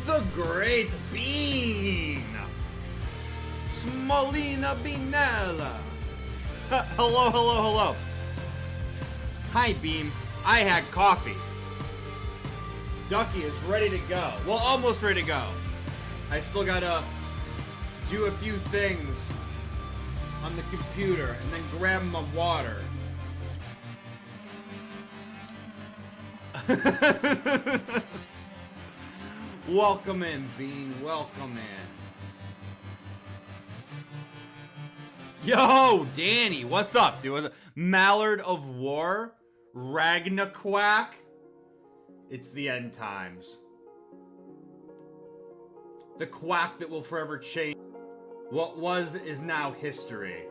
the Great Bean. Smolina Beanella. Hello, hello, hello. Hi, Beam. I had coffee. Ducky is ready to go. Well, almost ready to go. I still gotta do a few things on the computer and then grab my water. Welcome in, Bean. Welcome in. Yo, Danny, what's up, dude? Mallard of War? Ragnarquack? It's the end times. The quack that will forever change. What was is now history.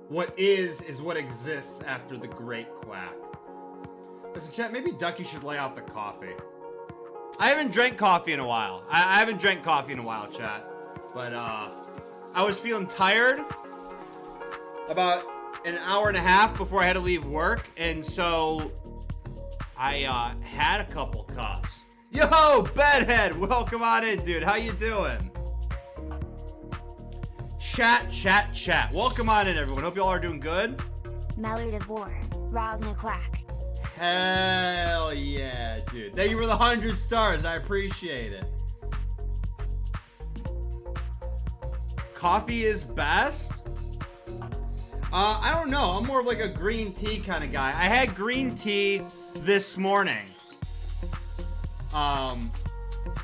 What is what exists after the great quack. Listen, chat, maybe Ducky should lay off the coffee. I haven't drank coffee in a while. I haven't drank coffee in a while, chat. But, I was feeling tired about an hour and a half before I had to leave work. And so, I, had a couple cups. Yo, Bedhead, welcome on in, dude. How you doing? Chat, chat, chat. Welcome on in, everyone. Hope y'all are doing good. Mallard of War, Ragnarquack. Hell yeah, dude. Thank you for the 100 stars. I appreciate it. Coffee is best? I don't know. I'm more of like a green tea kind of guy. I had green tea this morning.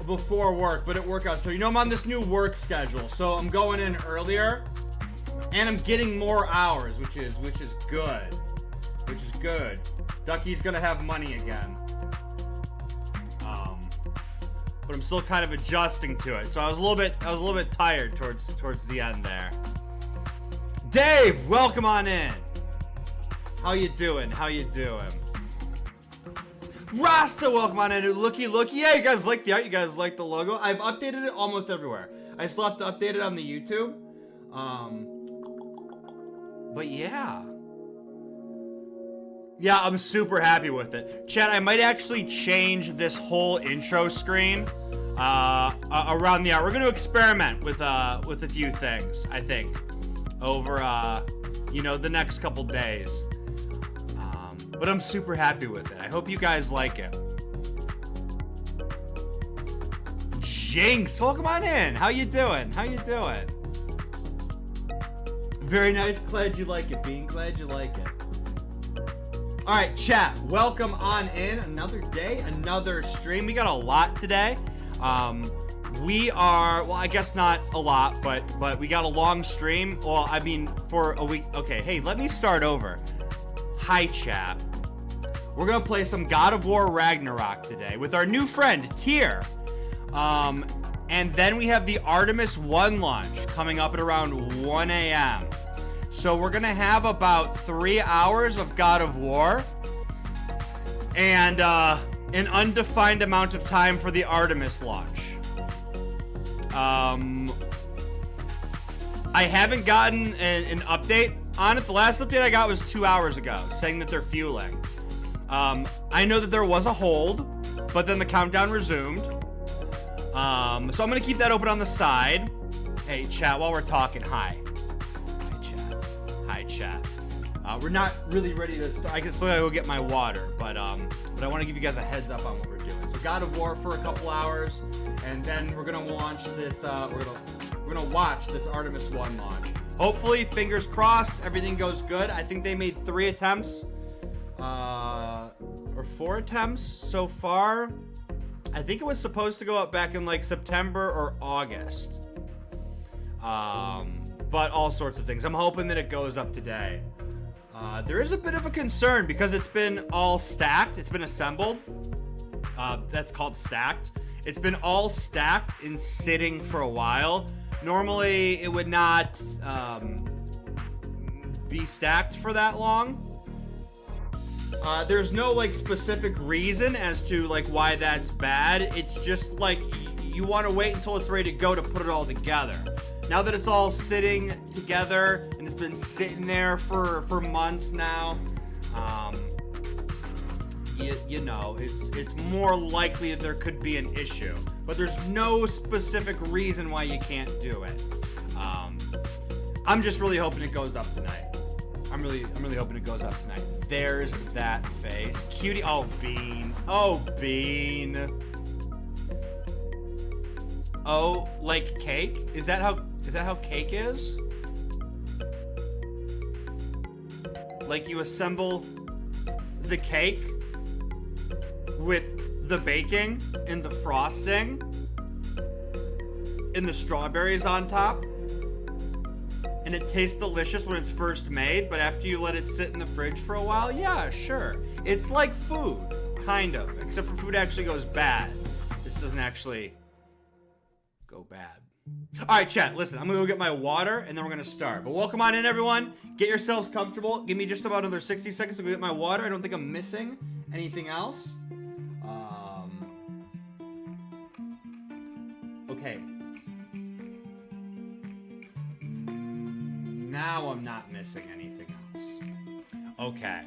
Before work, but it worked out. So, I'm on this new work schedule. So, I'm going in earlier. And I'm getting more hours, which is good. Which is good. Ducky's gonna have money again. But I'm still kind of adjusting to it. So I was a little bit tired towards the end there. Dave, welcome on in. How you doing? How you doing? Rasta, welcome on in. Looky. Yeah, you guys like the art. You guys like the logo. I've updated it almost everywhere. I still have to update it on the YouTube. But yeah. Yeah, I'm super happy with it. Chat, I might actually change this whole intro screen around the hour. We're going to experiment with a few things, I think, over, the next couple days. But I'm super happy with it. I hope you guys like it. Jinx, welcome on in. How you doing? How you doing? Very nice. Glad you like it, Bean. Glad you like it. All right, chat, welcome on in. Another day, another stream. We got a lot today. We are, well, I guess not a lot, but we got a long stream. Well, I mean, for a week. Okay, hey, let me start over. Hi, chat. We're going to play some God of War Ragnarok today with our new friend, Tyr. And then we have the ARTEMIS 1 launch coming up at around 1 a.m. So we're going to have about 3 hours of God of War and an undefined amount of time for the ARTEMIS launch. I haven't gotten an update on it. The last update I got was 2 hours ago saying that they're fueling. I know that there was a hold, but then the countdown resumed. So I'm going to keep that open on the side. Hey, chat, while we're talking, hi. Hi, chat. We're not really ready to start. I can still go get my water, but I want to give you guys a heads up on what we're doing. So God of War for a couple hours, and then we're gonna launch this. We're gonna watch this ARTEMIS 1 launch. Hopefully, fingers crossed, everything goes good. I think they made 3 attempts, or 4 attempts so far. I think it was supposed to go up back in like September or August. But all sorts of things. I'm hoping that it goes up today. There is a bit of a concern because it's been all stacked. It's been assembled. That's called stacked. It's been all stacked and sitting for a while. Normally, it would not be stacked for that long. There's no like specific reason as to like why that's bad. It's just like you want to wait until it's ready to go to put it all together. Now that it's all sitting together and it's been sitting there for months now, you know, it's more likely that there could be an issue. But there's no specific reason why you can't do it. I'm just really hoping it goes up tonight. I'm really hoping it goes up tonight. There's that face. Cutie. Oh, Bean. Oh, Bean. Oh, like cake? Is that how cake is? Like you assemble the cake with the baking and the frosting and the strawberries on top, and it tastes delicious when it's first made, but after you let it sit in the fridge for a while, yeah, sure. It's like food, kind of, except for food actually goes bad. This doesn't actually go bad. All right, chat, listen, I'm gonna go get my water and then we're gonna start. But welcome on in, everyone. Get yourselves comfortable. Give me just about another 60 seconds to go get my water. I don't think I'm missing anything else. Okay. Now I'm not missing anything else. Okay.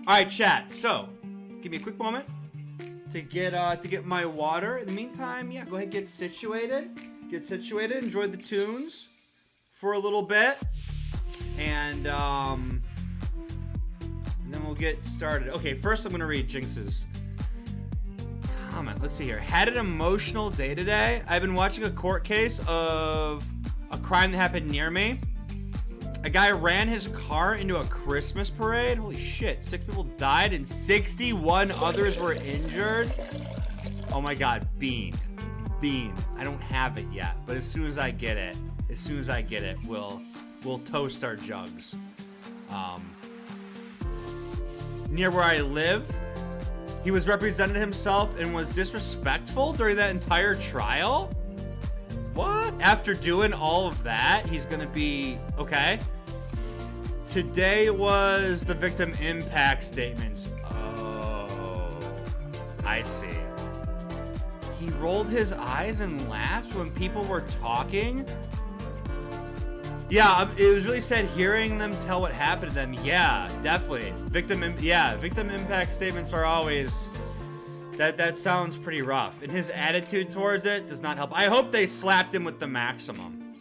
All right, chat. So, give me a quick moment to get my water. In the meantime, yeah, go ahead, get situated. Enjoy the tunes for a little bit, and then we'll get started. Okay, first I'm gonna read Jinx's comment. Let's see here. Had an emotional day today. I've been watching a court case of a crime that happened near me. A guy ran his car into a Christmas parade. Holy shit, 6 people died and 61 others were injured. Oh my god, Bean. I don't have it yet, but as soon as I get it, we'll toast our jugs. Near where I live, he was representing himself and was disrespectful during that entire trial? What? After doing all of that, he's gonna be okay. Today was the victim impact statements. Oh, I see. He rolled his eyes and laughed when people were talking. Yeah, it was really sad hearing them tell what happened to them. Yeah, definitely. Victim impact statements are always... That sounds pretty rough. And his attitude towards it does not help. I hope they slapped him with the maximum.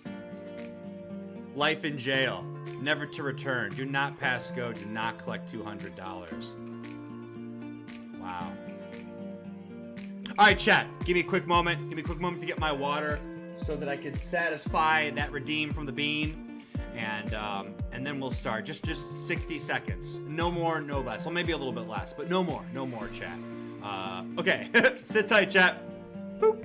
Life in jail. Never to return. Do not pass go. Do not collect $200. Wow. Alright, chat. Give me a quick moment. To get my water so that I can satisfy that redeem from the bean. And then we'll start. Just 60 seconds. No more, no less. Well, maybe a little bit less, but no more, chat. Okay. Sit tight, chat. Boop.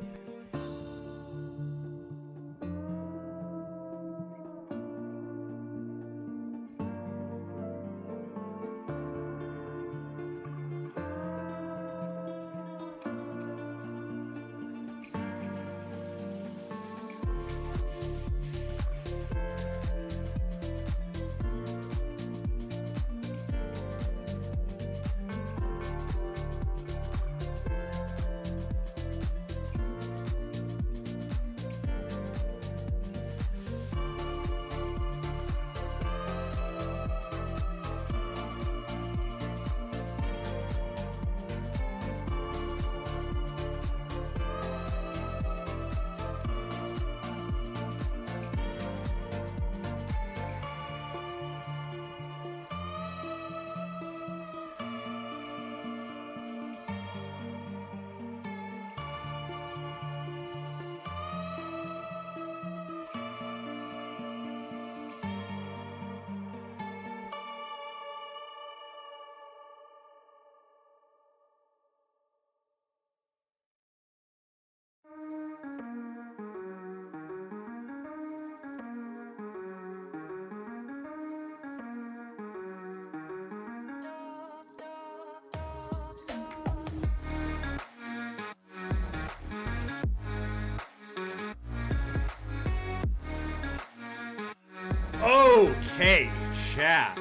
Okay, chat.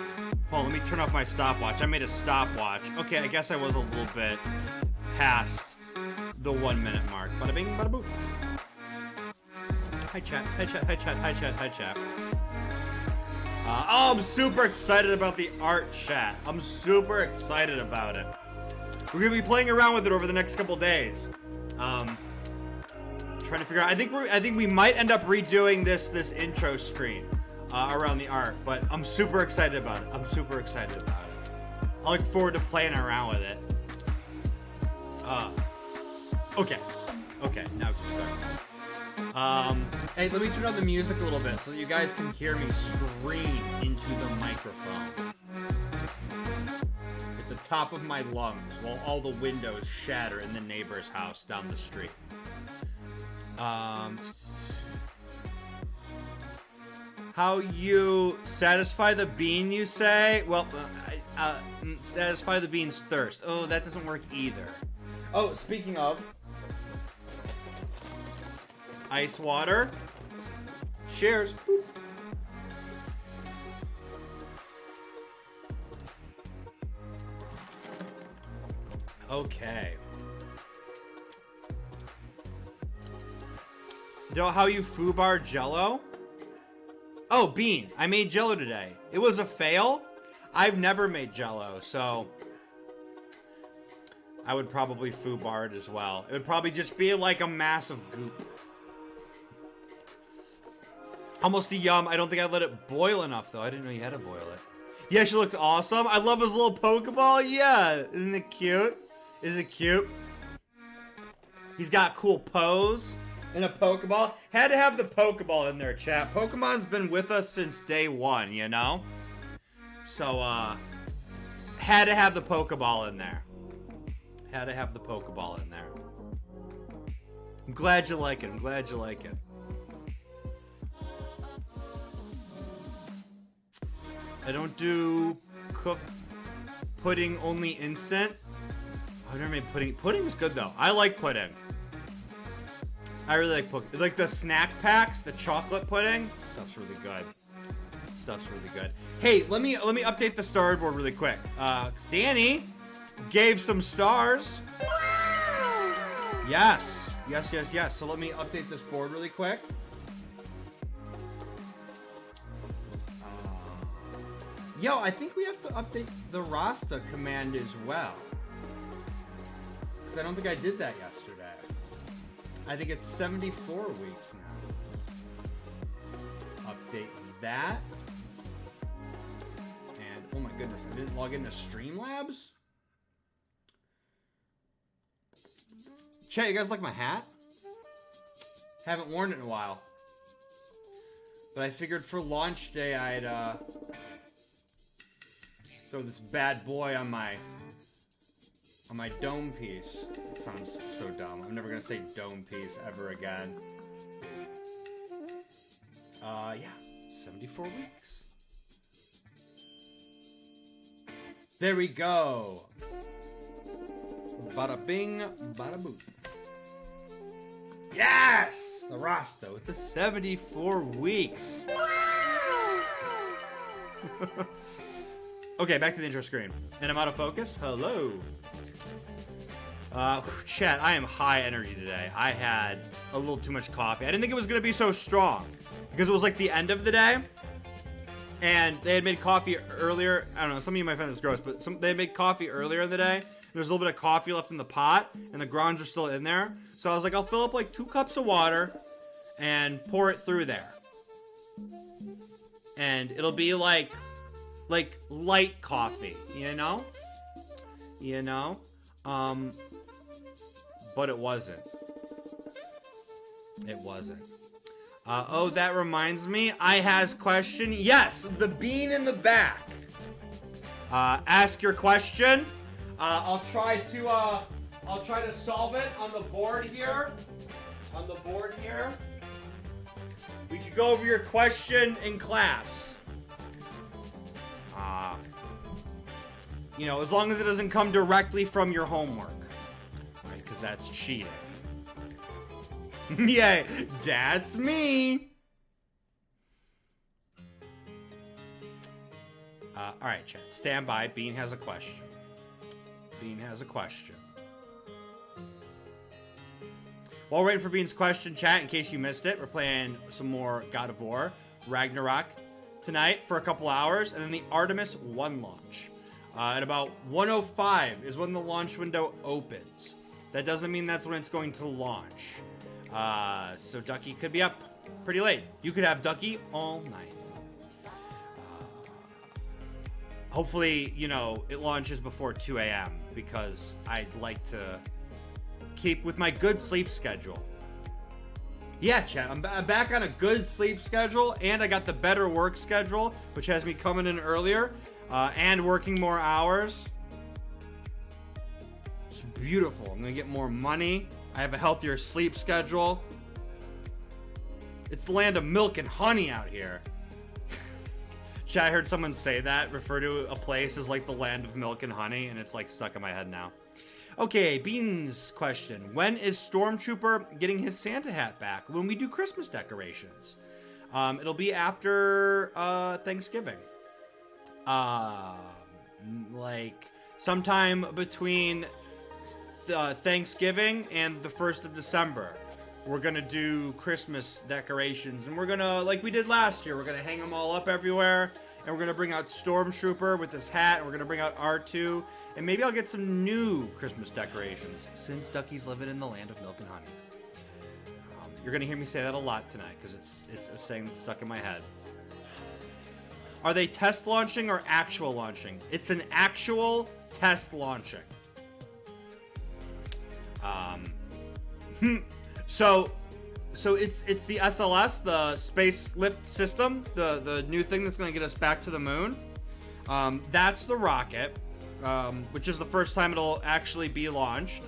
Hold on, let me turn off my stopwatch. I made a stopwatch. Okay, I guess I was a little bit past the 1 minute mark. Bada bing, bada boop. Hi, chat. Oh, I'm super excited about the art chat. I'm super excited about it. We're gonna be playing around with it over the next couple days. Trying to figure out. I think we might end up redoing this intro screen around the art, but I'm super excited about it. I look forward to playing around with it. Okay, now we can start. Hey, let me turn on the music a little bit so that you guys can hear me scream into the microphone at the top of my lungs while all the windows shatter in the neighbor's house down the street. How you satisfy the bean, you say? Well, satisfy the bean's thirst. Oh, that doesn't work either. Oh, speaking of ice water. Cheers. Boop. Okay. How you foobar Jello? Oh, Bean. I made Jello today. It was a fail. I've never made Jello, so I would probably foobar it as well. It would probably just be like a mass of goop. Almost a yum. I don't think I let it boil enough, though. I didn't know you had to boil it. Yeah, she looks awesome. I love his little Pokeball. Yeah. Isn't it cute? Is it cute? He's got a cool pose and a Pokeball. Had to have the Pokeball in there, chat. Pokemon's been with us since day one, you know? So, had to have the Pokeball in there. Had to have the Pokeball in there. I'm glad you like it. I'm glad you like it. I don't do cooked pudding, only instant. I've never made pudding. Pudding's good though. I like pudding. I really like pudding. Like the snack packs, the chocolate pudding. Stuff's really good. Stuff's really good. Hey, let me update the star board really quick. Danny gave some stars. Yes. So let me update this board really quick. Yo, I think we have to update the Rasta command as well. Because I don't think I did that yesterday. I think it's 74 weeks now. Update that. And, oh my goodness, I didn't log into Streamlabs? Chat, you guys like my hat? Haven't worn it in a while. But I figured for launch day I'd, throw this bad boy on my dome piece. It sounds so dumb. I'm never gonna say dome piece ever again. Yeah, 74 weeks. There we go. Bada bing, bada boop. Yes! The Rasta with the 74 weeks. Okay, back to the intro screen. And I'm out of focus. Hello. Chat, I am high energy today. I had a little too much coffee. I didn't think it was going to be so strong because it was like the end of the day. And they had made coffee earlier. I don't know, some of you might find this gross, but they had made coffee earlier in the day. There was a little bit of coffee left in the pot, and the grounds are still in there. So I was like, I'll fill up like 2 cups of water and pour it through there. And it'll be like light coffee, you know? But it wasn't. Oh, that reminds me. I has question. Yes, the bean in the back. Ask your question. I'll try to solve it on the board here. We could go over your question in class. You know, as long as it doesn't come directly from your homework. Right, because that's cheating. Yeah, that's me. Alright, chat. Stand by. Bean has a question. While we're waiting for Bean's question, chat, in case you missed it, we're playing some more God of War, Ragnarok, tonight for a couple hours, and then the ARTEMIS 1 launch. At about 1:05 is when the launch window opens. That doesn't mean that's when it's going to launch. So Ducky could be up pretty late. You could have Ducky all night. Hopefully, you know, it launches before 2 a.m. because I'd like to keep with my good sleep schedule. Yeah, chat, I'm back on a good sleep schedule, and I got the better work schedule, which has me coming in earlier and working more hours. It's beautiful. I'm gonna get more money. I have a healthier sleep schedule. It's the land of milk and honey out here. Chat, I heard someone say that, refer to a place as like the land of milk and honey, and it's like stuck in my head now. Okay, Beans question. When is Stormtrooper getting his Santa hat back when we do Christmas decorations? It'll be after Thanksgiving. Like sometime between Thanksgiving and the 1st of December. We're gonna do Christmas decorations, and we're gonna, like we did last year, we're gonna hang them all up everywhere, and we're gonna bring out Stormtrooper with his hat, and we're gonna bring out R2, and maybe I'll get some new Christmas decorations, since Ducky's living in the land of milk and honey. You're gonna hear me say that a lot tonight, because it's a saying that's stuck in my head. Are they test launching or actual launching? It's an actual test launching. So it's the SLS, the space lift system, the new thing that's going to get us back to the moon. That's the rocket, which is the first time it'll actually be launched.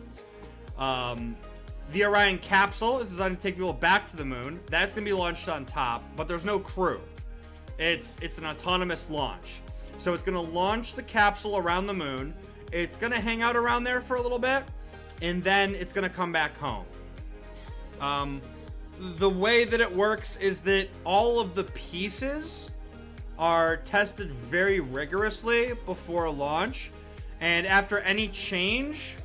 The Orion capsule is designed to take people back to the moon. That's going to be launched on top, but there's no crew. It's an autonomous launch. So it's going to launch the capsule around the moon. It's going to hang out around there for a little bit, and then it's going to come back home. The way that it works is that all of the pieces are tested very rigorously before launch, and after any change,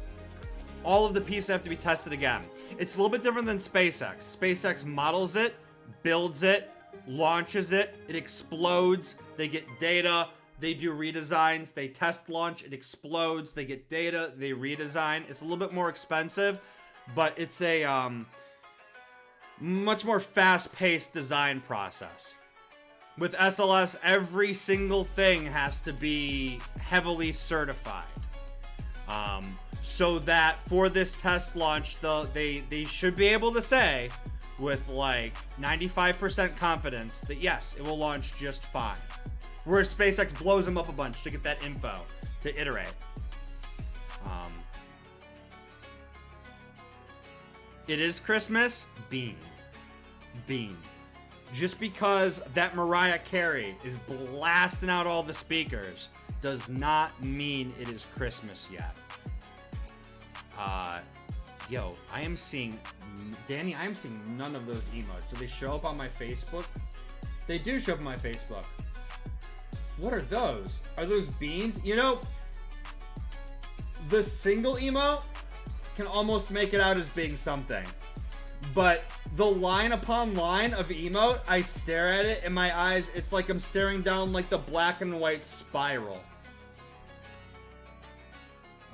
all of the pieces have to be tested again. It's a little bit different than SpaceX. SpaceX models it, builds it, launches it, it explodes, they get data, they do redesigns, they test launch, it explodes, they get data, they redesign. It's a little bit more expensive, but it's a much more fast-paced design process. With SLS, every single thing has to be heavily certified. So that for this test launch, they should be able to say with like 95% confidence that yes, it will launch just fine. Whereas SpaceX blows them up a bunch to get that info, to iterate. It is Christmas. Bean. Just because that Mariah Carey is blasting out all the speakers does not mean it is Christmas yet. Yo, I am seeing, Danny, I am seeing none of those emotes. Do they show up on my Facebook? They do show up on my Facebook. What are those? Are those beans? You know, the single emote can almost make it out as being something. But the line upon line of emote, I stare at it in my eyes, it's like I'm staring down like the black and white spiral.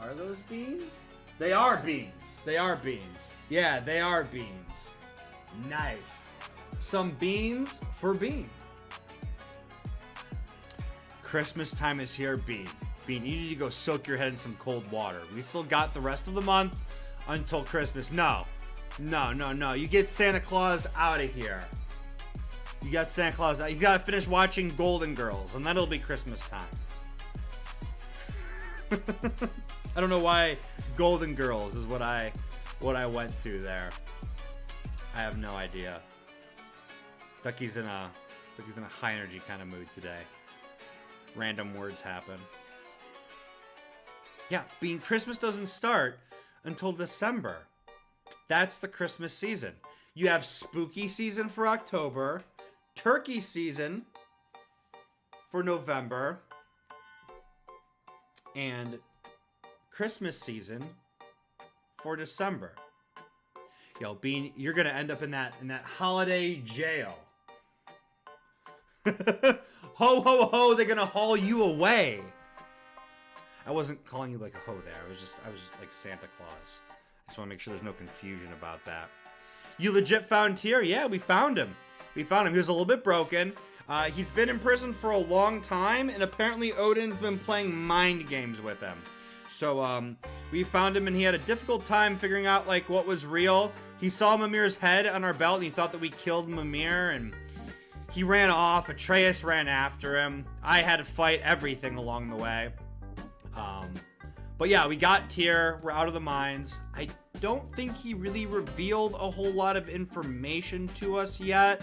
Are those beans? They are beans. They are beans. Yeah, they are beans. Nice. Some beans for Bean. Christmas time is here, Bean. Bean, you need to go soak your head in some cold water. We still got the rest of the month until Christmas. No. You get Santa Claus out of here. You got Santa Claus out. You gotta finish watching Golden Girls, and that'll be Christmas time. I don't know why Golden Girls is what I went to there. I have no idea. Ducky's in a high energy kind of mood today. Random words happen. Yeah, being Christmas doesn't start until December. That's the Christmas season. You have spooky season for October, turkey season for November, and Christmas season for December. Yo, Bean, you're gonna end up in that holiday jail. Ho ho ho! They're gonna haul you away. I wasn't calling you like a hoe there. I was just like Santa Claus. I just want to make sure there's no confusion about that. You legit found Tyr? Yeah, we found him. We found him. He was a little bit broken. He's been in prison for a long time, and apparently Odin's been playing mind games with him. So, we found him, and he had a difficult time figuring out, like, what was real. He saw Mimir's head on our belt, and he thought that we killed Mimir, and he ran off. Atreus ran after him. I had to fight everything along the way. But yeah, we got Tyr. We're out of the mines. I don't think he really revealed a whole lot of information to us yet.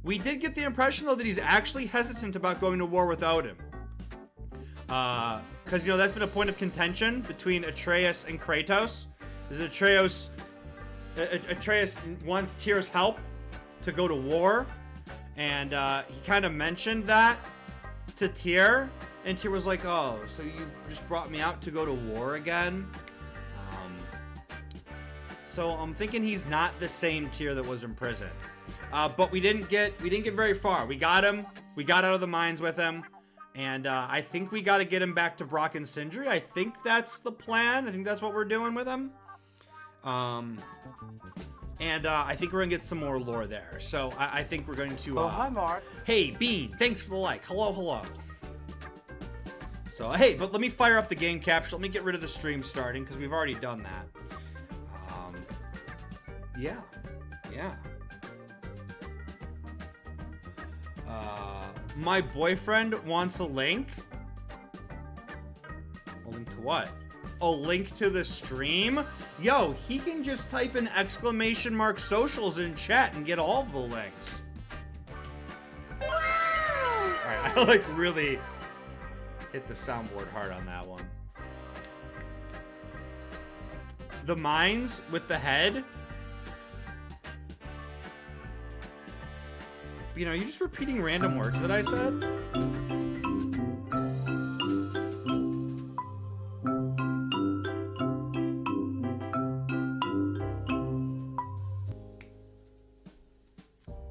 We did get the impression, though, that he's actually hesitant about going to war with Odin. Because, you know, that's been a point of contention between Atreus and Kratos. Atreus wants Tyr's help to go to war. And he kind of mentioned that to Tyr. And Tyr was like, oh, so you just brought me out to go to war again? So I'm thinking he's not the same Tyr that was in prison. But we didn't get very far. We got him. We got out of the mines with him. And I think we got to get him back to Brock and Sindri. I think that's the plan. I think that's what we're doing with him. And I think we're going to get some more lore there. So I think we're going to... oh, hi, Mark. Hey, Bean. Thanks for the like. Hello, hello. So, hey, but let me fire up the game capture. Let me get rid of the stream starting, because we've already done that. Yeah. My boyfriend wants a link. A link to what? A link to the stream? Yo, he can just type in !socials in chat and get all of the links. Alright, I like really hit the soundboard hard on that one. The mines with the head. You know, you're just repeating random words that I said.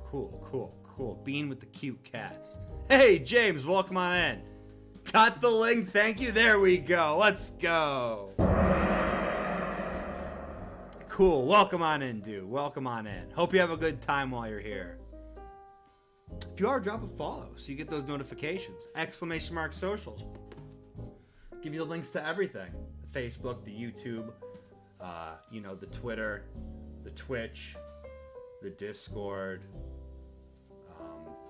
Cool. Bean with the cute cats. Hey, James, welcome on in. Got the link. Thank you. There we go. Let's go. Cool. Welcome on in, dude. Welcome on in. Hope you have a good time while you're here. If you are, drop a follow so you get those notifications. !socials. Give you the links to everything. The Facebook, the YouTube, you know, the Twitter, the Twitch, the Discord,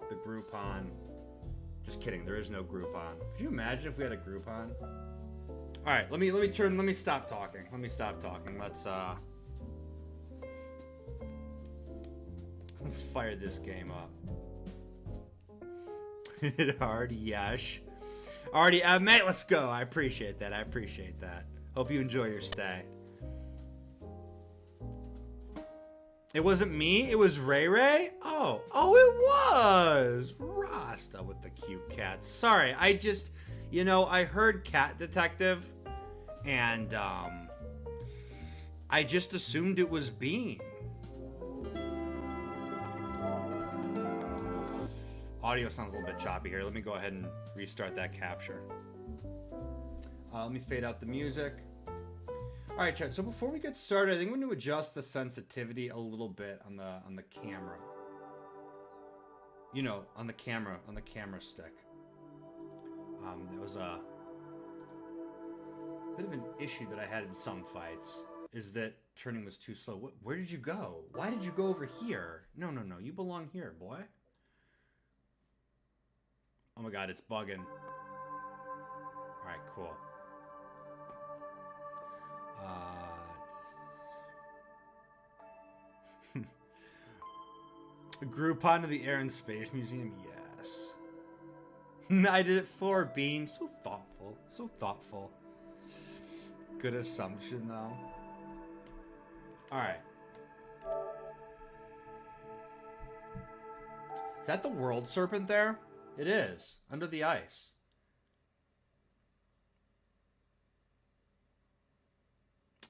the Groupon. Just kidding, there is no Groupon. Could you imagine if we had a Groupon? Alright, let me stop talking. Let's fire this game up. Hit hard, yes. Already, mate, let's go. I appreciate that. Hope you enjoy your stay. It wasn't me. It was Ray Ray. Oh, it was Rasta with the cute cats. Sorry, I just, you know, I heard Cat Detective, and I just assumed it was Bean. Audio sounds a little bit choppy here. Let me go ahead and restart that capture. Let me fade out the music. All right, chat. So before we get started, I think we're going to adjust the sensitivity a little bit on the camera. You know, on the camera stick. There was a bit of an issue that I had in some fights. Is that turning was too slow. Where did you go? Why did you go over here? No. You belong here, boy. Oh my god, it's bugging. Alright, cool. Groupon to the Air and Space Museum, yes. I did it for Bean. So thoughtful. Good assumption, though. Alright. Is that the world serpent there? It is. Under the ice.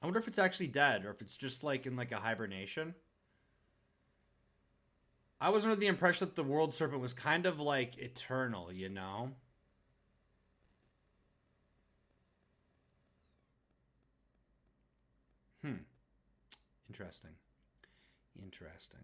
I wonder if it's actually dead, or if it's just like in like a hibernation. I was under the impression that the world serpent was kind of like eternal, you know? Interesting. Interesting.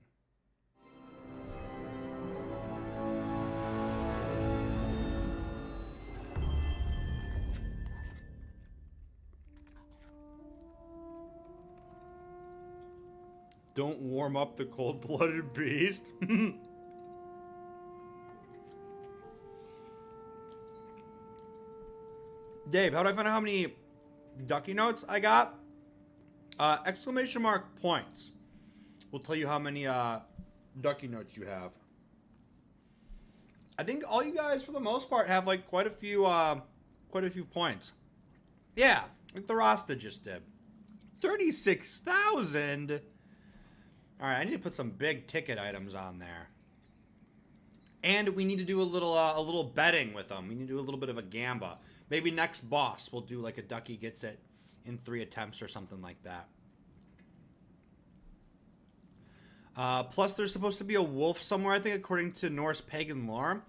Don't warm up the cold-blooded beast. Dave, how do I find out how many ducky notes I got? Exclamation mark points will tell you how many ducky notes you have. I think all you guys, for the most part, have like quite a few points. Yeah, like the Rasta just did. 36,000. All right, I need to put some big ticket items on there, and we need to do a little betting with them. We need to do a little bit of a gamba. Maybe next boss we'll do like a ducky gets it in 3 attempts or something like that. Plus, there's supposed to be a wolf somewhere, I think, according to Norse pagan lore.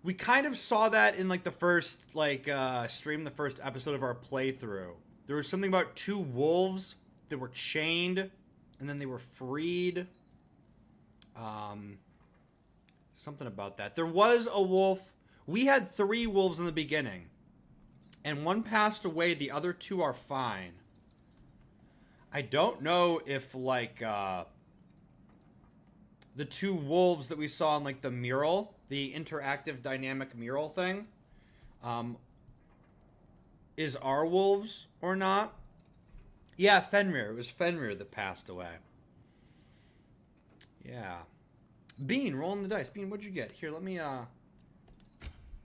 We kind of saw that in like the first stream, the first episode of our playthrough. There was something about 2 wolves that were chained, and then they were freed. Something about that. There was a wolf. We had 3 wolves in the beginning, and 1 passed away. The other 2 are fine. I don't know if like the 2 wolves that we saw in like the mural, the interactive dynamic mural thing, is our wolves or not. Yeah, Fenrir. It was Fenrir that passed away. Yeah. Bean, rolling the dice. Bean, what'd you get? Here, let me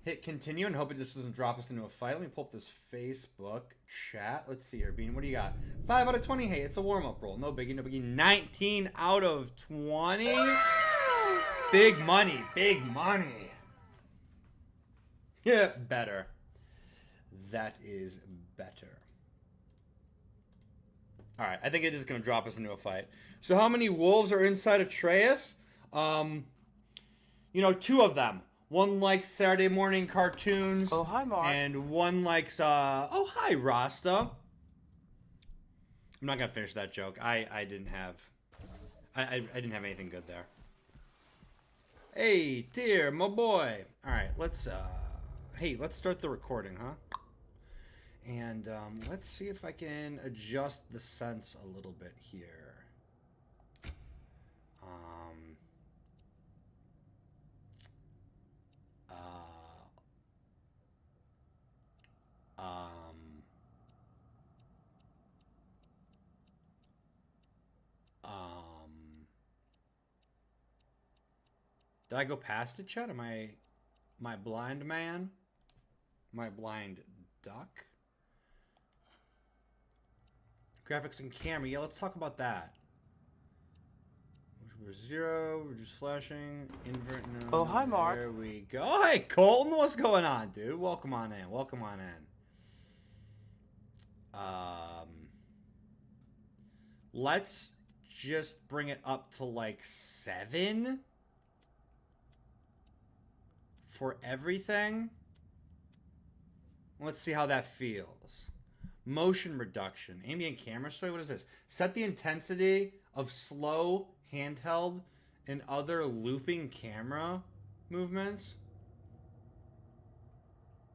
hit continue and hope it just doesn't drop us into a fight. Let me pull up this Facebook chat. Let's see here, Bean. What do you got? 5 out of 20. Hey, it's a warm-up roll. No biggie, no biggie. 19 out of 20. Big money. Big money. Yeah, better. That is better. All right, I think it is going to drop us into a fight. So how many wolves are inside Atreus? 2 of them. One likes Saturday morning cartoons. Oh, hi, Mark. And one likes, oh, hi, Rasta. I'm not going to finish that joke. I didn't have anything good there. Hey, Tyr, my boy. All right, let's start the recording, huh? And let's see if I can adjust the sense a little bit here. Did I go past it, Chet? Am I my blind man? My blind duck? Graphics and camera. Yeah, let's talk about that. We're 0. We're just flashing. Invert. No. Oh, hi, Mark. There we go. Oh, hey, Colton. What's going on, dude? Welcome on in. Welcome on in. Let's just bring it up to like 7 for everything. Let's see how that feels. Motion reduction. Ambient camera sway. What is this? Set the intensity of slow, handheld, and other looping camera movements.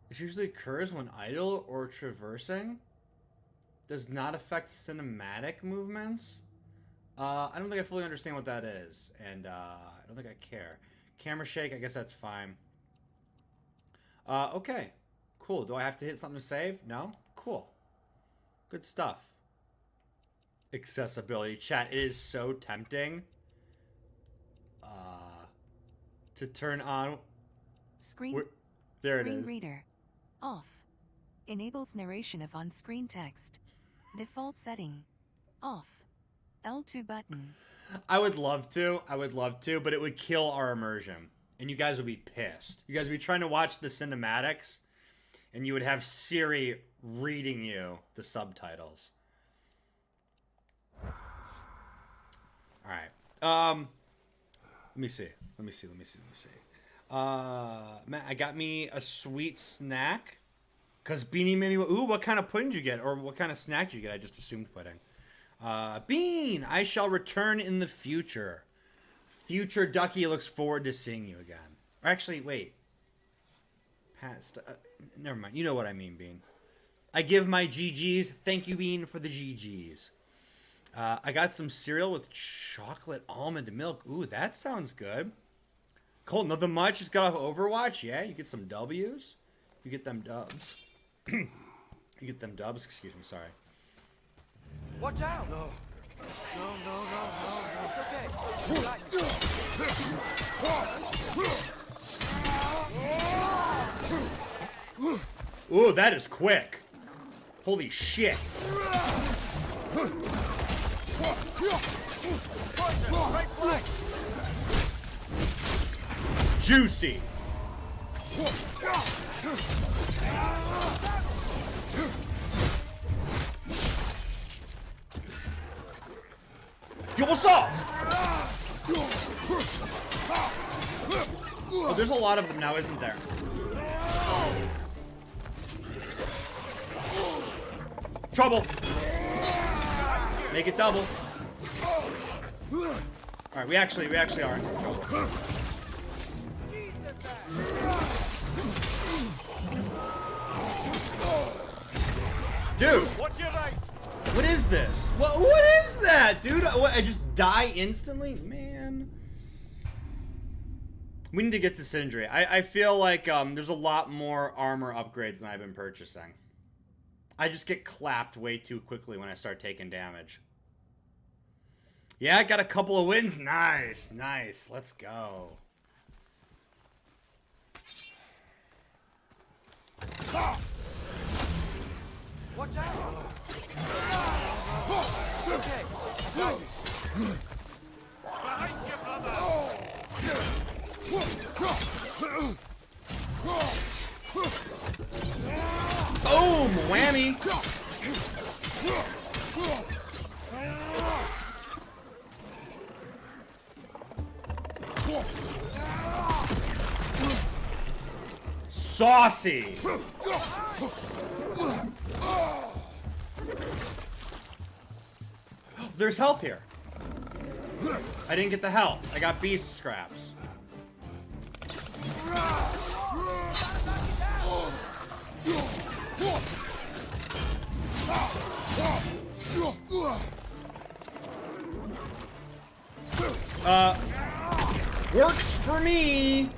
This usually occurs when idle or traversing. Does not affect cinematic movements. I don't think I fully understand what that is. And I don't think I care. Camera shake. I guess that's fine. Okay. Cool. Do I have to hit something to save? No? Cool. Good stuff. Accessibility. Chat, it is so tempting to turn on. Screen reader. Off. Enables narration of on-screen text. Default setting. Off. L2 button. I would love to, but it would kill our immersion. And you guys would be pissed. You guys would be trying to watch the cinematics, and you would have Siri reading you the subtitles. All right. Let me see. Matt, I got me a sweet snack. Because Beanie made me... Ooh, what kind of pudding did you get? Or what kind of snack did you get? I just assumed pudding. Bean, I shall return in the future. Future Ducky looks forward to seeing you again. Or actually, wait. Past. Never mind. You know what I mean, Bean. I give my GGs. Thank you, Bean, for the GGs. I got some cereal with chocolate almond milk. Ooh, that sounds good. Colt, nothing much. Just got off Overwatch. Yeah, you get some W's. You get them dubs. You get them dubs. Excuse me. Sorry. Watch out! No. No. It's okay. Ooh, that is quick. Holy shit. Juicy. Yo, what's up? Oh, there's a lot of them now, isn't there? Trouble. Make it double. All right, we actually are in trouble. Dude, what is this? What is that, dude? What, I just die instantly? Man. We need to get this injury. I feel like there's a lot more armor upgrades than I've been purchasing. I just get clapped way too quickly when I start taking damage. Yeah, I got a couple of wins. Nice, nice. Let's go. Watch out! Okay. Behind you, brother! Boom! Whammy! Saucy! There's health here. I didn't get the health. I got beast scraps. Works for me.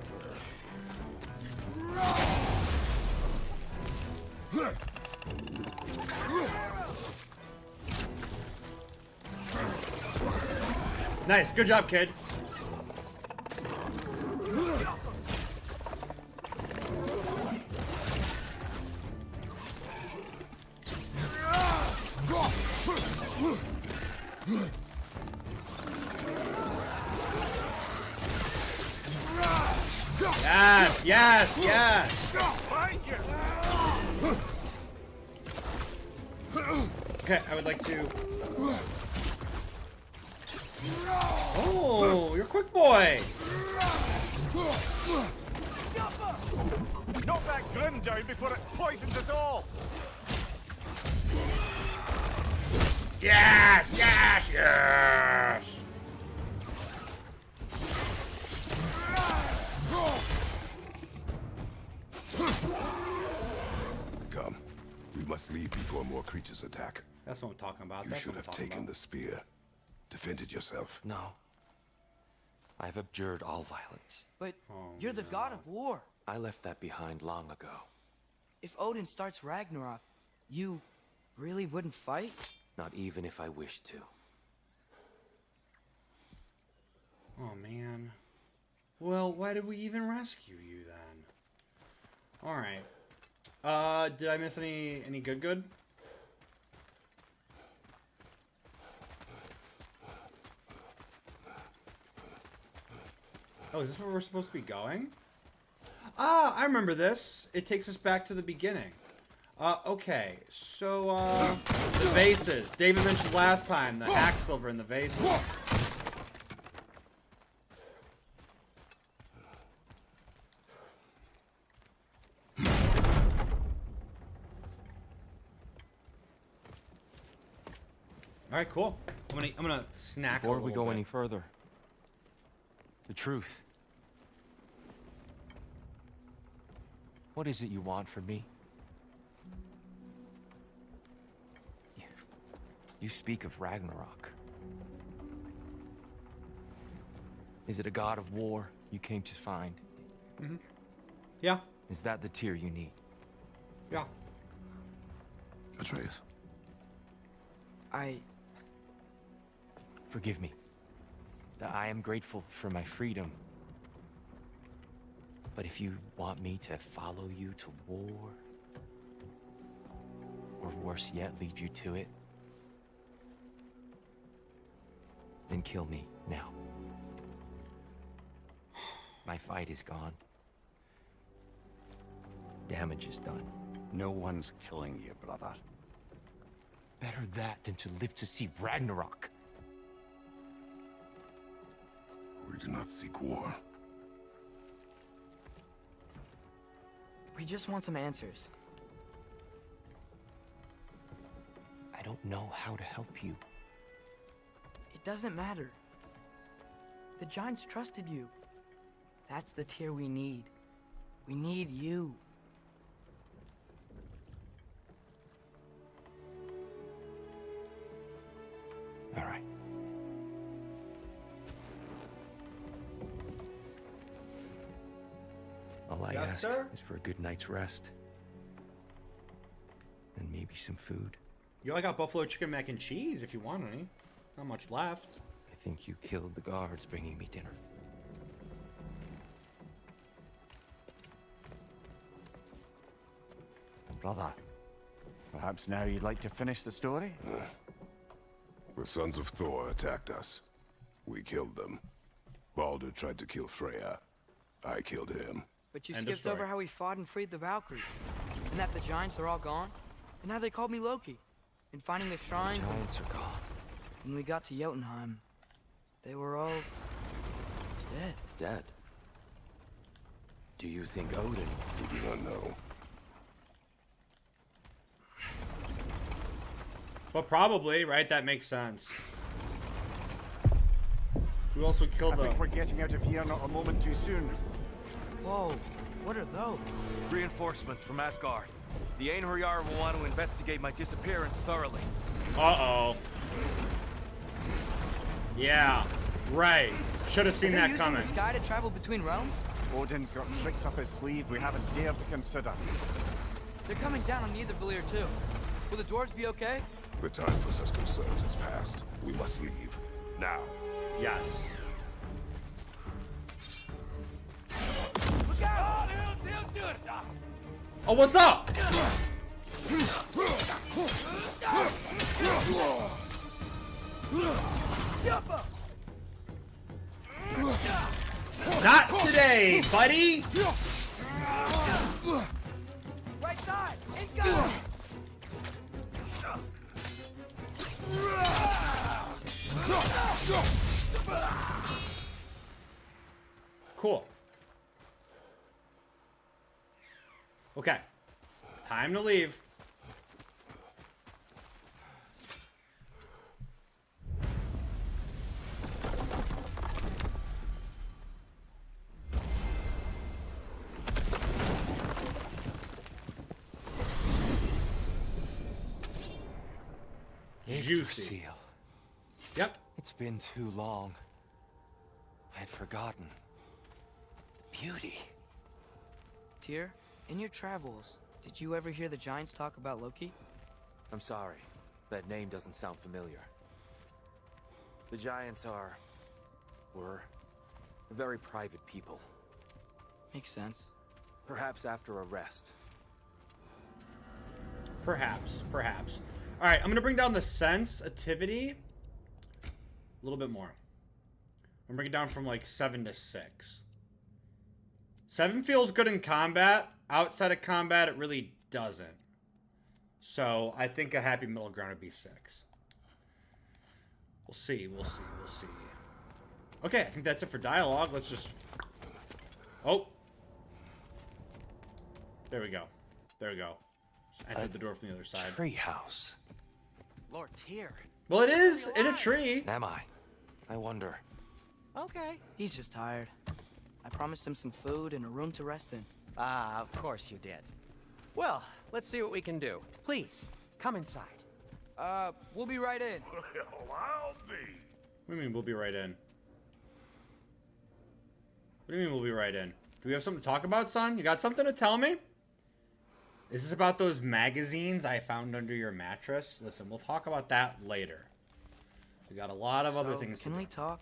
Nice, good job, kid. Yes, yes, yes. Okay, I would like to. Oh, you're a quick boy. Knock that grim down before it poisons us all. Yes, yes, yes. Come. We must leave before more creatures attack. That's what I'm talking about. You should have taken the spear. Defended yourself. No. I've abjured all violence. But you're the god of war. I left that behind long ago. If Odin starts Ragnarok, you really wouldn't fight? Not even if I wished to. Oh, man. Well, why did we even rescue you then? Alright. Did I miss any good? Oh, is this where we're supposed to be going? Ah, I remember this. It takes us back to the beginning. Okay. So, the vases. David mentioned last time, the hack silver and the vases. All right, cool. I'm gonna snack. Before we go any further, the truth. What is it you want from me? You speak of Ragnarok. Is it a god of war you came to find? Mm-hmm. Yeah. Is that the tear you need? Yeah. Atreus. Forgive me. I am grateful for my freedom. But if you want me to follow you to war, or worse yet, lead you to it, then kill me now. My fight is gone. Damage is done. No one's killing you, brother. Better that than to live to see Ragnarok. We do not seek war. We just want some answers. I don't know how to help you. It doesn't matter. The Giants trusted you. That's the tear we need. We need you. All right. All I Yes, ask sir? is for a good night's rest. And maybe some food. Yo, I got buffalo chicken mac and cheese if you want any. Not much left. I think you killed the guards bringing me dinner. Brother, perhaps now you'd like to finish the story? The sons of Thor attacked us. We killed them. Baldur tried to kill Freya. I killed him. But you End of skipped over story. how we fought and freed the Valkyries. And that the Giants are all gone. And how they called me Loki. And finding the shrines. Giants are gone. When we got to Jotunheim, they were all dead. Dead. Do you think Odin? We do not know. But probably, right? That makes sense. Who else would kill I the... think we're getting out of here not a moment too soon. Whoa, what are those? Reinforcements from Asgard. The Einherjar will want to investigate my disappearance thoroughly. Uh-oh. Yeah, right. Should have seen Are they that using coming. the sky to travel between realms? Odin's got tricks up his sleeve we haven't dared to consider. They're coming down on Nidavellir too. Will the dwarves be okay? The time for such concerns has passed. We must leave. Now. Yes. Look out! Oh, what's up? Not today, buddy. Right side! Incoming! Cool. Okay. Time to leave. Juicy. Seal. Yep. It's been too long. I'd forgotten. Beauty. Tyr, in your travels, did you ever hear the Giants talk about Loki? I'm sorry. That name doesn't sound familiar. The Giants were very private people. Makes sense. Perhaps after a rest. Perhaps. All right, I'm going to bring down the sensitivity a little bit more. I'm bring it down from like 7 to 6. 7 feels good in combat. Outside of combat, it really doesn't. So I think a happy middle ground would be 6. We'll see. Okay, I think that's it for dialogue. Let's just... Oh. There we go. Just entered the door from the other side. Treehouse. Lord Tyr, Well, it is in a tree. Am I? I wonder. Okay. He's just tired. I promised him some food and a room to rest in. Ah, of course you did. Well, let's see what we can do. Please, come inside. We'll be right in. Well, I'll be. What do you mean we'll be right in? What do you mean we'll be right in? Do we have something to talk about, son? You got something to tell me? Is this about those magazines I found under your mattress? Listen, we'll talk about that later. We got a lot of other things to do. Can we talk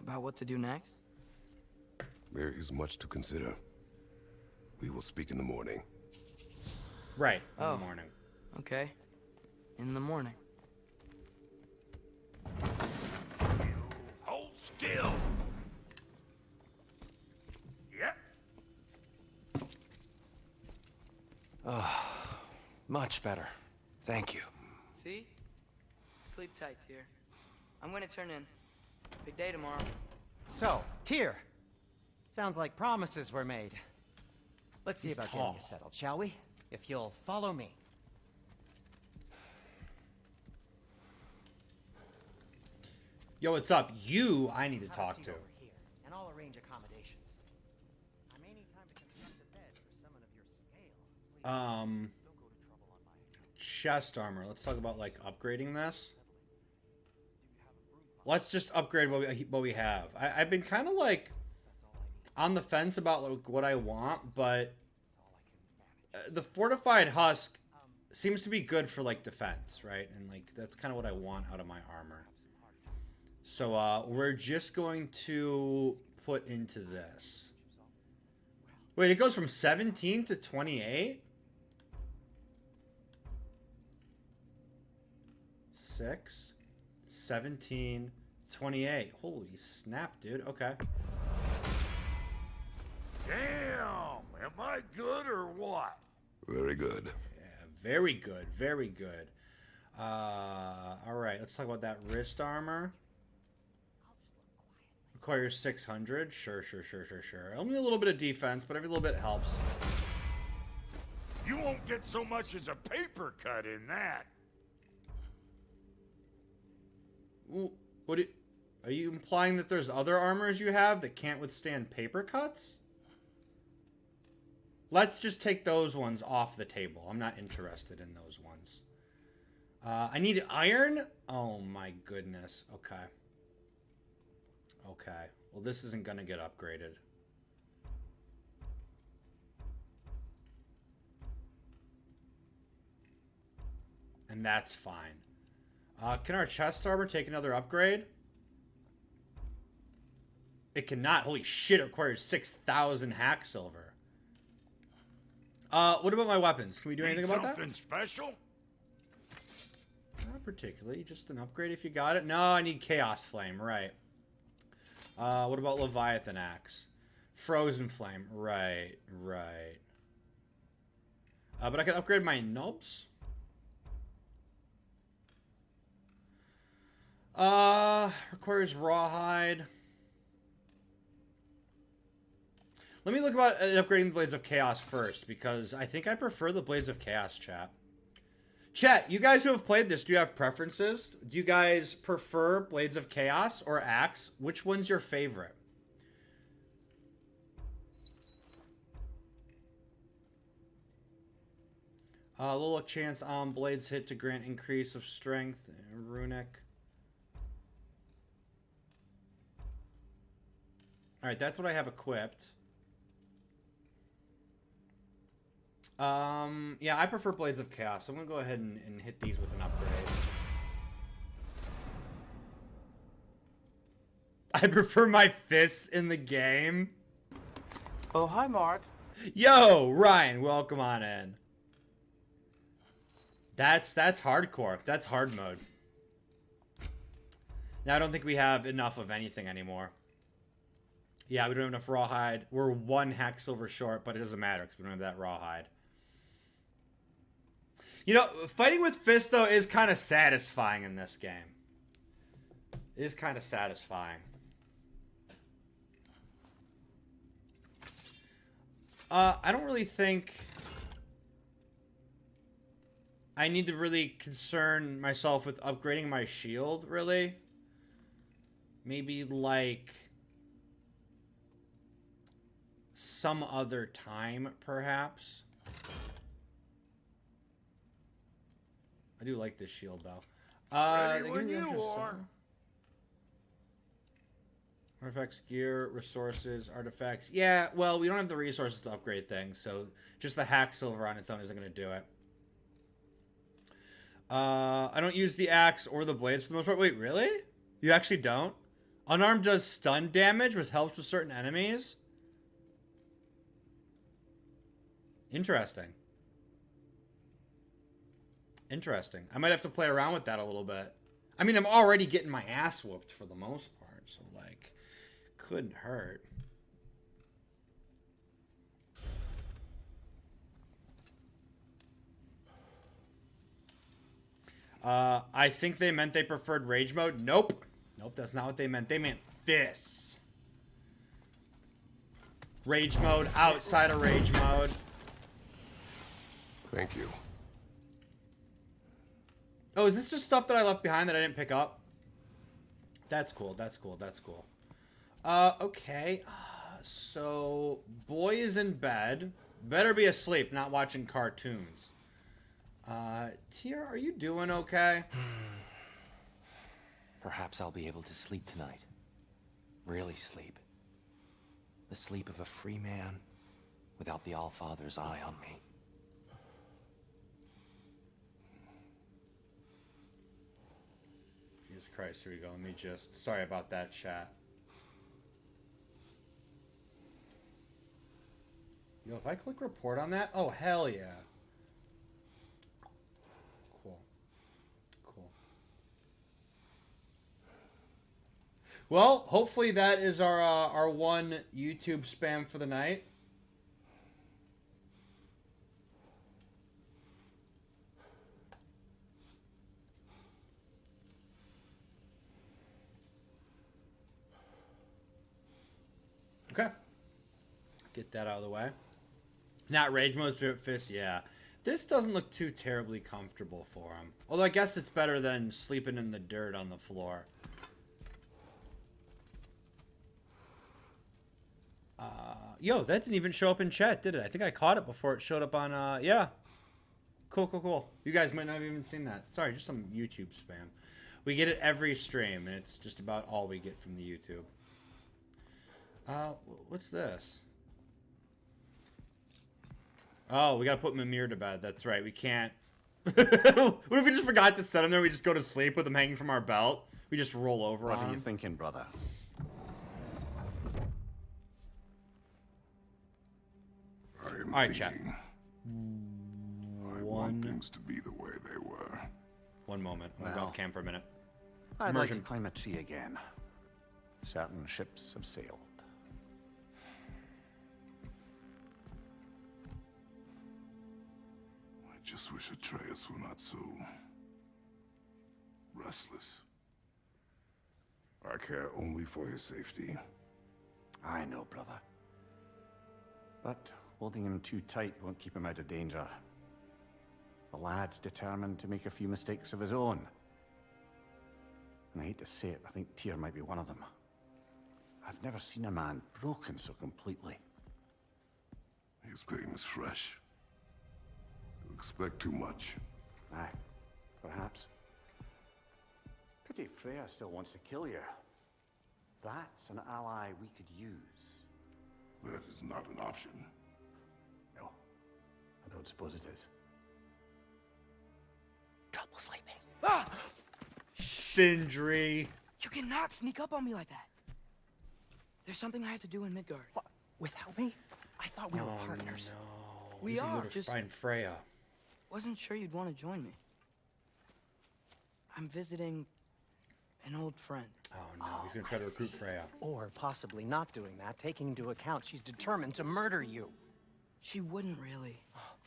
about what to do next? There is much to consider. We will speak in the morning. Right, in the morning. Okay. In the morning. Hold still. Yep. Much better. Thank you. See? Sleep tight, dear. I'm gonna turn in. Big day tomorrow. So, Tyr. Sounds like promises were made. Let's see He's about tall. getting you settled, shall we? If you'll follow me. Yo, what's up? I need to Have a talk seat to. over here, and I'll arrange accommodations. I may need time to construct a bed for someone of your scale. Please, don't go to trouble on my account. Chest armor. Let's talk about, like, upgrading this. Let's just upgrade what we have. I've been kind of, like, on the fence about, like, what I want, but the fortified husk seems to be good for, like, defense, right? And, like, that's kind of what I want out of my armor. So, we're just going to put into this. Wait, it goes from 17 to 28? 6, 17, 28. Holy snap, dude. Okay. Damn! Am I good or what? Very good. Yeah, very good. Very good. Alright, let's talk about that wrist armor. Requires 600. Sure. Only a little bit of defense, but every little bit helps. You won't get so much as a paper cut in that. Ooh, are you implying that there's other armors you have that can't withstand paper cuts? Let's just take those ones off the table. I'm not interested in those ones. I need iron? Oh my goodness. Okay. Okay. Well, this isn't going to get upgraded. And that's fine. Can our chest armor take another upgrade? It cannot. Holy shit, it requires 6,000 hack silver. What about my weapons? Can we do anything about that? Something special? Not particularly. Just an upgrade if you got it. No, I need Chaos Flame. Right. What about Leviathan Axe? Frozen Flame. Right. But I can upgrade my nubs. Requires rawhide. Let me look about upgrading the Blades of Chaos first, because I think I prefer the Blades of Chaos, chat. Chat, you guys who have played this, do you have preferences? Do you guys prefer Blades of Chaos or Axe? Which one's your favorite? Little chance on Blades hit to grant increase of strength. Runic. Alright, that's what I have equipped. Yeah, I prefer Blades of Chaos. So I'm going to go ahead and hit these with an upgrade. I prefer my fists in the game. Oh, hi, Mark. Yo, Ryan, welcome on in. That's hardcore. That's hard mode. Now, I don't think we have enough of anything anymore. Yeah, we don't have enough rawhide. We're 1 hack silver short, but it doesn't matter because we don't have that rawhide. You know, fighting with fists, though, is kind of satisfying in this game. It is kind of satisfying. I don't really think... I need to really concern myself with upgrading my shield, really. Maybe, like, some other time, perhaps. I do like this shield, though. Ready when you are. Artifacts, gear, resources, artifacts. Yeah, well, we don't have the resources to upgrade things, so just the hack silver on its own isn't going to do it. I don't use the axe or the blades for the most part. Wait, really? You actually don't? Unarmed does stun damage, which helps with certain enemies? Interesting. Interesting. I might have to play around with that a little bit. I mean, I'm already getting my ass whooped for the most part, so, like, couldn't hurt. I think they meant they preferred rage mode. Nope. Nope, that's not what they meant. They meant this. Rage mode, outside of rage mode. Thank you. Oh, is this just stuff that I left behind that I didn't pick up? That's cool, that's cool, that's cool. Okay. So, boy is in bed. Better be asleep, not watching cartoons. Tyr, are you doing okay? Perhaps I'll be able to sleep tonight. Really sleep. The sleep of a free man without the Allfather's eye on me. Jesus Christ, here we go. Let me just... Sorry about that, chat. Yo, if I click report on that... Oh, hell yeah. Cool. Cool. Well, hopefully that is our one YouTube spam for the night. Okay. Get that out of the way. Not rage mode, strip fist, yeah. This doesn't look too terribly comfortable for him. Although I guess it's better than sleeping in the dirt on the floor. Yo, that didn't even show up in chat, did it? I think I caught it before it showed up on, yeah. Cool, cool, cool. You guys might not have even seen that. Sorry, just some YouTube spam. We get it every stream, and it's just about all we get from the YouTube. What's this? Oh, we gotta put Mimir to bed. That's right, we can't. What if we just forgot to set him there? We just go to sleep with him hanging from our belt? We just roll over on him? What are you thinking, brother? Alright, chat. I want things to be the way they were. One moment. I'm gonna go off cam for a minute. I'd like to climb a tree again. Certain ships have sailed. I just wish Atreus were not so restless. I care only for his safety. I know, brother. But holding him too tight won't keep him out of danger. The lad's determined to make a few mistakes of his own. And I hate to say it, I think Tyr might be one of them. I've never seen a man broken so completely. His pain is fresh. You expect too much. Aye, perhaps. Pity Freya still wants to kill you. That's an ally we could use. That is not an option. No, I don't suppose it is. Trouble sleeping. Ah! Sindri. You cannot sneak up on me like that. There's something I have to do in Midgard. What? Without me? I thought we were partners. No. We are. Just find Freya. Wasn't sure you'd want to join me. I'm visiting an old friend. Oh no, he's gonna try to recruit Freya. Or possibly not doing that, taking into account she's determined to murder you. She wouldn't really.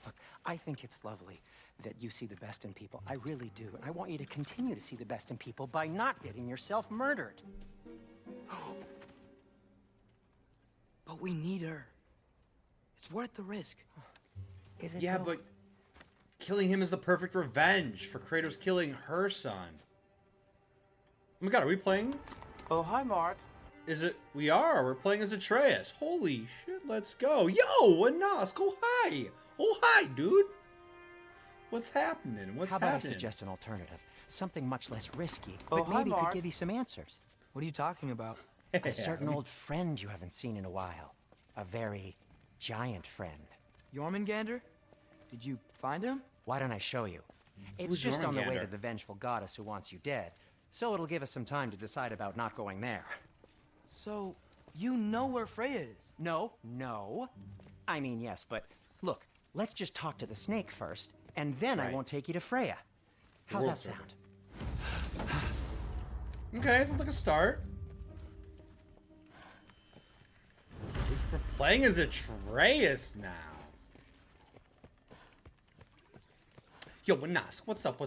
Look, I think it's lovely that you see the best in people. I really do. And I want you to continue to see the best in people by not getting yourself murdered. But we need her. It's worth the risk. Is it? Yeah, though? but killing him is the perfect revenge for Kratos killing her son. Oh my god, are we playing? Oh, hi, Mark. Is it? We are. We're playing as Atreus. Holy shit, let's go. Yo, Anas, go hi. Oh, hi, dude. What's happening? What's How about happening? I suggest an alternative? Something much less risky, Oh, but hi, maybe could Mark. give you some answers. What are you talking about? A certain old friend you haven't seen in a while. A very giant friend. Jormungandr? Did you find him? Why don't I show you? It's Who's just on the way Jormungandr? to the vengeful goddess who wants you dead, so it'll give us some time to decide about not going there. So, you know where Freya is? No. I mean, yes, but look, let's just talk to the snake first, and then I Right. won't take you to Freya. How's world that sound? Okay, sounds like a start. We're playing as Atreus now. Yo, Anas, what's up?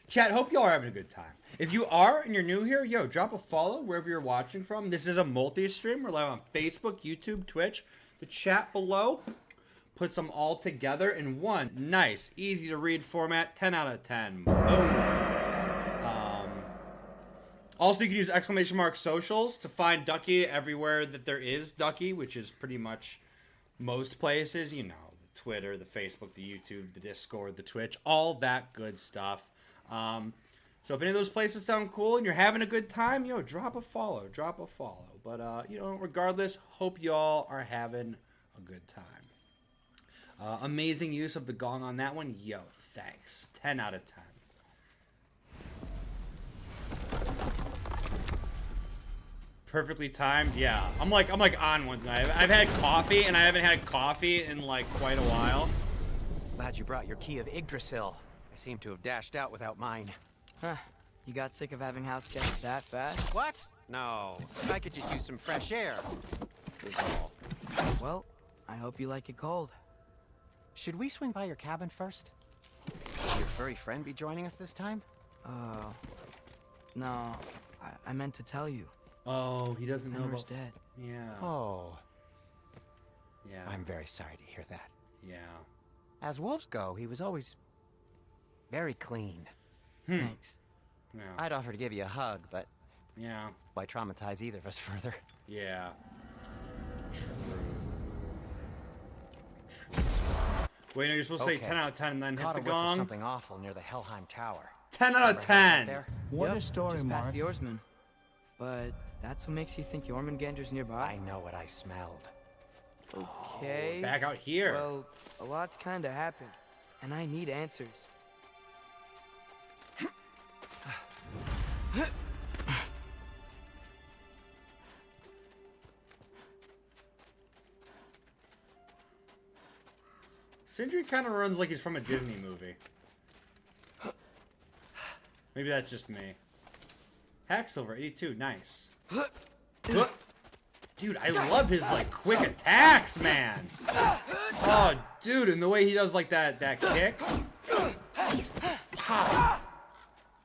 Chat, hope y'all are having a good time. If you are and you're new here, yo, drop a follow wherever you're watching from. This is a multi-stream. We're live on Facebook, YouTube, Twitch. The chat below puts them all together in one nice, easy to read format. 10 out of 10. Boom. Also, you can use ! socials to find Ducky everywhere that there is Ducky, which is pretty much most places. You know, the Twitter, the Facebook, the YouTube, the Discord, the Twitch, all that good stuff. So if any of those places sound cool and you're having a good time, yo, drop a follow. But, you know, regardless, hope y'all are having a good time. Amazing use of the gong on that one. Yo, thanks. 10 out of 10. Perfectly timed. Yeah, I'm like on one tonight. I've had coffee and I haven't had coffee in like quite a while. Glad you brought your key of Yggdrasil. I seem to have dashed out without mine. Huh. You got sick of having house guests that fast? What? No. I could just use some fresh air. Is all. Well, I hope you like it cold. Should we swing by your cabin first? Will your furry friend be joining us this time? No. I meant to tell you. Oh, he doesn't know Fenrir's about. dead. Yeah. Oh. Yeah. I'm very sorry to hear that. Yeah. As wolves go, he was always very clean. Thanks. Yeah. I'd offer to give you a hug, but Yeah. why traumatize either of us further? Yeah. Wait, no, you're supposed to say Okay. 10 out of 10 and then hit Caught the a whiff of gong. something awful near the Helheim Tower. 10 out of Remember how I got 10. there? What Yep, a story, just past Mark. the oarsman. But that's what makes you think Jormungandr's nearby? I know what I smelled. Okay. Back out here. Well, a lot's kinda happened, and I need answers. Sindri kind of runs like he's from a Disney movie. Maybe that's just me. Hacksilver 82, nice. Dude, I love his like quick attacks, man. Oh, dude, and the way he does like that kick. Pow.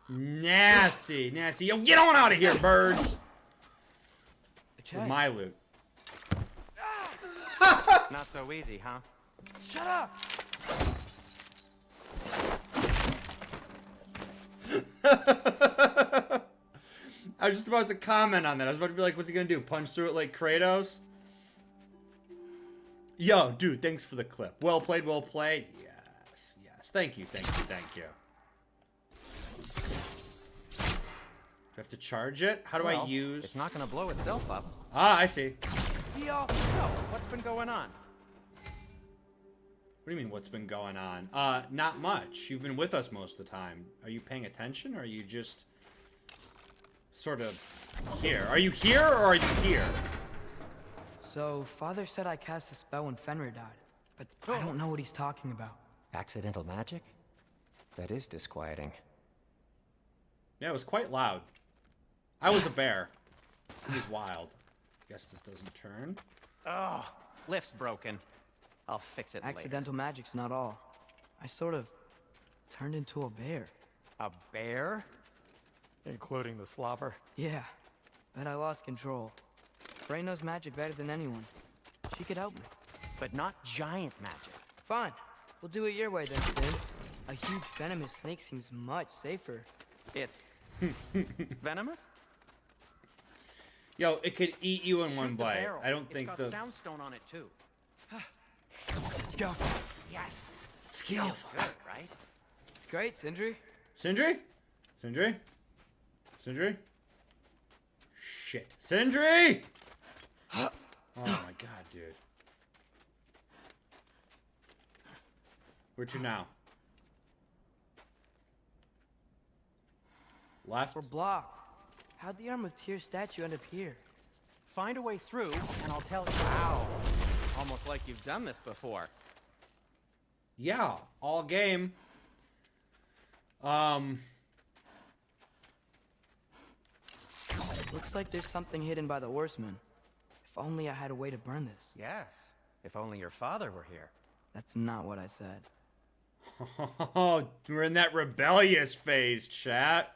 Nasty. Yo, get on out of here, birds. This is my loot. Not so easy, huh? Shut up! I was just about to comment on that. I was about to be like, what's he gonna do? Punch through it like Kratos? Yo, dude, thanks for the clip. Well played, well played. Yes. Thank you. Do I have to charge it? How do I use... It's not gonna blow itself up. Ah, I see. So, what's been going on? What do you mean, what's been going on? Not much. You've been with us most of the time. Are you paying attention, or are you just... sort of here? Are you here, or are you here? So, Father said I cast a spell when Fenrir died, but I don't know what he's talking about. Accidental magic? That is disquieting. Yeah, it was quite loud. I was a bear. He was wild. Guess this doesn't turn. Oh, lift's broken. I'll fix it later. Accidental magic's not all. I sort of turned into a bear. A bear? Including the slobber? Yeah, but I lost control. Frey knows magic better than anyone. She could help me. But not giant magic. Fine. We'll do it your way then, Stin. A huge venomous snake seems much safer. It's venomous? Yo, it could eat you in Shoot one the bite. barrel. I don't think it's the got soundstone on it too. Let's go. Yes. skill. Good, right? It's great, Sindri. Sindri? Sindri? Sindri? Shit. Sindri! Oh my god, dude. Where to now? Left? We're blocked. How'd the Arm of Tears statue end up here? Find a way through, and I'll tell you. Wow. Almost like you've done this before. Yeah, all game. Looks like there's something hidden by the horsemen. If only I had a way to burn this. Yes. If only your father were here. That's not what I said. Oh, we're in that rebellious phase, chat.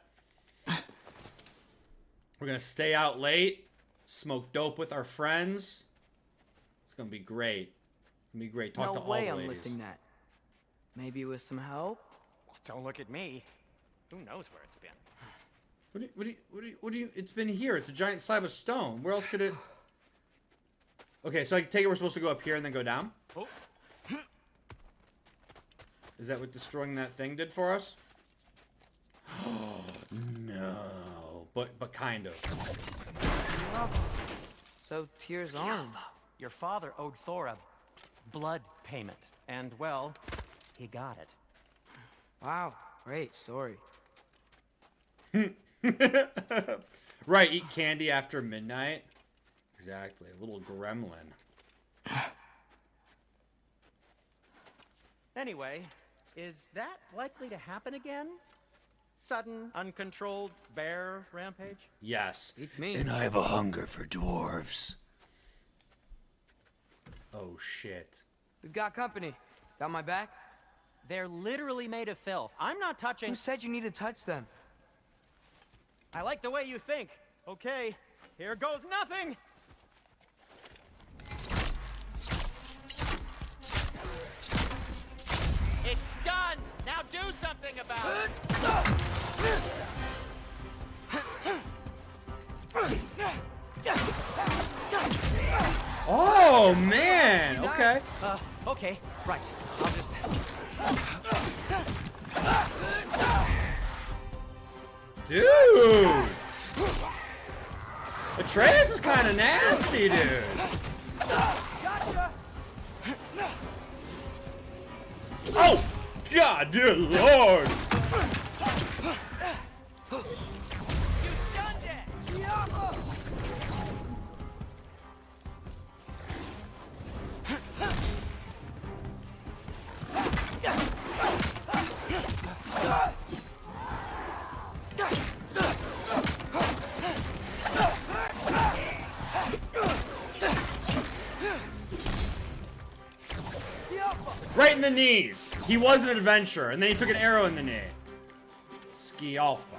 We're gonna stay out late, smoke dope with our friends. It's gonna be great. It's gonna be great. Talk to No all way the I'm ladies. lifting that. Maybe with some help? Don't look at me. Who knows where it's been? What do you, it's been here. It's a giant slab of stone. Where else could it? Okay, so I take it we're supposed to go up here and then go down? Oh. Is that what destroying that thing did for us? Oh, no. But kind of. So Tyr's arm. Your father owed Thor a blood payment. And, well, he got it. Wow, great story. Right, eat candy after midnight. Exactly, a little gremlin. Anyway, is that likely to happen again? Sudden, uncontrolled bear rampage? Yes. Beats me. And I have a hunger for dwarves. Oh, shit. We've got company. Got my back? They're literally made of filth. I'm not touching... Who said you need to touch them? I like the way you think. Okay, here goes nothing! It's done! Now do something about it! Oh, man! Okay. Okay, right. I'll just... Dude! Atreus is kind of nasty, dude. Oh! God, dear Lord! You stunned it! Right in the knees. He was an adventurer, and then he took an arrow in the knee. Ski Alpha.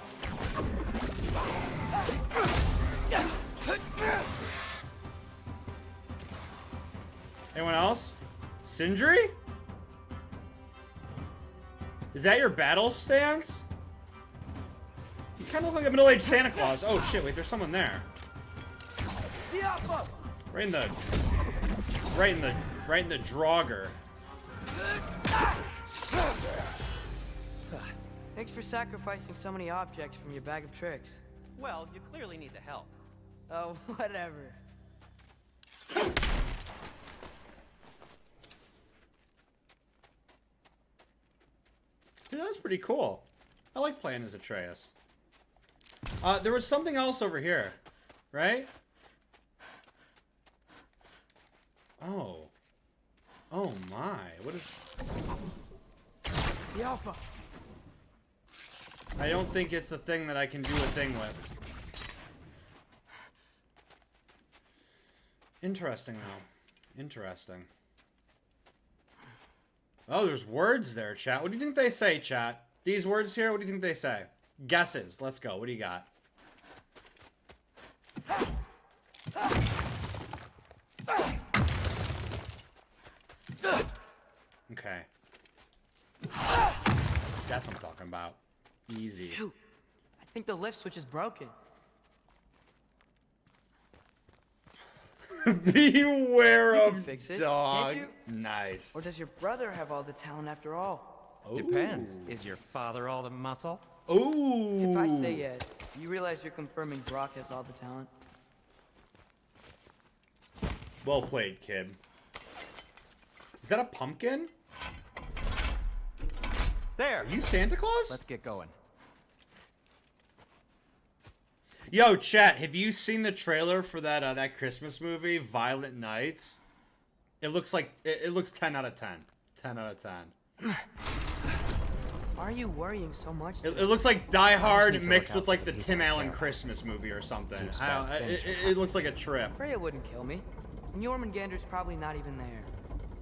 Anyone else? Sindri? Is that your battle stance? You kind of look like a middle-aged Santa Claus. Oh shit! Wait, there's someone there. Right in the Draugr. Thanks for sacrificing so many objects from your bag of tricks. Well, you clearly need the help. Oh, whatever. Yeah, that was pretty cool. I like playing as Atreus. There was something else over here, right? Oh. Oh my. What is... The Alpha. I don't think it's a thing that I can do a thing with. Interesting, though. Interesting. Oh, there's words there, chat. What do you think they say, chat? These words here, what do you think they say? Guesses. Let's go. What do you got? Okay. That's what I'm talking about. Easy. Shoot. I think the lift switch is broken. Beware You can of fix it, dog. can't you? Nice. Or does your brother have all the talent after all? Ooh. Depends. Is your father all the muscle? Ooh. If I say yes, you realize you're confirming Brock has all the talent? Well played, kid. Is that a pumpkin? There. Are you Santa Claus? Let's get going. Yo, chat, have you seen the trailer for that that Christmas movie, Violent Nights? It looks like it looks 10 out of 10. 10 out of 10. Why are you worrying so much? It looks like Die Hard need to mixed look out with like for the the Tim people I Allen care about. Christmas movie or something. Keep I don't, bad things it looks like a trip. Freya wouldn't kill me. And Jormungandr's probably not even there.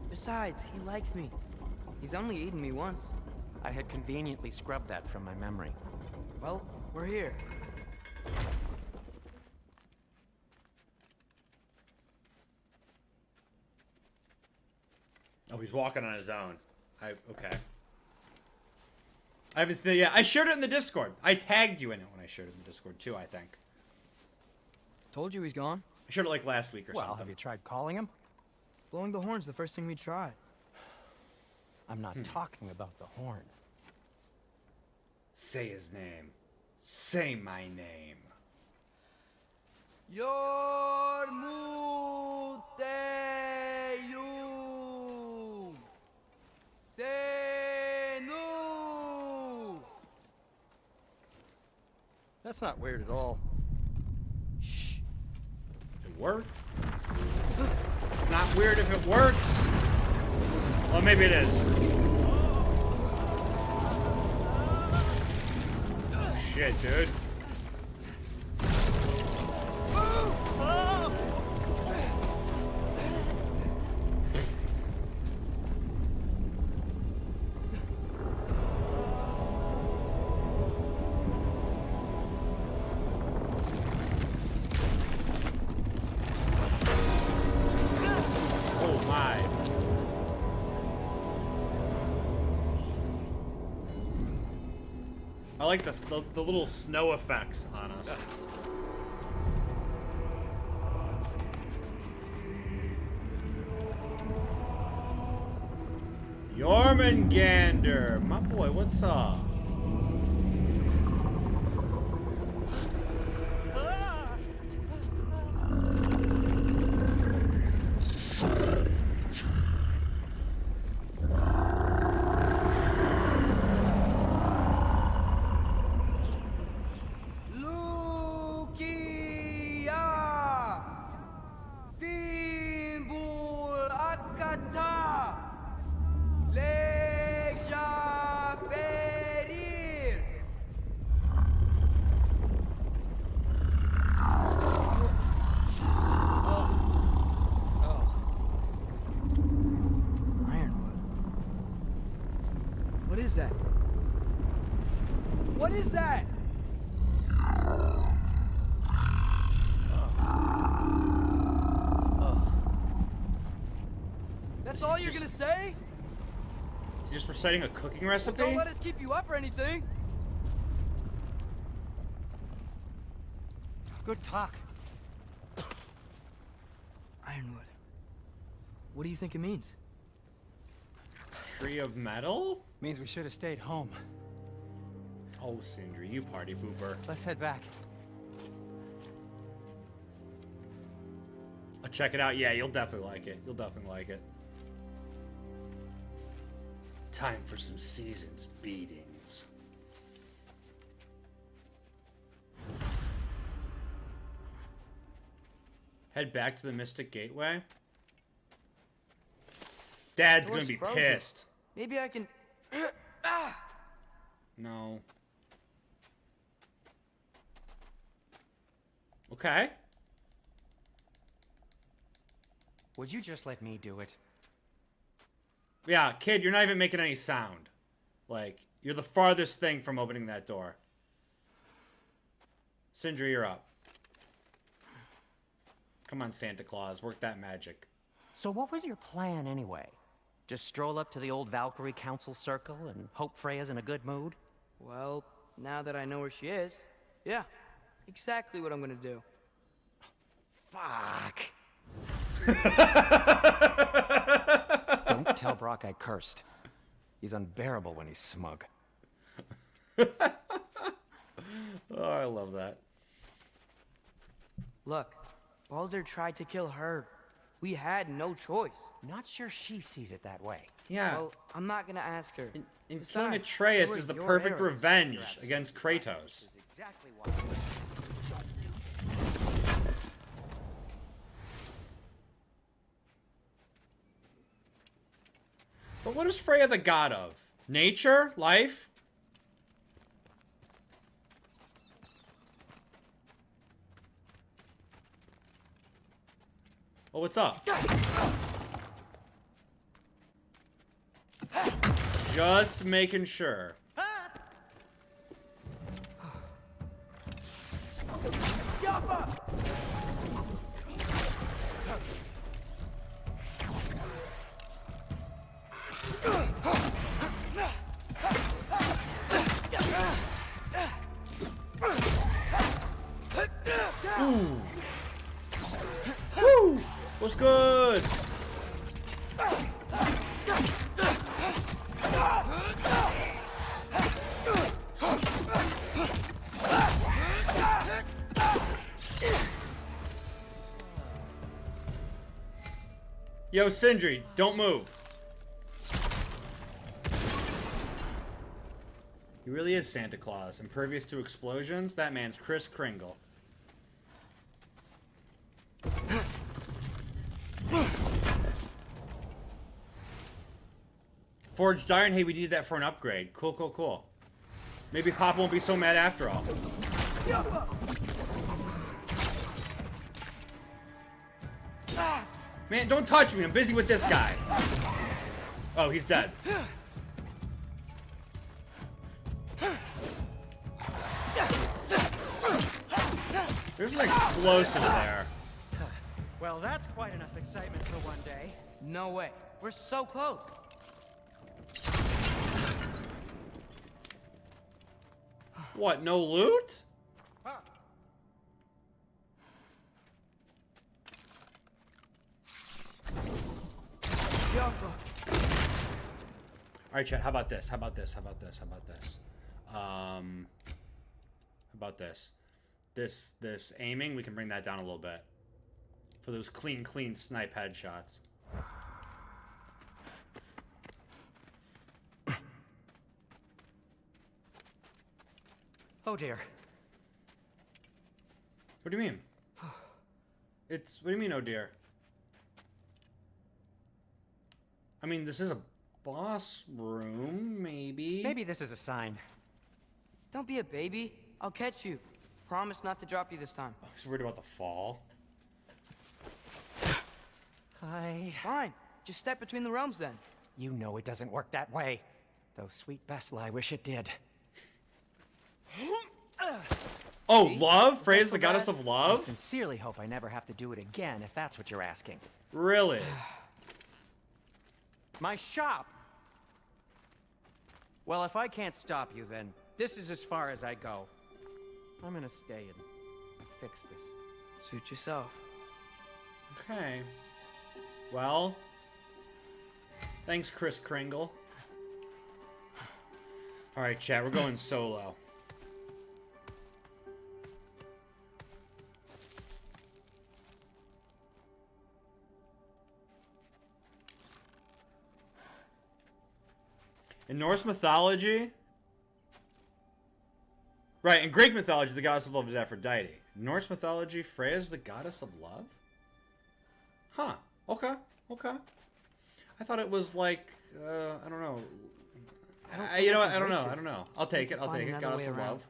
Besides, he likes me. He's only eaten me once. I had conveniently scrubbed that from my memory. Well, we're here. Oh, he's walking on his own. Okay. I haven't seen it yet. I shared it in the Discord. I tagged you in it when I shared it in the Discord too, I think. Told you he's gone. I shared it like last week or Well, something. have you tried calling him? Blowing the horn's the first thing we tried. I'm not talking about the horn. Say his name. Say my name. Yormuteyum Senu. That's not weird at all. Shh. It worked. It's not weird if it works. Well, maybe it is. Oh, shit, dude. Oh my. I like the little snow effects on us. Jormungandr, my boy, what's up? Lukia Fimbul Akata Leja Ferir. Ironwood. What is that? What is that? That's all you're gonna say? He's just reciting a cooking recipe? Don't let us keep you up or anything. Good talk. Ironwood. What do you think it means? Tree of metal? Means we should have stayed home. Oh, Sindri, you party pooper. Let's head back. I'll check it out. Yeah, you'll definitely like it. You'll definitely like it. Time for some seasons beatings. Head back to the Mystic Gateway. Dad's gonna Door's be frozen. pissed. Maybe I can. No. Okay. Would you just let me do it? Yeah, kid, you're not even making any sound. Like, you're the farthest thing from opening that door. Sindri, you're up. Come on, Santa Claus, work that magic. So what was your plan anyway? Just stroll up to the old Valkyrie Council circle and hope Freya's in a good mood? Well, now that I know where she is, yeah, exactly what I'm gonna do. Fuck. Don't tell Brock I cursed. He's unbearable when he's smug. Oh, I love that. Look, Baldur tried to kill her. We had no choice. Not sure she sees it that way. Yeah. Well, I'm not gonna ask her. And killing Besides, Atreus they is the were your perfect arrows. revenge against Kratos. Is exactly why. But what is Freya the god of? Nature? Life? Oh, what's up? Just making sure. Ooh. Woo! What's good? Yo, Sindri, don't move. He really is Santa Claus, impervious to explosions. That man's Kris Kringle. Forged iron. Hey, we need that for an upgrade. Cool, cool, cool. Maybe Pop won't be so mad after all. Man, don't touch me. I'm busy with this guy. Oh, he's dead. There's an explosive there. Well, that's quite enough excitement for one day. No way. We're so close. What, no loot? Alright, chat, how about this? How about this? How about this? How about this? How about this? This aiming, we can bring that down a little bit. For those clean snipe headshots. Oh dear. What do you mean? What do you mean, oh dear? I mean, this is a boss room, maybe. Maybe this is a sign. Don't be a baby. I'll catch you. Promise not to drop you this time. Oh, he's worried about the fall. Fine. Just step between the realms then. You know it doesn't work that way. Though sweet Bessla, I wish it did. Oh, love? Freya's the goddess of love? I sincerely hope I never have to do it again, if that's what you're asking. Really? My shop! Well, if I can't stop you, then this is as far as I go. I'm gonna stay and fix this. Suit yourself. Okay. Well, thanks, Kris Kringle. Alright, chat, we're going solo. In Norse mythology... Right, in Greek mythology, the goddess of love is Aphrodite. In Norse mythology, Freya is the goddess of love? Huh. Okay. Okay. I thought it was like, I don't know. You know what? I don't know. I don't know. I'll take it. I'll take it. Goddess of love.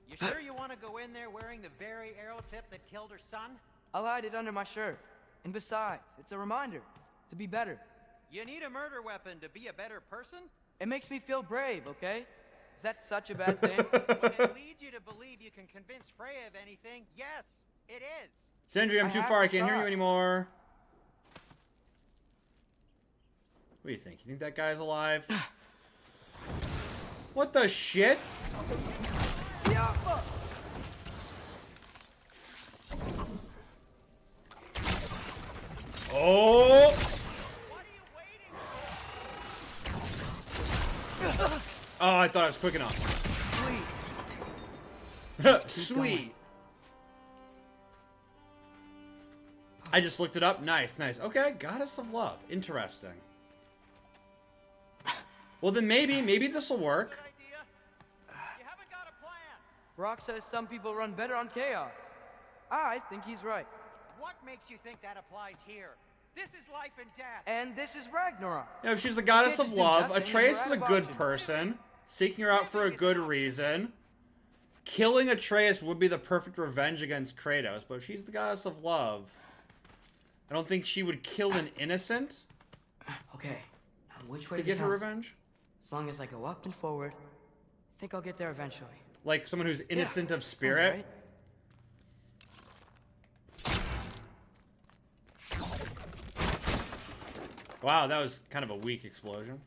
You sure you want to go in there wearing the very arrow tip that killed her son? I'll hide it under my shirt. And besides, it's a reminder to be better. You need a murder weapon to be a better person? It makes me feel brave, okay? Is that such a bad thing? When it leads you to believe you can convince Freya of anything, yes, it is. Sindri, I'm too far. I can't hear you anymore. What do you think? You think that guy's alive? What the shit? Oh! Oh, I thought I was quick enough. Sweet. I just looked it up. Nice, nice. Okay, Goddess of Love. Interesting. Well, then maybe this will work. Rock says some people run better on chaos. I think he's right. What makes you think that applies here? This is life and death. And this is Ragnarok. Yeah, if she's the Goddess of Love, Atreus is a good person, seeking her out for a good reason. Killing Atreus would be the perfect revenge against Kratos, but if she's the Goddess of Love, I don't think she would kill an innocent. Okay, now which way to get her revenge? As long as I go up and forward, I think I'll get there eventually. Like someone who's innocent of spirit. Right. Wow, that was kind of a weak explosion.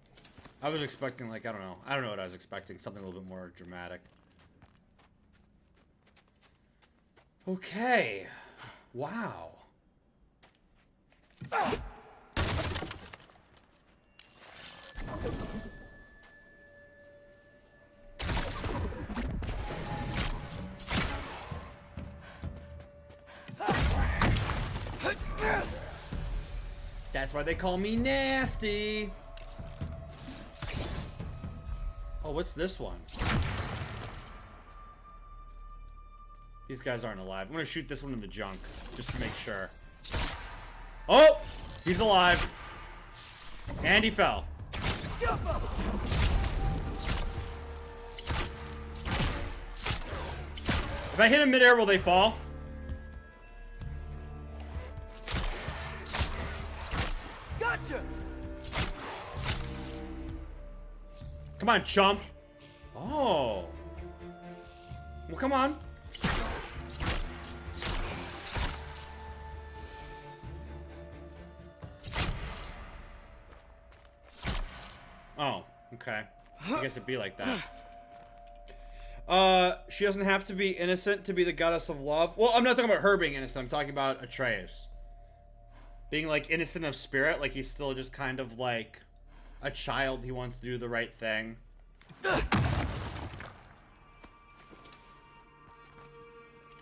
I was expecting, like, I don't know what I was expecting. Something a little bit more dramatic. Okay. Wow. That's why they call me nasty. Oh, what's this one? These guys aren't alive. I'm gonna shoot this one in the junk, just to make sure. Oh! He's alive. And he fell. If I hit him midair, will they fall? Gotcha! Come on, chump. Oh. Well, come on. Oh, okay. I guess it'd be like that. She doesn't have to be innocent to be the Goddess of Love. Well, I'm not talking about her being innocent. I'm talking about Atreus. Being, like, innocent of spirit. Like, he's still just kind of, like, a child. He wants to do the right thing.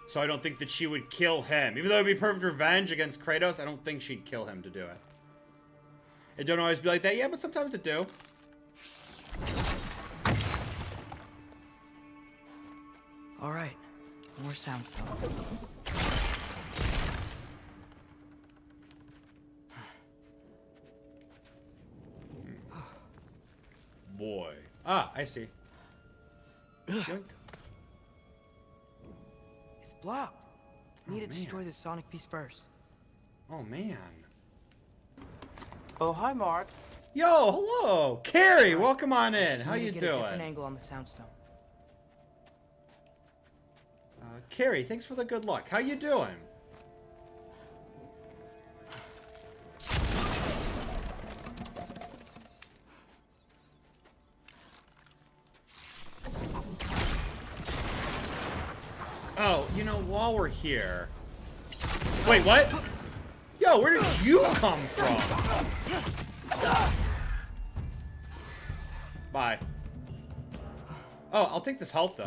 So I don't think that she would kill him. Even though it'd be perfect revenge against Kratos, I don't think she'd kill him to do it. It don't always be like that. Yeah, but sometimes it do. All right, more sound stuff. Boy. Ah, I see. Yoink. It's blocked. Need to man. destroy the sonic piece first. Oh, man. Oh, hi, Mark. Yo, hello. Carrie, welcome on in. Just How need to you get a different doing? angle on the soundstone. Carrie, thanks for the good luck. How you doing? Oh, you know, while we're here... Wait, what? Yo, where did you come from? Bye. Oh, I'll take this health, though.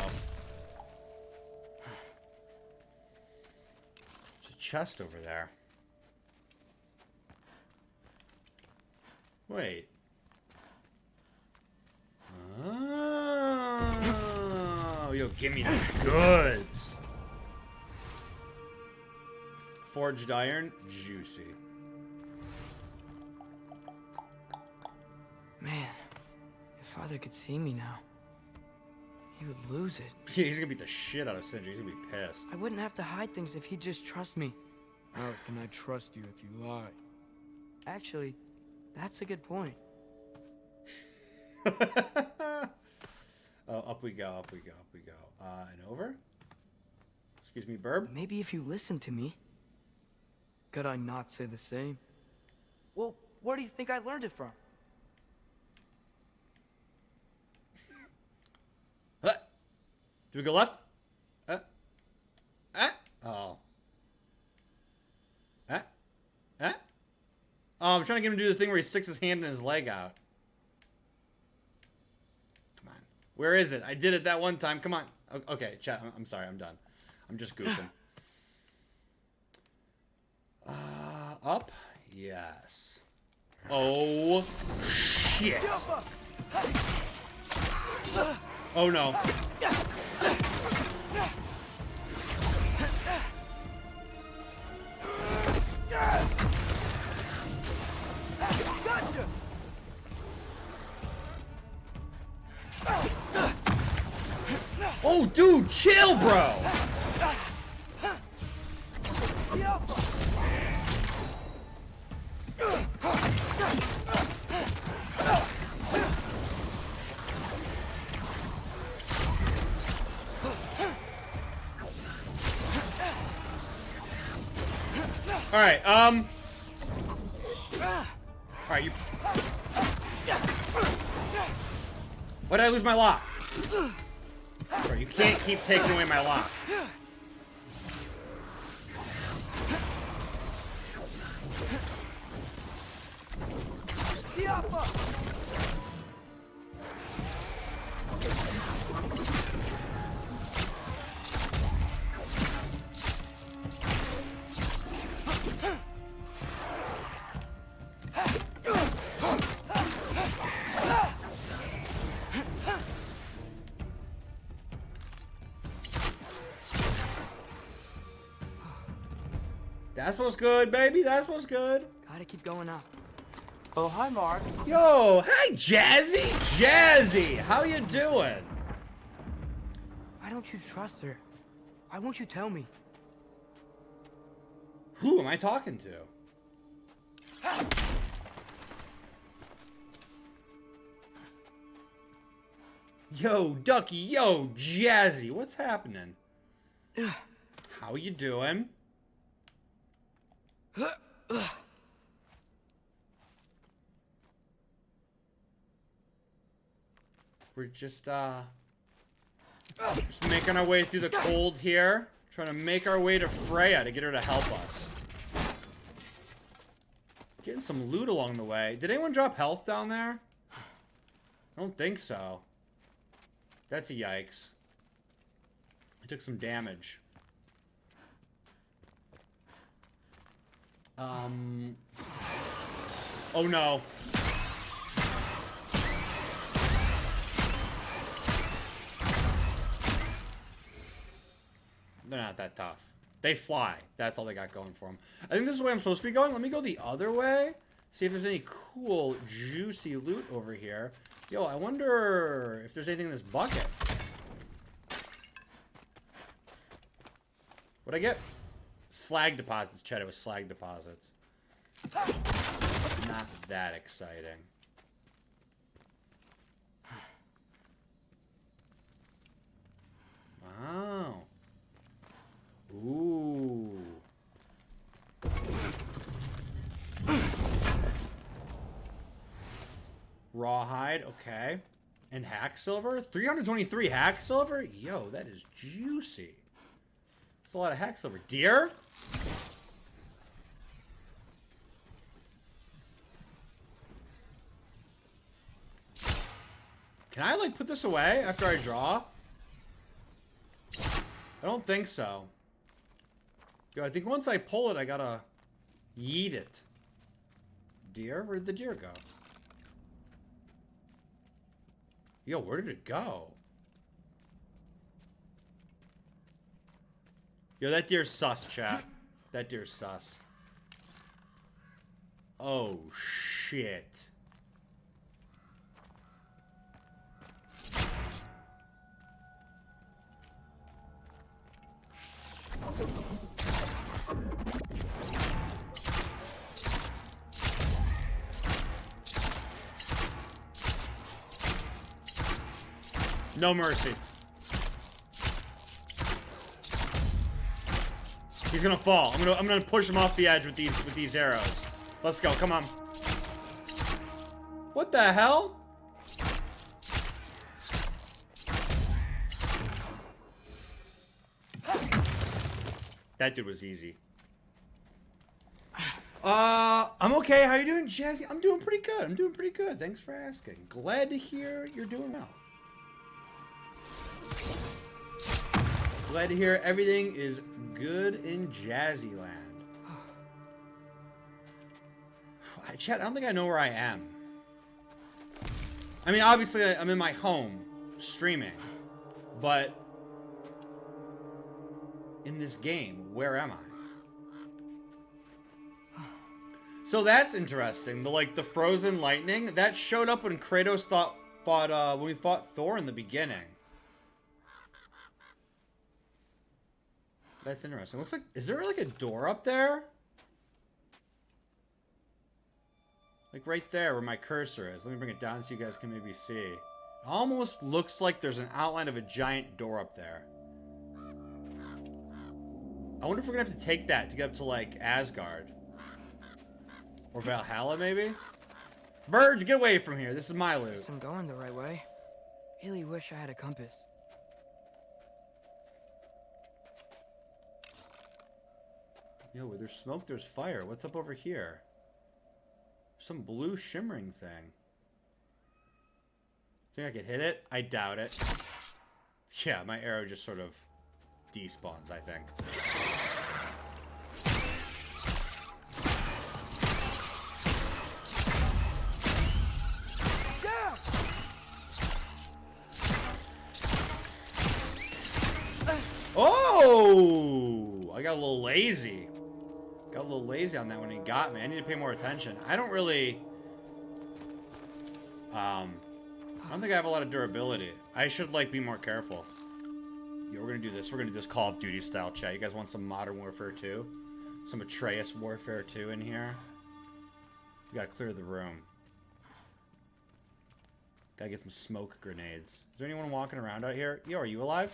There's a chest over there. Wait. Oh, yo, give me the goods. Forged iron, juicy. Man, if Father could see me now, he would lose it. Yeah, he's gonna beat the shit out of Sindri. He's gonna be pissed. I wouldn't have to hide things if he'd just trust me. How can I trust you if you lie? Actually, that's a good point. Oh, up we go, up we go, up we go. And over? Excuse me, Burb? Maybe if you listen to me. Could I not say the same? Well, where do you think I learned it from? Do we go left? Oh. Oh, I'm trying to get him to do the thing where he sticks his hand and his leg out. Come on. Where is it? I did it that one time. Come on. Okay, chat. I'm sorry. I'm done. I'm just goofing. Up? Yes. Oh, shit. Oh, no. Oh, dude, chill, bro. All right, Alright, you... Why did I lose my lock? Bro, you can't keep taking away my lock. That's what's good, baby. That's what's good. Gotta keep going up. Oh, hi, Mark. Yo, hey, Jazzy. Jazzy, how you doing? Why don't you trust her? Why won't you tell me? Who am I talking to? Yo, Ducky. Yo, Jazzy. What's happening? How you doing? We're just making our way through the cold here. Trying to make our way to Freya to get her to help us. Getting some loot along the way. Did anyone drop health down there? I don't think so. That's a yikes. I took some damage. Oh no. They're not that tough. They fly. That's all they got going for them. I think this is the way I'm supposed to be going. Let me go the other way. See if there's any cool, juicy loot over here. Yo, I wonder if there's anything in this bucket. What'd I get? Slag deposits, Chet. It was slag deposits. Not that exciting. Wow. Ooh. Rawhide, okay. And hack silver? 323 hack silver? Yo, that is juicy. That's a lot of hack silver. Deer? Can I, like, put this away after I draw? I don't think so. Yo, I think once I pull it, I gotta yeet it. Deer? Where did the deer go? Yo, where did it go? Yo, that deer's sus, chat. That deer's sus. Oh, shit. No mercy. He's gonna fall. I'm gonna push him off the edge with these arrows. Let's go. Come on. What the hell? That dude was easy. I'm okay. How you doing, Jazzy? I'm doing pretty good. I'm doing pretty good. Thanks for asking. Glad to hear you're doing well. Glad to hear everything is good in Jazzy land. Chat, I don't think I know where I am. I mean, obviously, I'm in my home, streaming. But in this game, where am I? So that's interesting. The frozen lightning that showed up when Kratos when we fought Thor in the beginning. That's interesting. Looks like, is there like a door up there? Like right there where my cursor is. Let me bring it down so you guys can maybe see. It almost looks like there's an outline of a giant door up there. I wonder if we're gonna have to take that to get up to like Asgard. Or Valhalla, maybe? Birds, get away from here. This is my loot. I'm going the right way. Really wish I had a compass. Yo, where there's smoke, there's fire. What's up over here? Some blue shimmering thing. Think I could hit it? I doubt it. Yeah, my arrow just sort of despawns, I think. Oh! I got a little lazy. Got a little lazy on that when he got me. I need to pay more attention. I don't really... I don't think I have a lot of durability. I should, like, be more careful. Yeah, we're gonna do this. We're gonna do this Call of Duty style chat. You guys want some Modern Warfare 2? Some Atreus Warfare 2 in here? We gotta clear the room. Gotta get some smoke grenades. Is there anyone walking around out here? Yo, are you alive?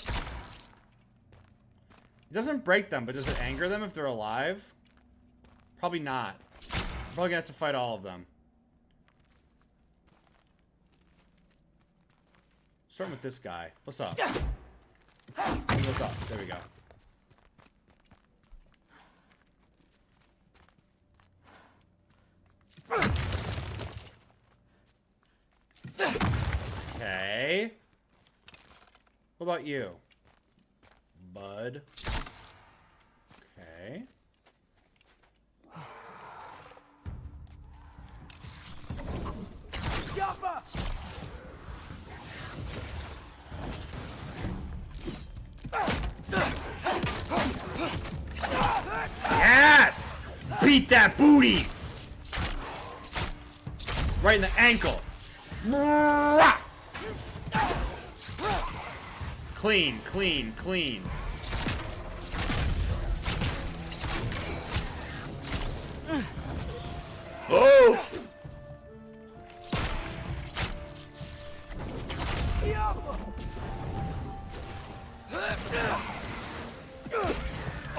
It doesn't break them, but does it anger them if they're alive? Probably not. Probably gonna have to fight all of them. Starting with this guy. What's up? What's up? There we go. Okay. What about you? Bud. Okay. Yes! Beat that booty! Right in the ankle. Clean, clean, clean. Oh!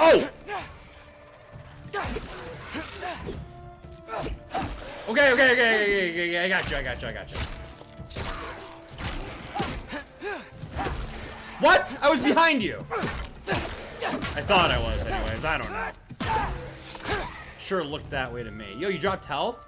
Oh! Okay, I got you. What? I was behind you. I thought I was anyways, I don't know. Sure looked that way to me. Yo, you dropped health?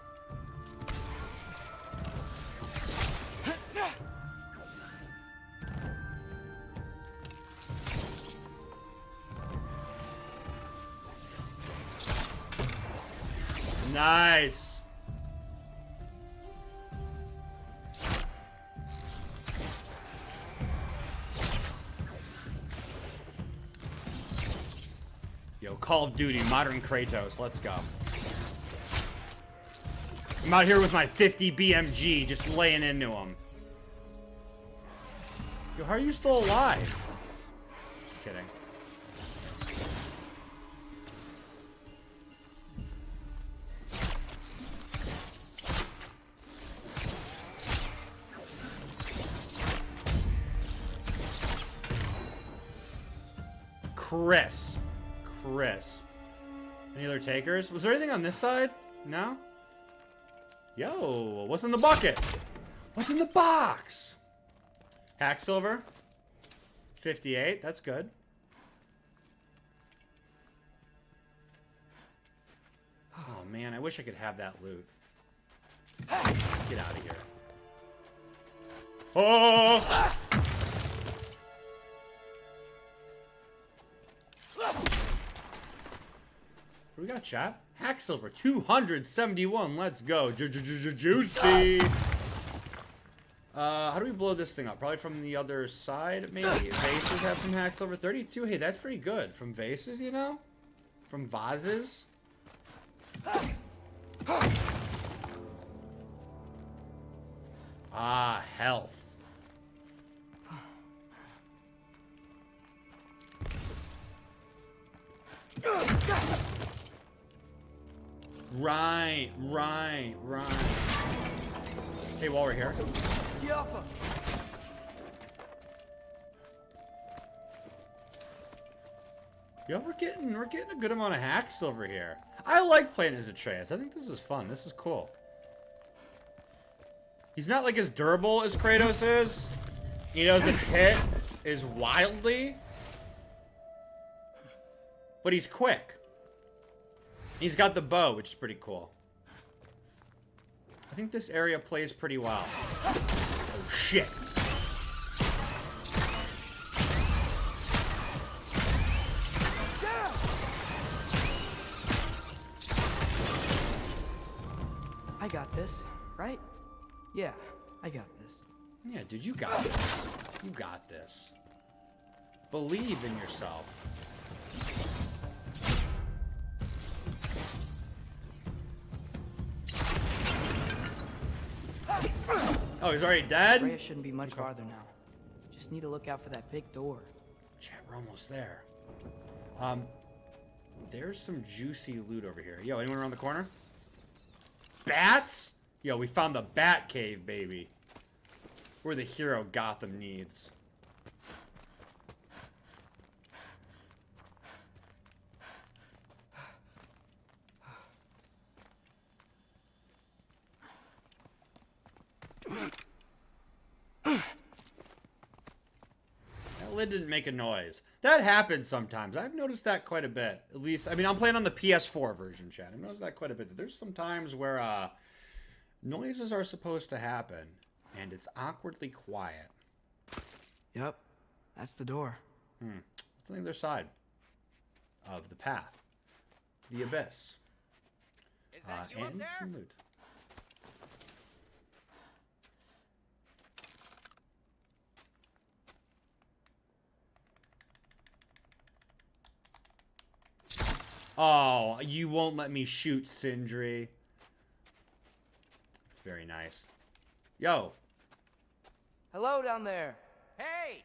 Nice. Yo, Call of Duty, Modern Kratos, let's go. I'm out here with my 50 BMG, just laying into him. Yo, how are you still alive? Just kidding. Crisp. Any other takers? Was there anything on this side? No? Yo, what's in the bucket? What's in the box? Hack silver. 58, that's good. Oh man, I wish I could have that loot. Get out of here. Oh! What we got, chat? Hack silver, 271. Let's go. Juicy. How do we blow this thing up? Probably from the other side, maybe? Vases have some hack silver. 32. Hey, that's pretty good. From vases, you know? From vases. Ah, health. Right. Hey, while we're here. Yo, we're getting a good amount of hack silver here. I like playing as Atreus. I think this is fun. This is cool. He's not like as durable as Kratos is. He doesn't hit as wildly. But he's quick. He's got the bow, which is pretty cool. I think this area plays pretty well. Oh, shit. I got this, right? Yeah, I got this. Yeah, dude, you got this. You got this. Believe in yourself. Oh, he's already dead? Freya shouldn't be much farther now. Just need to look out for that big door. Chat, we're almost there. There's some juicy loot over here. Yo, anyone around the corner? Bats? Yo, we found the Bat Cave, baby. We're the hero Gotham needs. That lid didn't make a noise. That happens sometimes. I've noticed that quite a bit. At least, I mean, I'm playing on the PS4 version, chat. I've noticed that quite a bit. There's some times where noises are supposed to happen, and it's awkwardly quiet. Yep, that's the door. What's on the other side of the path? The abyss. Is that you up and there? some loot. Oh, you won't let me shoot Sindri. It's very nice. Yo. Hello down there. Hey!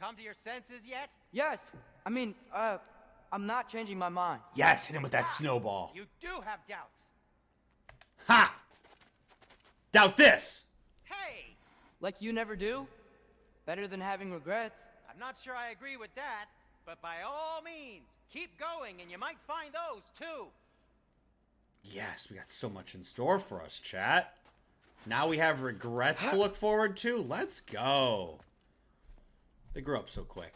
Come to your senses yet? Yes, I mean, I'm not changing my mind. Yes, hit him with that snowball. You do have doubts. Ha! Doubt this! Hey! Like you never do? Better than having regrets. I'm not sure I agree with that, but by all means, keep going and you might find those too. Yes, we got so much in store for us, chat. Now we have regrets to look forward to. Let's go. They grew up so quick.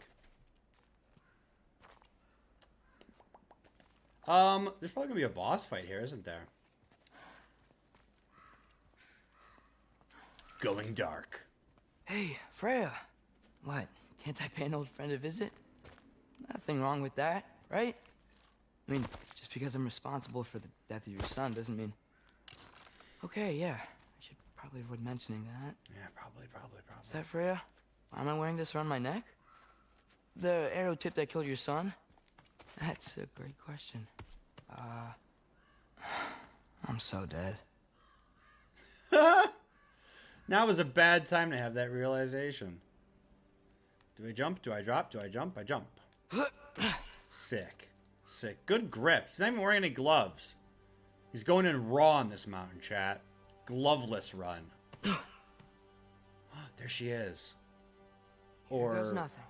There's probably gonna be a boss fight here, isn't there? Going dark. Hey, Freya. What? Can't I pay an old friend a visit? Nothing wrong with that, right? I mean, just because I'm responsible for the death of your son doesn't mean... Okay, yeah. I should probably avoid mentioning that. Yeah, probably. Is that Freya? Why am I wearing this around my neck? The arrow tip that killed your son? That's a great question. I'm so dead. Now is a bad time to have that realization. Do I jump? Do I drop? Do I jump? I jump. Sick. Good grip. He's not even wearing any gloves. He's going in raw on this mountain, chat. Gloveless run. There she is. Or There's nothing.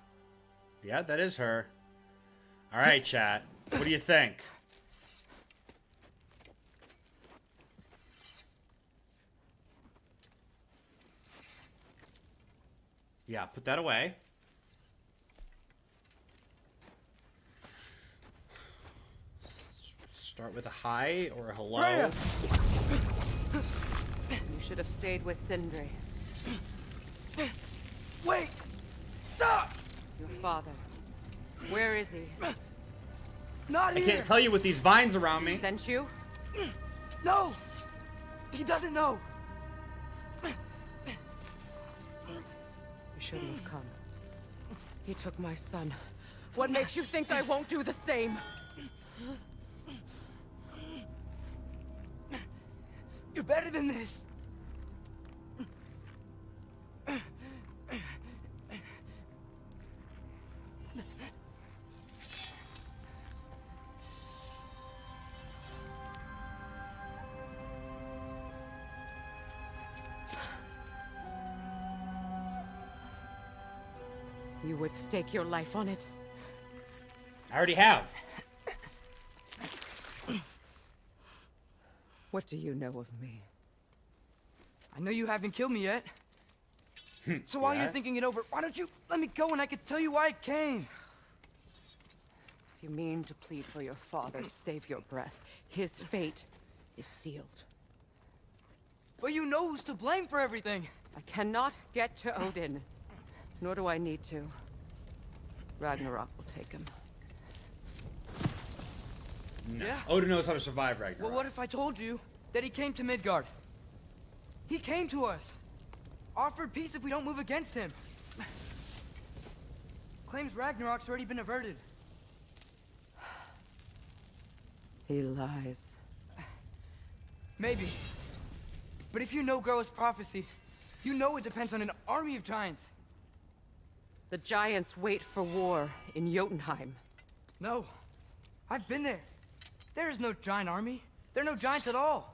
Yeah, that is her. All right, chat. What do you think? Yeah, put that away. Start with a hi or a hello. Freya! You should have stayed with Sindri. Wait! Stop! Your father. Where is he? Not I here! can't tell you with these vines around me. Sent you? No! He doesn't know! You shouldn't have come. He took my son. What makes you think I won't do the same? You're better than this! You would stake your life on it? I already have. What do you know of me? I know you haven't killed me yet. So while you're Yeah? thinking it over, why don't you let me go and I can tell you why I came? If you mean to plead for your father, save your breath. His fate is sealed. But you know who's to blame for everything. I cannot get to Odin. Nor do I need to. Ragnarok will take him. No. Yeah. Odin knows how to survive Ragnarok. Well, what if I told you that he came to Midgard? He came to us. Offered peace if we don't move against him. Claims Ragnarok's already been averted. He lies. Maybe. But if you know Groa's prophecy, you know it depends on an army of giants. The giants wait for war in Jotunheim. No. I've been there. There is no giant army. There are no giants at all.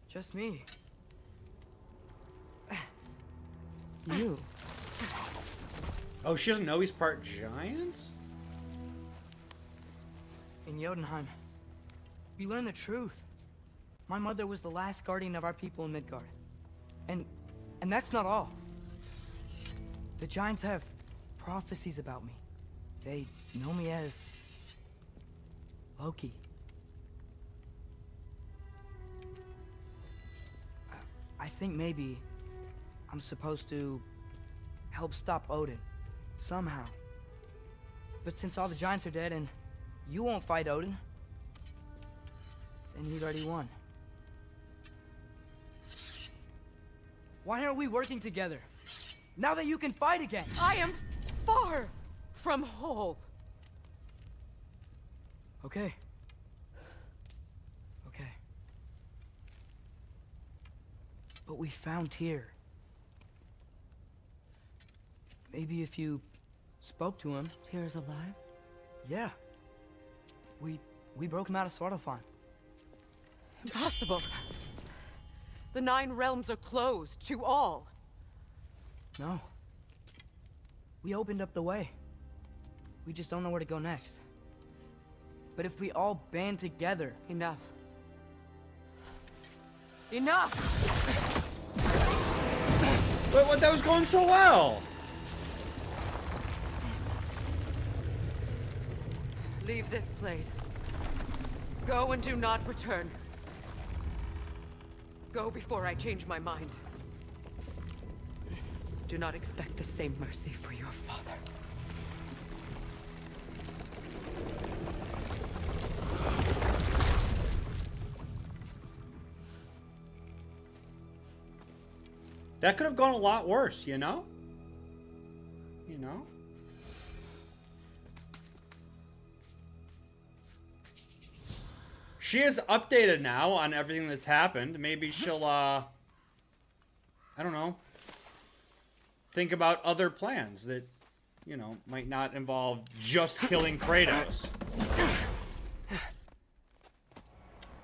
Just me. You. Oh, she doesn't know he's part giant? In Jotunheim, we learn the truth. My mother was the last guardian of our people in Midgard. And that's not all. The giants have prophecies about me. They know me as Loki. I think maybe I'm supposed to help stop Odin, somehow. But since all the giants are dead and you won't fight Odin, then he's already won. Why aren't we working together? Now that you can fight again! I am far from whole. Okay. Okay. But we found Tyr. Maybe if you spoke to him. Tyr's alive? Yeah. We broke him out of Svartalfheim. Impossible. The 9 realms are closed to all. No. We opened up the way. We just don't know where to go next. But if we all band together... Enough. Enough! Wait, what? That was going so well! Leave this place. Go and do not return. Go before I change my mind. Do not expect the same mercy for your father. That could have gone a lot worse, you know? You know? She is updated now on everything that's happened. Maybe she'll, I don't know, think about other plans that, you know, might not involve just killing Kratos.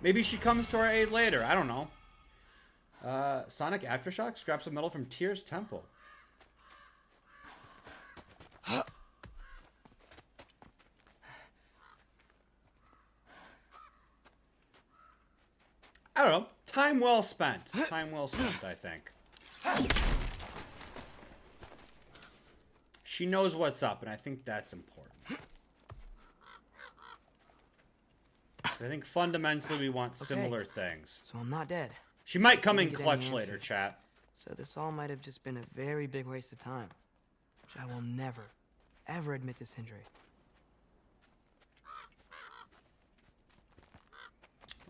Maybe she comes to our aid later. I don't know. Sonic Aftershock scraps of metal from Tyr's temple. I don't know. Time well spent. Time well spent, I think. She knows what's up, and I think that's important. I think fundamentally we want similar things. So I'm not dead. She might come in Didn't get clutch any later, answers. chat. So this all might have just been a very big waste of time, which I will never, ever admit to Sindri.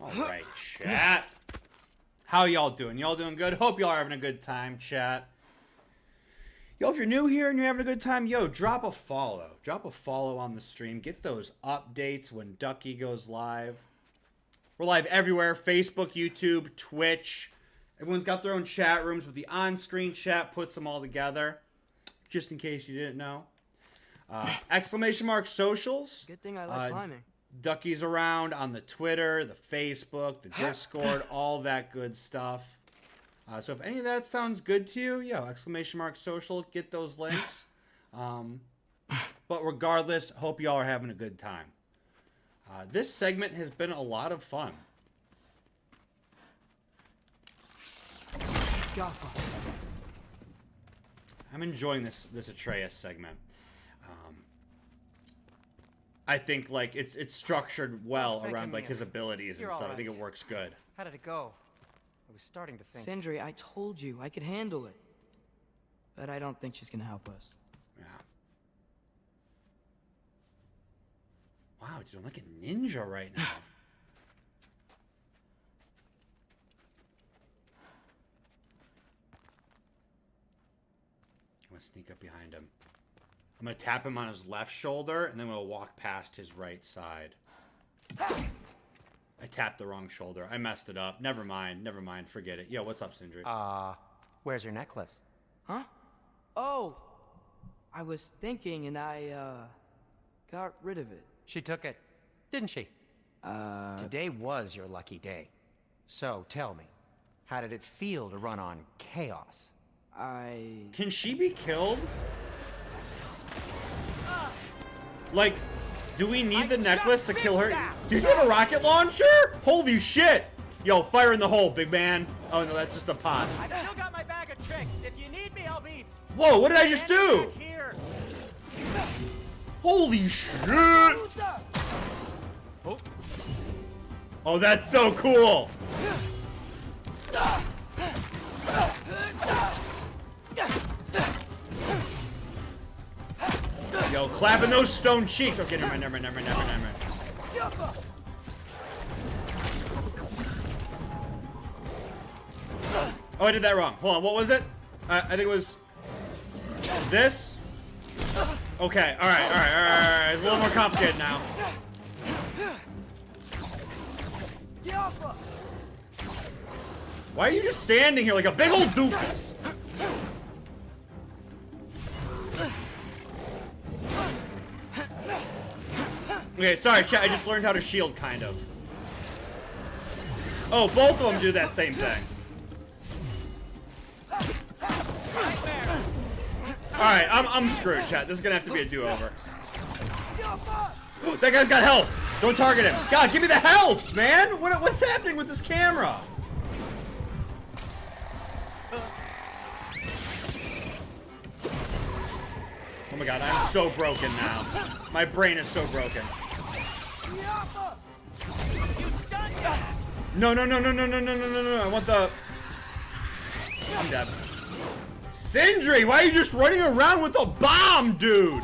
All right, chat. How y'all doing? Y'all doing good? Hope y'all are having a good time, chat. Yo, if you're new here and you're having a good time, yo, drop a follow. Drop a follow on the stream. Get those updates when Ducky goes live. We're live everywhere. Facebook, YouTube, Twitch. Everyone's got their own chat rooms, but the on-screen chat puts them all together. Just in case you didn't know. Exclamation mark socials. Good thing I like climbing. Ducky's around on the Twitter, the Facebook, the Discord, all that good stuff. So if any of that sounds good to you, yo, exclamation mark social, get those links. But regardless, hope y'all are having a good time. This segment has been a lot of fun. I'm enjoying this Atreus segment. I think like it's structured well around like his abilities and stuff. I think it works good. How did it go? I was starting to think. Sindri, I told you I could handle it. But I don't think she's gonna help us. Yeah. Wow, dude, I'm like a ninja right now. I'm gonna sneak up behind him. I'm gonna tap him on his left shoulder, and then we'll walk past his right side. I tapped the wrong shoulder. I messed it up. Never mind. Never mind. Forget it. Yo, what's up, Sindri? Where's your necklace? Huh? Oh! I was thinking and I, got rid of it. She took it, didn't she? Today was your lucky day. So, tell me, how did it feel to run on chaos? Can she be killed? Like, do we need the necklace to kill her? Does he have a rocket launcher? Holy shit! Yo, fire in the hole, big man. Oh no, that's just a pot. I've still got my bag of tricks. If you need me, I'll be. Whoa, what did I just do? Here. Holy shit! Oh, that's so cool! Yo, clapping those stone cheeks. Okay, never mind. Oh, I did that wrong. Hold on, what was it? I think it was this. Okay, all right. It's a little more complicated now. Why are you just standing here like a big old doofus? Okay, sorry, chat. I just learned how to shield, kind of. Oh, both of them do that same thing. Alright, I'm screwed, chat. This is gonna have to be a do-over. That guy's got health! Don't target him. God, give me the health, man! What's happening with this camera? Oh my god, I'm so broken now. My brain is so broken. No. I want the... I'm dead. Sindri, why are you just running around with a bomb, dude?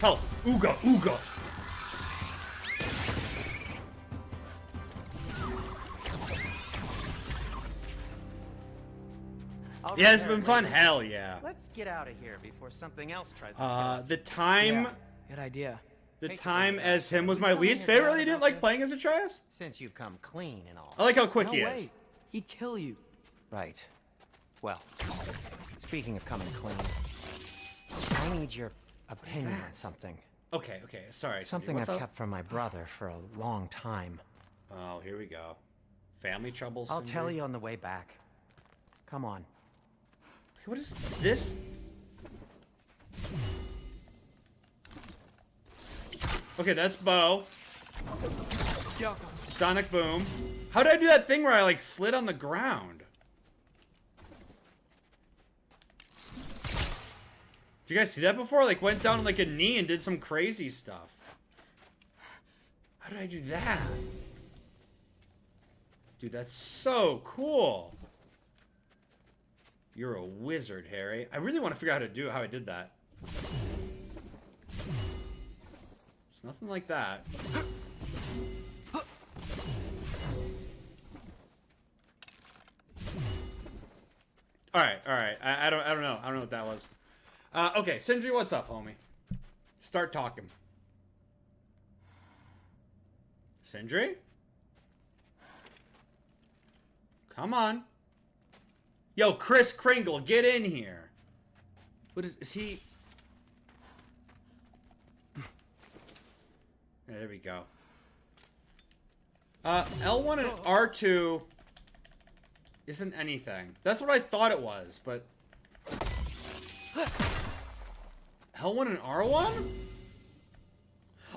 Health. Ooga. Yeah, it's been fun. Hell yeah. Let's get out of here before something else tries to kill us. The time... Yeah, good idea. The time as him was my least favorite. Really didn't like playing as Atreus. Since you've come clean and all. I like how quick he is. Way. He'd kill you. Right. Well, speaking of coming clean, I need your opinion on something. Okay. Sorry. Something I've kept from my brother for a long time. Oh, here we go. Family troubles. I'll tell you on the way back. Come on. What is this? Okay, that's Bo. Sonic Boom. How did I do that thing where I like slid on the ground? you guys see that before? Like, went down on like a knee and did some crazy stuff. How did I do that? Dude, that's so cool. You're a wizard, Harry. I really want to figure out how I did that. It's nothing like that. All right. I don't know. I don't know what that was. Okay, Sindri, what's up, homie? Start talking. Sindri? Come on. Yo, Chris Kringle, get in here. What is he? Yeah, there we go. L1 and R2 isn't anything. That's what I thought it was, but L1 and R1?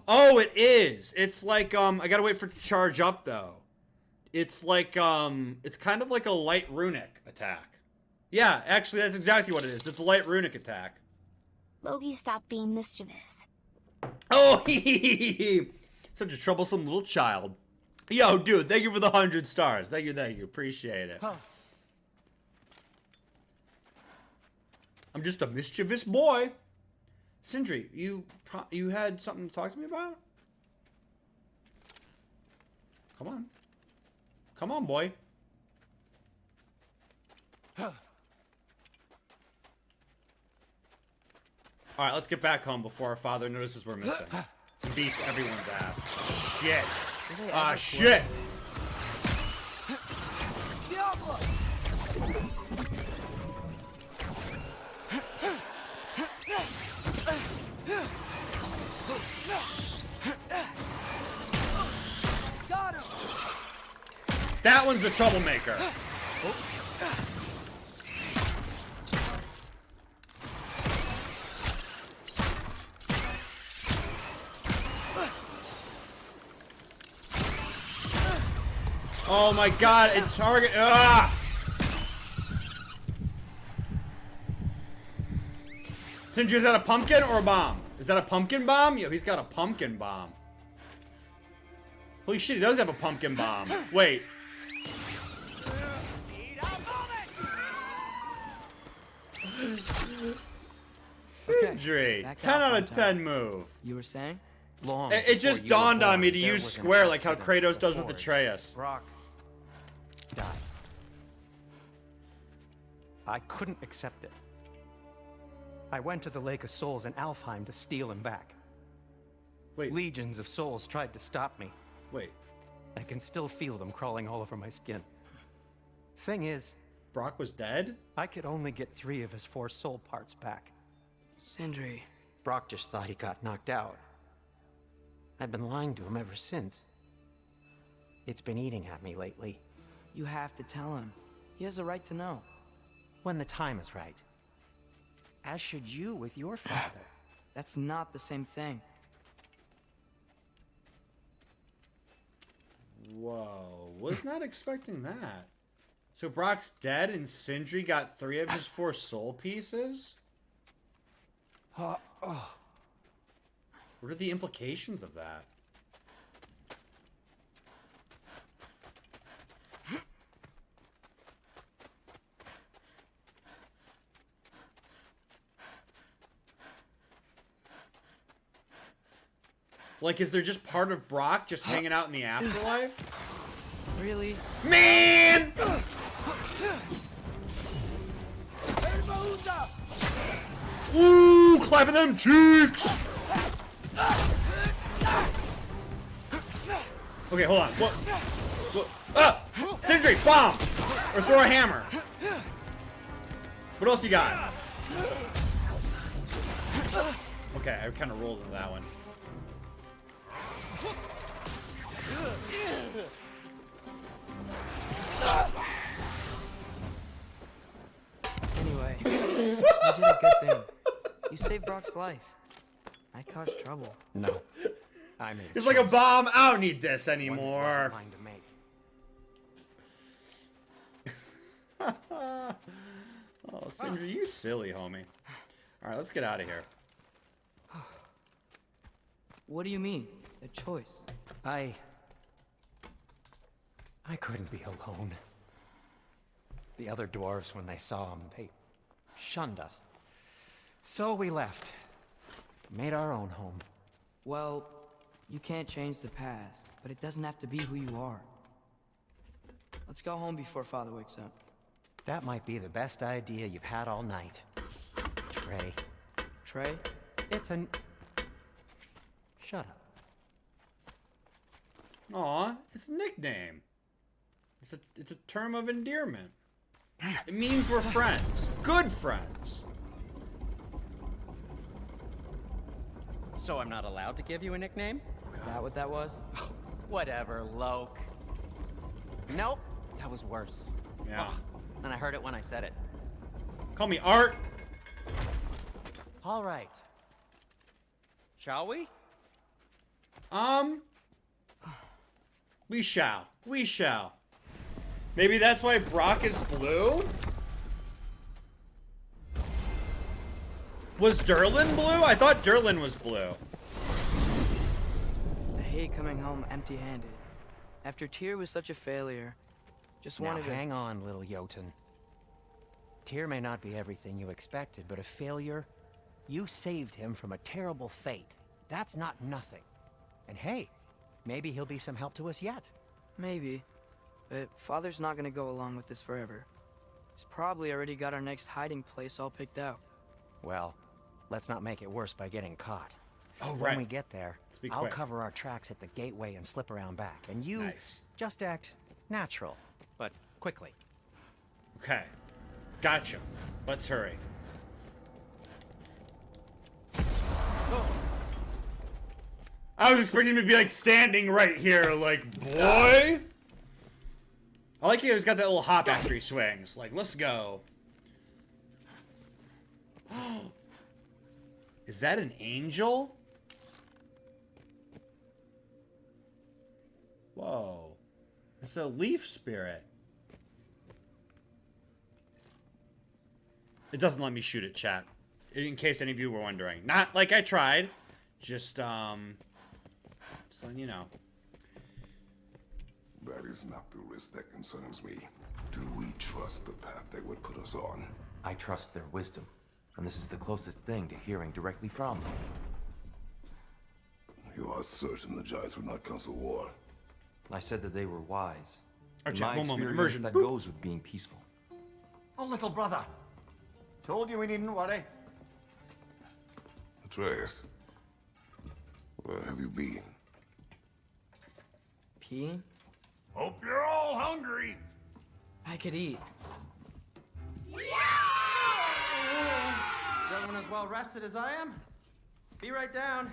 Oh, it is. It's like I gotta wait for it to charge up though. It's like it's kind of like a light runic attack. Yeah, actually that's exactly what it is. It's a light runic attack. Logie, stop being mischievous. Oh, such a troublesome little child. Yo, dude, thank you for the 100 stars. Thank you. Appreciate it. Huh. I'm just a mischievous boy. Sindri, you had something to talk to me about? Come on. Come on, boy. All right, let's get back home before our father notices we're missing. And beats everyone's ass. Shit. Ah, shit. Got him. That one's the troublemaker. Oh my god, it target. Ah! Sindri, is that a pumpkin or a bomb? Is that a pumpkin bomb? Yo, he's got a pumpkin bomb. Holy shit, he does have a pumpkin bomb. Wait. Sindri, Okay, 10 out of 10 move. You were saying? Long It just before you dawned were on me born, to there use was an square like how accident Kratos at the does with forge. Atreus. Brock died. I couldn't accept it. I went to the Lake of Souls in Alfheim to steal him back. Wait. Legions of souls tried to stop me. Wait. I can still feel them crawling all over my skin. Thing is, Brock was dead? I could only get 3 of his 4 soul parts back. Sindri. Brock just thought he got knocked out. I've been lying to him ever since. It's been eating at me lately. You have to tell him. He has a right to know. When the time is right. As should you with your father. That's not the same thing. Whoa, was not expecting that. So Brock's dead and Sindri got 3 of his 4 soul pieces? What are the implications of that? Like, is there just part of Brock just hanging out in the afterlife? Really? Man! Ooh, clapping them cheeks! Okay, hold on. What? Ah! Sindri, bomb! Or throw a hammer. What else you got? Okay, I kind of rolled into that one. Anyway, you did a good thing. You saved Brock's life. I caused trouble. No. I made It's like a bomb. I don't need this anymore. Mine to make. Oh, Sindri, you silly homie. All right, let's get out of here. What do you mean? A choice? I couldn't be alone. The other dwarves, when they saw him, they shunned us. So we left. Made our own home. Well, you can't change the past, but it doesn't have to be who you are. Let's go home before Father wakes up. That might be the best idea you've had all night. Trey. Trey? It's an... Shut up. Aw, it's a nickname. It's a term of endearment. It means we're friends. Good friends. So I'm not allowed to give you a nickname? Is that what that was? Whatever, Loke. Nope, that was worse. Yeah. And I heard it when I said it. Call me Art. All right. Shall we? We shall. We shall. Maybe that's why Brock is blue? Was Durlin blue? I thought Durlin was blue. I hate coming home empty-handed. After Tyr was such a failure, just Now wanted to... hang on, little Jotun. Tyr may not be everything you expected, but a failure? You saved him from a terrible fate. That's not nothing. And hey, maybe he'll be some help to us yet. Maybe. But Father's not gonna go along with this forever. He's probably already got our next hiding place all picked out. Well, let's not make it worse by getting caught. Oh, right. When we get there, Let's be I'll quick. cover our tracks at the gateway and slip around back. And you Nice. just act natural, but quickly. Okay. Gotcha. Let's hurry. I was expecting him to be like standing right here, like, boy. I like he's got that little hop after he swings. Like, let's go. Is that an angel? Whoa. It's a leaf spirit. It doesn't let me shoot it, chat. In case any of you were wondering. Not like I tried. Just letting you know. That is not the risk that concerns me. Do we trust the path they would put us on? I trust their wisdom, and this is the closest thing to hearing directly from them. You are certain the Giants would not counsel war? I said that they were wise. Archie, In my one moment. experience, Immersion. that Boop. goes with being peaceful. Oh, little brother. Told you we needn't worry. Atreus, where have you been? Peeing? Hope you're all hungry. I could eat. Is everyone as well rested as I am? Be right down.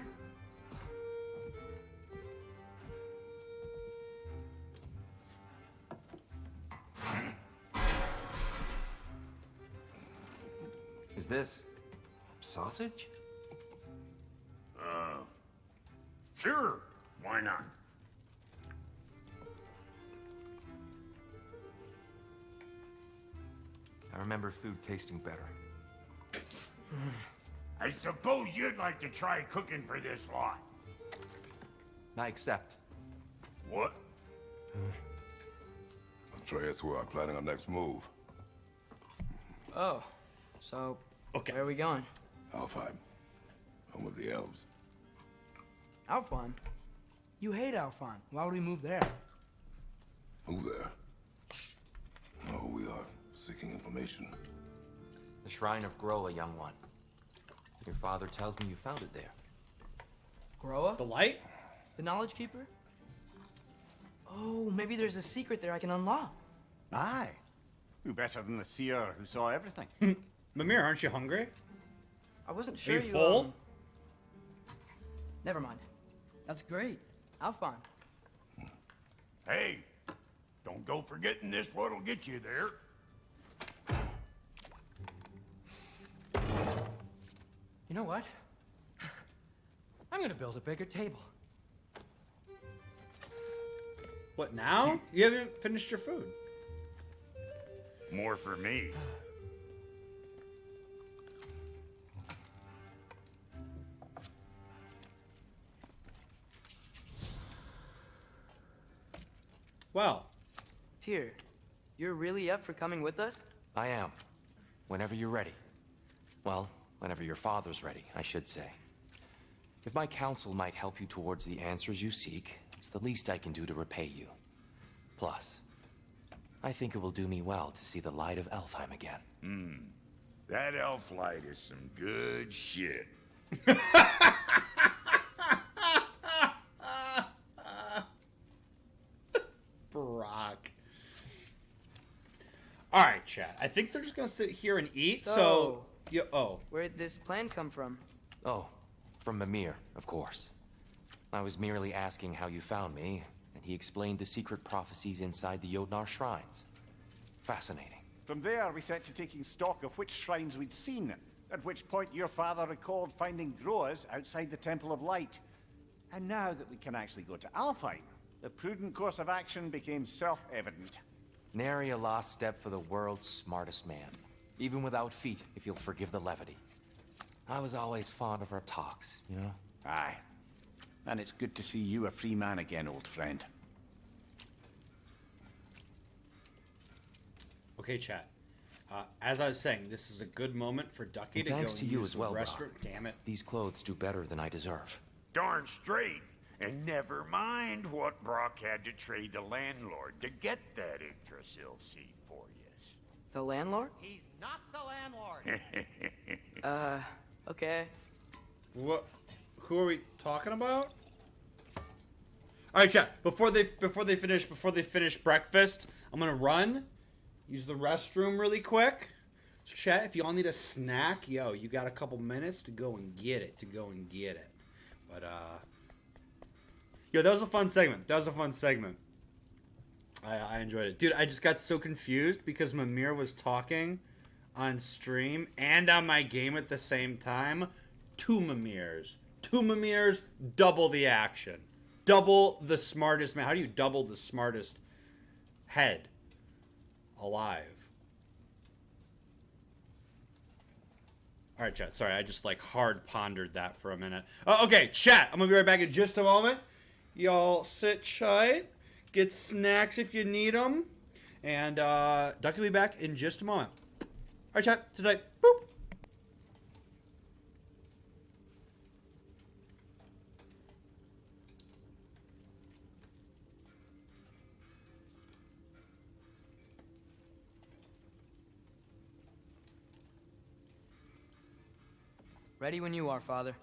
Is this sausage? Sure. Why not? I remember food tasting better. I suppose you'd like to try cooking for this lot. I accept. What? Atreus, we are planning our next move. Oh. So, Okay. where are we going? Alfheim, home of the elves. Alphon? You hate Alphon. Why would we move there? Move there. No, we are seeking information. The Shrine of Groa, young one. Your father tells me you found it there. Groa? The light? The Knowledge Keeper? Oh, maybe there's a secret there I can unlock. Aye. Who better than the seer who saw everything? Mimir, aren't you hungry? I wasn't sure you full? Never mind. That's great. Alphon. Hey, don't go forgetting this what'll get you there. You know what? I'm gonna build a bigger table. What, now? You haven't finished your food. More for me. Well. Tyr, you're really up for coming with us? I am. Whenever you're ready. Well, whenever your father's ready, I should say. If my counsel might help you towards the answers you seek, it's the least I can do to repay you. Plus, I think it will do me well to see the light of Elfheim again. That elf light is some good shit. Brock. Alright, chat. I think they're just gonna sit here and eat, so where'd this plan come from? Oh, from Mimir, of course. I was merely asking how you found me, and he explained the secret prophecies inside the Jotnar shrines. Fascinating. From there, we set to taking stock of which shrines we'd seen, at which point your father recalled finding growers outside the Temple of Light. And now that we can actually go to Alfheim, the prudent course of action became self-evident. Nary a lost step for the world's smartest man. Even without feet, if you'll forgive the levity. I was always fond of our talks, you know? Aye. And it's good to see you a free man again, old friend. Okay, chat. As I was saying, this is a good moment for Ducky And to go thanks and to you use as the well, restroom. Brock. Damn it. These clothes do better than I deserve. Darn straight. And never mind what Brock had to trade the landlord to get that Yggdrasil seed for yous. The landlord? He's not the landlord. Okay. What? Who are we talking about? All right, chat. Before they finish breakfast, I'm gonna run, use the restroom really quick. So, chat, if you all need a snack, yo, you got a couple minutes to go and get it. But yo, that was a fun segment. I enjoyed it, dude. I just got so confused because Mimir was talking on stream and on my game at the same time. Two Mimirs, double the action, double the smartest man. How do you double the smartest head alive? All right, chat. Sorry, I just like hard pondered that for a minute. Okay, chat. I'm gonna be right back in just a moment. Y'all sit tight, get snacks if you need them, and Ducky will be back in just a moment. All right, chat. Today, boop. Ready when you are, Father.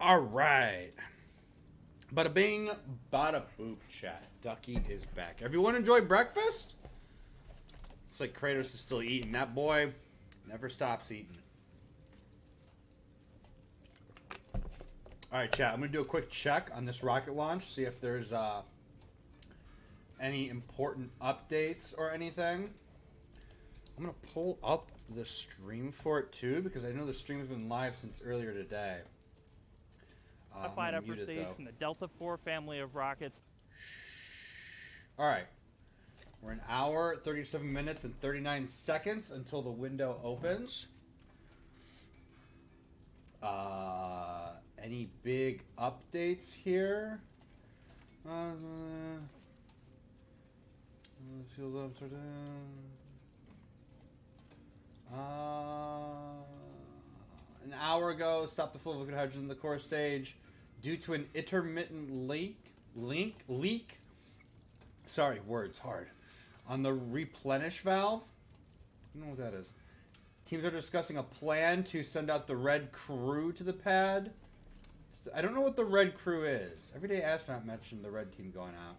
All right. Bada bing, bada boop, chat. Ducky is back. Everyone enjoy breakfast? Looks like Kratos is still eating. That boy never stops eating. All right, chat. I'm going to do a quick check on this rocket launch, see if there's any important updates or anything. I'm going to pull up the stream for it, too, because I know the stream's been live since earlier today. A fight up received from the Delta IV family of rockets. All right. We're an hour, 37 minutes, and 39 seconds until the window opens. Any big updates here? Field upside down. An hour ago, stopped the flow of liquid hydrogen in the core stage due to an intermittent leak. Sorry, words hard. On the replenish valve. I don't know what that is. Teams are discussing a plan to send out the red crew to the pad. I don't know what the red crew is. Everyday Astronaut mentioned the red team going out.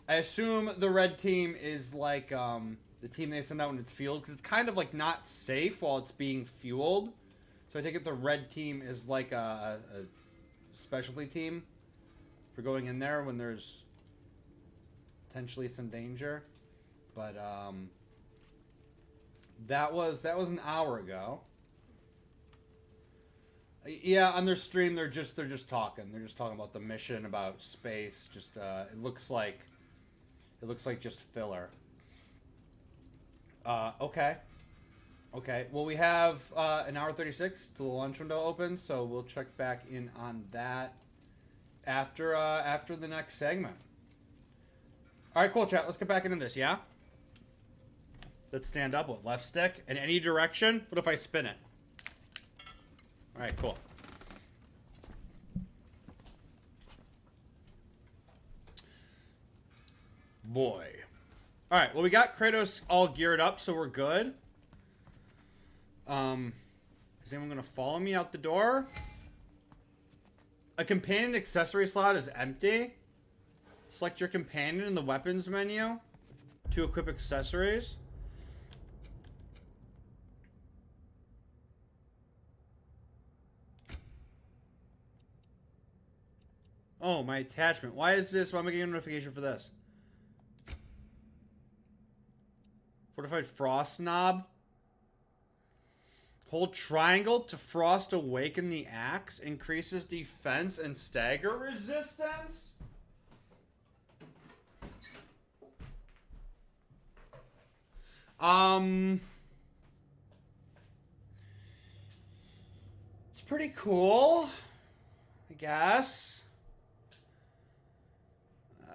I assume the red team is like the team they send out when it's fueled, because it's kind of like not safe while it's being fueled. So I take it the red team is like a specialty team for going in there when there's potentially some danger. But that was an hour ago. Yeah, on their stream they're just talking. They're just talking about the mission, about space. Just it looks like just filler. Okay. Well, we have an hour 36 till the lunch window opens, so we'll check back in on that after the next segment. All right, cool, chat. Let's get back into this. Yeah. Let's stand up with left stick in any direction. What if I spin it? All right, cool. Boy. All right, well, we got Kratos all geared up, so we're good. Is anyone going to follow me out the door? A companion accessory slot is empty. Select your companion in the weapons menu to equip accessories. Oh, my attachment. Why is this? Why am I getting a notification for this? Fortified Frost Knob. Hold triangle to frost awaken the axe. Increases defense and stagger resistance. It's pretty cool, I guess.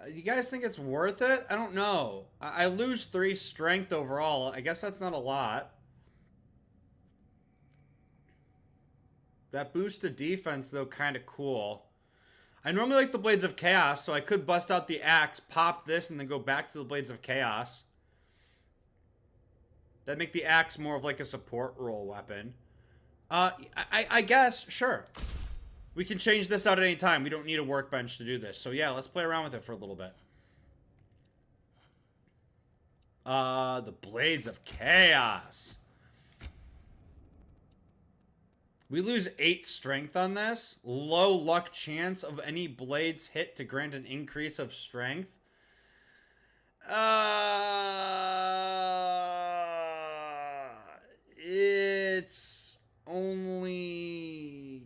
You guys think it's worth it? I don't know. I lose 3 strength overall. I guess that's not a lot. That boost to defense, though, kind of cool. I normally like the Blades of Chaos, so I could bust out the axe, pop this, and then go back to the Blades of Chaos. That'd make the axe more of like a support role weapon. I guess, sure. We can change this out at any time. We don't need a workbench to do this. So yeah, let's play around with it for a little bit. The Blades of Chaos. We lose 8 strength on this. Low luck chance of any blades hit to grant an increase of strength. It's only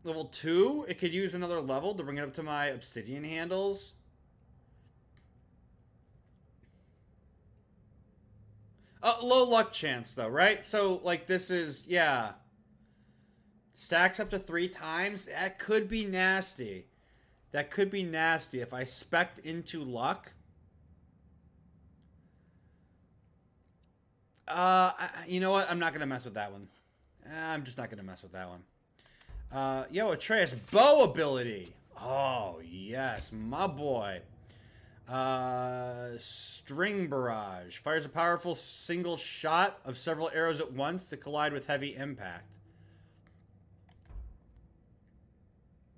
level 2. It could use another level to bring it up to my obsidian handles. Low luck chance, though, right? So, like, this is, yeah. Stacks up to 3 times. That could be nasty. That could be nasty if I spec'd into luck. You know what? I'm not going to mess with that one. I'm just not going to mess with that one. Yo, Atreus, bow ability. Oh, yes, my boy. String Barrage. Fires a powerful single shot of several arrows at once to collide with heavy impact.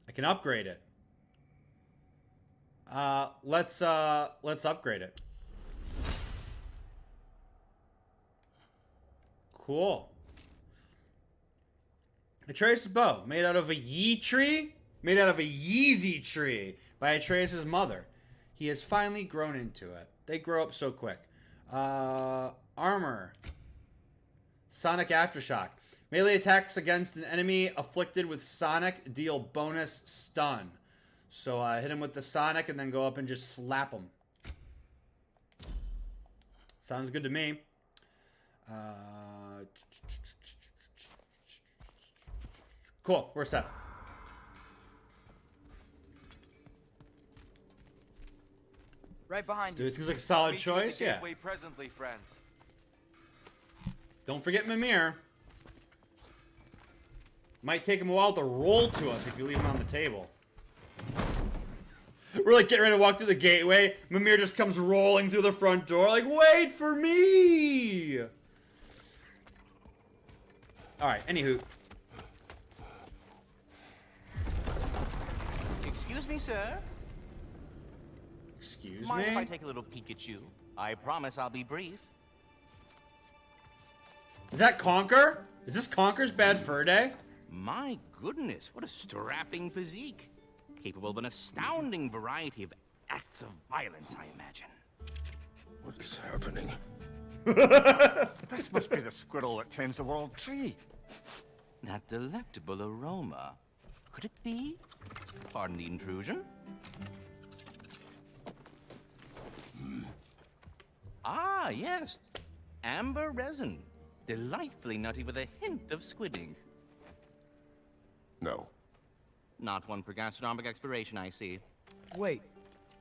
I can upgrade it. Let's upgrade it. Cool. Atreus' bow, made out of a Yeezy tree by Atreus' mother. He has finally grown into it. They grow up so quick. Armor. Sonic Aftershock. Melee attacks against an enemy afflicted with Sonic deal bonus stun. So hit him with the Sonic and then go up and just slap him. Sounds good to me. Cool, we're set. Right behind you. This seems like a solid Meet you at the choice, yeah. gateway presently, friends. Don't forget Mimir. Might take him a while to roll to us if you leave him on the table. We're like getting ready to walk through the gateway. Mimir just comes rolling through the front door like, wait for me! Alright, anywho. Excuse me, sir. Excuse Mind me? if I take a little peek at you? I promise I'll be brief. Is that Conker? Is this Conker's Bad Fur Day? My goodness, what a strapping physique. Capable of an astounding variety of acts of violence, I imagine. What is happening? This must be the squirrel that tends the world tree. That delectable aroma. Could it be? Pardon the intrusion. Ah, yes. Amber resin. Delightfully nutty with a hint of squid ink. No. Not one for gastronomic exploration, I see. Wait,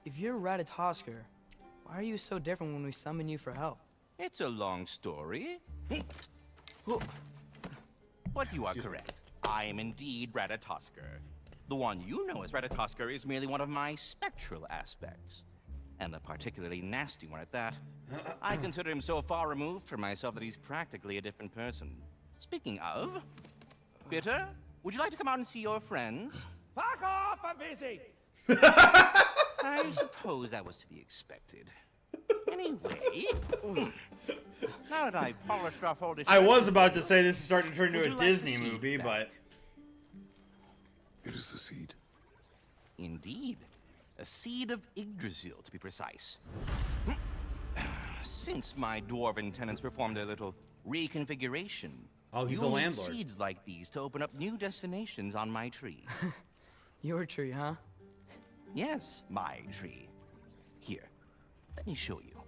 if you're Ratatosker, why are you so different when we summon you for help? It's a long story. But you are correct. I am indeed Ratatosker. The one you know as Ratatosker is merely one of my spectral aspects. And a particularly nasty one at that. I consider him so far removed from myself that he's practically a different person. Speaking of, Bitter, would you like to come out and see your friends? Fuck off, I'm busy! I suppose that was to be expected. Anyway, now that I've polished off all this... I was about to say this is starting to turn into Would a you like Disney the seed movie, back? but... It is the seed. Indeed. A seed of Yggdrasil, to be precise. Since my dwarven tenants performed a little reconfiguration, Oh, he's you'll the need landlord. seeds like these to open up new destinations on my tree. Your tree, huh? Yes, my tree. Here, let me show you.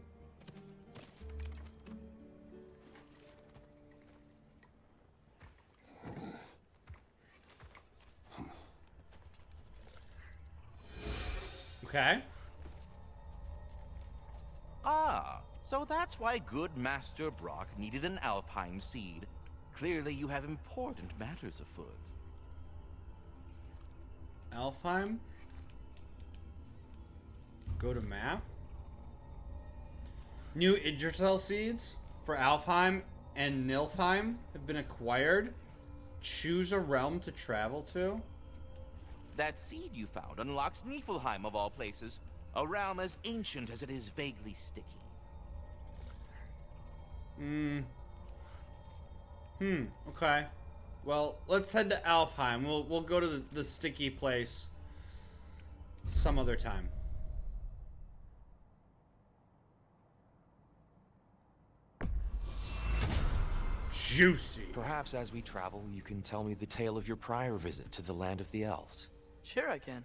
Okay. Ah, so that's why good Master Brock needed an Alfheim seed. Clearly you have important matters afoot. Alfheim? Go to map. New Yggdrasil seeds for Alfheim and Nilfheim have been acquired. Choose a realm to travel to. That seed you found unlocks Niflheim of all places, a realm as ancient as it is vaguely sticky. Okay. Well, let's head to Alfheim. We'll go to the sticky place some other time. Juicy. Perhaps as we travel, you can tell me the tale of your prior visit to the land of the elves. Sure I can.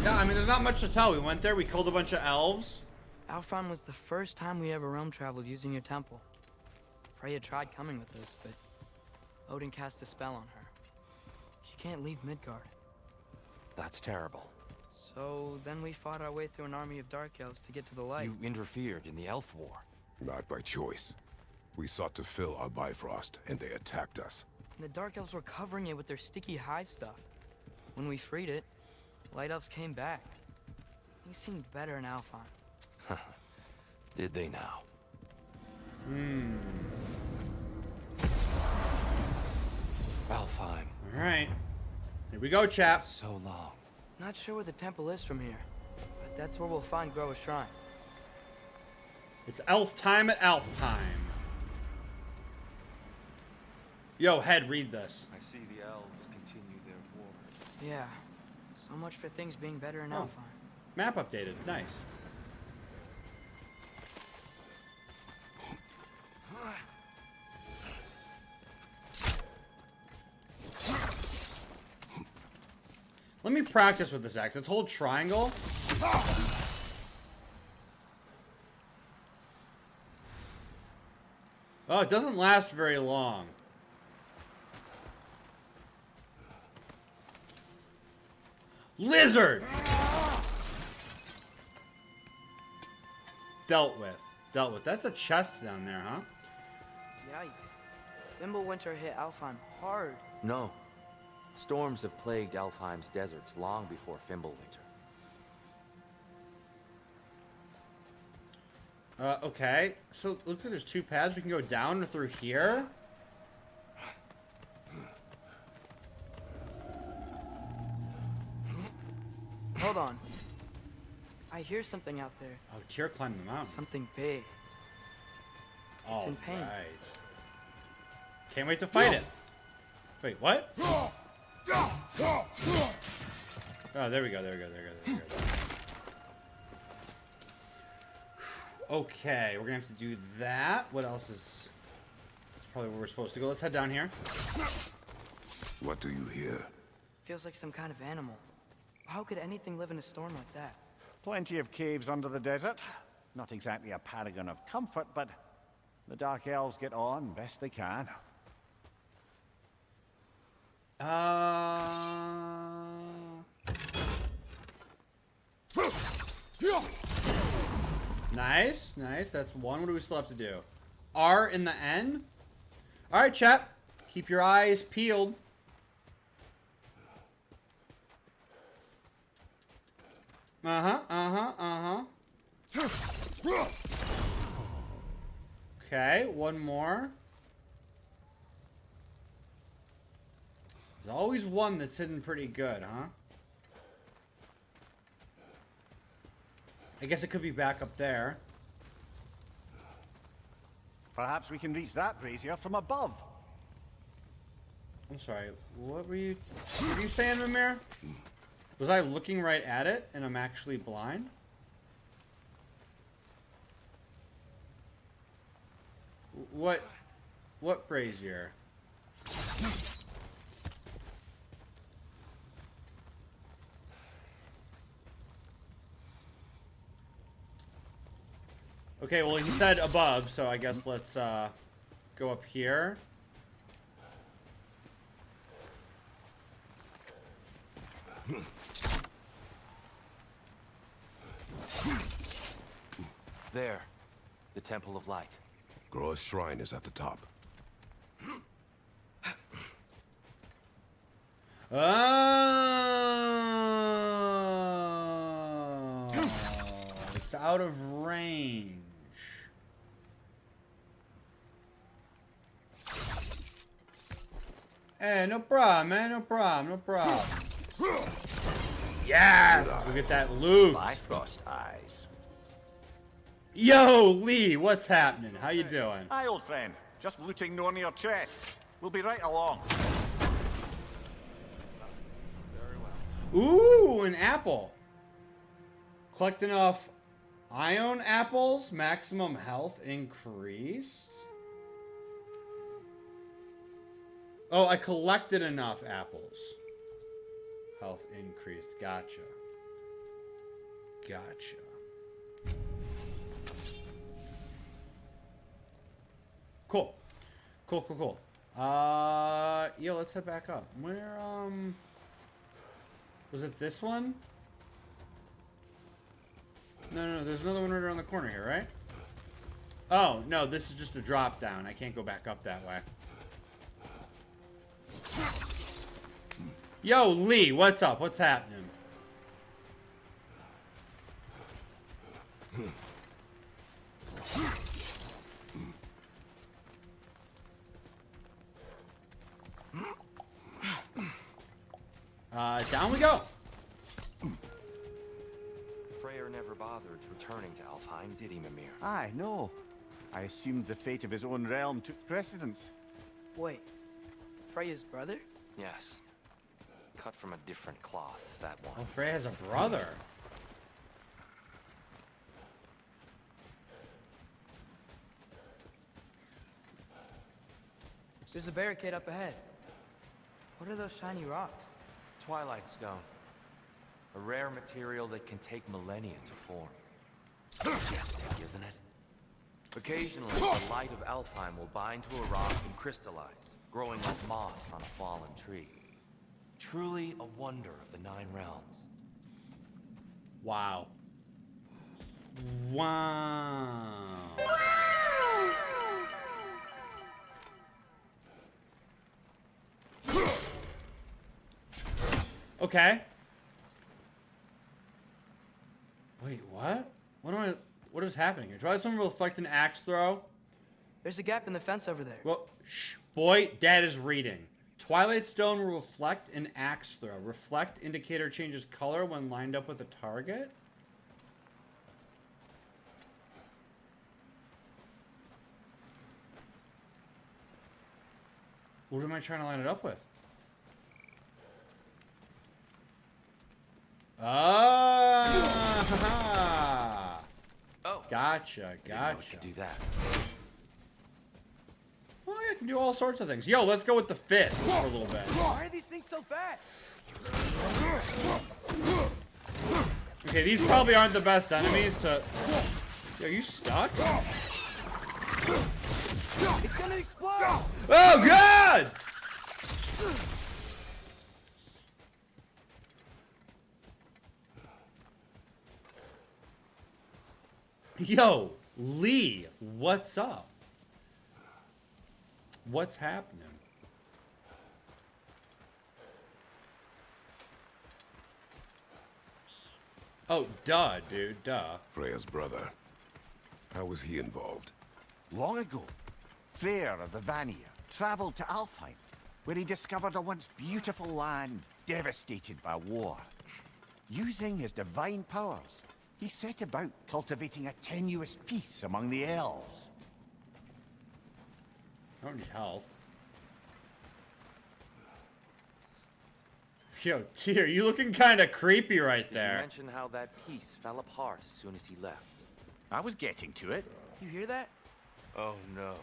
Yeah, I mean, there's not much to tell. We went there, we killed a bunch of elves. Alfheim was the first time we ever realm traveled using your temple. Freya tried coming with us, but Odin cast a spell on her. She can't leave Midgard. That's terrible. So then we fought our way through an army of dark elves to get to the light. You interfered in the elf war. Not by choice. We sought to fill our Bifrost, and they attacked us. And the dark elves were covering it with their sticky hive stuff. When we freed it, light elves came back. They seemed better in Alfheim. Did they now? Alfheim. Alright. Here we go, chaps. So long. Not sure where the temple is from here, but that's where we'll find Groa's shrine. It's elf time at Alfheim. Yo, head, read this. I see the elves continue their war. Yeah, so much for things being better in Oh. Alfheim. Map updated. Nice. Let me practice with this axe. Let's hold triangle. Oh, it doesn't last very long. Lizard! Dealt with. Dealt with. That's a chest down there, huh? Yikes. Fimbulwinter hit Alfheim hard. No. Storms have plagued Alfheim's deserts long before Fimbulwinter. Okay. So, looks like there's two paths. We can go down or through here. Hold on. I hear something out there. Oh, Tyr climbed the mountain. Something big. It's in pain. Right. Can't wait to fight it. Wait, what? Oh, there we go, there we go, there we go, there we go. Okay, we're gonna have to do that. What else is... That's probably where we're supposed to go. Let's head down here. What do you hear? Feels like some kind of animal. How could anything live in a storm like that? Plenty of caves under the desert. Not exactly a paragon of comfort, but the Dark Elves get on best they can. Nice, nice. That's one. What do we still have to do? R in the N? Alright, chat. Keep your eyes peeled. Okay, one more. There's always one that's hidden pretty good, huh? I guess it could be back up there. Perhaps we can reach that brazier from above. I'm sorry, what were you saying, Mimir? Was I looking right at it and I'm actually blind? What brazier? Okay, well, he said above, so I guess let's go up here. There, the Temple of Light. Groa's shrine is at the top. Oh, it's out of range. Hey, no problem, man. No problem. No problem. Yes! We'll get that loot. My frost eyes. Yo, Lee, what's happening? How you doing? Hi, old friend. Just looting one of your chests. We'll be right along. Ooh, an apple. Collect enough ion apples, maximum health increased. Oh, I collected enough apples. Health increased. Gotcha. Gotcha. Cool. Cool, cool, cool. Yeah, let's head back up. Where, was it this one? No, there's another one right around the corner here, right? Oh, no, this is just a drop down. I can't go back up that way. Yo, Lee, what's up? What's happening? Down we go. Freyr never bothered returning to Alfheim, did he, Mimir? Aye, no. I assumed the fate of his own realm took precedence. Wait, Freya's brother? Yes. Cut from a different cloth, that one. Oh, Frey has a brother. There's a barricade up ahead. What are those shiny rocks? Twilight Stone. A rare material that can take millennia to form. Majestic, isn't it? Occasionally, the light of Alfheim will bind to a rock and crystallize, growing like moss on a fallen tree. Truly a wonder of the Nine Realms. Wow. Wow. Okay. Wait, what? What is happening here? Try someone reflect an axe throw. There's a gap in the fence over there. Well, shh, boy, Dad is reading. Twilight Stone will reflect an axe throw. Reflect indicator changes color when lined up with a target. What am I trying to line it up with? Ah! Oh. Gotcha, gotcha. I could do that. Well, I can do all sorts of things. Yo, let's go with the fist for a little bit. Why are these things so fast? Okay, these probably aren't the best enemies to... Yo, you stuck? It's gonna explode! Oh, God! Yo, Lee, what's up? What's happening? Oh, duh, dude, duh. Freya's brother. How was he involved? Long ago, Freyr of the Vanir traveled to Alfheim, where he discovered a once beautiful land devastated by war. Using his divine powers, he set about cultivating a tenuous peace among the elves. I don't need health. Yo, Tyr, you looking kind of creepy right there. Did you mention how that piece fell apart as soon as he left? I was getting to it. You hear that? Oh no.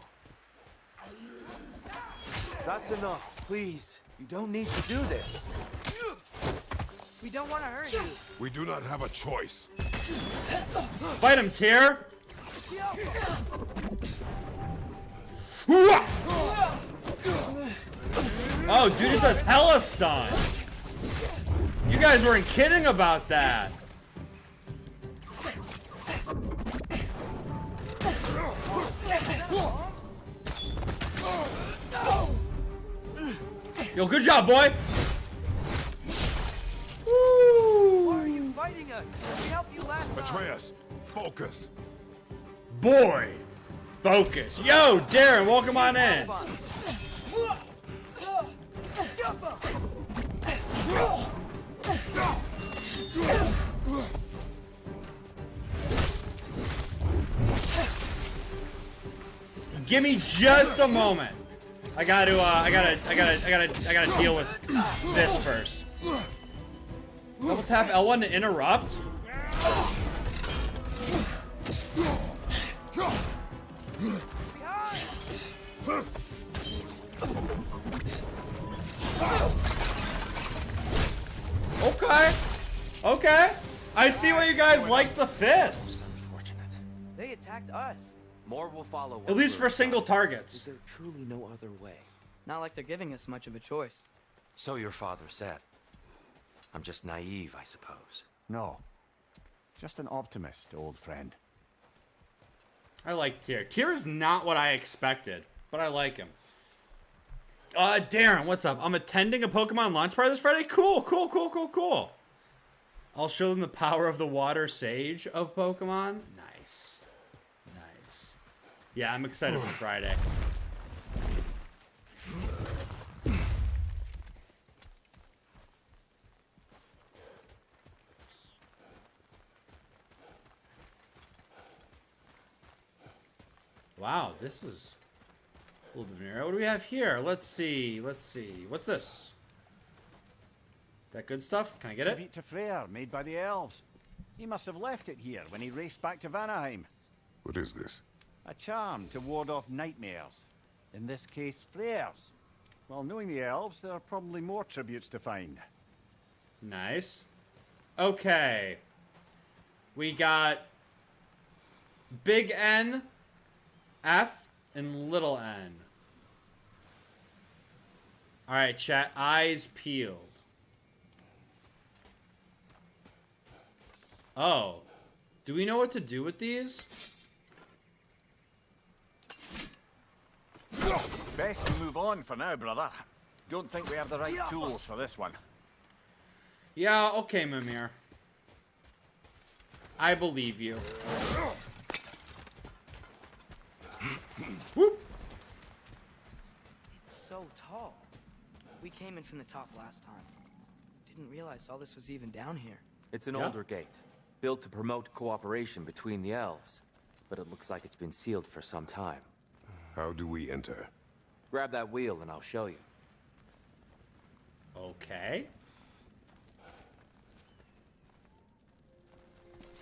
That's enough, please. You don't need to do this. We don't want to hurt you. We do not have a choice. Fight him, Tyr! Oh, dude, it does hella stun. You guys weren't kidding about that. Yo, good job, boy. Why are you fighting us? We helped you last time. Atreus, focus. Boy, focus. Yo, Darren, welcome on in. Give me just a moment. I gotta deal with this first. Double tap L1 to interrupt. Okay. Okay. I see why you guys like the fists. Unfortunate. They attacked us. More will follow. At least for single targets. Is there truly no other way? Not like they're giving us much of a choice. So your father said. I'm just naive, I suppose. No. Just an optimist, old friend. I like Tyr. Tyr is not what I expected, but I like him. Darren, what's up? I'm attending a Pokemon launch party this Friday. Cool, cool, cool, cool, cool. I'll show them the power of the water sage of Pokemon. Nice. Nice. Yeah, I'm excited for Friday. Wow, this is a little bit near. What do we have here? Let's see. Let's see. What's this? That good stuff? Can I get it? Tribute to Freyr, made by the elves. He must have left it here when he raced back to Vanaheim. What is this? A charm to ward off nightmares. In this case, Freyr's. Well, knowing the elves, there are probably more tributes to find. Nice. Okay. We got big N, F, and little n. Alright, chat. Eyes peeled. Oh. Do we know what to do with these? Best we move on for now, brother. Don't think we have the right tools for this one. Yeah, okay, Mimir. I believe you. Whoop! It's so tall. We came in from the top last time. Didn't realize all this was even down here. It's an older gate, built to promote cooperation between the elves. But it looks like it's been sealed for some time. How do we enter? Grab that wheel and I'll show you. Okay.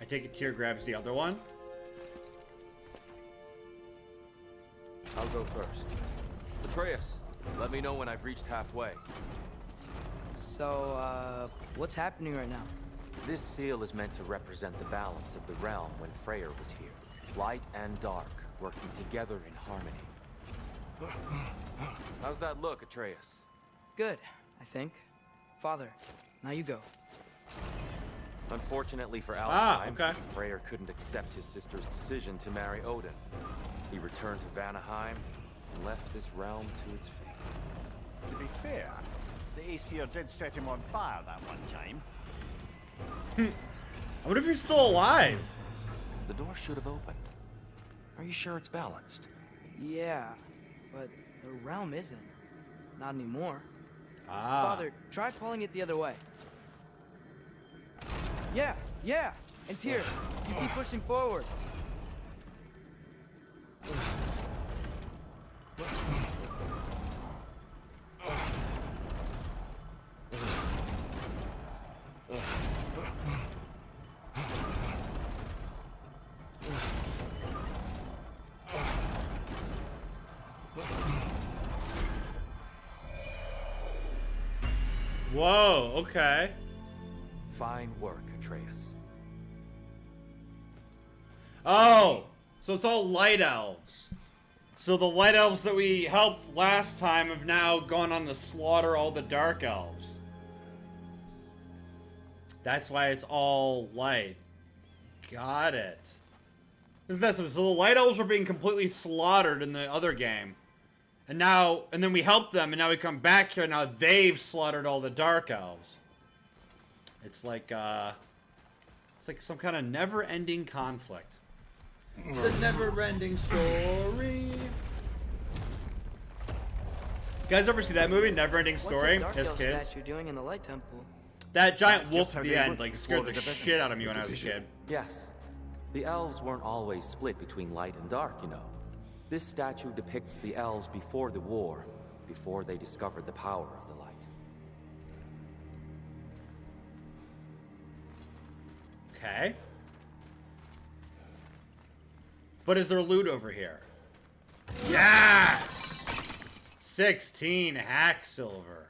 I take it Tyr grabs the other one. I'll go first. Atreus, let me know when I've reached halfway. So, what's happening right now? This seal is meant to represent the balance of the realm when Freyr was here. Light and dark, working together in harmony. How's that look, Atreus? Good, I think. Father, now you go. Unfortunately for Alfheim, Freyr couldn't accept his sister's decision to marry Odin. He returned to Vanaheim and left this realm to its fate. To be fair, the Aesir did set him on fire that one time. I wonder if he's still alive. The door should have opened. Are you sure it's balanced? Yeah, but the realm isn't. Not anymore. Ah. Father, try pulling it the other way. Yeah, and Tyr, you keep pushing forward. Whoa, okay. Fine work, Atreus. Oh, so it's all light elves. So the light elves that we helped last time have now gone on to slaughter all the dark elves. That's why it's all light. Got it. Isn't that so? So the light elves were being completely slaughtered in the other game. And then we helped them, and now we come back here, and now they've slaughtered all the dark elves. It's like some kind of never-ending conflict. It's a never-ending story. You guys ever see that movie, Never-Ending Story, as kids? Statue doing in the Light Temple? That giant wolf at the end, like, scared the shit out of me when I was a kid. Yes. The elves weren't always split between light and dark, you know. This statue depicts the elves before the war, before they discovered the power of the light. Okay. But is there loot over here? Yes! 16 hack silver.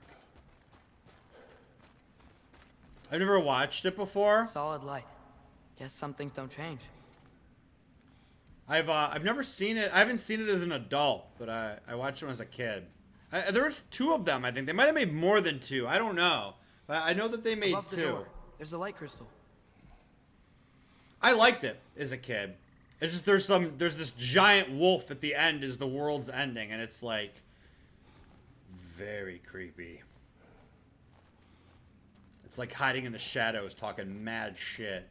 I've never watched it before. Solid light. Guess some things don't change. I've never seen it. I haven't seen it as an adult, but I watched it when I was a kid. There was 2 of them, I think. They might have made more than 2. I don't know. But I know that they made Above 2. the door, there's a light crystal. I liked it as a kid. It's just there's this giant wolf at the end is the world's ending, and it's like very creepy. It's like hiding in the shadows, talking mad shit.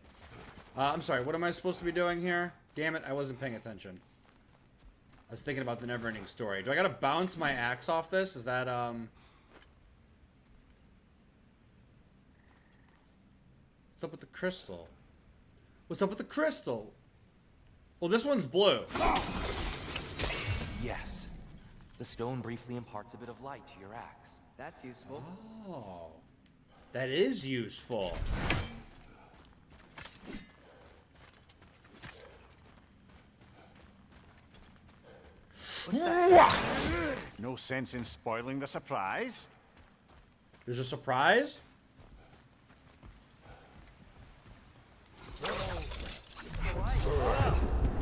I'm sorry, what am I supposed to be doing here? Damn it, I wasn't paying attention. I was thinking about the never-ending story. Do I gotta bounce my axe off this? Is that, What's up with the crystal? What's up with the crystal? Well, this one's blue. Yes. The stone briefly imparts a bit of light to your axe. That's useful. Oh. That is useful. What's that? No sense in spoiling the surprise. There's a surprise?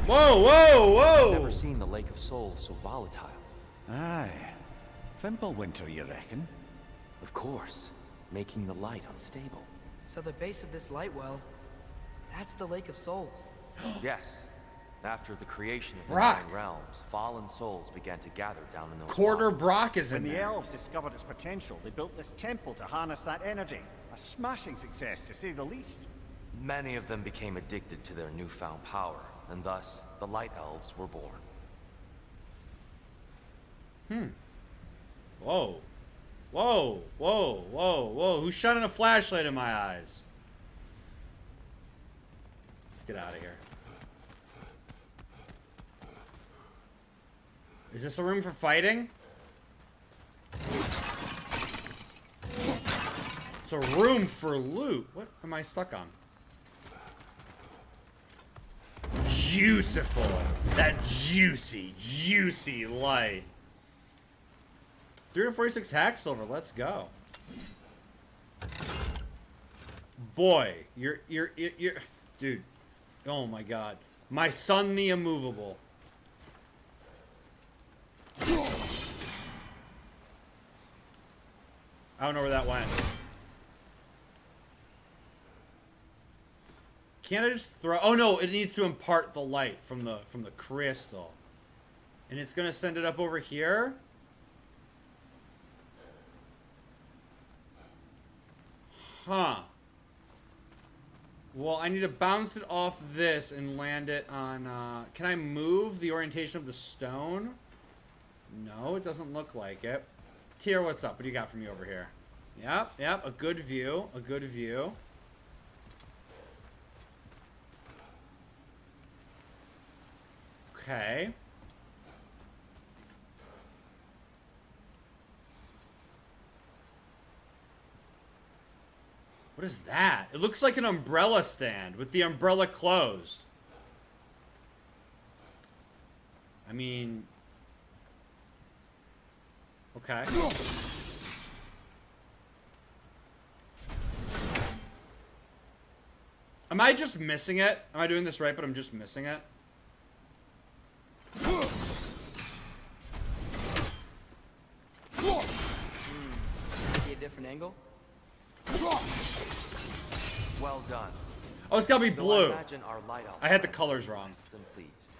Whoa, whoa, whoa! I've never seen the Lake of Souls so volatile. Aye. Fimbulwinter, you reckon? Of course. Making the light unstable. So the base of this light well That's the Lake of Souls. Yes. After the creation of the Brock. 9 realms, fallen souls began to gather down in those Quarter waters. Brock is in When the there. elves discovered its potential, they built this temple to harness that energy. A smashing success, to say the least. Many of them became addicted to their newfound power, and thus the Light Elves were born. Whoa. Whoa, whoa, whoa, whoa. Who's shining a flashlight in my eyes? Let's get out of here. Is this a room for fighting? It's a room for loot. What am I stuck on? Juiciful. That juicy, juicy light. 346 hack silver. Let's go. Boy, you're, dude. Oh my God. My son, the immovable. I don't know where that went. Can't I just throw? Oh no, it needs to impart the light from the crystal, and it's gonna send it up over here. Huh. Well, I need to bounce it off this and land it on. Can I move the orientation of the stone? No, it doesn't look like it. Tier, what's up? What do you got for me over here? Yep, yep, a good view. A good view. Okay. What is that? It looks like an umbrella stand with the umbrella closed. I mean... Okay. Am I just missing it? Am I doing this right, but I'm just missing it? Maybe a different angle? Well done. Oh, it's gotta be blue. I imagine our light elf I had the colors wrong. less than pleased.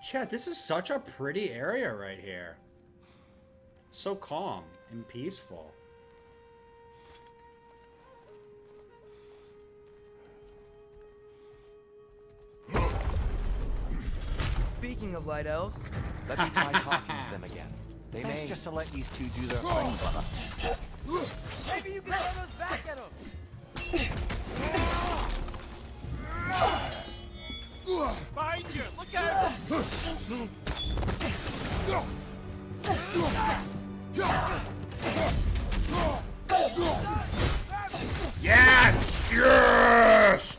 Chat, this is such a pretty area right here. So calm and peaceful. Speaking of light elves, let me try talking to them again. They Thanks may just to let these two do their thing, brother. Maybe you can throw those back at him. Behind you! Look out! Yes! Yes!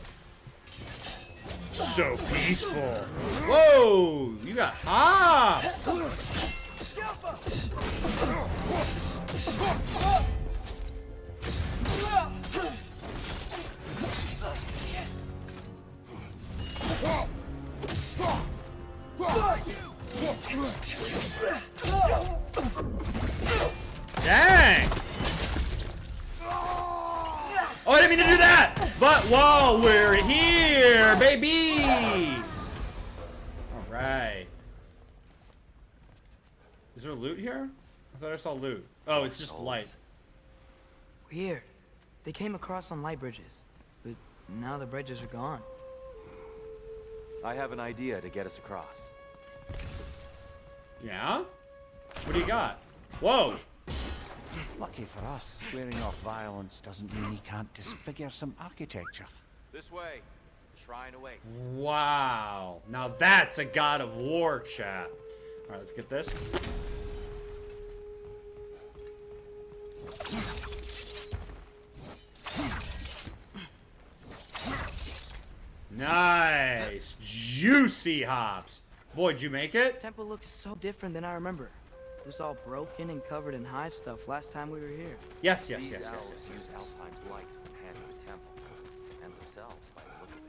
So peaceful. Whoa! You got hops! Dang! Oh, I didn't mean to do that! But while we're here, baby! Alright. Is there loot here? I thought I saw loot. Oh, it's just light. weird. They came across on light bridges, but now the bridges are gone. I have an idea to get us across. Yeah? What do you got? Whoa! Lucky for us, swearing off violence doesn't mean he can't disfigure some architecture. This way. The shrine awaits. Wow. Now that's a god of war, chat. Alright, let's get this. Nice! Juicy hops! Boy, did you make it? Temple looks so different than I remember. It was all broken and covered in hive stuff last time we were here. Yes, yes, These yes, yes, elves yes, use Alfheim's light to enhance the temple, and themselves by the look of it.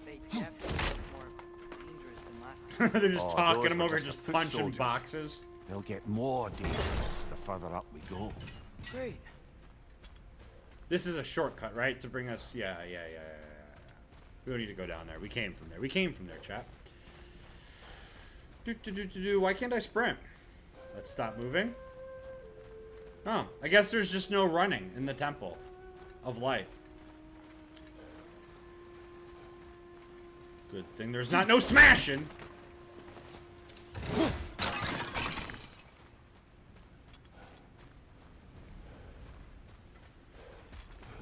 They definitely look more dangerous than last time. They're just talking those them were over, just just the foot punching soldiers. boxes. They'll get more dangerous the further up we go. Great. This is a shortcut, right? To bring us... Yeah. We don't need to go down there. We came from there. We came from there, chap. Why can't I sprint? Let's stop moving. Oh, I guess there's just no running in the Temple of Light. Good thing there's not no smashing.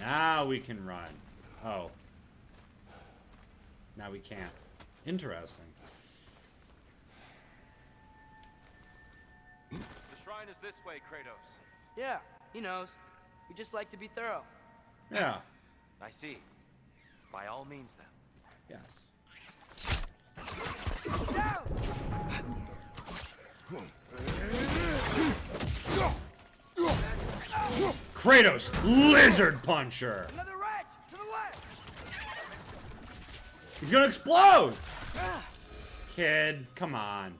Now we can run. Oh. Now we can't. Interesting. The shrine is this way, Kratos. Yeah, he knows. We just like to be thorough. Yeah. I see. By all means, then. Yes. Kratos, lizard puncher. Another wrench to the left. He's gonna explode. Kid, come on.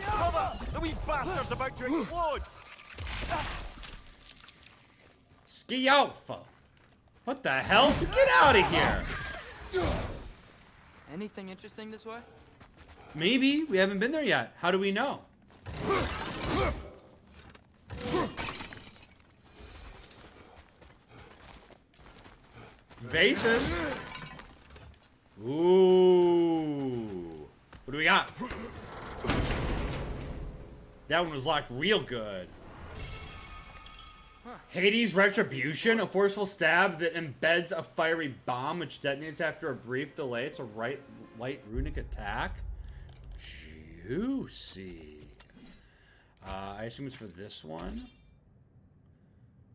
Cover! The wee bastard's about to explode! Ski Alpha. What the hell? Get out of here. Anything interesting this way? Maybe. We haven't been there yet. How do we know? Vases. Ooh. What do we got? That one was locked real good. Hades' Retribution, a forceful stab that embeds a fiery bomb which detonates after a brief delay. It's a light runic attack. Juicy. I assume it's for this one.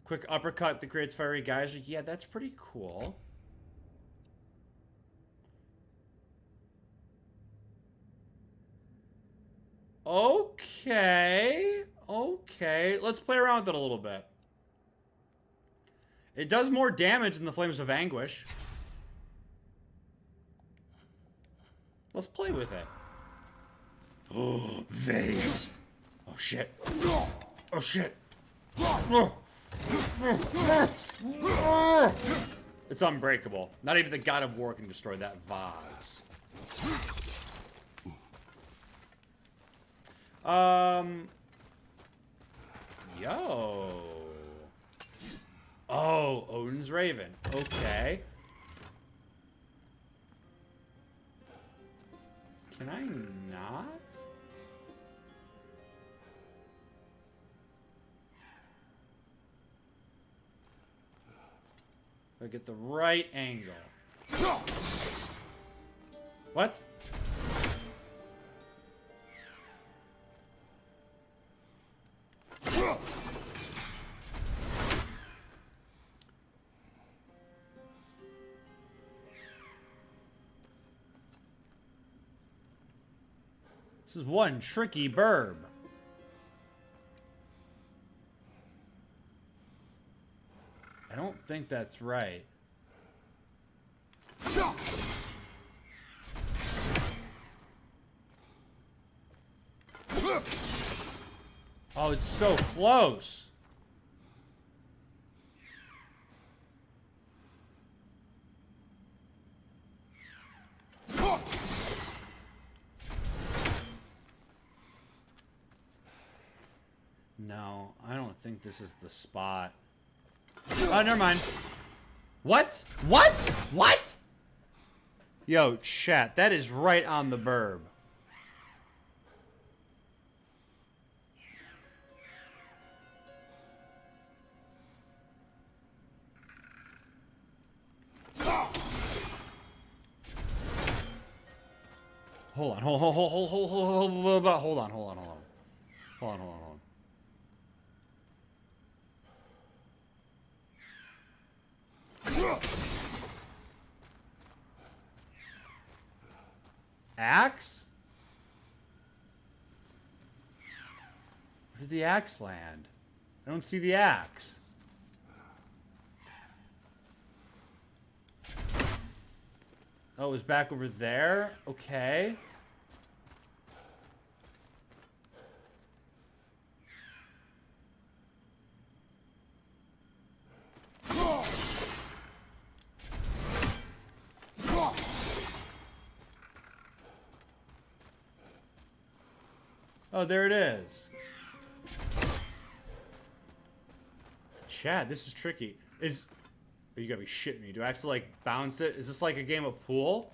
Quick uppercut that creates fiery geyser. Yeah, that's pretty cool. Okay. Okay. Let's play around with it a little bit. It does more damage than the Flames of Anguish. Let's play with it. Oh, vase. Oh, shit. Oh, shit. It's unbreakable. Not even the God of War can destroy that vase. Yo. Oh, Odin's Raven. Okay. Can I not? I get the right angle. What? This is one tricky burb. I don't think that's right. Oh, it's so close. No, I don't think this is the spot. Oh, never mind. What? What? What? Yo, chat, that is right on the burb. Hold on, hold on. Axe? Where did the axe land? I don't see the axe. Oh, it was back over there? Okay. Oh, there it is. Chad, this is tricky. Oh, you gotta be shitting me. Do I have to, like, bounce it? Is this like a game of pool?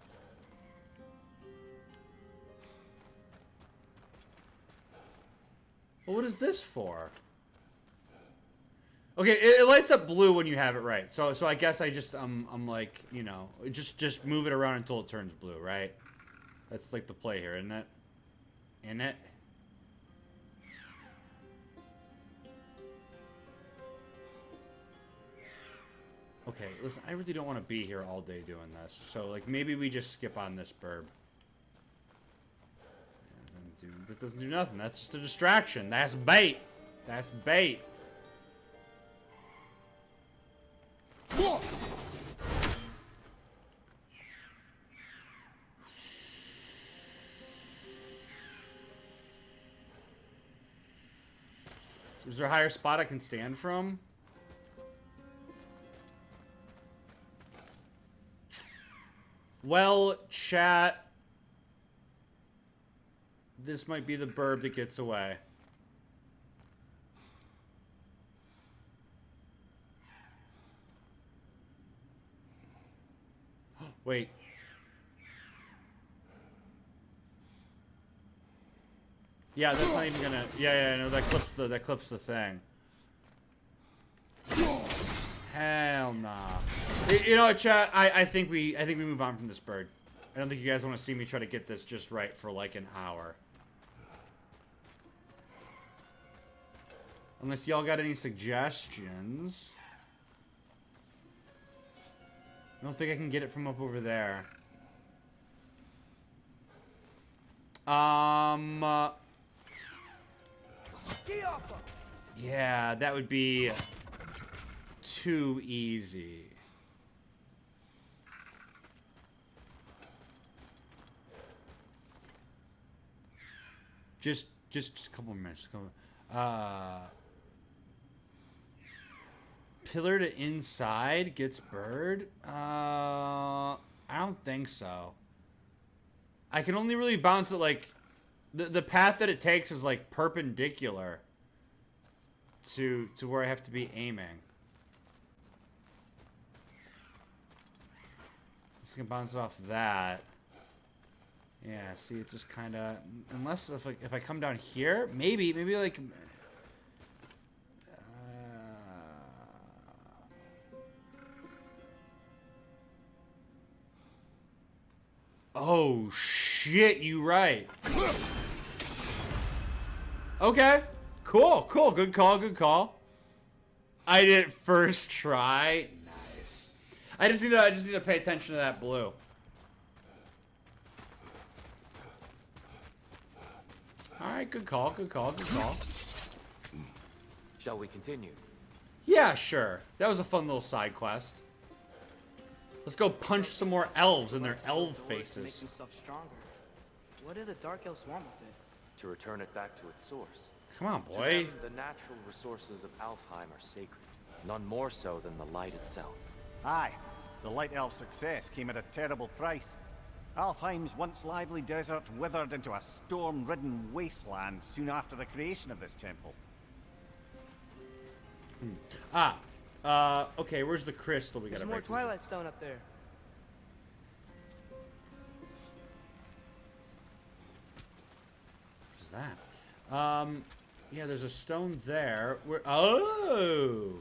Well, what is this for? Okay, it lights up blue when you have it right. So I guess I just, I'm like, you know, just move it around until it turns blue, right? That's like the play here, isn't it? Isn't it? Okay, listen, I really don't want to be here all day doing this. So, like, maybe we just skip on this burb. That doesn't do nothing. That's just a distraction. That's bait. That's bait. Is there a higher spot I can stand from? Well, chat. This might be the burb that gets away. Wait. Yeah, that's not even gonna. Yeah, no, that clips the thing. Hell nah. You know what, chat? I think we move on from this bird. I don't think you guys want to see me try to get this just right for like an hour. Unless y'all got any suggestions. I don't think I can get it from up over there. Yeah, that would be too easy. Just a couple of minutes. Pillar to inside gets bird? I don't think so. I can only really bounce it like... The path that it takes is like perpendicular to where I have to be aiming. So I can bounce off that. Yeah, see, it's just kind of... Unless if I come down here, maybe like... Oh, shit, you right. Okay. Cool. Good call. I did it first try. Nice. I just need to pay attention to that blue. Alright, good call. Shall we continue? Yeah, sure. That was a fun little side quest. Let's go punch some more elves in their elf faces. Make himself stronger. What do the dark elves want with it? To return it back to its source. Come on, boy. To them, the natural resources of Alfheim are sacred. None more so than the light itself. Aye. The Light Elf success came at a terrible price. Alfheim's once lively desert withered into a storm-ridden wasteland soon after the creation of this temple. Okay, where's the crystal we gotta break? There's more Twilight Stone up there. What's that? Yeah, there's a stone there. Oh!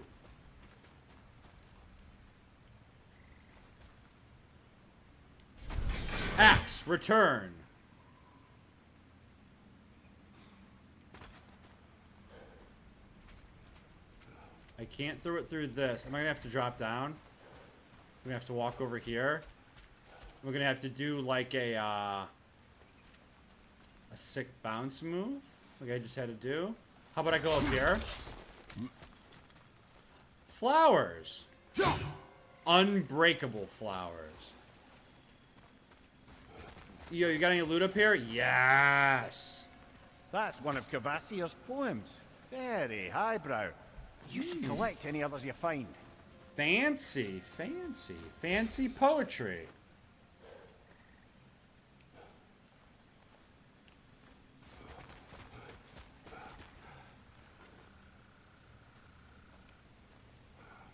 Axe, return! I can't throw it through this. Am I gonna have to drop down? I'm gonna have to walk over here. We're gonna have to do like a sick bounce move, like I just had to do. How about I go up here? Flowers! Unbreakable flowers. Yo, you got any loot up here? Yes! That's one of Cavassier's poems. Very highbrow. You should collect any others you find. Fancy poetry.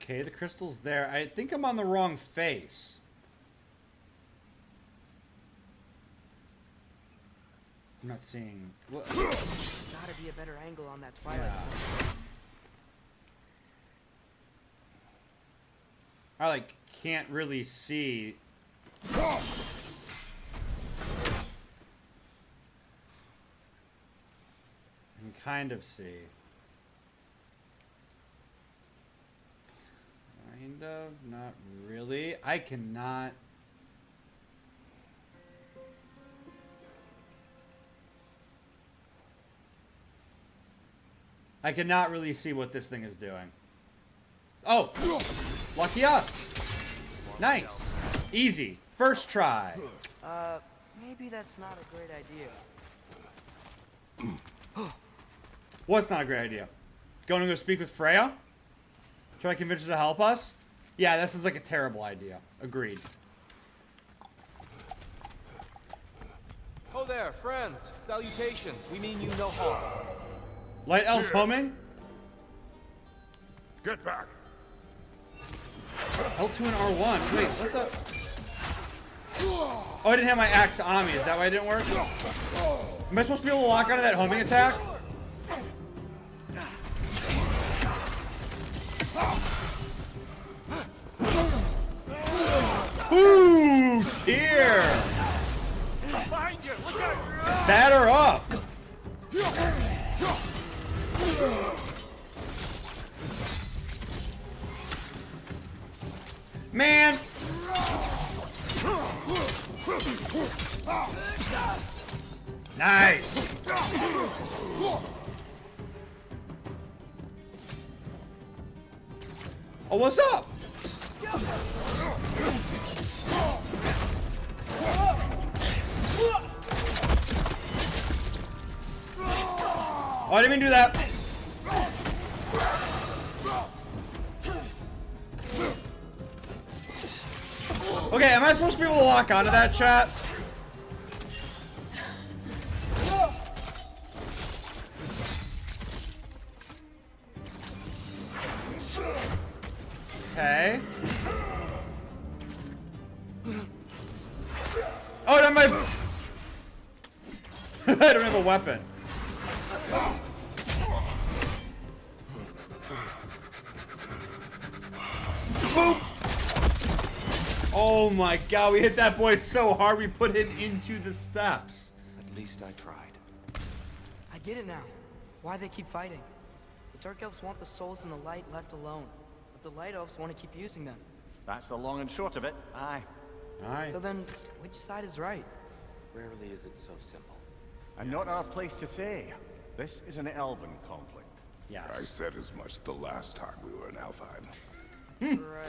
Okay, the crystal's there. I think I'm on the wrong face. I'm not seeing. What? Gotta be a better angle on that twilight. Yeah. I like can't really see. I can kind of see. Kind of, not really. I cannot. I cannot really see what this thing is doing. Oh! Lucky us! Nice! Easy. First try. Maybe that's not a great idea. What's not a great idea? Going to go speak with Freya? Try to convince her to help us? Yeah, this is like a terrible idea. Agreed. Oh there, friends. Salutations. We mean you no harm. Light elves homing? Get back. L2 and R1. Wait, what the? Oh, I didn't have my axe on me. Is that why it didn't work? Am I supposed to be able to lock onto that homing attack? Ooh, tear! Batter up! Man! Nice! Oh, what's up? Oh, I didn't even do that. Okay, am I supposed to be able to lock onto that, chat? Okay. Oh, not my... I don't have a weapon. Boop! Oh my god, we hit that boy so hard we put him into the steps. At least I tried. I get it now. Why they keep fighting. The Dark Elves want the souls in the light left alone. But the Light Elves want to keep using them. That's the long and short of it. Aye. Aye. So then, which side is right? Rarely is it so simple. And not our place to say. This is an elven conflict. Yes. I said as much the last time we were in Alfheim. Right.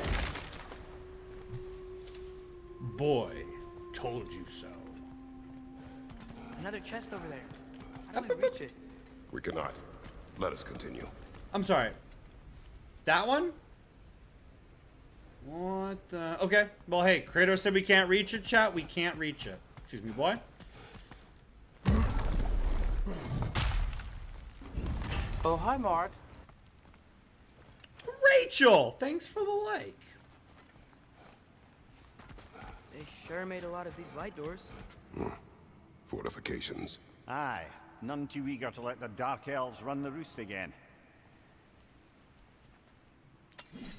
Boy, told you so. Another chest over there. How do we reach it? We cannot. Let us continue. I'm sorry. That one? What the? Okay. Well, hey, Kratos said we can't reach it, chat. We can't reach it. Excuse me, boy. Oh, hi, Mark. Rachel! Thanks for the like. They sure made a lot of these light doors. Fortifications. Aye. None too eager to let the Dark Elves run the roost again.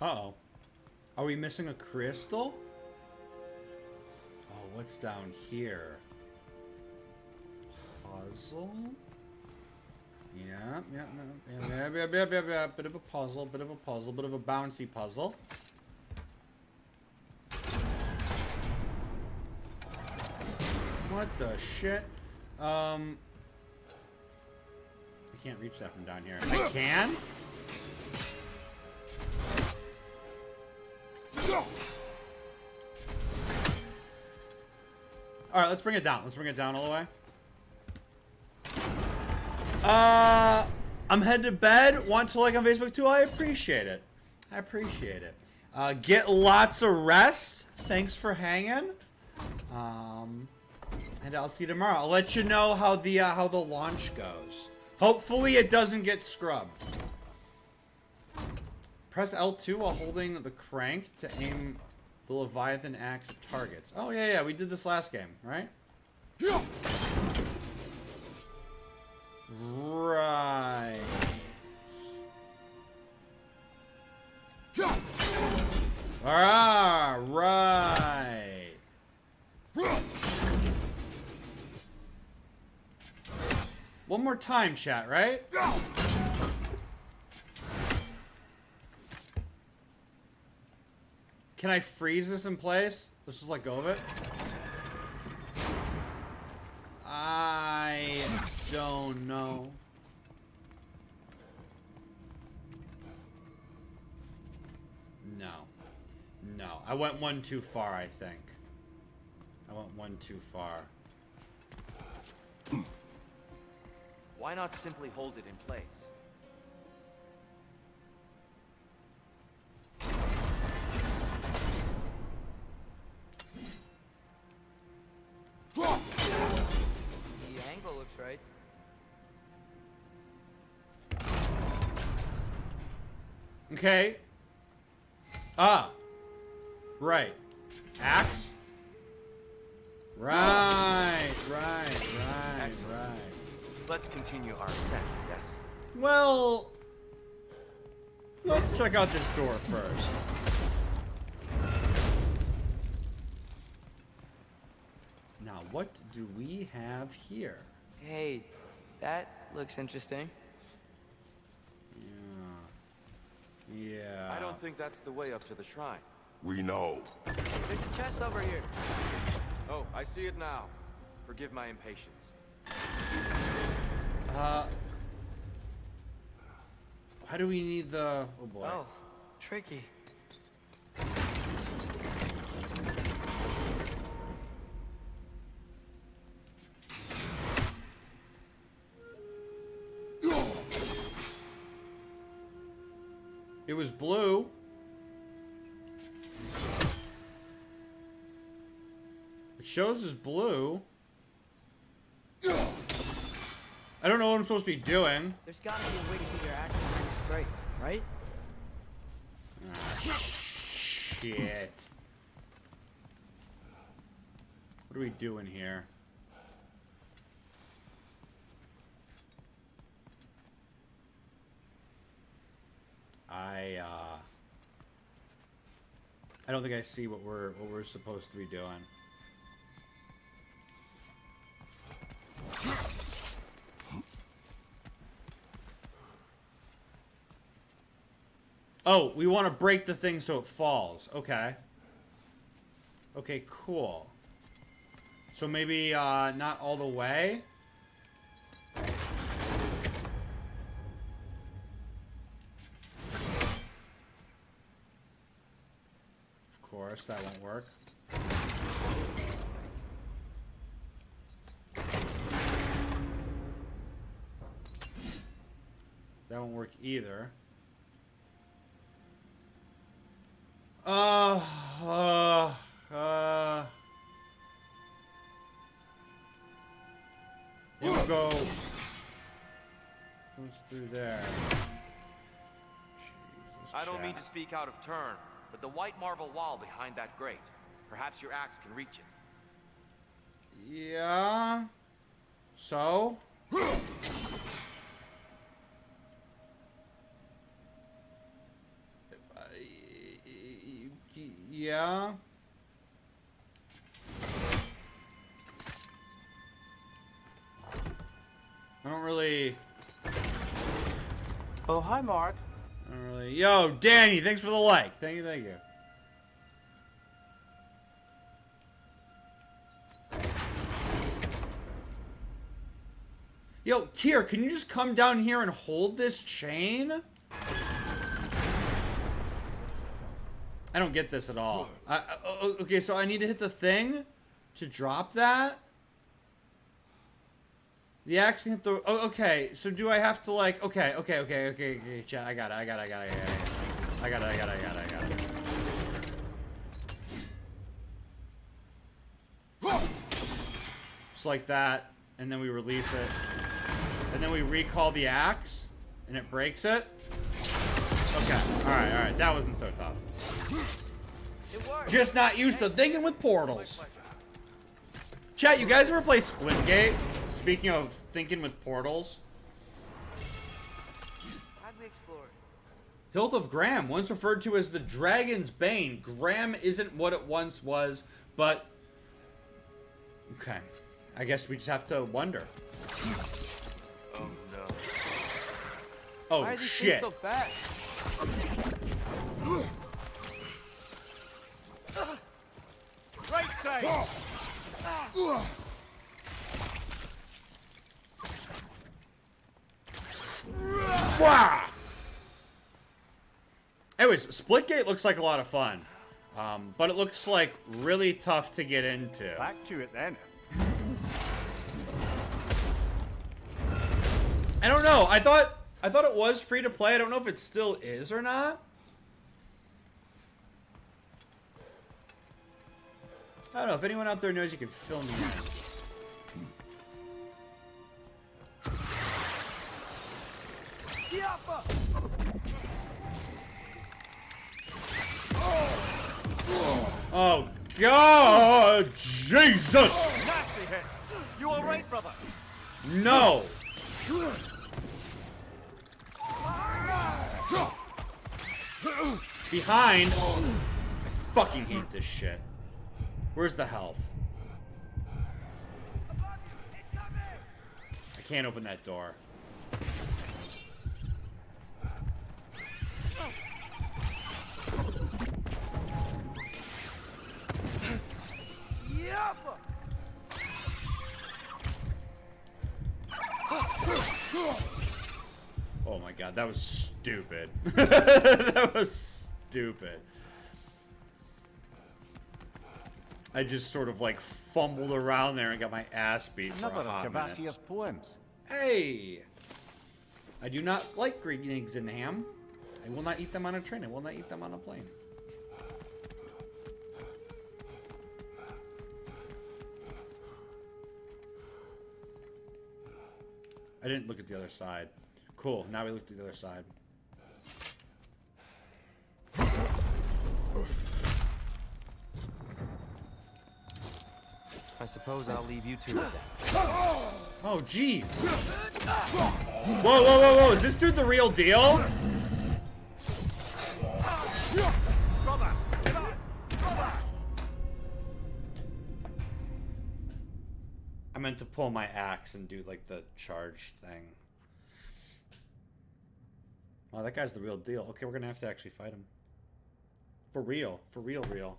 Uh-oh. Are we missing a crystal? Oh, what's down here? Puzzle? Yeah. Bit of a puzzle, bit of a puzzle, bit of a bouncy puzzle. What the shit? I can't reach that from down here. I can? Alright, let's bring it down. Let's bring it down all the way. I'm headed to bed. Want to like on Facebook too? I appreciate it. I appreciate it. Get lots of rest. Thanks for hanging. And I'll see you tomorrow. I'll let you know how the launch goes. Hopefully it doesn't get scrubbed. Press L2 while holding the crank to aim the Leviathan axe at targets. Oh, yeah, we did this last game, right? Right. All right. One more time, chat, right? Can I freeze this in place? Let's just let go of it. I don't know. No. I went one too far, I think. I went one too far. Why not simply hold it in place? The angle looks right. Okay. Ah. Right. Axe? Right. Let's continue our ascent, yes? Well, let's check out this door first. Now, what do we have here? Hey, that looks interesting. Yeah. I don't think that's the way up to the shrine. We know. There's a chest over here. Oh, I see it now. Forgive my impatience. How do we need the... Oh, boy. Oh, tricky. It was blue. It shows as blue. I don't know what I'm supposed to be doing. There's gotta be a way to get your action behind this grate, right? Shit. What are we doing here? I don't think I see what we're supposed to be doing. Oh, we want to break the thing so it falls. Okay. Okay, cool. So maybe not all the way. Of course, that won't work. That won't work either. It'll go. Goes through there. Jesus, I don't mean chat. to speak out of turn, but the white marble wall behind that grate. Perhaps your axe can reach it. Yeah. So? Yeah. I don't really... Oh, hi, Mark. I don't really... Yo, Danny, thanks for the like. Thank you, thank you. Yo, Tyr, can you just come down here and hold this chain? I don't get this at all. Okay, so I need to hit the thing to drop that? The axe can hit the... Oh, okay, so do I have to, like... Okay, chat, I got it. Just like that, and then we release it. And then we recall the axe, and it breaks it. Okay, alright. That wasn't so tough. Just not used to thinking with portals. Chat, you guys ever play Splitgate? Speaking of thinking with portals. How'd we explore it? Hilt of Graham, once referred to as the Dragon's Bane. Graham isn't what it once was, but... Okay. I guess we just have to wonder. Oh, no. Oh, Why are these shit. things so fast? Right side! Wah! Anyways, Splitgate looks like a lot of fun. But it looks like really tough to get into. Back to it then. I don't know. I thought it was free to play. I don't know if it still is or not. I don't know. If anyone out there knows, you can fill me in. Oh, God! Jesus! Nasty hit! You alright, brother? No! Behind! I fucking hate this shit. Where's the health? I can't open that door. Oh my god, that was stupid. That was stupid. I just sort of like fumbled around there and got my ass beat for Another a hot of minute. Cavassier's poems. Hey! I do not like green eggs and ham. I will not eat them on a train. I will not eat them on a plane. I didn't look at the other side. Cool, now we looked at the other side. I suppose I'll leave you two with that. Oh, jeez. Whoa. Is this dude the real deal? Brother! Get on! Brother! I meant to pull my axe and do like the charge thing. Oh, that guy's the real deal. Okay, we're gonna have to actually fight him. For real. For real.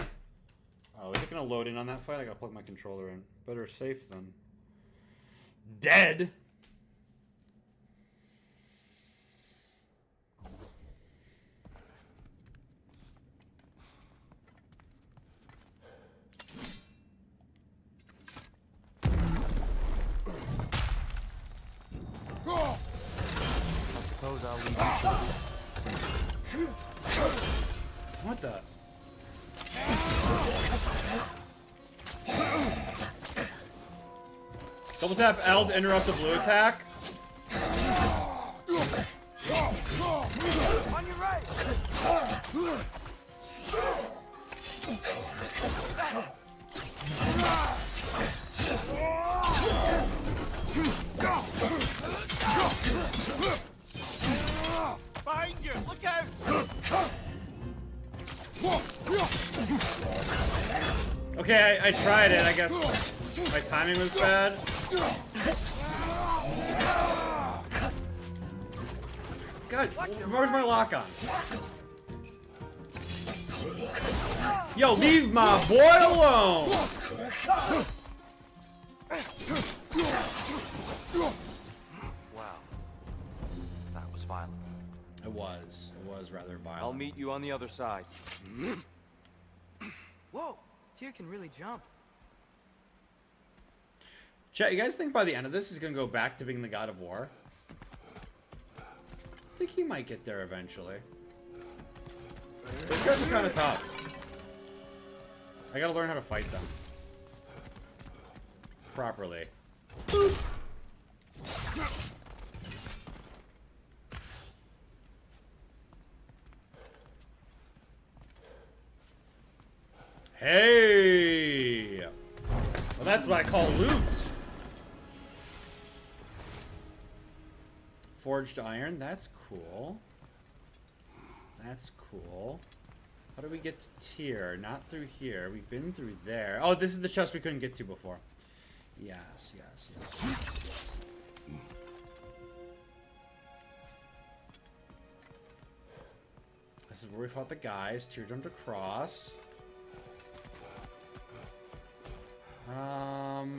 Oh, is it gonna load in on that fight? I gotta plug my controller in. Better safe than dead. I suppose I'll leave you two. What the? Double tap L to interrupt the blue attack. On your right! Behind you! Look out! Okay, I tried it. I guess my timing was bad. God, where's my lock on? Yo, leave my boy alone! Wow. That was violent. It was rather violent. I'll meet you on the other side. Whoa! Tyr can really jump. Chat, you guys think by the end of this he's gonna go back to being the god of war? I think he might get there eventually. Those guys are kind of tough. I gotta learn how to fight them properly. Hey! Well, that's what I call loot. Forged iron, that's cool. That's cool. How do we get to tier? Not through here. We've been through there. Oh, this is the chest we couldn't get to before. Yes, yes, yes. This is where we fought the guys. Tier jumped across.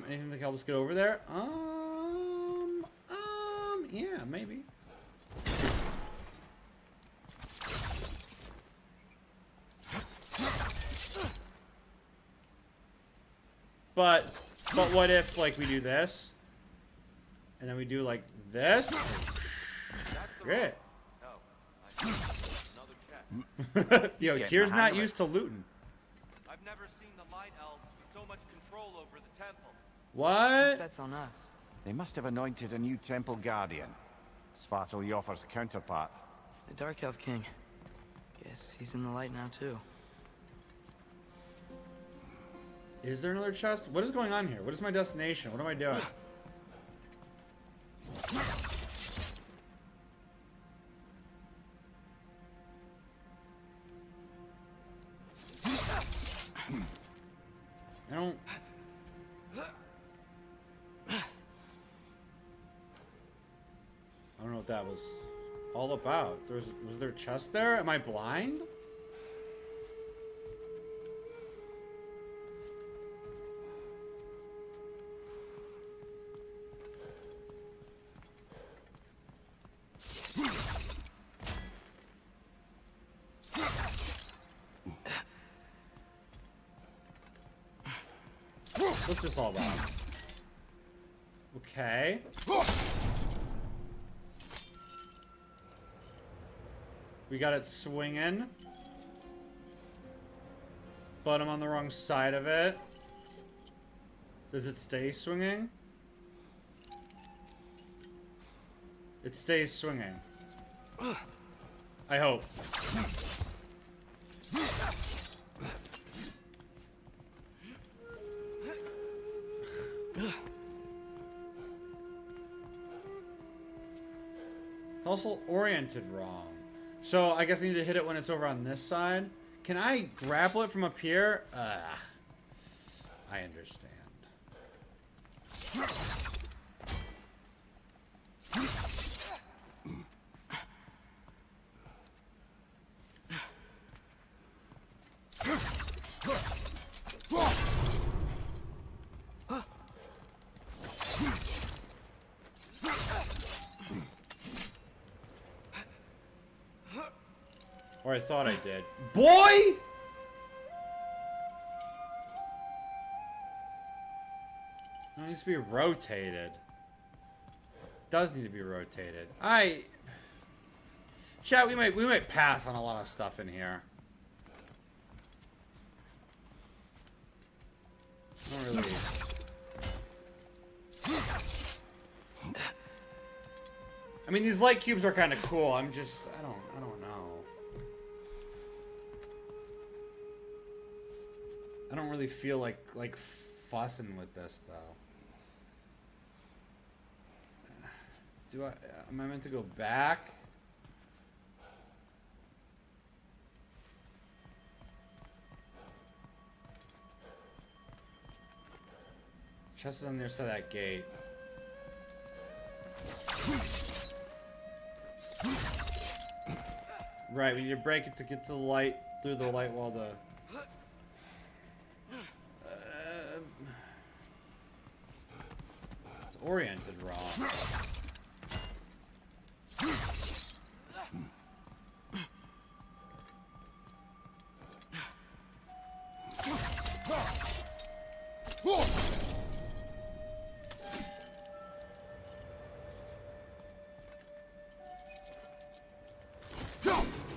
Anything that helps us get over there? Yeah, maybe. But what if, like, we do this? And then we do, like, this? Great. Yo, Tier's not used to looting. I've never seen the Light Elves with so much control over the temple. What? That's on us. They must have anointed a new temple guardian. Svartal Yoffer's counterpart. The Dark Elf King. Guess he's in the light now, too. Is there another chest? What is going on here? What is my destination? What am I doing? I don't... I don't know what that was all about. Was there a chest there? Am I blind? What's this all about? Okay. We got it swinging. But I'm on the wrong side of it. Does it stay swinging? It stays swinging. I hope. Also oriented wrong. So I guess I need to hit it when it's over on this side. Can I grapple it from up here? I understand. Or I thought I did. Boy! It needs to be rotated. It does need to be rotated. Chat, we might pass on a lot of stuff in here. I don't really... I mean, these light cubes are kind of cool. I'm just... I don't know. I don't really feel like fussing with this though. Am I meant to go back? Chest is on the other side of that gate. Right, we need to break it to get to the light, through the light wall to... It's oriented wrong.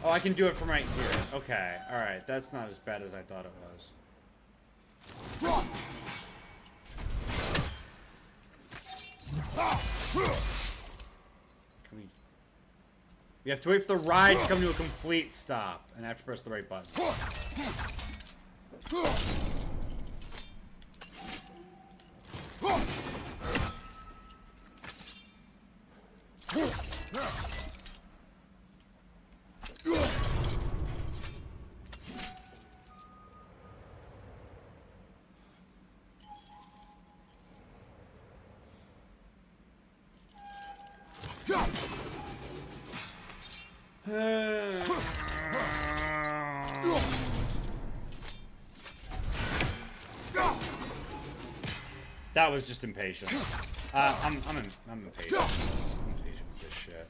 Oh, I can do it from right here. Okay, alright. That's not as bad as I thought it was. We have to wait for the ride to come to a complete stop, and I have to press the right button. That was just impatient. I'm impatient. I'm impatient with this shit.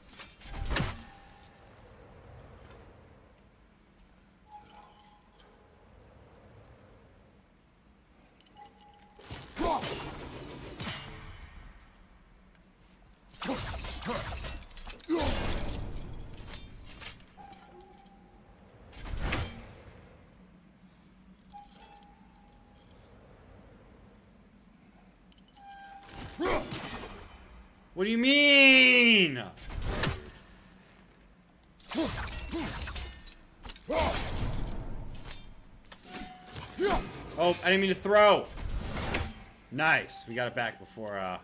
What do you mean? Oh, I didn't mean to throw. Nice. We got it back before,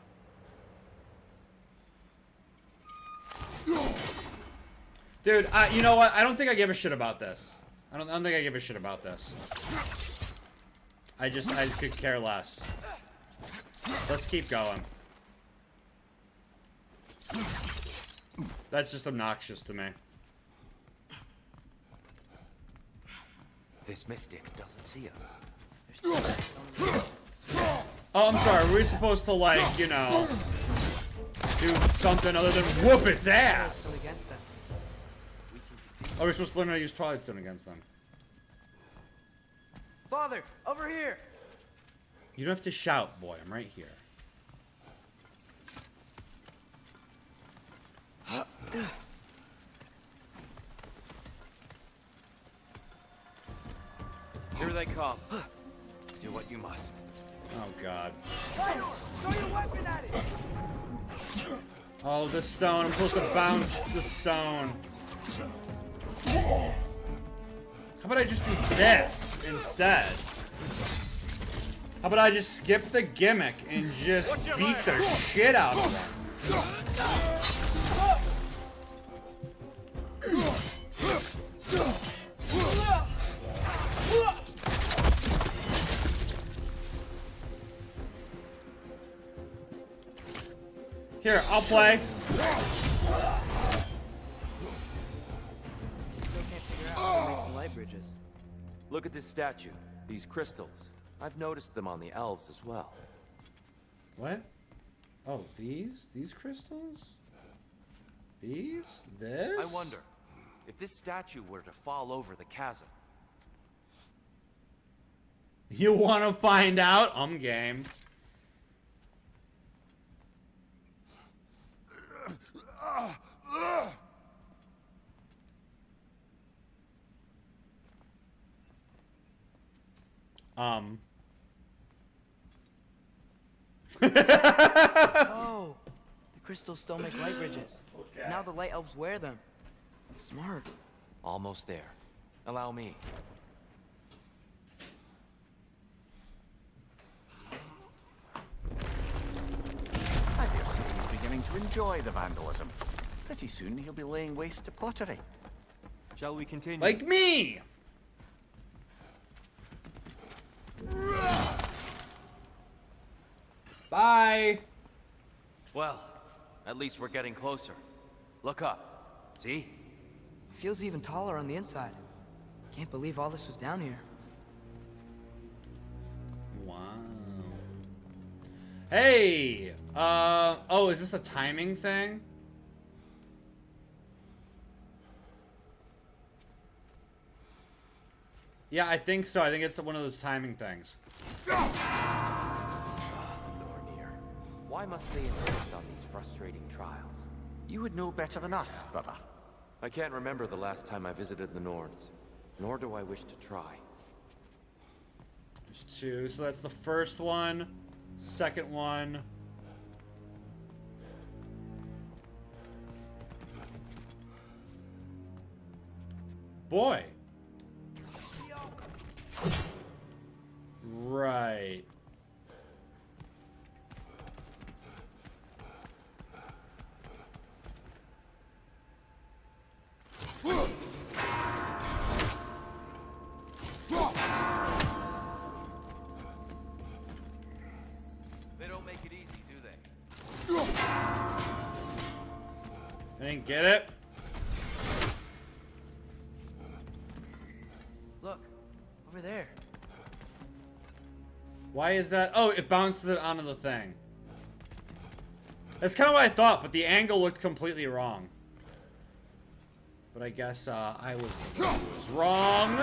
Dude, you know what? I don't think I give a shit about this. I don't think I give a shit about this. I could care less. Let's keep going. That's just obnoxious to me. This mystic doesn't see us. Oh, I'm sorry. Were we supposed to, like, you know, do something other than whoop its ass? Oh, we're supposed to learn how to use Twilight Stone against them. Father, over here. You don't have to shout, boy. I'm right here. Here they come. Do what you must. Oh, God. Hey, throw your weapon at it. Oh, the stone. I'm supposed to bounce the stone. How about I just do this instead? How about I just skip the gimmick and just beat the shit out of them? Here, I'll play. Still can't figure out how to make the light bridges. Look at this statue. These crystals. I've noticed them on the elves as well. What? Oh, these? These crystals? These? This? I wonder, if this statue were to fall over the chasm. You want to find out? I'm game. Oh, the crystals still make light bridges. Okay. Now the light elves wear them. Smart. Almost there. Allow me. I dare say he's beginning to enjoy the vandalism. Pretty soon he'll be laying waste to pottery. Shall we continue? Like me! Bye! Well, at least we're getting closer. Look up. See? Feels even taller on the inside. Can't believe all this was down here. Wow. Hey! Oh, is this a timing thing? Yeah, I think so. I think it's one of those timing things. Why must they insist on these frustrating trials? You would know better than us, brother. I can't remember the last time I visited the Norns, nor do I wish to try. There's two, so that's the first one, second one. Boy. Get it? Look, over there. Why is that? Oh, it bounces it onto the thing. That's kind of what I thought, but the angle looked completely wrong. But I guess I was wrong.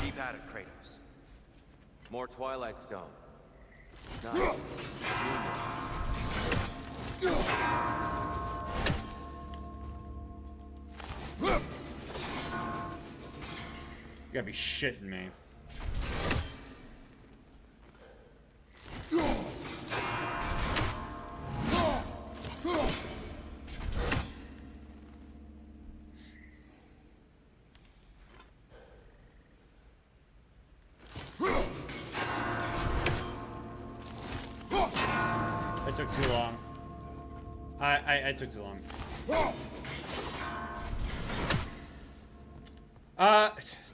Keep at it, Kratos. More Twilight Stone. Nice. You gotta be shitting me. It took too long. I took too long.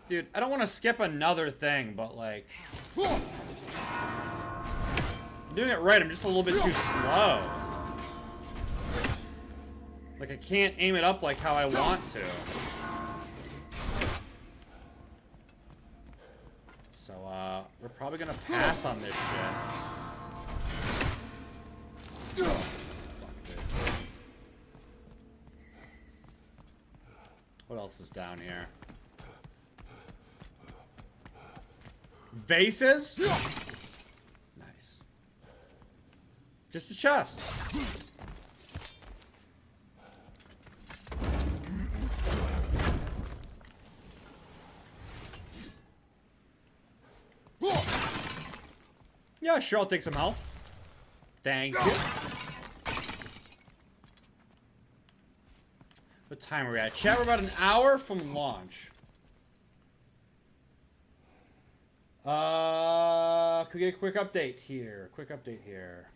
Dude, I don't want to skip another thing, but like, I'm doing it right. I'm just a little bit too slow. Like, I can't aim it up like how I want to. So, we're probably gonna pass on this shit. Fuck this. What else is down here? Vases? Nice. Just a chest. Yeah, sure, I'll take some help. Thank you. What time are we at? Chat, we're about an hour from launch. Can we get a quick update here? Quick update here.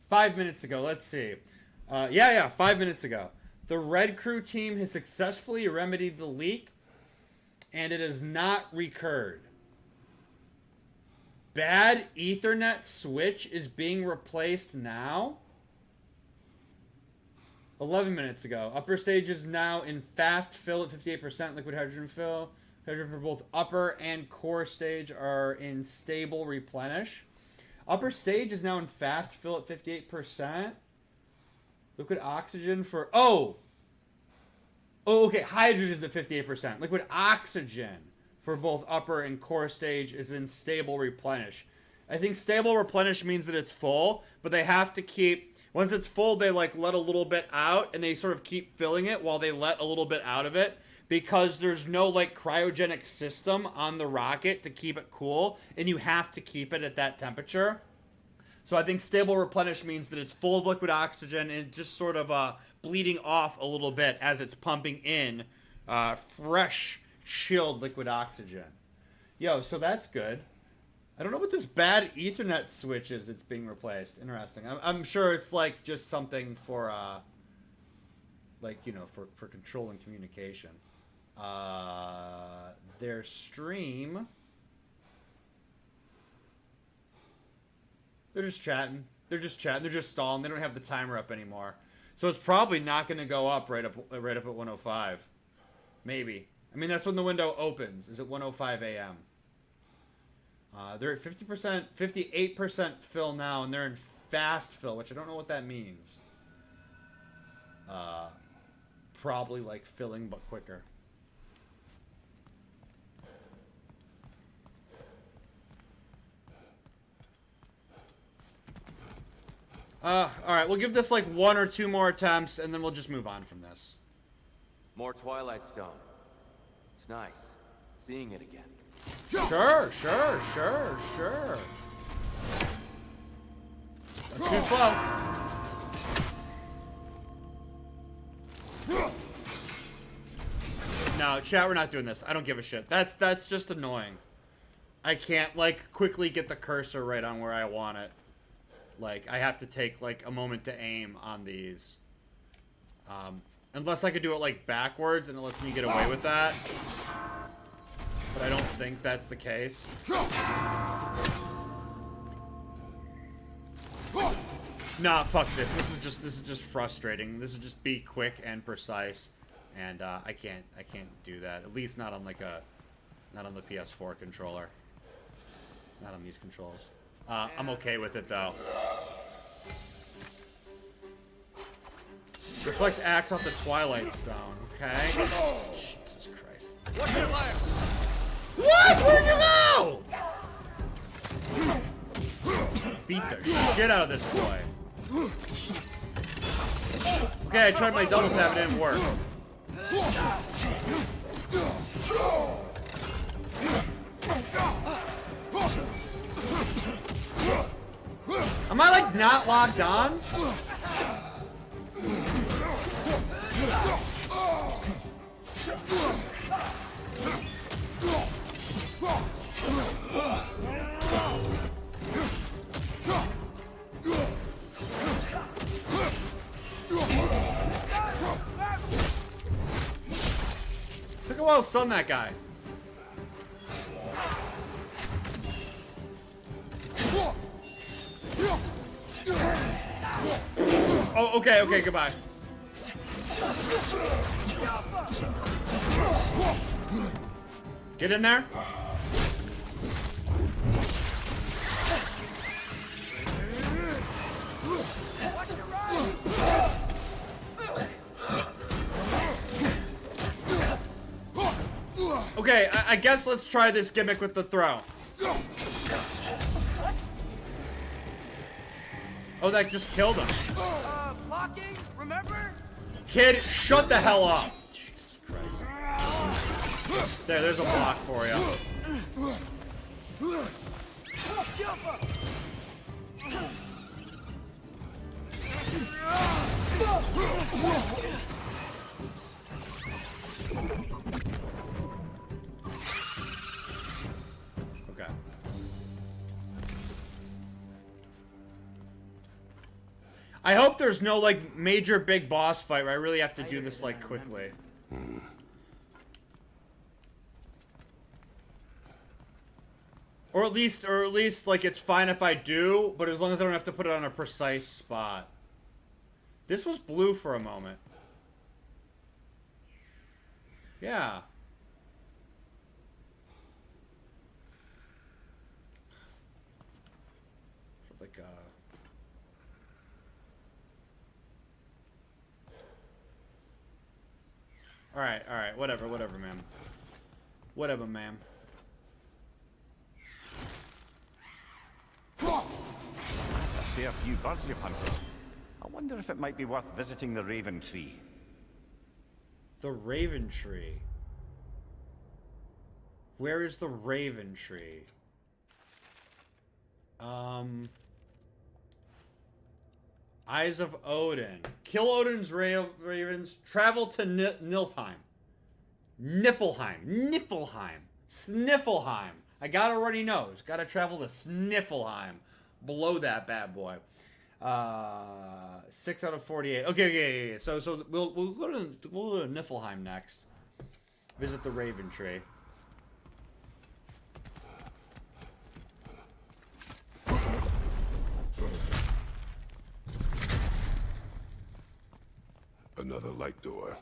Five minutes ago, let's see. Yeah, 5 minutes ago. The Red Crew team has successfully remedied the leak, and it has not recurred. Bad Ethernet switch is being replaced now. 11 minutes ago. Upper stage is now in fast fill at 58%. Liquid hydrogen fill. Hydrogen for both upper and core stage are in stable replenish. Upper stage is now in fast fill at 58%. Liquid oxygen for... Oh, okay. Hydrogen is at 58%. Liquid oxygen for both upper and core stage is in stable replenish. I think stable replenish means that it's full, but they have to keep... Once it's full, they like let a little bit out, and they sort of keep filling it while they let a little bit out of it, because there's no like cryogenic system on the rocket to keep it cool, and you have to keep it at that temperature. So I think stable replenish means that it's full of liquid oxygen and just sort of bleeding off a little bit as it's pumping in fresh, chilled liquid oxygen. Yo, so that's good. I don't know what this bad Ethernet switch is that's being replaced. Interesting. I'm sure it's like just something for, like, you know, for control and communication. Their stream. They're just chatting. They're just chatting. They're just stalling. They don't have the timer up anymore. So it's probably not going to go up right up at 105. Maybe. I mean, that's when the window opens. Is at 1:05 a.m. They're at 50%, 58% fill now, and they're in fast fill, which I don't know what that means. Probably like filling, but quicker. Alright, we'll give this like 1 or 2 more attempts, and then we'll just move on from this. More Twilight Stone. It's nice seeing it again. Sure. That's too slow. No, chat, we're not doing this. I don't give a shit. That's just annoying. I can't, like, quickly get the cursor right on where I want it. Like, I have to take, like, a moment to aim on these. Unless I could do it, like, backwards, and it lets me get away with that. But I don't think that's the case. Nah, fuck this. This is just frustrating. This is just be quick and precise. And, I can't do that. At least not on, like, not on the PS4 controller. Not on these controls. I'm okay with it, though. Reflect axe off the Twilight Stone, okay? Jesus Christ. What's your left? What? Where'd you go? Beat the shit out of this boy. Okay, I tried my double tap, it didn't work. Am I, like, not locked on? Look how well stun that guy. Oh, okay, okay, goodbye. Get in there. Okay, I guess let's try this gimmick with the throw. Oh, that just killed him. Blocking, remember? Kid, shut the hell up. Jesus Christ. There's a block for you. Okay. I hope there's no, like, major big boss fight where I really have to do this, like, quickly. Or at least, like, it's fine if I do, but as long as I don't have to put it on a precise spot. This was blue for a moment. Yeah. Like, Alright, whatever, ma'am. Whatever, ma'am. That's a fair few birds you've hunted. I wonder if it might be worth visiting the Raven Tree. The Raven Tree. Where is the Raven Tree? Eyes of Odin. Kill Odin's ravens. Travel to Niflheim. Niflheim. Sniffleheim. I gotta already know. Gotta travel to Sniffleheim. Below that bad boy. 6 out of 48. Okay. So we'll go to Niflheim next. Visit the Raven Tree. Another light door.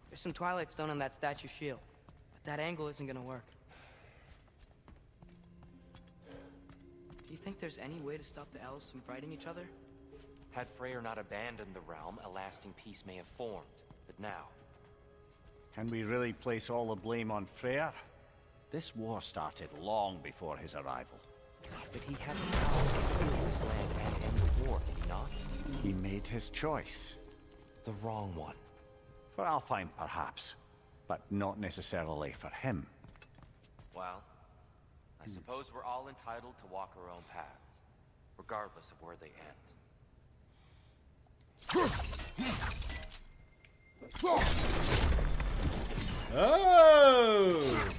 There's some Twilight Stone on that statue shield, but that angle isn't gonna work. Do you think there's any way to stop the elves from fighting each other? Had Freyr not abandoned the realm, a lasting peace may have formed. But now... Can we really place all the blame on Freyr? This war started long before his arrival. But he had the power to clear this land and end the war, did he not? He made his choice. The wrong one. For Alfheim, perhaps. But not necessarily for him. Well, I suppose we're all entitled to walk our own paths, regardless of where they end. Oh!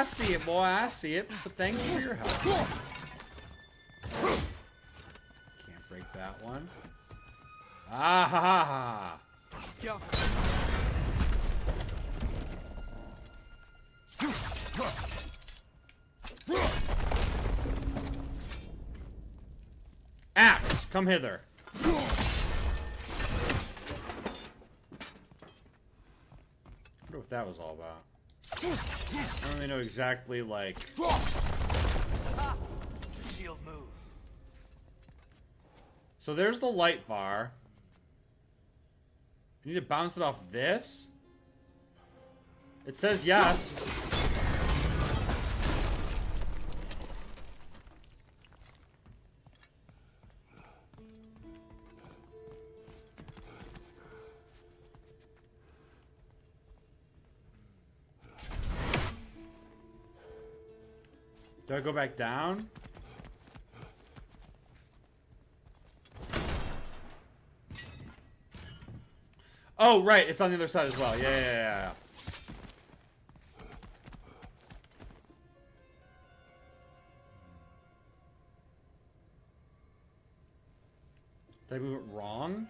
I see it, boy. I see it. But thanks for your help. Can't break that one. Ah ha ha ha. Axe, come hither. I wonder what that was all about. I don't really know exactly, like... Shield move. So there's the light bar. You need to bounce it off this? It says yes. Do I go back down? Oh, right. It's on the other side as well. Yeah. Did I move it wrong?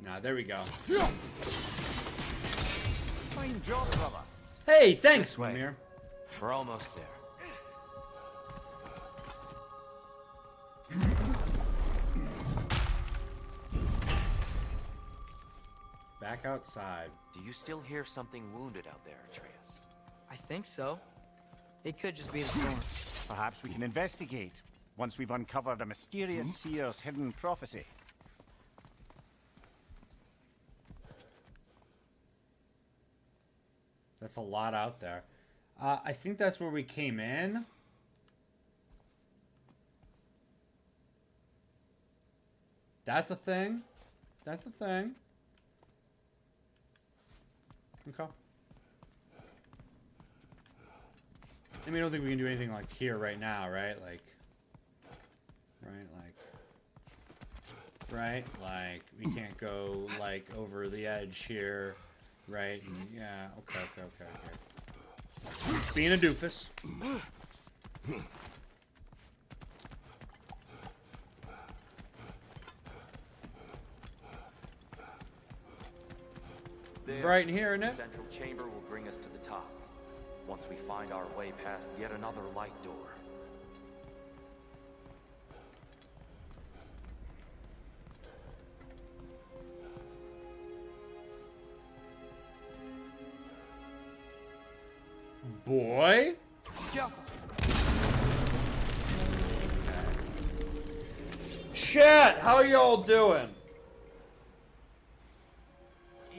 Nah, there we go. Fine job, brother. Hey, thanks, Mimir. We're almost there. Back outside. Do you still hear something wounded out there, Atreus? I think so. It could just be the storm. Perhaps we can investigate once we've uncovered a mysterious seer's hidden prophecy. That's a lot out there. I think that's where we came in. That's a thing. That's a thing. Okay. I mean, I don't think we can do anything like here right now, right? Like, right? We can't go like over the edge here, right? And, yeah. Okay. Being a doofus. Right in here, isn't it? The central chamber will bring us to the top. Once we find our way past yet another light door. Boy? Chat, how y'all doing?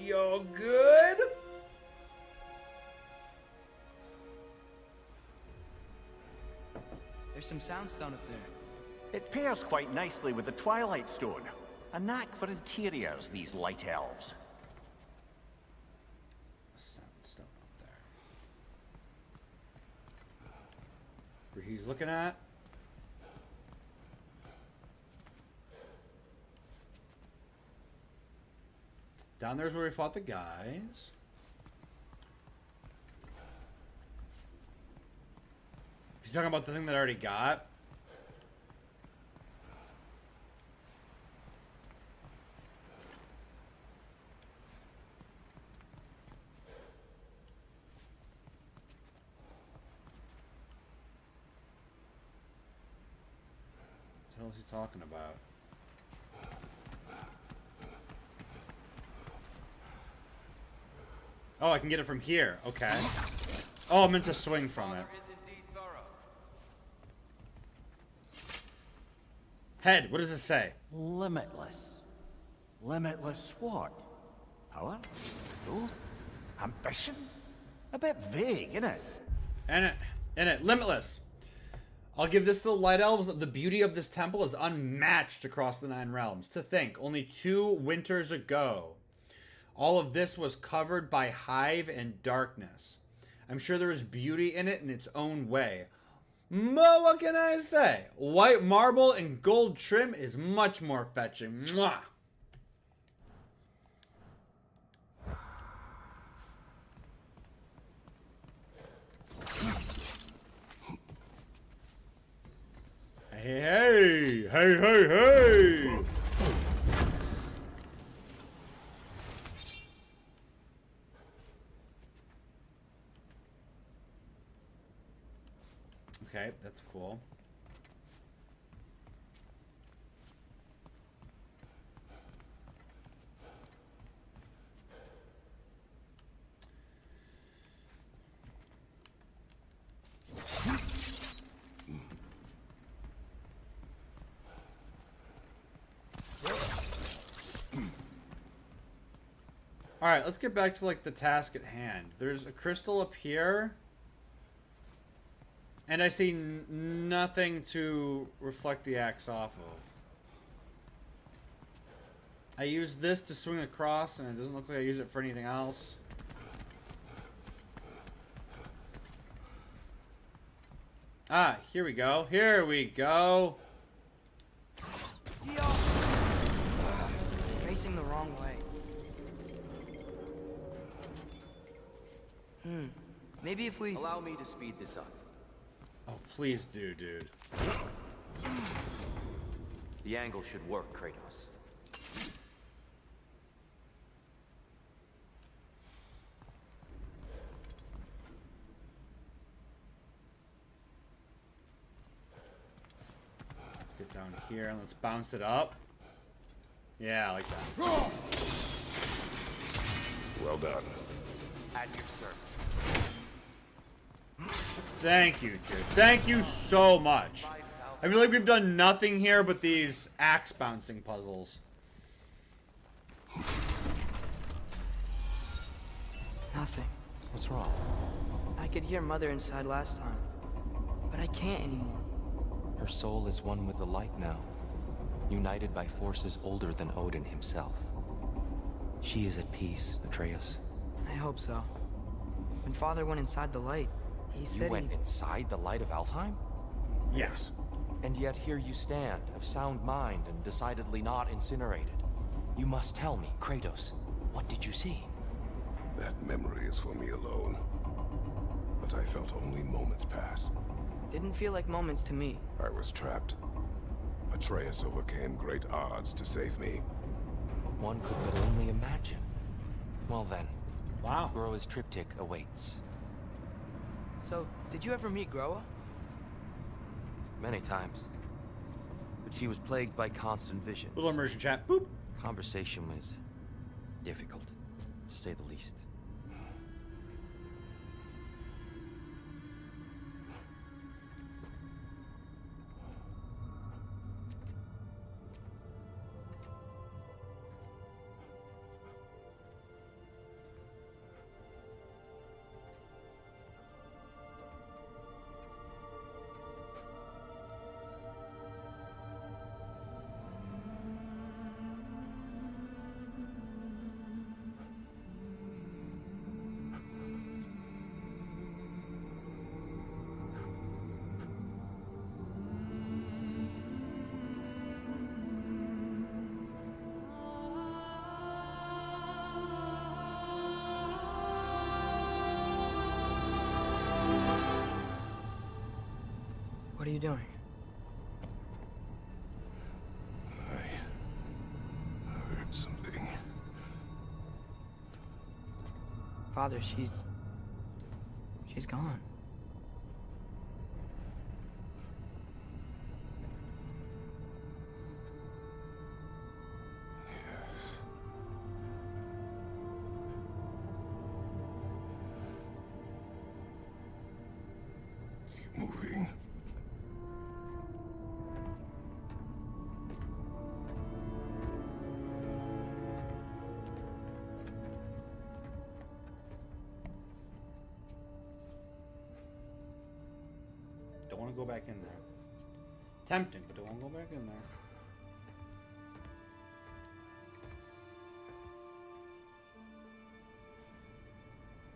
Y'all good? There's some soundstone up there. It pairs quite nicely with the Twilight Stone. A knack for interiors, these light elves. Soundstone up there. Where he's looking at? Down there's where we fought the guys. He's talking about the thing that I already got. What the hell is he talking about? Oh, I can get it from here. Okay. Oh, I meant to swing from it. Head, what does it say? Limitless. Limitless what? Power? Growth? Ambition? A bit vague, isn't it? In it. Limitless. I'll give this to the Light Elves. The beauty of this temple is unmatched across the 9 realms. To think, only 2 winters ago, all of this was covered by hive and darkness. I'm sure there is beauty in it in its own way. But what can I say? White marble and gold trim is much more fetching. Mwah! Hey, hey, hey! Okay, that's cool. All right, let's get back to like the task at hand. There's a crystal up here. And I see nothing to reflect the axe off of. I use this to swing across, and it doesn't look like I use it for anything else. Ah, here we go. Here we go. Facing the wrong way. Maybe if we... Allow me to speed this up. Oh, please do, dude. The angle should work, Kratos. Get down here and let's bounce it up. Yeah, I like that. Well done. At your service. Thank you, dude. Thank you so much. I feel like we've done nothing here but these axe bouncing puzzles. Nothing. What's wrong? I could hear Mother inside last time, but I can't anymore. Her soul is one with the light now, united by forces older than Odin himself. She is at peace, Atreus. I hope so. When Father went inside the light, he said You went inside the light of Alfheim? Yes. And yet here you stand, of sound mind and decidedly not incinerated. You must tell me, Kratos, what did you see? That memory is for me alone. But I felt only moments pass. Didn't feel like moments to me. I was trapped. Atreus overcame great odds to save me. One could but only imagine. Well then. Wow. Groa's triptych awaits. So, did you ever meet Groa? Many times. But she was plagued by constant visions. Little immersion chat. Boop. Conversation was difficult, to say the least. What are you doing? I heard something. Father, she's gone. Keep moving. Don't want to go back in there. Tempting, but don't want to go back in there.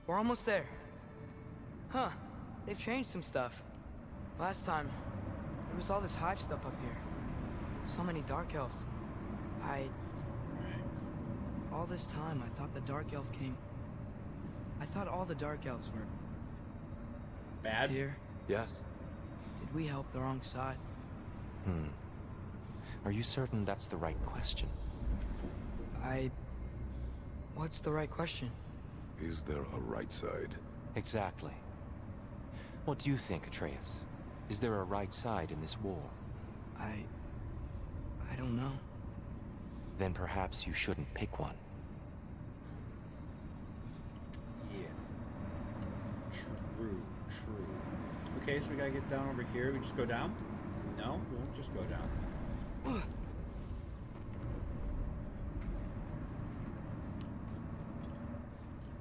We're almost there. Huh. They've changed some stuff. Last time, there was all this hive stuff up here. So many dark elves. All this time, I thought the dark elf king... I thought all the dark elves were... Bad? Here. Yes. Did we help the wrong side? Are you certain that's the right question? What's the right question? Is there a right side? Exactly. What do you think, Atreus? Is there a right side in this war? I don't know. Then perhaps you shouldn't pick one. Yeah. True. Okay, so we gotta get down over here. We just go down? No, we won't just go down.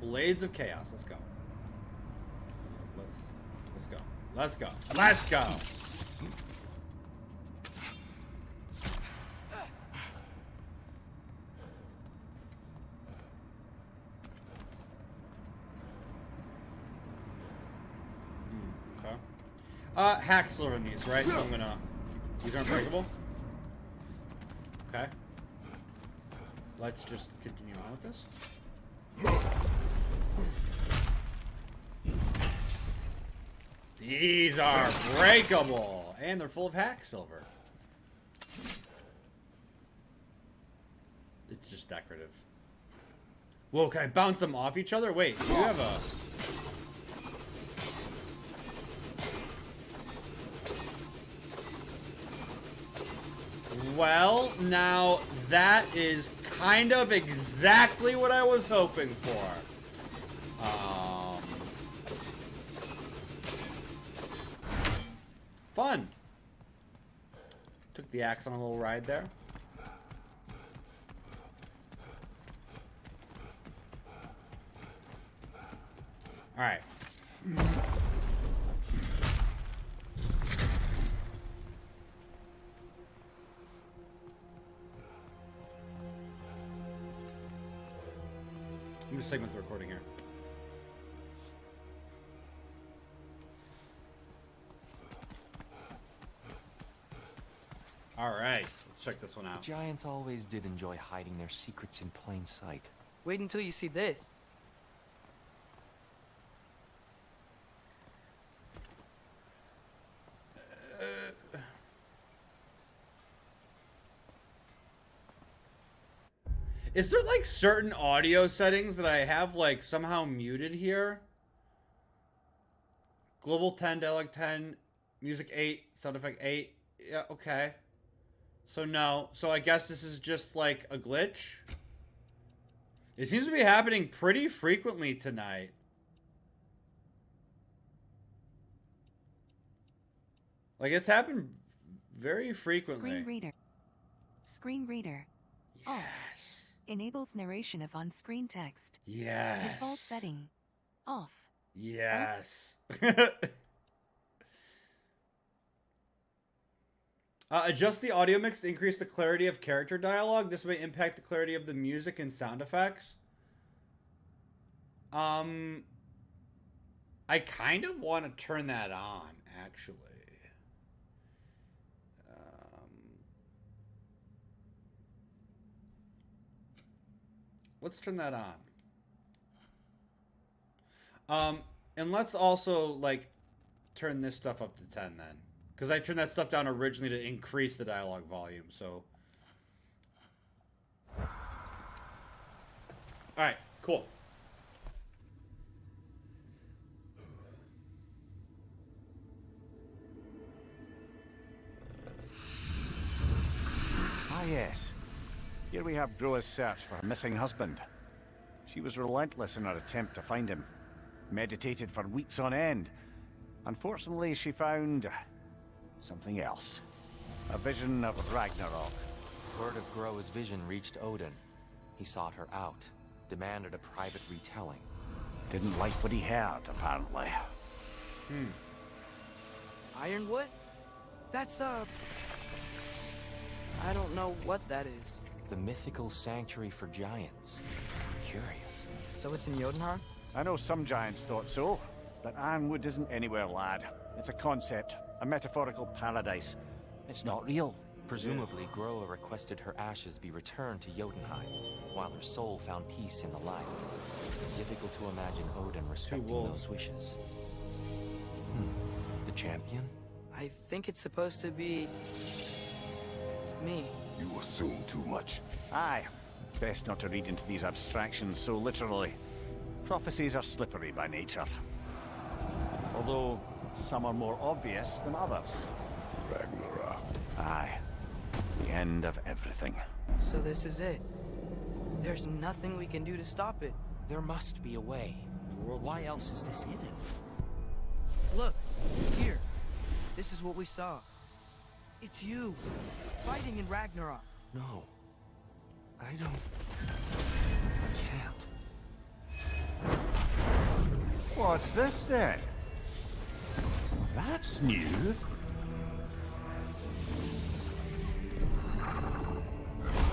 Blades of Chaos. Let's go. Let's go. Okay. Hack silver in these, right? So I'm gonna. These are unbreakable. Okay. Let's just continue on with this. These are breakable, and they're full of hack silver. It's just decorative. Whoa, can I bounce them off each other? Wait, you have a... Well, now that is kind of exactly what I was hoping for. Fun. Took the axe on a little ride there. All right. I'm gonna segment the recording here. All right, let's check this one out. The giants always did enjoy hiding their secrets in plain sight. Wait until you see this. Is there like certain audio settings that I have like somehow muted here? Global 10, dialogue 10, music 8, sound effect 8. Yeah, okay. So no. So I guess this is just like a glitch. It seems to be happening pretty frequently tonight. Like it's happened very frequently. Screen reader. Off. Enables narration of on-screen text. Yes. Default setting. Off. Yes. Adjust the audio mix to increase the clarity of character dialogue. This may impact the clarity of the music and sound effects. I kind of want to turn that on, actually. Let's turn that on. And let's also, like, turn this stuff up to 10 then. Because I turned that stuff down originally to increase the dialogue volume, so. Alright, cool. Ah, yes. Here we have Groa's search for her missing husband. She was relentless in her attempt to find him. Meditated for weeks on end. Unfortunately, she found something else. A vision of Ragnarok. Word of Groa's vision reached Odin. He sought her out, demanded a private retelling. Didn't like what he heard, apparently. Ironwood? That's the... I don't know what that is. The mythical sanctuary for giants. Curious. So it's in Jotunheim? I know some giants thought so, but Ironwood isn't anywhere, lad. It's a concept, a metaphorical paradise. It's not real. Presumably, Groa requested her ashes be returned to Jotunheim, while her soul found peace in the light. Difficult to imagine Odin respecting those wishes. The champion? I think it's supposed to be... Me. You assume too much. Aye. Best not to read into these abstractions so literally. Prophecies are slippery by nature. Although, some are more obvious than others. Ragnarok. Aye. The end of everything. So this is it. There's nothing we can do to stop it. There must be a way. Why else is this hidden? Look, here. This is what we saw. It's you, fighting in Ragnarok. No. I don't... I can't. What's this then? That's new.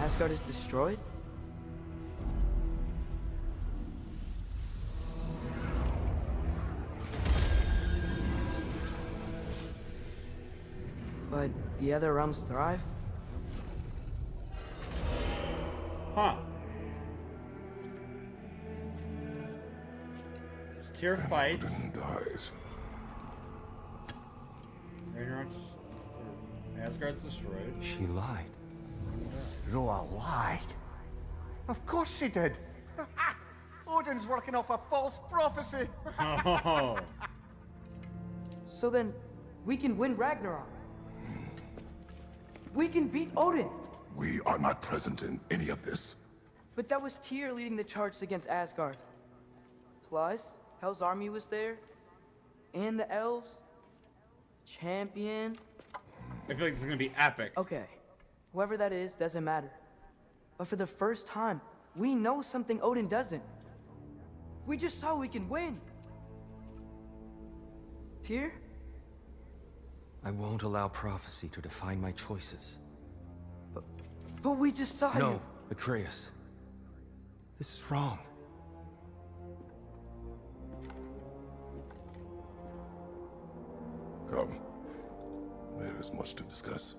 Asgard is destroyed? But the other realms thrive? Huh. Tyr fights. Odin dies. Ragnarok's... Asgard's destroyed. She lied. Roa lied. Of course she did. Odin's working off a false prophecy. Oh. So then, we can win Ragnarok. We can beat Odin. We are not present in any of this. But that was Tyr leading the charge against Asgard. Plus, Hell's army was there. And the elves. Champion. I feel like this is gonna be epic. Okay. Whoever that is, doesn't matter. But for the first time, we know something Odin doesn't. We just saw we can win. Tyr? I won't allow prophecy to define my choices. But we just saw you. No, Atreus. This is wrong. Come. There is much to discuss.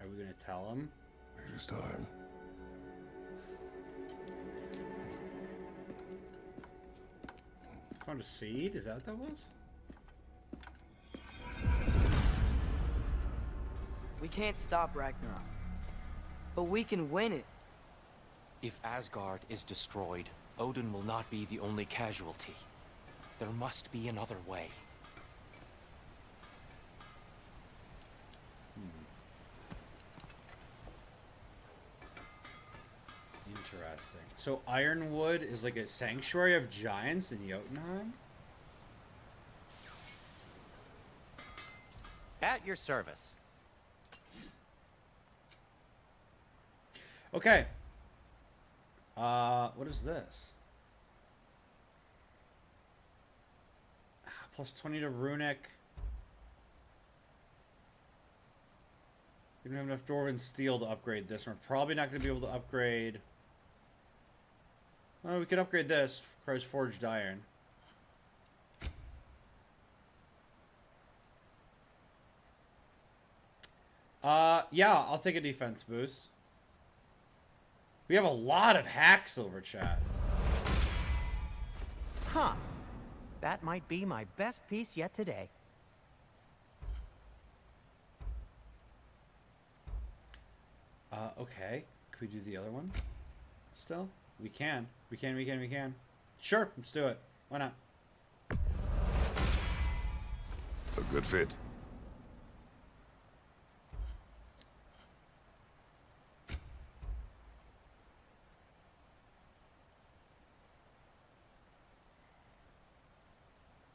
Are we gonna tell him? It is time. Found a seed? Is that what that was? We can't stop Ragnarok. But we can win it. If Asgard is destroyed, Odin will not be the only casualty. There must be another way. Interesting. So Ironwood is like a sanctuary of giants in Jotunheim? At your service. Okay. What is this? Plus 20 to runic. We don't have enough dwarven steel to upgrade this. We're probably not going to be able to upgrade... Oh, we could upgrade this. Christ Forged Iron. Yeah, I'll take a defense boost. We have a lot of hack silver, chat. Huh. That might be my best piece yet today. Okay. Could we do the other one? Still? We can. We can. Sure, let's do it. Why not? A good fit.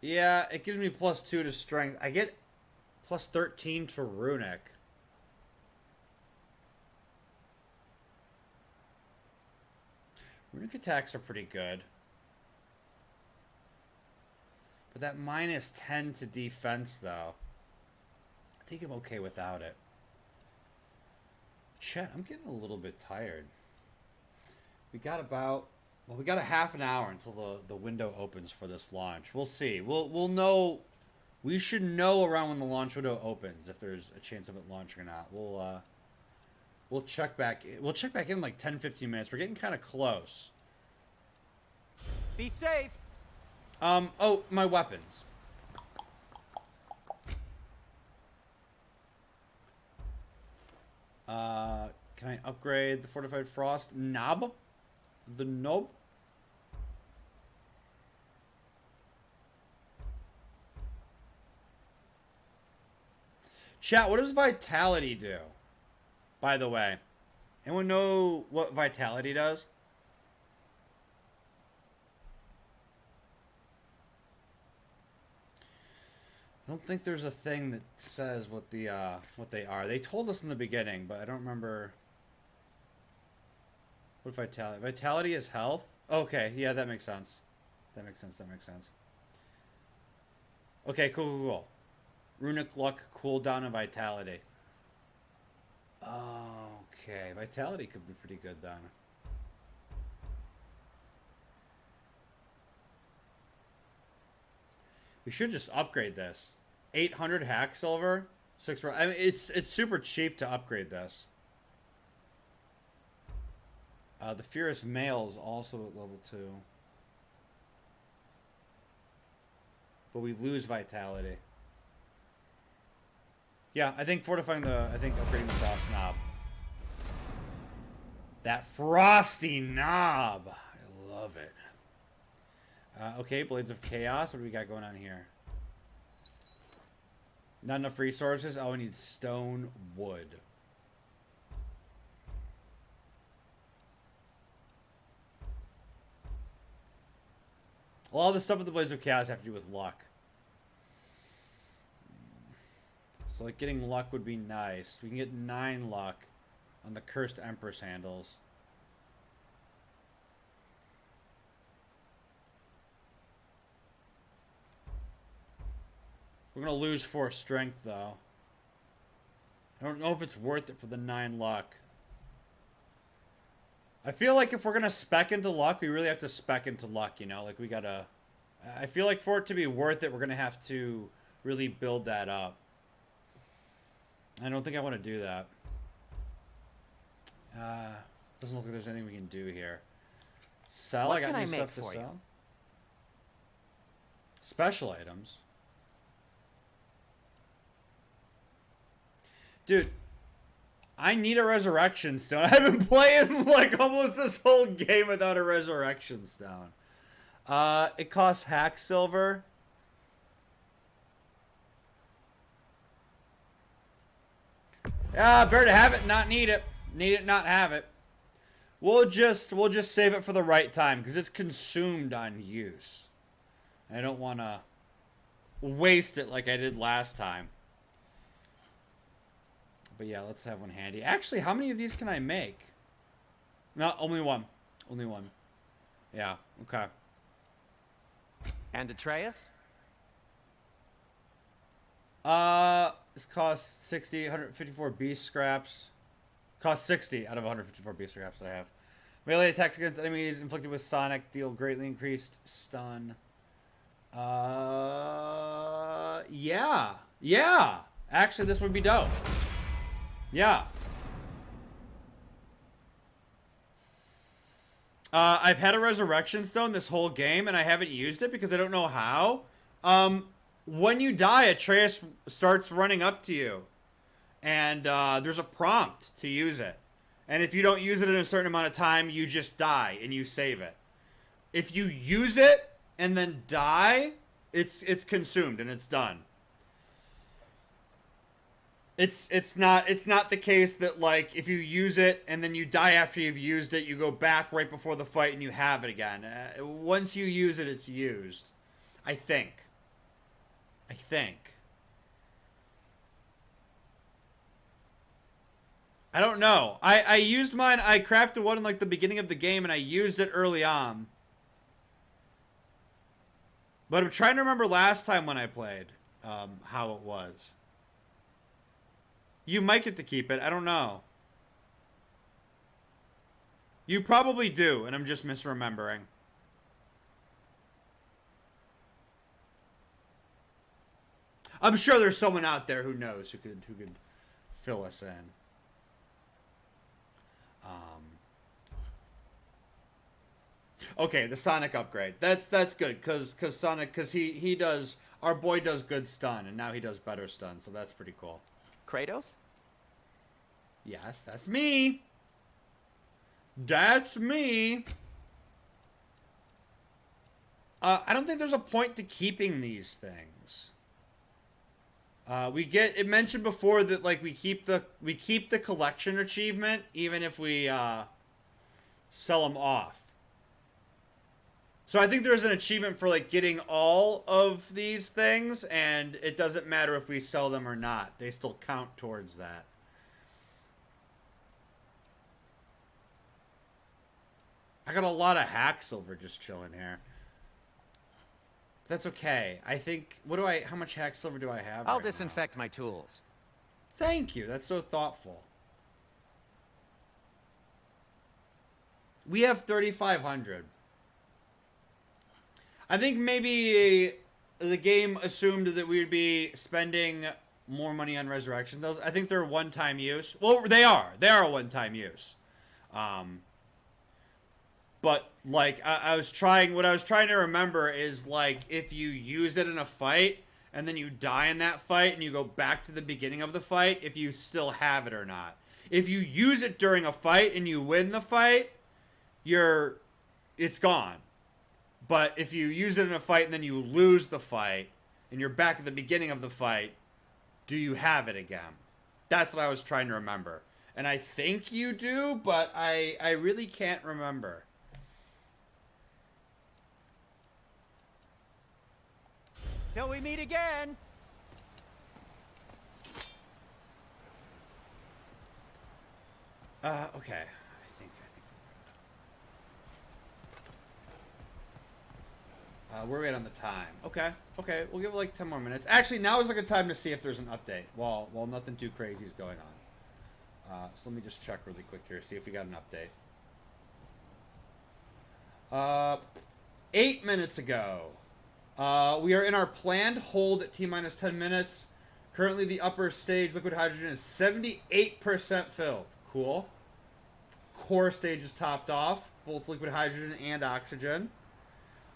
Yeah, it gives me plus 2 to strength. I get plus 13 to runic. Runic attacks are pretty good. But that minus 10 to defense, though. I think I'm okay without it. Chat, I'm getting a little bit tired. We got about... Well, we got a half an hour until the window opens for this launch. We'll see. We'll know... We should know around when the launch window opens if there's a chance of it launching or not. We'll check back. We'll check back in like 10-15 minutes. We're getting kind of close. Be safe. Oh, my weapons. Can I upgrade the fortified frost knob? The knob? Chat, what does vitality do? By the way, anyone know what vitality does? I don't think there's a thing that says what they are. They told us in the beginning, but I don't remember. What vitality? Vitality is health? Okay, yeah, that makes sense. That makes sense. Okay, cool. Runic luck, cooldown, and vitality. Okay, vitality could be pretty good then. We should just upgrade this. 800 hack silver, 6. I mean, it's super cheap to upgrade this. The Fierce Male is also at level 2, but we lose vitality. Yeah, I think upgrading the frost knob. That frosty knob, I love it. Okay, Blades of Chaos. What do we got going on here? Not enough resources. Oh, I need stone wood. A lot of the stuff with the Blades of Chaos have to do with luck. So like getting luck would be nice. We can get 9 luck on the Cursed Empress handles. We're going to lose 4 strength, though. I don't know if it's worth it for the 9 luck. I feel like if we're going to spec into luck, we really have to spec into luck, you know? Like, we got to... I feel like for it to be worth it, we're going to have to really build that up. I don't think I want to do that. Doesn't look like there's anything we can do here. Sell? What I got can new I make stuff to for sell. you? Special items. Dude, I need a resurrection stone. I've been playing like almost this whole game without a resurrection stone. It costs hack silver. Yeah, better to have it, not need it. Need it, not have it. We'll just save it for the right time because it's consumed on use. I don't want to waste it like I did last time. But yeah, let's have one handy. Actually, how many of these can I make? No, only one. Only one. Yeah, okay. And Atreus? This costs 60, 154 beast scraps. Costs 60 out of 154 beast scraps that I have. Melee attacks against enemies inflicted with Sonic deal greatly increased stun. Yeah. Yeah. Actually, this would be dope. Yeah. I've had a resurrection stone this whole game, and I haven't used it because I don't know how. When you die, Atreus starts running up to you, and there's a prompt to use it. And if you don't use it in a certain amount of time, you just die, and you save it. If you use it and then die, it's consumed, and it's done. It's not the case that, like, if you use it and then you die after you've used it, you go back right before the fight and you have it again. Once you use it, it's used. I think. I don't know. I used mine. I crafted one in, like, the beginning of the game, and I used it early on. But I'm trying to remember last time when I played how it was. You might get to keep it. I don't know. You probably do, and I'm just misremembering. I'm sure there's someone out there who knows, who could fill us in. Okay, the Sonic upgrade. That's good, cause Sonic, he does, our boy does good stun, and now he does better stun, so that's pretty cool. Kratos? Yes, that's me. That's me. I don't think there's a point to keeping these things. It mentioned before that like we keep the collection achievement even if we sell them off. So I think there's an achievement for like getting all of these things, and it doesn't matter if we sell them or not. They still count towards that. I got a lot of hack silver just chilling here. That's okay. I think, how much hack silver do I have? I'll disinfect my tools. Thank you. That's so thoughtful. We have 3,500. I think maybe the game assumed that we would be spending more money on resurrection. Those, I think they're one-time use. Well, they are. They are a one-time use. But like what I was trying to remember is like if you use it in a fight and then you die in that fight and you go back to the beginning of the fight, if you still have it or not. If you use it during a fight and you win the fight, it's gone. But if you use it in a fight and then you lose the fight and you're back at the beginning of the fight, do you have it again? That's what I was trying to remember. And I think you do, but I really can't remember. Till we meet again. Okay. I think. Where are we at on the time? Okay. We'll give it like 10 more minutes. Actually, now is a good time to see if there's an update while nothing too crazy is going on. So let me just check really quick here, see if we got an update. 8 minutes ago. We are in our planned hold at T-minus 10 minutes. Currently, the upper stage liquid hydrogen is 78% filled. Cool. Core stage is topped off, both liquid hydrogen and oxygen.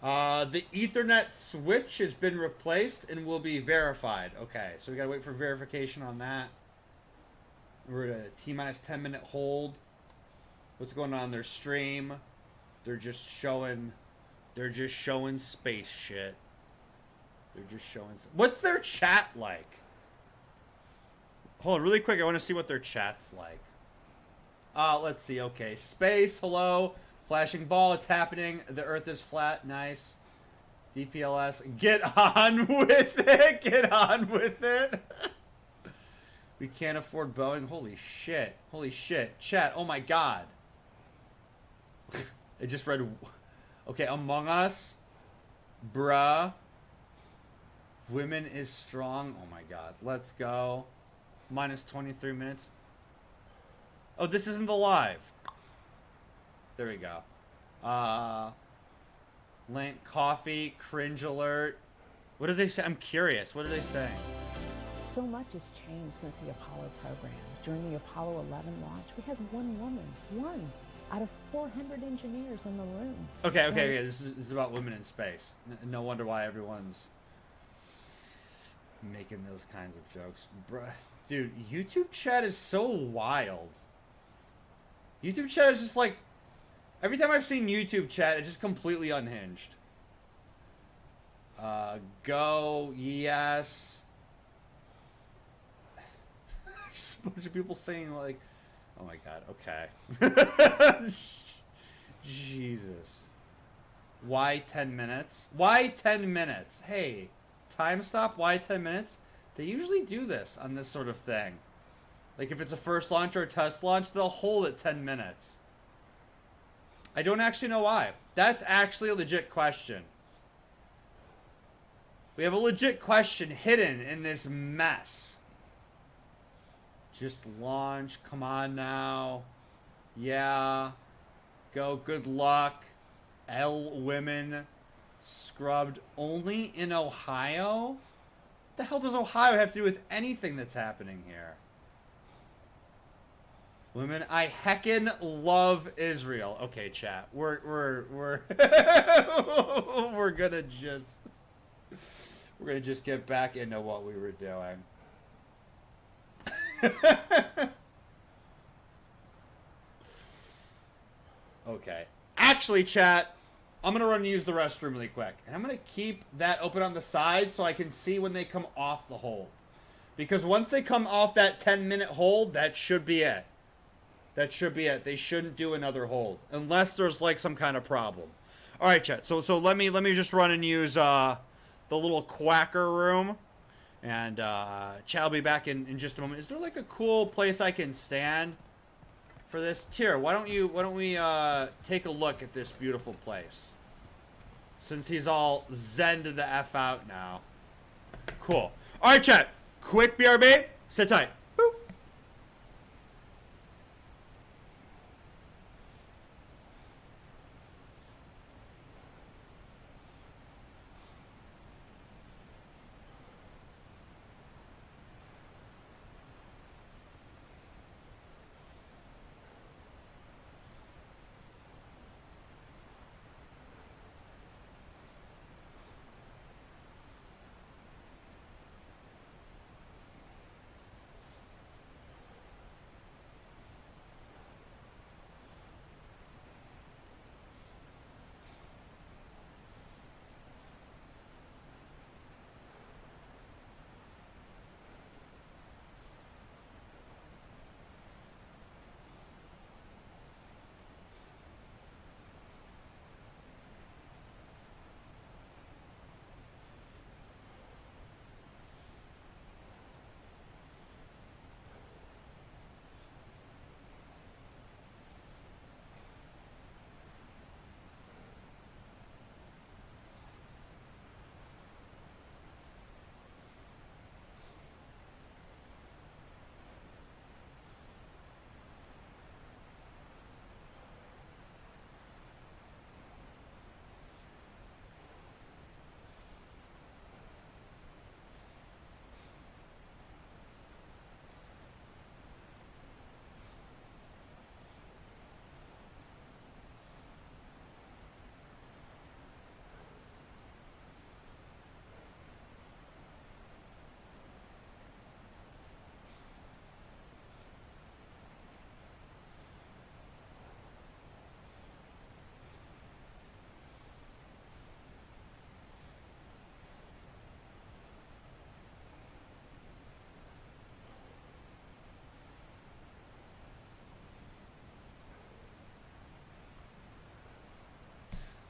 The Ethernet switch has been replaced and will be verified. Okay, so we gotta wait for verification on that. We're at a T-minus 10 minute hold. What's going on their stream? They're just showing space shit. They're just showing. What's their chat like? Hold on, really quick. I want to see what their chat's like. Let's see. Okay, space. Hello, flashing ball. It's happening. The Earth is flat. Nice. DPLS. Get on with it. Get on with it. We can't afford Boeing. Holy shit. Holy shit. Chat. Oh my god. I just read. Okay, Among Us. Bruh. Women is strong. Oh my god. Let's go. Minus 23 minutes. Oh, this isn't the live. There we go. Link coffee. Cringe alert. What do they say? I'm curious. What are they saying? So much has changed since the Apollo program. During the Apollo 11 launch, we had one woman. One. Out of 400 engineers in the room. Okay. This is about women in space. No wonder why everyone's making those kinds of jokes. Bruh. Dude, YouTube chat is so wild. YouTube chat is just like... Every time I've seen YouTube chat, it's just completely unhinged. Go, yes. Just a bunch of people saying like... Oh my god, okay. Jesus. Why 10 minutes? Why 10 minutes? Hey, time stop, why 10 minutes? They usually do this on this sort of thing. Like if it's a first launch or a test launch, they'll hold it 10 minutes. I don't actually know why. That's actually a legit question. We have a legit question hidden in this mess. Just launch. Come on now. Yeah. Go. Good luck. L women. Scrubbed only in Ohio? What the hell does Ohio have to do with anything that's happening here? Women, I heckin' love Israel. Okay, chat. We're we're gonna just get back into what we were doing. Okay. Actually, chat, I'm gonna run and use the restroom really quick. And I'm gonna keep that open on the side so I can see when they come off the hold. Because once they come off that 10-minute hold, that should be it. That should be it. They shouldn't do another hold. Unless there's like some kind of problem. Alright, chat. So let me just run and use the little quacker room. And chat will be back in just a moment. Is there like a cool place I can stand for this? Tyr, why don't we take a look at this beautiful place? Since he's all zen to the F out now. Cool. Alright, chat. Quick BRB. Sit tight. Boop.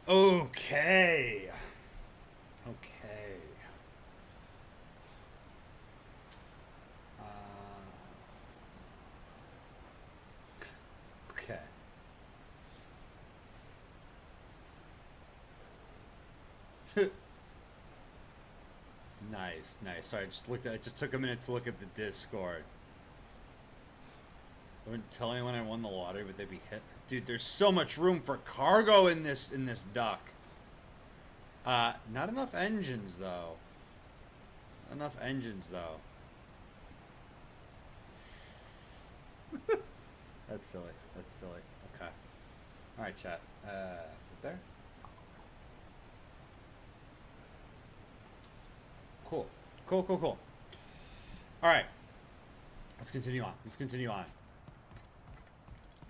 Okay. Okay. Okay. Nice, nice. Sorry, I just took a minute to look at the Discord. I wouldn't tell anyone I won the lottery, but they'd be hit. Dude, there's so much room for cargo in this duck. Not enough engines though. Not enough engines though. That's silly. That's silly. Okay. All right, chat. Right there. Cool. Cool. Cool. Cool. All right. Let's continue on. Let's continue on.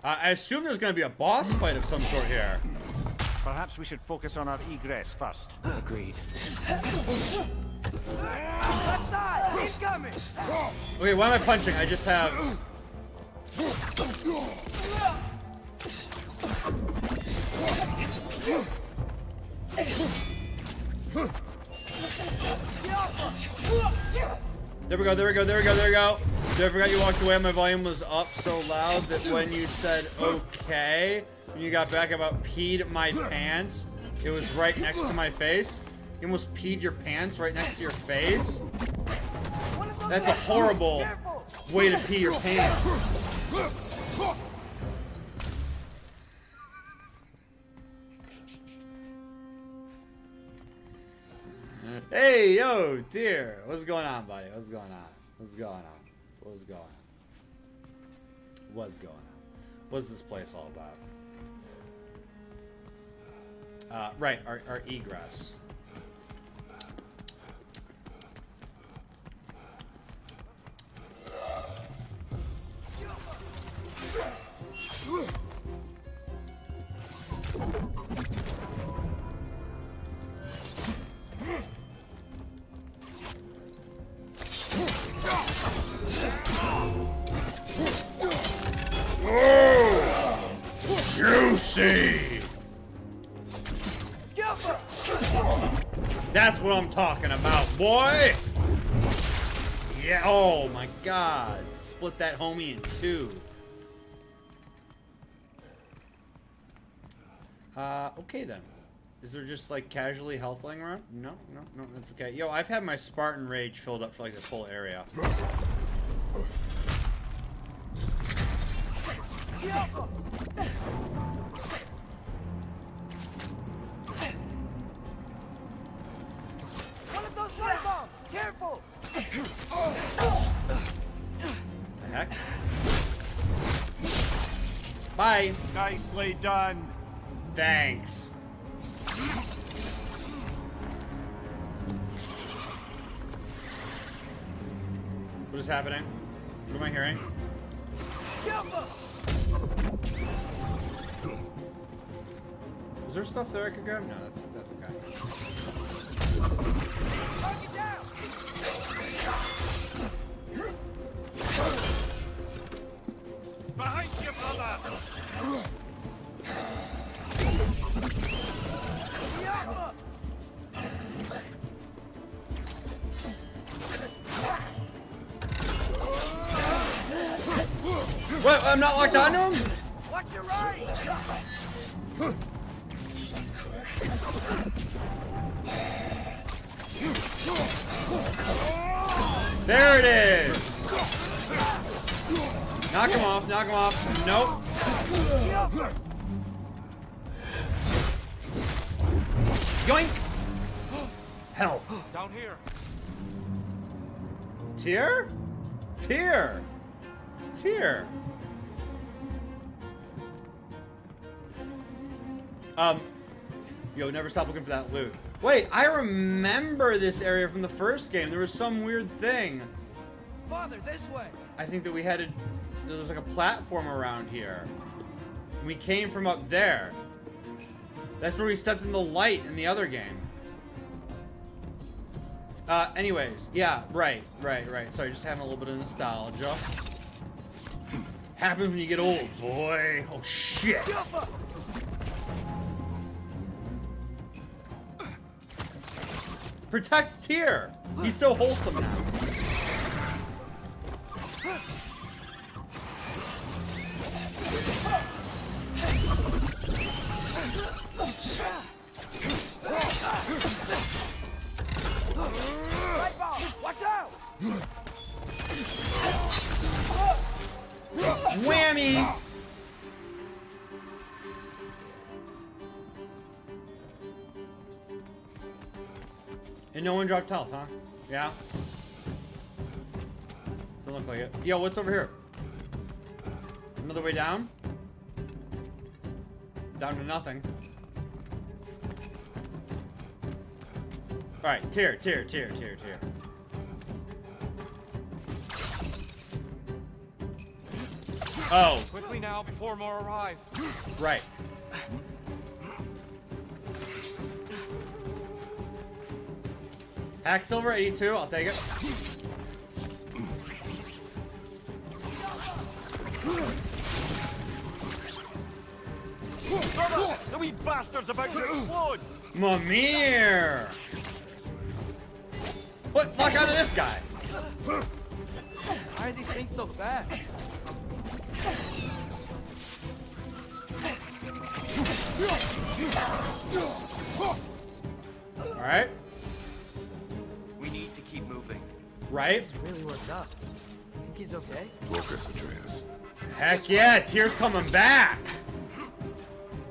I assume there's going to be a boss fight of some sort here. Perhaps we should focus on our egress first. Agreed. Left side! He's coming! Okay, why am I punching? I just have... There we go, there we go, there we go, there we go. Dude, I forgot you walked away. My volume was up so loud that when you said okay, when you got back, I about peed my pants. It was right next to my face. You almost peed your pants right next to your face. That's a horrible way to pee your pants. Hey, yo, dear. What's going on, buddy? What's going on? What's going on? What's going on? was going on. What's this place all about? Right, our egress. Juicy! That's what I'm talking about, boy! Yeah, oh my god. Split that homie in two. Okay then. Is there just like casually health laying around? No, that's okay. Yo, I've had my Spartan rage filled up for like this whole area. One of those side bombs! Careful! The heck? Bye. Nicely done. Thanks. What is happening? What am I hearing? Is there stuff there I could grab? No, that's okay. Knock it down! Behind you, brother! What? I'm not locked onto him? Watch your right! There it is! Knock him off, knock him off. Nope. Yoink! Health. Down here. Tier? Tier. Tier. Yo, never stop looking for that loot. Wait, I remember this area from the first game. There was some weird thing. Father, this way! I think that we had there was like a platform around here. We came from up there. That's where we stepped in the light in the other game. Anyways, yeah, right. Sorry, just having a little bit of nostalgia. Happens when you get old, boy. Oh, shit. Protect Tyr. He's so wholesome now. Right ball! Watch out! Whammy! And no one dropped health, huh? Yeah? Don't look like it. Yo, what's over here? Another way down? Down to nothing. Alright, Tyr. Oh. Quickly now, before more arrive. Right. Hack silver 82, I'll take it. Brother, the wee bastard's about to explode! Mimir! What? Lock onto this guy! Why are these things so fast? Alright. We need to keep moving. Right? This really worked out. Think he's okay? Focus, Atreus. Heck yeah, Tyr's coming back!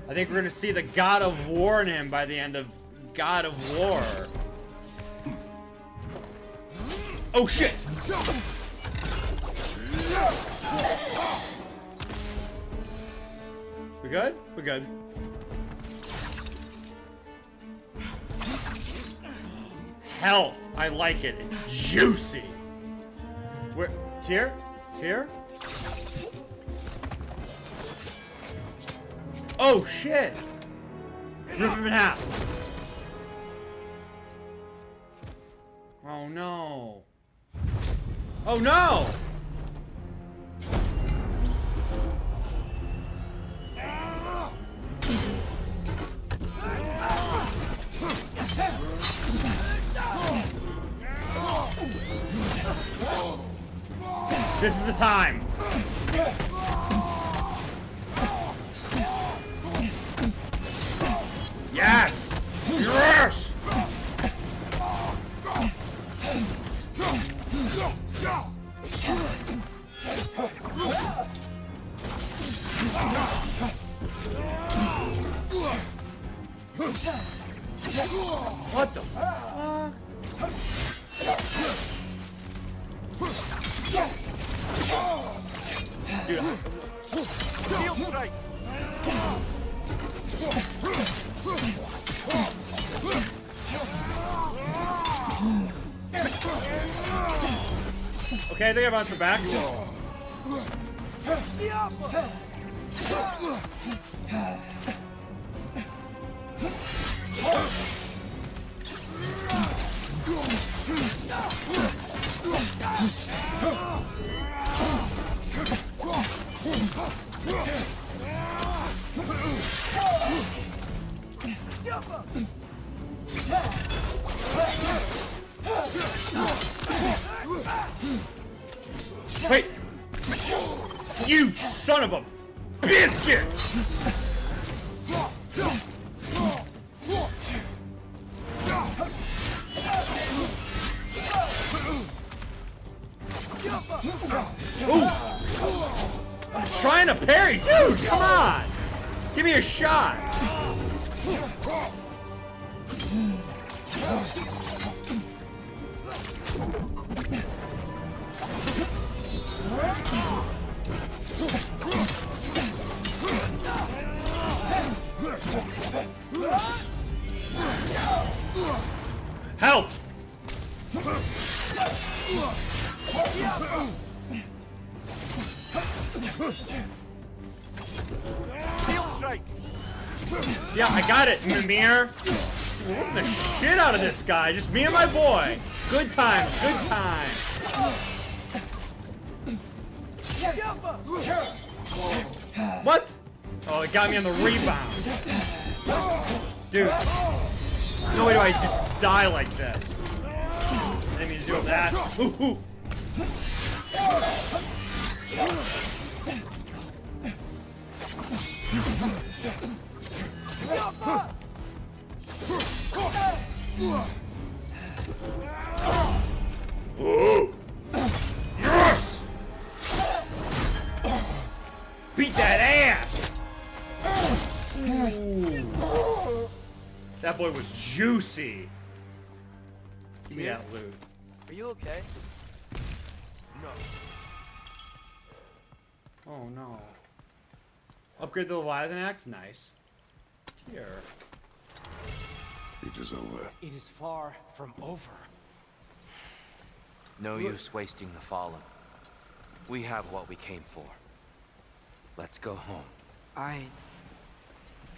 I think we're gonna see the God of War in him by the end of God of War. Oh shit! good? We're good. Health. I like it. It's juicy. Where? Tear? Tear? Oh, shit. Rip him in half. Oh, no. Oh, no! This is the time. Yes! Yes! What the fuck? Dude, Shield strike. okay, I think I bounced her back. Wait! You son of a biscuit! Ooh. I'm trying to parry, dude! Come on! Give me a shot! Help! Yeah, I got it, Mimir. Whooping the shit out of this guy. Just me and my boy. Good times, good times. What? Oh, it got me on the rebound. Dude. No way do I just die like this. I didn't mean to do that. Ooh. Ooh. Yes! Beat that ass! Ooh. That boy was juicy. Give me that loot. Are you okay? No. Oh no. Upgrade the Leviathan axe? Nice. Here. It is over. It is far from over. No use wasting the fallen. We have what we came for. Let's go home.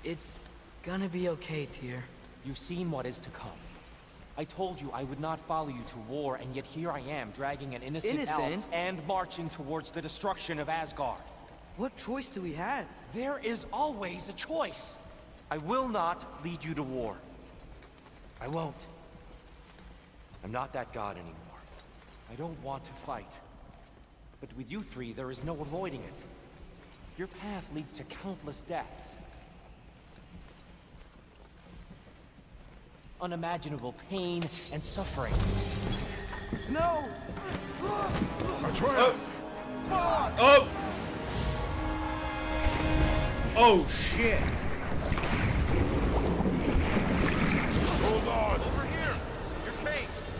It's gonna be okay, Tyr. You've seen what is to come. I told you I would not follow you to war, and yet here I am, dragging an innocent elf and marching towards the destruction of Asgard. What choice do we have? There is always a choice. I will not lead you to war. I won't. I'm not that god anymore. I don't want to fight. But with you three, there is no avoiding it. Your path leads to countless deaths. Unimaginable pain and suffering. No! Atreus! Oh! Oh shit! Hold on! Over here! Your case!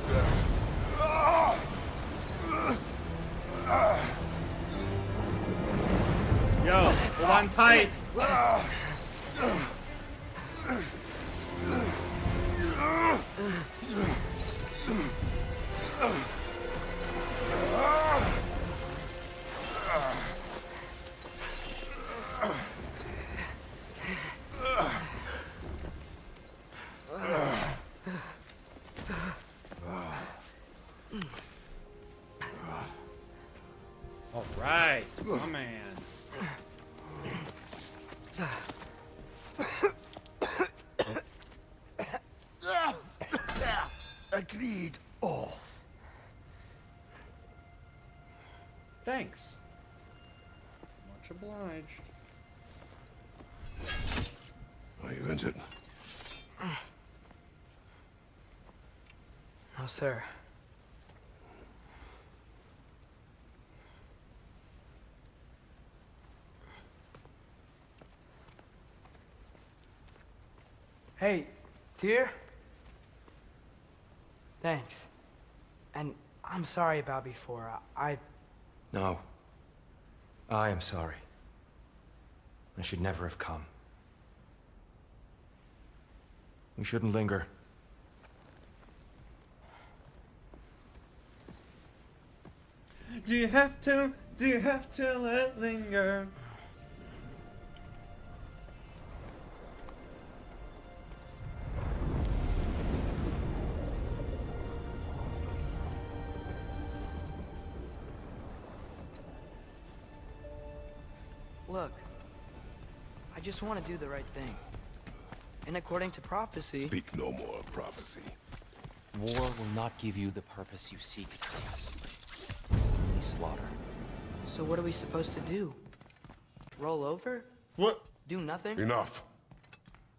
Yep. Yo, hold on tight. All right, my man. Agreed. Oh. Thanks. Much obliged. Are you injured? No, sir. Hey, Tyr? Thanks. And I'm sorry about before. No. I am sorry. I should never have come. We shouldn't linger. Do you have to let it linger? Look, I just want to do the right thing. And according to prophecy... Speak no more of prophecy. War will not give you the purpose you seek, Atreus. Only slaughter. So what are we supposed to do? Roll over? What? Do nothing? Enough.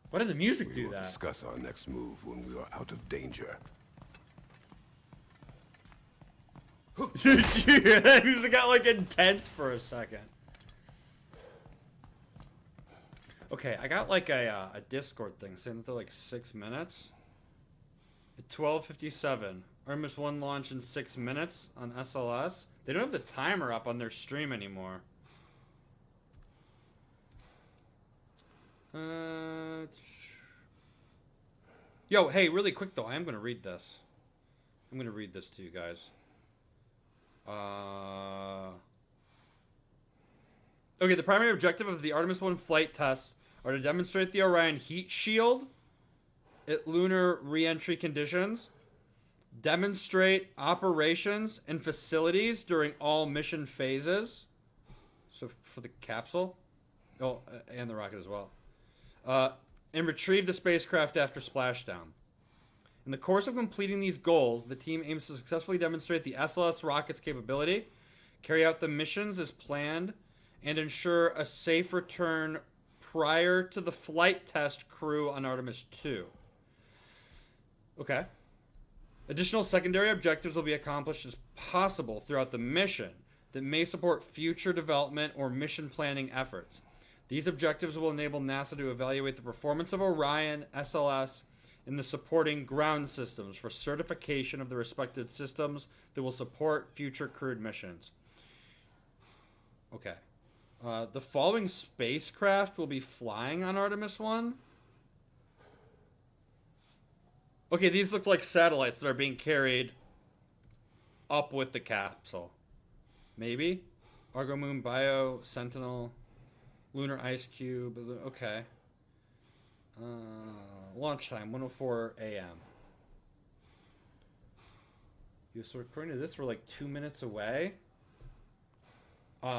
Why did the music We do will that? discuss our next move when we are out of danger. That music got like intense for a second. Okay, I got like a Discord thing saying that they're like 6 minutes. At 12:57, Artemis 1 launch in 6 minutes on SLS. They don't have the timer up on their stream anymore. Yo, hey, really quick though, I am gonna read this. I'm gonna read this to you guys. Okay, the primary objective of the Artemis 1 flight tests are to demonstrate the Orion heat shield at lunar re-entry conditions, demonstrate operations and facilities during all mission phases, so for the capsule, oh, and the rocket as well, and retrieve the spacecraft after splashdown. In the course of completing these goals, the team aims to successfully demonstrate the SLS rocket's capability, carry out the missions as planned, and ensure a safe return prior to the flight test crew on Artemis 2. Okay. Additional secondary objectives will be accomplished as possible throughout the mission that may support future development or mission planning efforts. These objectives will enable NASA to evaluate the performance of Orion SLS in the supporting ground systems for certification of the respected systems that will support future crewed missions. Okay. The following spacecraft will be flying on Artemis 1. Okay, these look like satellites that are being carried up with the capsule. Maybe? Argo Moon, Bio, Sentinel, Lunar Ice Cube. Okay. Launch time, 1:04 a.m. So according to this, we're like 2 minutes away. We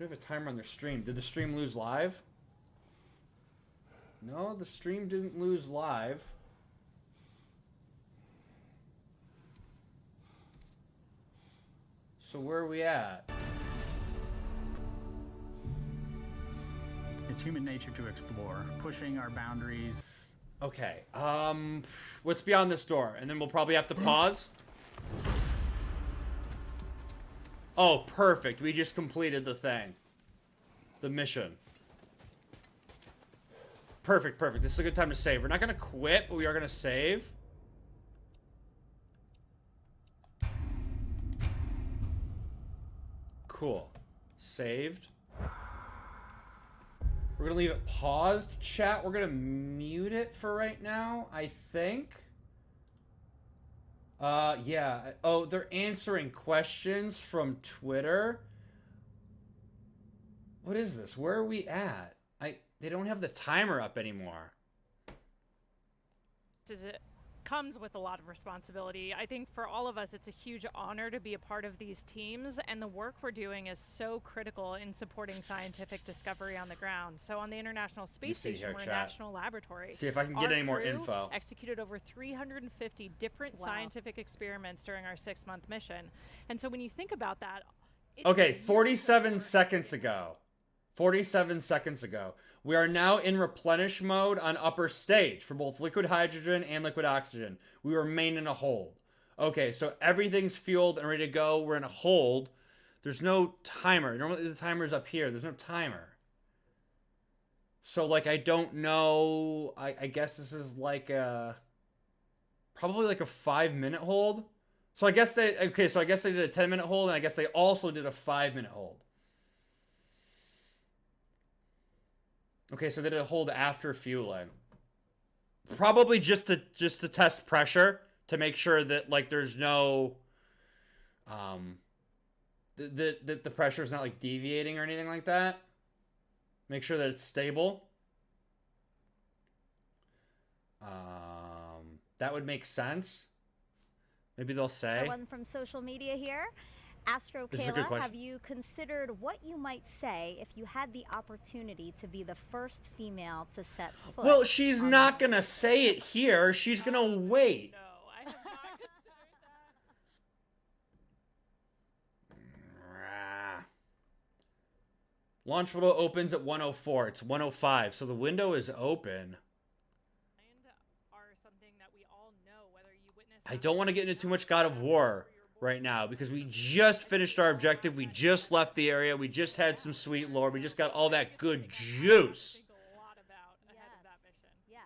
have a timer on their stream. Did the stream lose live? No, the stream didn't lose live. So where are we at? It's human nature to explore, pushing our boundaries. Okay, what's beyond this door? And then we'll probably have to pause. Oh, perfect. We just completed the thing. The mission. Perfect, perfect. This is a good time to save. We're not going to quit, but we are going to save. cool. Saved. We're gonna leave it paused, chat. We're gonna mute it for right now, I think. Yeah. Oh, they're answering questions from Twitter. What is this? Where are we at? They don't have the timer up anymore. It comes with a lot of responsibility. I think for all of us, it's a huge honor to be a part of these teams, and the work we're doing is so critical in supporting scientific discovery on the ground. So on the International Space Station, we're a national laboratory. See if I can get any more info. Executed over 350 different scientific experiments during our 6-month mission. And so when you think about that, okay, 47 seconds ago. 47 seconds ago. We are now in replenish mode on upper stage for both liquid hydrogen and liquid oxygen. We remain in a hold. Okay, so everything's fueled and ready to go. We're in a hold. There's no timer. Normally the timer's up here. There's no timer. So, like, I don't know. I guess this is like a... probably like a 5-minute hold. So I guess they... okay, so I guess they did a 10-minute hold, and I guess they also did a 5-minute hold. Okay, so they did a hold after fueling. Probably just to test pressure, to make sure that, like, there's no that the pressure is not, like, deviating or anything like that. Make sure that it's stable. That would make sense. Maybe they'll say. One from social media here. Astro Kayla, have you considered what you might say if you had the opportunity to be the first female to set foot? Well, she's not going to say it here. She's going to wait. No, I have not considered that. Launch window opens at 1:04. It's 1:05, so the window is open. I don't want to get into too much God of War right now, because we just finished our objective. We just left the area. We just had some sweet lore. We just got all that good juice.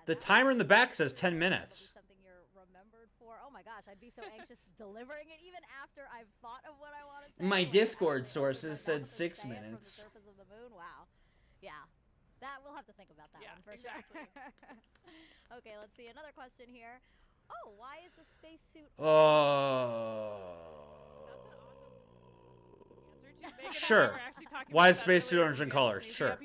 The timer in the back says 10 minutes. Something you're remembered for. Oh my gosh, I'd be so anxious delivering it even after I've thought of what I want to say. My Discord sources said 6 minutes. From the surface of the moon. Wow. Yeah. That we'll have to think about that one for sure. Okay, let's see another question here. Oh, why is the spacesuit? Sure. Why is spacesuit orange in color? Sure.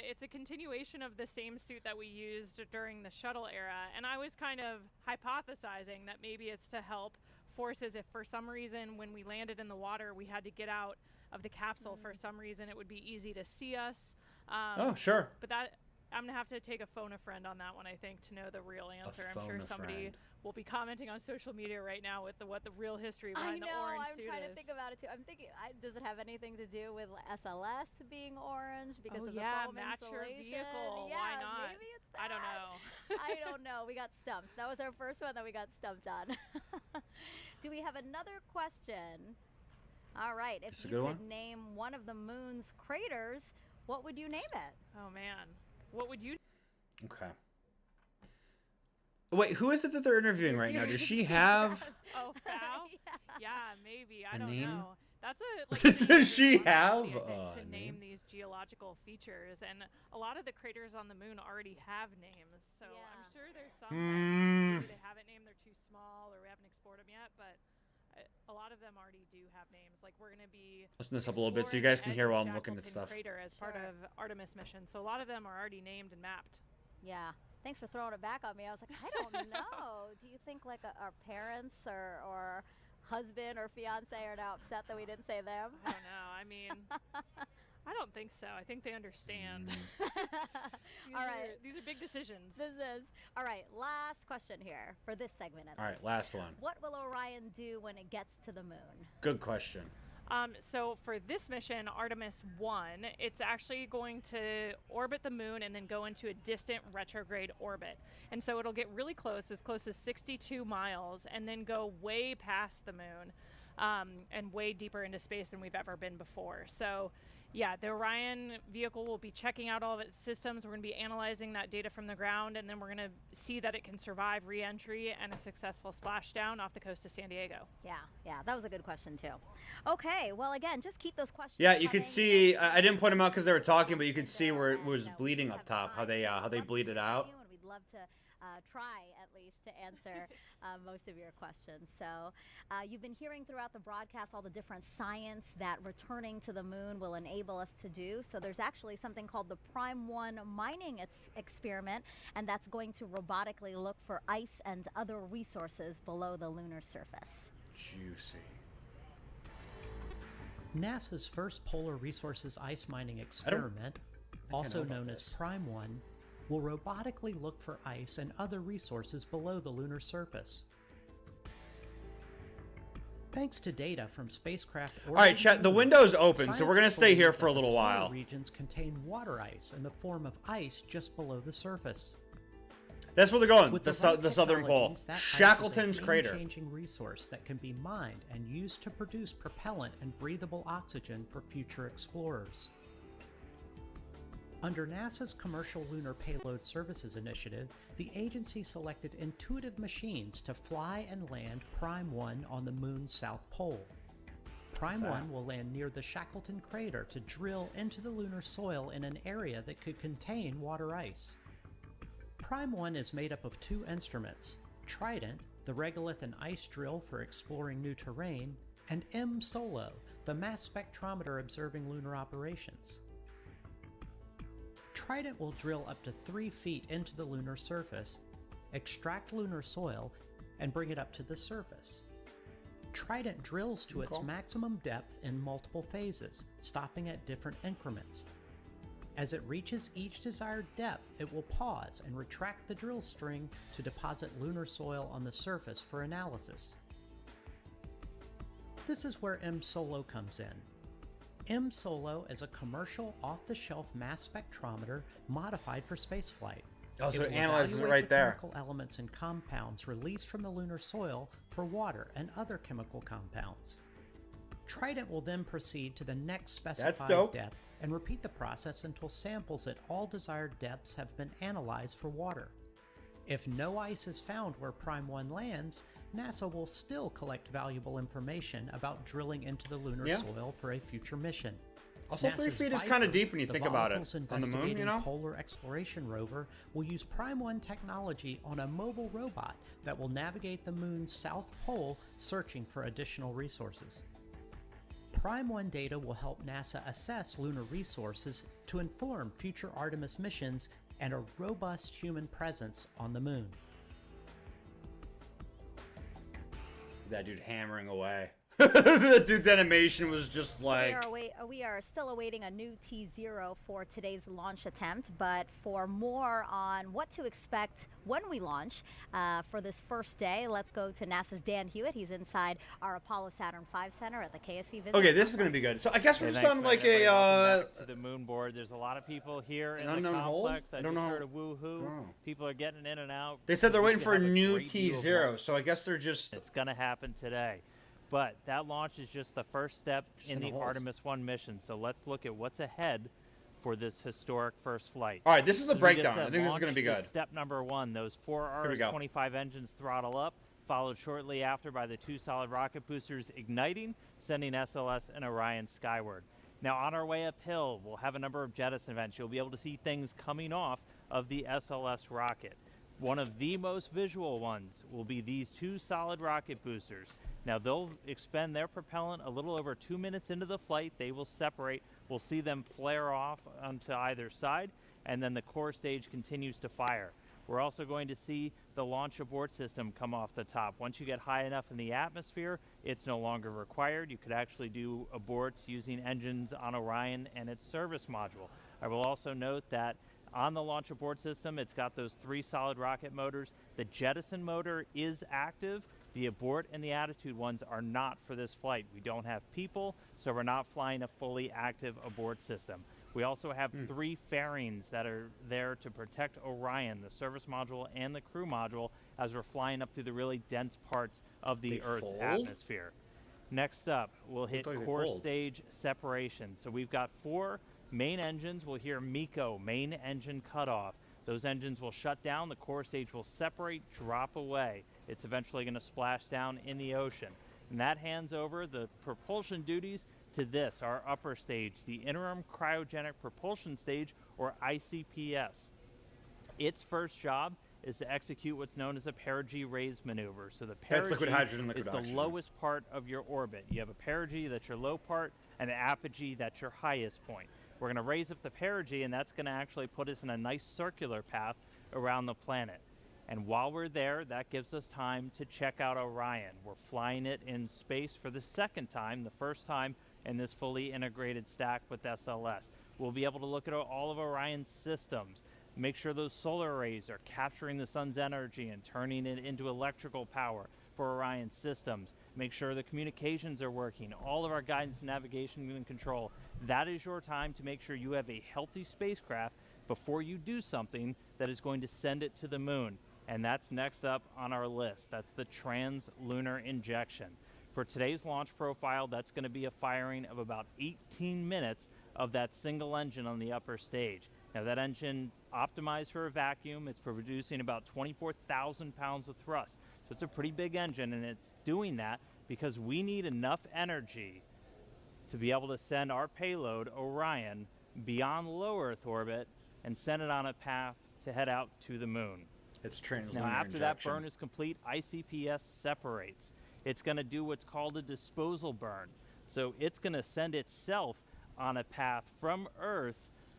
It's a continuation of the same suit that we used during the shuttle era, and I was kind of hypothesizing that maybe it's to help forces if for some reason when we landed in the water we had to get out of the capsule for some reason, it would be easy to see us. Oh, sure. But that... I'm going to have to take a phone a friend on that one, I think, to know the real answer. I'm sure somebody will be commenting on social media right now with what the real history behind the orange suit is. I'm trying to think about it too. I'm thinking, does it have anything to do with SLS being orange because of the foam match your insulation? vehicle. Yeah, why not? Maybe it's that. I don't know. I don't know. We got stumped. That was our first one that we got stumped on. Do we have another question? All right. If you could name one of the moon's craters, what would you name it? Oh, man. What would you... Okay. Wait, who is it that they're interviewing right now? Does she have... Oh, Fow? Yeah, maybe. I don't know. That's a... Does she have to name these geological features, and a lot of the craters on the moon already have names, so I'm sure there's some that maybe they haven't named, they're too small, or we haven't explored them yet, but a lot of them already do have names. Like, we're going to be... Listen this up a little bit so you guys can hear while I'm looking at stuff. Crater as part of ARTEMIS mission, so a lot of them are already named and mapped. Yeah. Thanks for throwing it back on me. I was like, I don't know. Do you think, like, our parents or husband or fiance are now upset that we didn't say them? I don't know. I mean... I don't think so. I think they understand. All right. These are big decisions. This is. All right. Last question here for this segment. All right. Last one. What will Orion do when it gets to the moon? Good question. So for this mission, Artemis 1, it's actually going to orbit the moon and then go into a distant retrograde orbit. And so it'll get really close as 62 miles, and then go way past the moon. and way deeper into space than we've ever been before. So yeah, the Orion vehicle will be checking out all of its systems. We're going to be analyzing that data from the ground, and then we're going to see that it can survive re-entry and a successful splashdown off the coast of San Diego. Yeah, that was a good question too. Okay, well again, just keep those questions. Yeah, you could see. I didn't put them out because they were talking, but you could see where it was bleeding up top. How they bleed it out. We'd love to try at least to answer most of your questions. So you've been hearing throughout the broadcast all the different science that returning to the moon will enable us to do. So there's actually something called the Prime 1 mining experiment, and that's going to robotically look for ice and other resources below the lunar surface. Juicy. NASA's first polar resources ice mining experiment, also known as Prime 1, will robotically look for ice and other resources below the lunar surface. Thanks to data from spacecraft orbiting All right, chat. The window's open, so we're gonna stay here for a little while. Polar regions contain water ice in the form of ice just below the surface. That's where they're going. With The right southern pole, technologies, that Shackleton's ice is a crater. game-changing resource that can be mined and used to produce propellant and breathable oxygen for future explorers. Under NASA's Commercial Lunar Payload Services Initiative, the agency selected intuitive machines to fly and land Prime 1 on the Moon's south pole. Prime 1 will land near the Shackleton crater to drill into the lunar soil in an area that could contain water ice. Prime 1 is made up of two instruments, Trident, the regolith and ice drill for exploring new terrain, and M-SOLO, the mass spectrometer observing lunar operations. Trident will drill up to 3 feet into the lunar surface, extract lunar soil, and bring it up to the surface. Trident drills to its maximum depth in multiple phases, stopping at different increments. As it reaches each desired depth, it will pause and retract the drill string to deposit lunar soil on the surface for analysis. This is where M-SOLO comes in. M-SOLO is a commercial off-the-shelf mass spectrometer modified for spaceflight. Oh, so it will analyzes it evaluate right the there. chemical elements and compounds released from the lunar soil for water and other chemical compounds. Trident will then proceed to the next specified depth and repeat the process until samples at all desired depths have been analyzed for water. If no ice is found where Prime 1 lands, NASA will still collect valuable information about drilling into the lunar soil for a future mission. Also, 3 feet is kind of deep when you think about it. On the moon, you know? Polar Exploration Rover will use Prime 1 technology on a mobile robot that will navigate the moon's south pole, searching for additional resources. Prime 1 data will help NASA assess lunar resources to inform future ARTEMIS missions and a robust human presence on the moon. That dude hammering away. That dude's animation was just like... We are still awaiting a new T0 for today's launch attempt, but for more on what to expect when we launch for this first day, let's go to NASA's Dan Hewitt. He's inside our Apollo Saturn V Center at the KSC Visit. Okay, this is going to be good. So I guess we're just on like to the moon board. There's a lot of people here in the unknown complex. hold? I just heard a woohoo. People are getting in and out. They said they're waiting You for a have new great view of T0, what- so I guess they're just... It's going to happen today. But that launch is just the first step in the Artemis 1 mission. So let's look at what's ahead for this historic first flight. All right, this is the As we breakdown. just I said, think this is going to be launch good. is Step number 1, those 4 Here we go. RS-25 engines throttle up, followed shortly after by the 2 solid rocket boosters igniting, sending SLS and Orion skyward. Now on our way uphill, we'll have a number of jettison events. You'll be able to see things coming off of the SLS rocket. One of the most visual ones will be these 2 solid rocket boosters. Now they'll expend their propellant a little over 2 minutes into the flight. They will separate. We'll see them flare off onto either side, and then the core stage continues to fire. We're also going to see the launch abort system come off the top. Once you get high enough in the atmosphere, it's no longer required. You could actually do aborts using engines on Orion and its service module. I will also note that on the launch abort system, it's got those 3 solid rocket motors. The jettison motor is active. The abort and the attitude ones are not for this flight. We don't have people, so we're not flying a fully active abort system. We also have 3 fairings that are there to protect Orion, the service module and the crew module, as we're flying up through the really dense parts of the Earth's atmosphere. Next up, we'll hit like they core fold. stage separation. So we've got 4 main engines. We'll hear Miko, main engine cutoff. Those engines will shut down. The core stage will separate, drop away. It's eventually going to splash down in the ocean. And that hands over the propulsion duties to this, our upper stage, the Interim Cryogenic Propulsion Stage, or ICPS. Its first job is to execute what's known as a perigee raise maneuver. So the That's liquid perigee hydrogen, liquid is the oxygen. lowest part of your orbit. You have a perigee, that's your low part, and an apogee, that's your highest point. We're going to raise up the perigee, and that's going to actually put us in a nice circular path around the planet. And while we're there, that gives us time to check out Orion. We're flying it in space for the second time, the first time in this fully integrated stack with SLS. We'll be able to look at all of Orion's systems, make sure those solar arrays are capturing the sun's energy and turning it into electrical power for Orion's systems, make sure the communications are working, all of our guidance, navigation, and control. That is your time to make sure you have a healthy spacecraft before you do something that is going to send it to the moon. And that's next up on our list. That's the trans-lunar injection. For today's launch profile, that's going to be a firing of about 18 minutes of that single engine on the upper stage. Now that engine optimized for a vacuum, it's producing about 24,000 pounds of thrust. So it's a pretty big engine, and it's doing that because we need enough energy to be able to send our payload, Orion, beyond low Earth orbit and send it on a path to head out to the moon. It's trans-lunar Now after injection. that burn is complete, ICPS separates. It's going to do what's called a disposal burn. So it's going to send itself on a path from Earth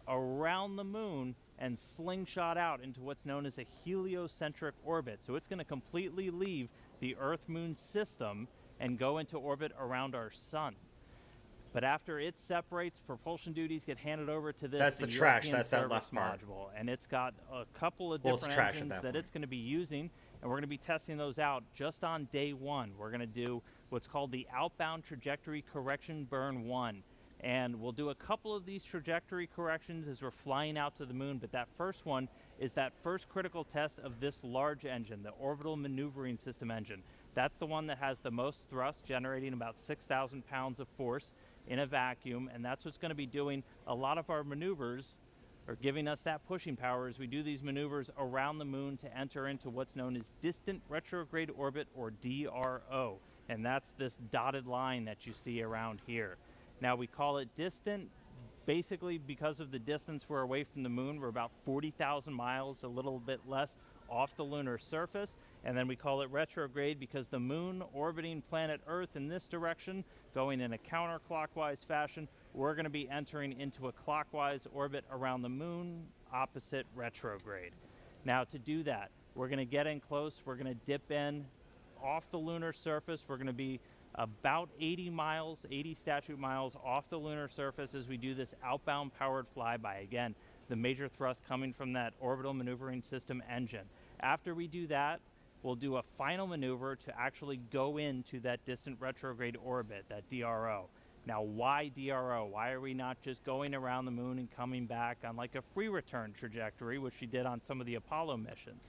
around the moon and slingshot out into what's known as a heliocentric orbit. So it's going to completely leave the Earth-Moon system and go into orbit around our sun. But after it separates, propulsion duties get handed over to this. That's the trash. That's that left part. Module, and it's got a couple of Well, it's different trash at engines that that point. it's going to be using, and we're going to be testing those out just on day 1. We're going to do what's called the outbound trajectory correction burn 1. And we'll do a couple of these trajectory corrections as we're flying out to the moon, but that first one is that first critical test of this large engine, the orbital maneuvering system engine. That's the one that has the most thrust, generating about 6,000 pounds of force in a vacuum, and that's what's going to be doing a lot of our maneuvers, or giving us that pushing power as we do these maneuvers around the moon to enter into what's known as distant retrograde orbit, or DRO. And that's this dotted line that you see around here. Now we call it distant basically because of the distance we're away from the moon. We're about 40,000 miles, a little bit less, off the lunar surface. And then we call it retrograde because the moon orbiting planet Earth in this direction, going in a counterclockwise fashion, we're going to be entering into a clockwise orbit around the moon, opposite retrograde. Now to do that, we're going to get in close, we're going to dip in off the lunar surface. We're going to be about 80 miles, 80 statute miles off the lunar surface as we do this outbound powered flyby. Again, the major thrust coming from that orbital maneuvering system engine. After we do that, we'll do a final maneuver to actually go into that distant retrograde orbit, that DRO. Now, why DRO? Why are we not just going around the moon and coming back on like a free return trajectory, which we did on some of the Apollo missions?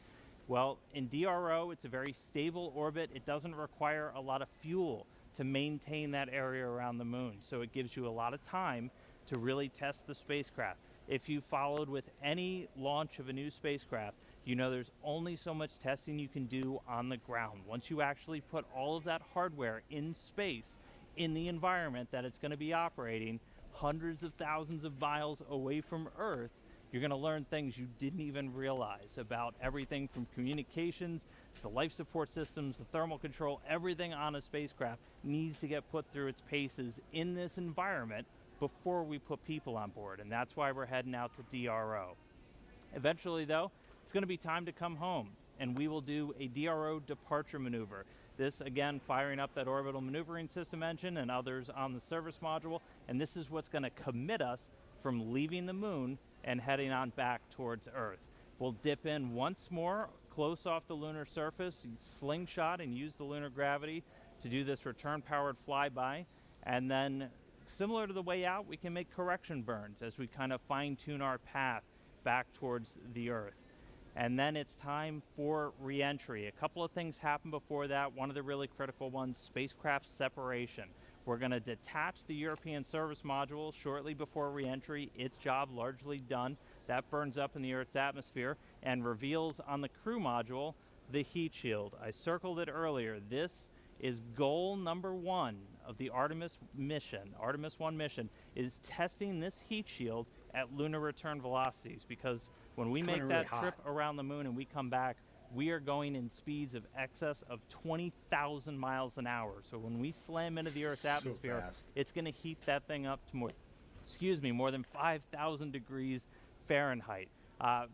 Well, in DRO, it's a very stable orbit. It doesn't require a lot of fuel to maintain that area around the moon. So it gives you a lot of time to really test the spacecraft. If you followed with any launch of a new spacecraft, you know there's only so much testing you can do on the ground. Once you actually put all of that hardware in space, in the environment that it's going to be operating, hundreds of thousands of miles away from Earth, you're going to learn things you didn't even realize about everything from communications, the life support systems, the thermal control. Everything on a spacecraft needs to get put through its paces in this environment before we put people on board, and that's why we're heading out to DRO. Eventually, though, it's going to be time to come home, and we will do a DRO departure maneuver. This, again, firing up that orbital maneuvering system engine and others on the service module, and this is what's going to commit us from leaving the moon and heading on back towards Earth. We'll dip in once more, close off the lunar surface, slingshot and use the lunar gravity to do this return-powered flyby, and then similar to the way out, we can make correction burns as we kind of fine-tune our path back towards the Earth. and then it's time for re-entry. A couple of things happen before that. One of the really critical ones, spacecraft separation. We're going to detach the European service module shortly before re-entry. Its job largely done. That burns up in the Earth's atmosphere and reveals on the crew module the heat shield. I circled it earlier. This is goal number 1 of the Artemis mission. Artemis 1 mission is testing this heat shield at lunar return velocities, because when we make that trip around the moon and we come back, we are going in speeds of excess of 20,000 miles an hour. So when we slam into the Earth's atmosphere, it's going to heat that thing up to more than 5,000 degrees Fahrenheit.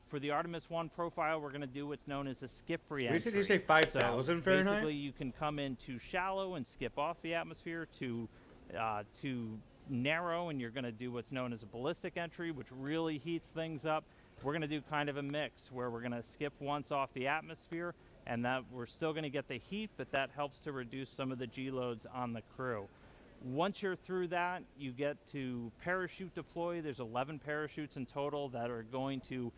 For the Artemis 1 profile, we're going to do what's known as a skip re-entry. Did you say 5,000 Fahrenheit? Basically, you can come in too shallow and skip off the atmosphere, too narrow, and you're going to do what's known as a ballistic entry, which really heats things up. We're going to do kind of a mix where we're going to skip once off the atmosphere, and that we're still going to get the heat, but that helps to reduce some of the G loads on the crew. Once you're through that, you get to parachute deploy. There's 11 parachutes in total that are going to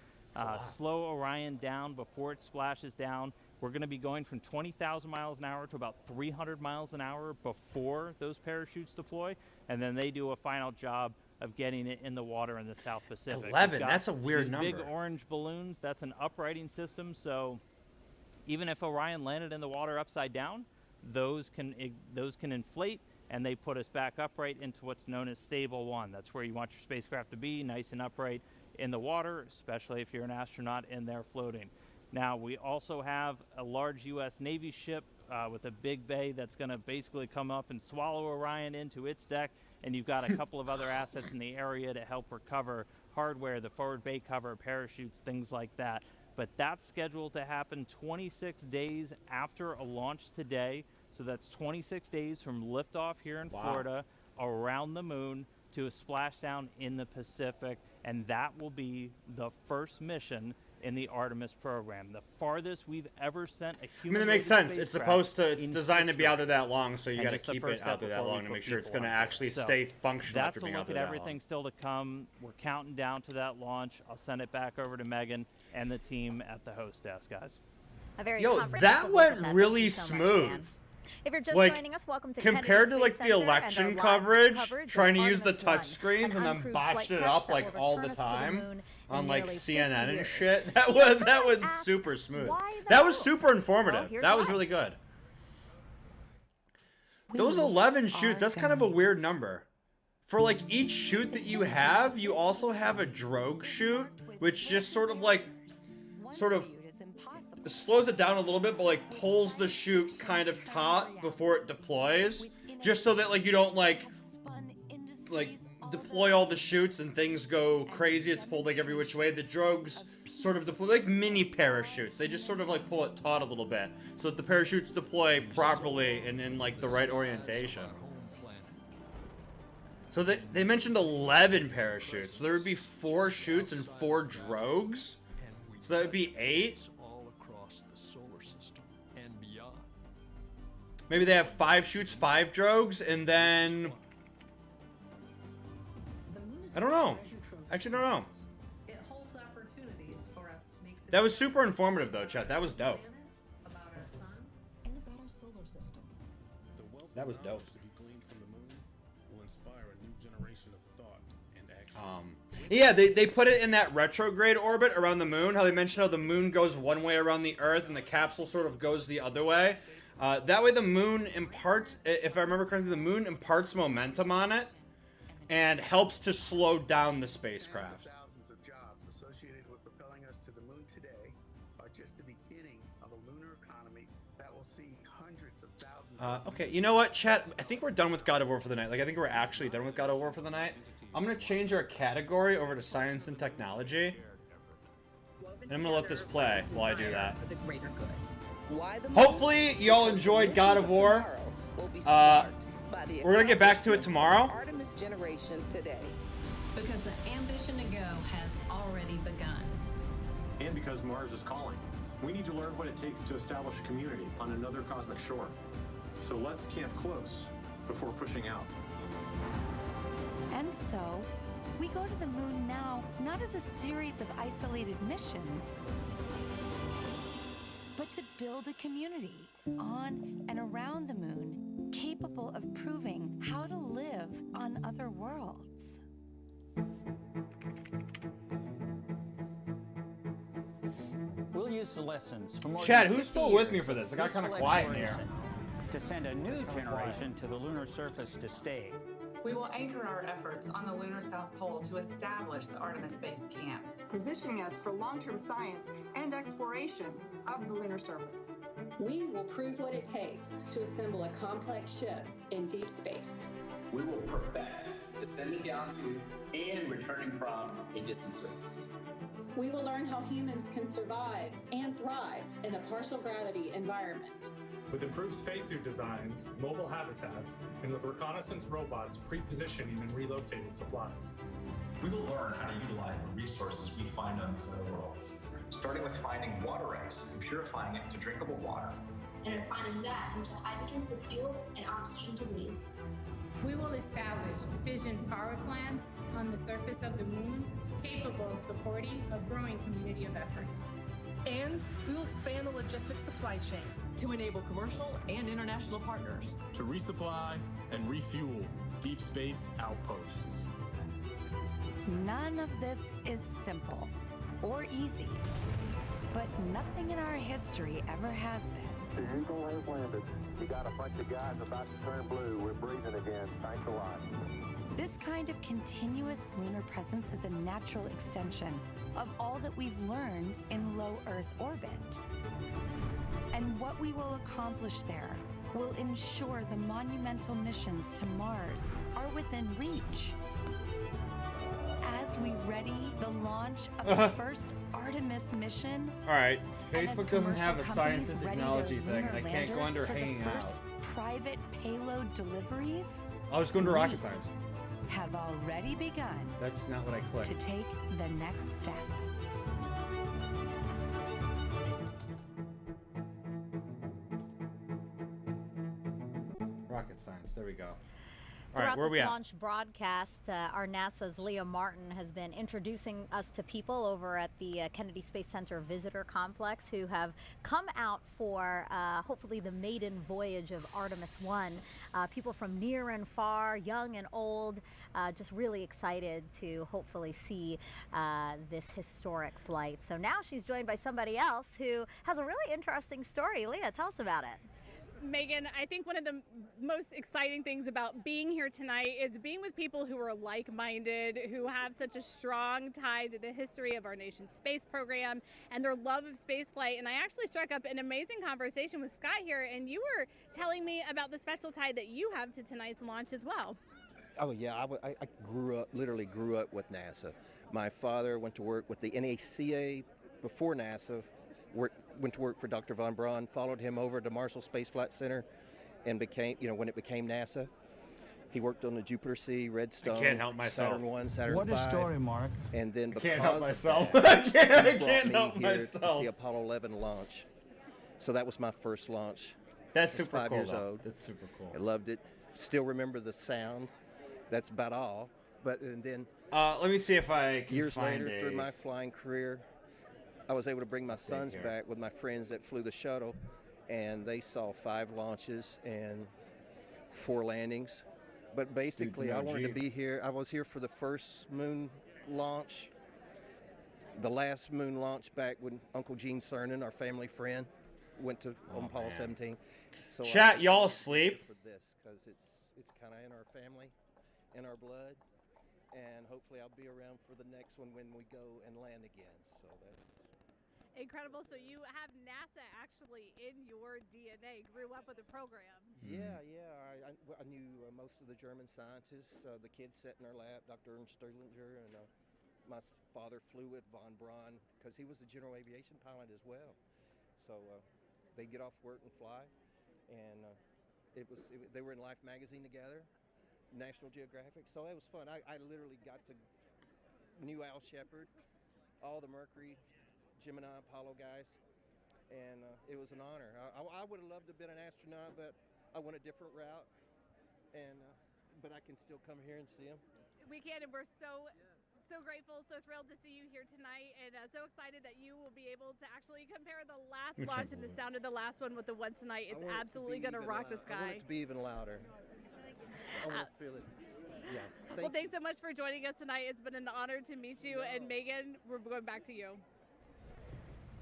slow Orion down before it splashes down. We're going to be going from 20,000 miles an hour to about 300 miles an hour before those parachutes deploy, and then they do a final job of getting it in the water in the South Pacific. 11, that's a weird number. Big orange balloons, that's an uprighting system, so even if Orion landed in the water upside down, those can inflate, and they put us back upright into what's known as stable 1. That's where you want your spacecraft to be, nice and upright in the water, especially if you're an astronaut in there floating. Now, we also have a large U.S. Navy ship with a big bay that's going to basically come up and swallow Orion into its deck, and you've got a couple of other assets in the area to help recover hardware, the forward bay cover, parachutes, things like that. But that's scheduled to happen 26 days after a launch today. So that's 26 days from liftoff here in Florida, around the moon, to a splashdown in the Pacific, and that will be the first mission in the Artemis program. The farthest we've ever sent a human. I mean, that makes sense. It's supposed to. It's designed to be out there that long, so you got to keep it out there that long to make sure it's going to actually stay functional after being out there that long. That's a look at everything still to come. We're counting down to that launch. I'll send it back over to Megan and the team at the host desk, guys. Yo, that went really smooth. If you're just like, joining us, welcome to compared to like Kennedy the Space Center election and our coverage, coverage trying to of use the Artemis touch 1, screens and then uncrewed botched flight it test up that like will all the return us to the time moon on in like nearly CNN 50 and years. shit. That was super smooth. That was super informative. That was really good. Those 11 shoots, that's kind of a weird number. For like each shoot that you have, you also have a drogue shoot, which just sort of slows it down a little bit, but like pulls the chute kind of taut before it deploys, just so that like you don't like deploy all the chutes and things go crazy. It's pulled like every which way. The drogues sort of deploy like mini parachutes. They just sort of like pull it taut a little bit so that the parachutes deploy properly and in like the right orientation. So they mentioned 11 parachutes. So there would be 4 chutes and 4 drogues. So that would be 8. Maybe they have 5 chutes, 5 drogues, and then I don't know. Actually, don't know. That was super informative, though, chat. That was dope. That was dope. Yeah, they put it in that retrograde orbit around the moon. How they mentioned how the moon goes one way around the Earth and the capsule sort of goes the other way. That way the moon imparts, if I remember correctly, the moon imparts momentum on it and helps to slow down the spacecraft. Thousands of jobs associated with propelling us to the moon today are just the beginning of a lunar economy that will see hundreds of thousands. Okay, you know what, chat? I think we're done with God of War for the night. Like, I think we're actually done with God of War for the night. I'm going to change our category over to science and technology. And I'm going to let this play while I do that. Hopefully, y'all enjoyed God of War. We're going to get back to it tomorrow. Artemis generation today. Because the ambition to go has already begun. And because Mars is calling. We need to learn what it takes to establish a community on another cosmic shore. So let's camp close before pushing out. And so, we go to the moon now, not as a series of isolated missions, build a community on and around the moon capable of proving how to live on other worlds. We'll use the lessons from more Chad, than who's 50 still with me years for this? I got kind of peaceful quiet in here. exploration to send a new generation to the lunar surface to stay. We will anchor our efforts on the lunar South Pole to establish the Artemis Base Camp, positioning us for long-term science and exploration of the lunar surface. We will prove what it takes to assemble a complex ship in deep space. We will perfect descending down to and returning from a distant surface. We will learn how humans can survive and thrive in a partial gravity environment. With improved spacesuit designs, mobile habitats, and with reconnaissance robots pre-positioning and relocating supplies. We will learn how to utilize the resources we find on these other worlds, starting with finding water ice and purifying it to drinkable water. And refining that into hydrogen for fuel and oxygen to breathe. We will establish fission power plants on the surface of the moon capable of supporting a growing community of efforts. And we will expand the logistics supply chain to enable commercial and international partners To resupply and refuel deep space outposts. None of this is simple or easy, but nothing in our history ever has been. The Eagle has landed. You got a bunch of guys about to turn blue. We're breathing again. Thanks a lot. This kind of continuous lunar presence is a natural extension of all that we've learned in low Earth orbit. And what we will accomplish there will ensure the monumental missions to Mars are within reach. As we ready the launch of the first Artemis mission. All right, Facebook doesn't have a science and technology thing, and I can't go under hanging out. Private payload deliveries. I was going to rocket science. Have already begun. That's not what I clicked. To take the next step. Rocket science. There we go. All Throughout right, where are this we at? launch broadcast, our NASA's Leah Martin has been introducing us to people over at the Kennedy Space Center Visitor Complex who have come out for hopefully the maiden voyage of Artemis 1. People from near and far, young and old, just really excited to hopefully see this historic flight. So now she's joined by somebody else who has a really interesting story. Leah, tell us about it. Megan, I think one of the most exciting things about being here tonight is being with people who are like-minded, who have such a strong tie to the history of our nation's space program and their love of spaceflight. And I actually struck up an amazing conversation with Scott here, and you were telling me about the special tie that you have to tonight's launch as well. Oh yeah, I literally grew up with NASA. My father went to work with the NACA before NASA. Went to work for Dr. von Braun, followed him over to Marshall Space Flight Center, and became, when it became NASA, he worked on the Jupiter C, Redstone, I can't help myself. Saturn 1, Saturn What 5. a story, Mark. And then I because can't help of myself. that, I he can't brought me help here myself. to see Apollo 11 launch. So that was my first launch. That's I was super 5 cool, years though. old. That's super cool. I loved it. Still remember the sound. That's about all. But and then let me see if I can years find later, through my flying career, I was able to bring my sons here. back with my friends that flew the shuttle, and they saw 5 launches and 4 landings. But basically, I wanted to be here. I was here for the first moon launch, the last moon launch back when Uncle Gene Cernan, our family friend, went to on Apollo 17. So Chat, y'all asleep? For this, because it's kind of in our family, in our blood, and hopefully I'll be around for the next one when we go and land again. So that's Incredible. So you have NASA actually in your DNA, grew up with the program. Yeah. I knew most of the German scientists. The kids sat in our lap, Dr. Ernst Stirlinger, and my father flew with von Braun because he was a general aviation pilot as well. So they'd get off work and fly, and they were in Life magazine together, National Geographic. So it was fun. I literally got to knew Al Shepard, all the Mercury, Gemini, Apollo guys, and it was an honor. I would have loved to have been an astronaut, but I went a different route, and but I can still come here and see them. We can, and we're so So grateful, so thrilled to see you here tonight, and so excited that you will be able to actually compare the last launch and the sound of the last one with the one tonight. It's absolutely going to rock the sky. I want it to be even louder. I want to feel it. Yeah. Well, thanks so much for joining us tonight. It's been an honor to meet you. And Megan, we're going back to you.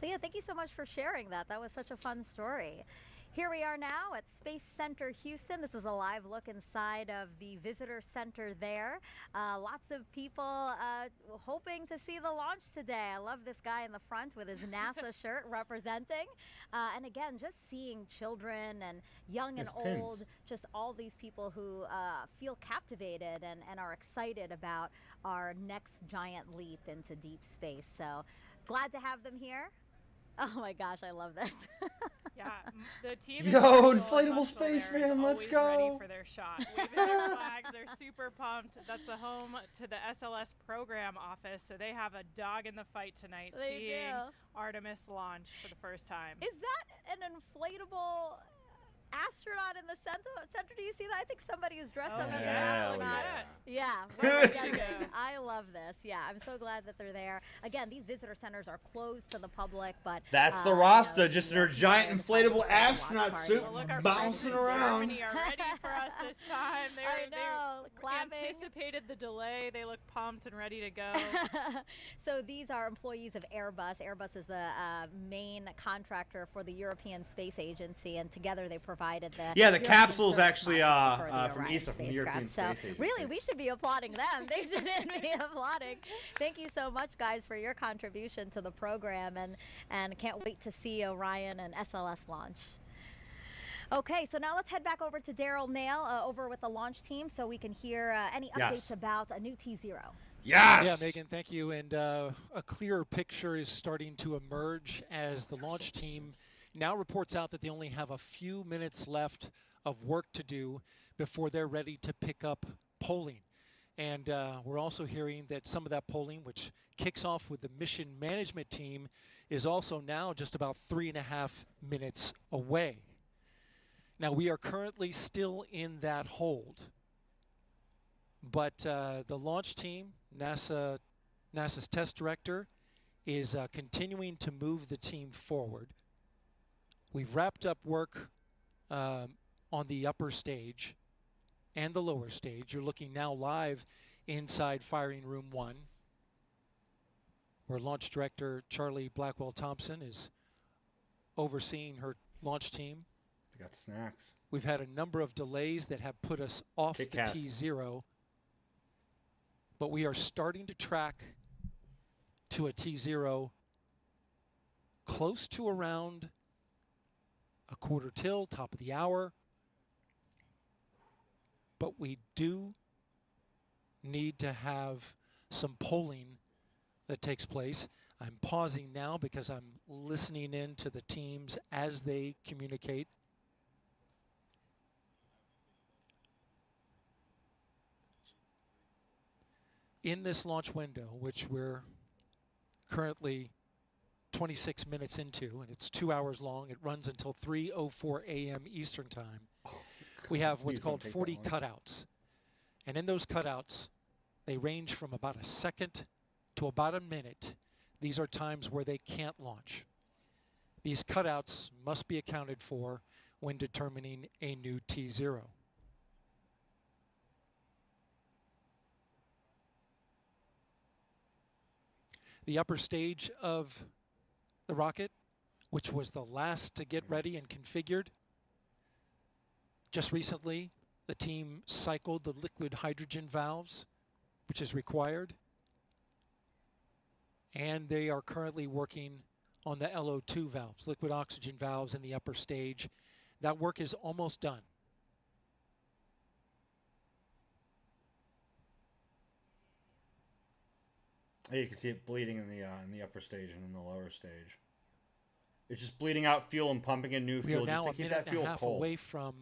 Leah, thank you so much for sharing that. That was such a fun story. Here we are now at Space Center Houston. This is a live look inside of the visitor center there. Lots of people hoping to see the launch today. I love this guy in the front with his NASA shirt representing. And again, just seeing children and young and old, just all these people who feel captivated and are excited about our next giant leap into deep space. So glad to have them here. Oh my gosh, I love this. Yeah, the team. Yo, inflatable spaceman, let's go. Ready for their shot. Waving their flags, they're super pumped. That's the home to the SLS program office, so they have a dog in the fight tonight, seeing Artemis launch for the first time. Is that an inflatable astronaut in the center? Do you see that? I think somebody is dressed up as an astronaut. Yeah. I love this. Yeah, I'm so glad that they're there. Again, these visitor centers are closed to the public, but that's the Rasta, just in her giant inflatable astronaut suit, bouncing around. Germany are ready for us this time. They anticipated the delay. They look pumped and ready to go. So these are employees of Airbus. Airbus is the main contractor for the European Space Agency, and together they provided the capsule's actually from ESA, from the European Space Agency. Really, we should be applauding them. They shouldn't be applauding. Thank you so much, guys, for your contribution to the program, and can't wait to see Orion and SLS launch. Okay, so now let's head back over to Daryl Nail over with the launch team so we can hear any updates about a new T0. Yes! Yeah, Megan, thank you. And a clearer picture is starting to emerge as the launch team now reports out that they only have a few minutes left of work to do before they're ready to pick up polling. And we're also hearing that some of that polling, which kicks off with the mission management team, is also now just about 3.5 minutes away. Now, we are currently still in that hold, but the launch team, NASA's test director, is continuing to move the team forward. We've wrapped up work on the upper stage and the lower stage. You're looking now live inside Firing Room 1, where Launch Director Charlie Blackwell-Thompson is overseeing her launch team. They got snacks. We've had a number of delays that have put us off the T0, but we are starting to track to a T0 close to around a quarter till, top of the hour. But we do need to have some polling that takes place. I'm pausing now because I'm listening in to the teams as they communicate. In this launch window, which we're currently 26 minutes into, and it's 2 hours long. It runs until 3:04 a.m. Eastern time. We have what's called 40 cutouts. And in those cutouts, they range from about a second to about a minute. These are times where they can't launch. These cutouts must be accounted for when determining a new T0. The upper stage of the rocket, which was the last to get ready and configured, just recently the team cycled the liquid hydrogen valves, which is required, and they are currently working on the LO2 valves, liquid oxygen valves in the upper stage. That work is almost done. You can see it bleeding in the upper stage and in the lower stage. It's just bleeding out fuel and pumping in new fuel just to keep that fuel cold. We are now a minute and a half away from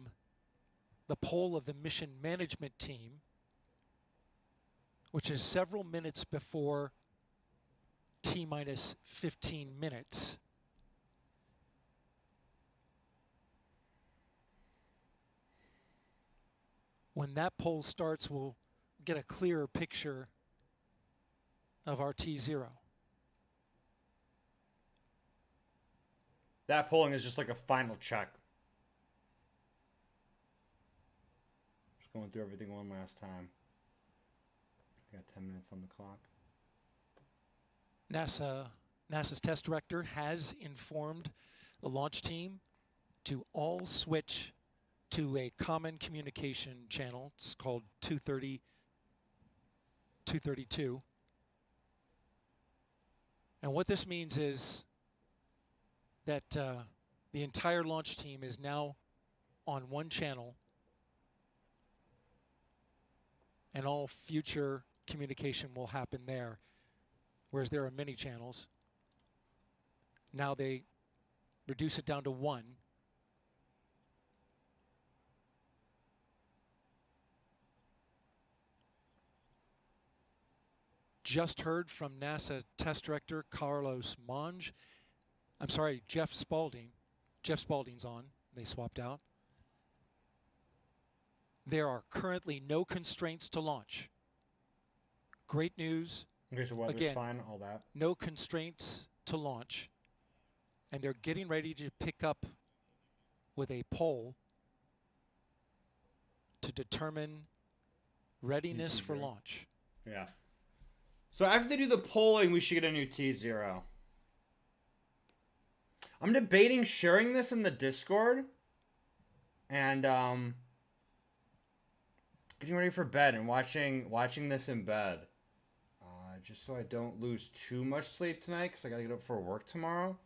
the poll of the mission management team, which is several minutes before T-minus 15 minutes. When that poll starts, we'll get a clearer picture of our T0. That polling is just like a final check. Just going through everything one last time. We got 10 minutes on the clock. NASA's test director has informed the launch team to all switch to a common communication channel. It's called 232. And what this means is that the entire launch team is now on one channel, and all future communication will happen there, whereas there are many channels. Now they reduce it down to one. Just heard from NASA test director Carlos Monge. I'm sorry, Jeff Spaulding. Jeff Spaulding's on. They swapped out. There are currently no constraints to launch. Great news. Okay, so weather's Again, fine, all that. no constraints to launch. And they're getting ready to pick up with a poll to determine readiness for launch. Yeah. So after they do the polling, we should get a new T0. I'm debating sharing this in the Discord and getting ready for bed and watching this in bed, just so I don't lose too much sleep tonight because I gotta get up for work tomorrow.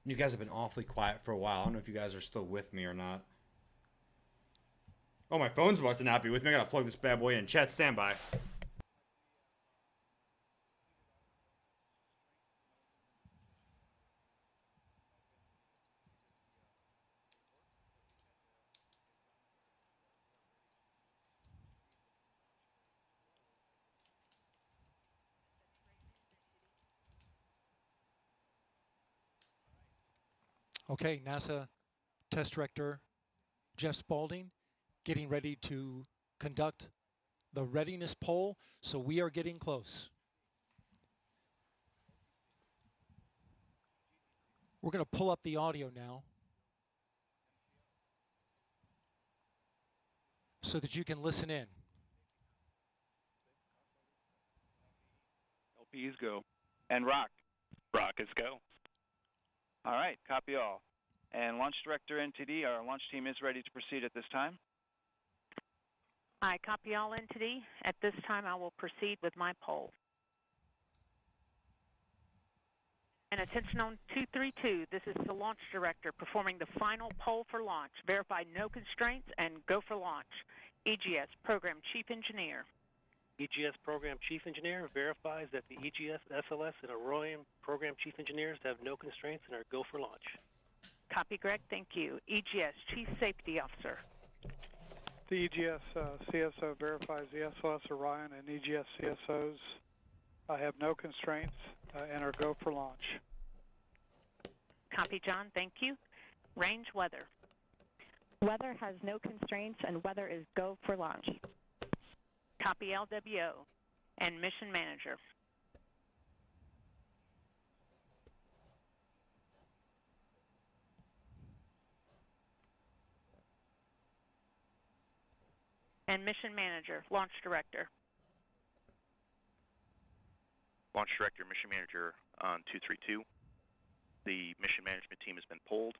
You guys have been awfully quiet for a while. I don't know if you guys are still with me or not. Oh, my phone's about to not be with me. I gotta plug this bad boy in. Chat, stand by. Okay, NASA test director Jeff Spaulding getting ready to conduct the readiness poll, so we are getting close. We're going to pull up the audio now so that you can listen in. LPs go. And rock. Rockets go. All right, copy all. And Launch Director NTD, our launch team is ready to proceed at this time. I copy all NTD. At this time, I will proceed with my poll. And attention on 232, this is the Launch Director performing the final poll for launch. Verify no constraints and go for launch. EGS Program Chief Engineer. EGS Program Chief Engineer verifies that the EGS, SLS, and Orion Program Chief Engineers have no constraints and are go for launch. Copy, Greg. Thank you. EGS Chief Safety Officer. The EGS CSO verifies the SLS, Orion, and EGS CSOs have no constraints and are go for launch. Copy, John. Thank you. Range weather. Weather has no constraints and weather is go for launch. Copy, LWO. And Mission Manager. And Mission Manager, Launch Director. Launch Director, Mission Manager on 232. The mission management team has been polled.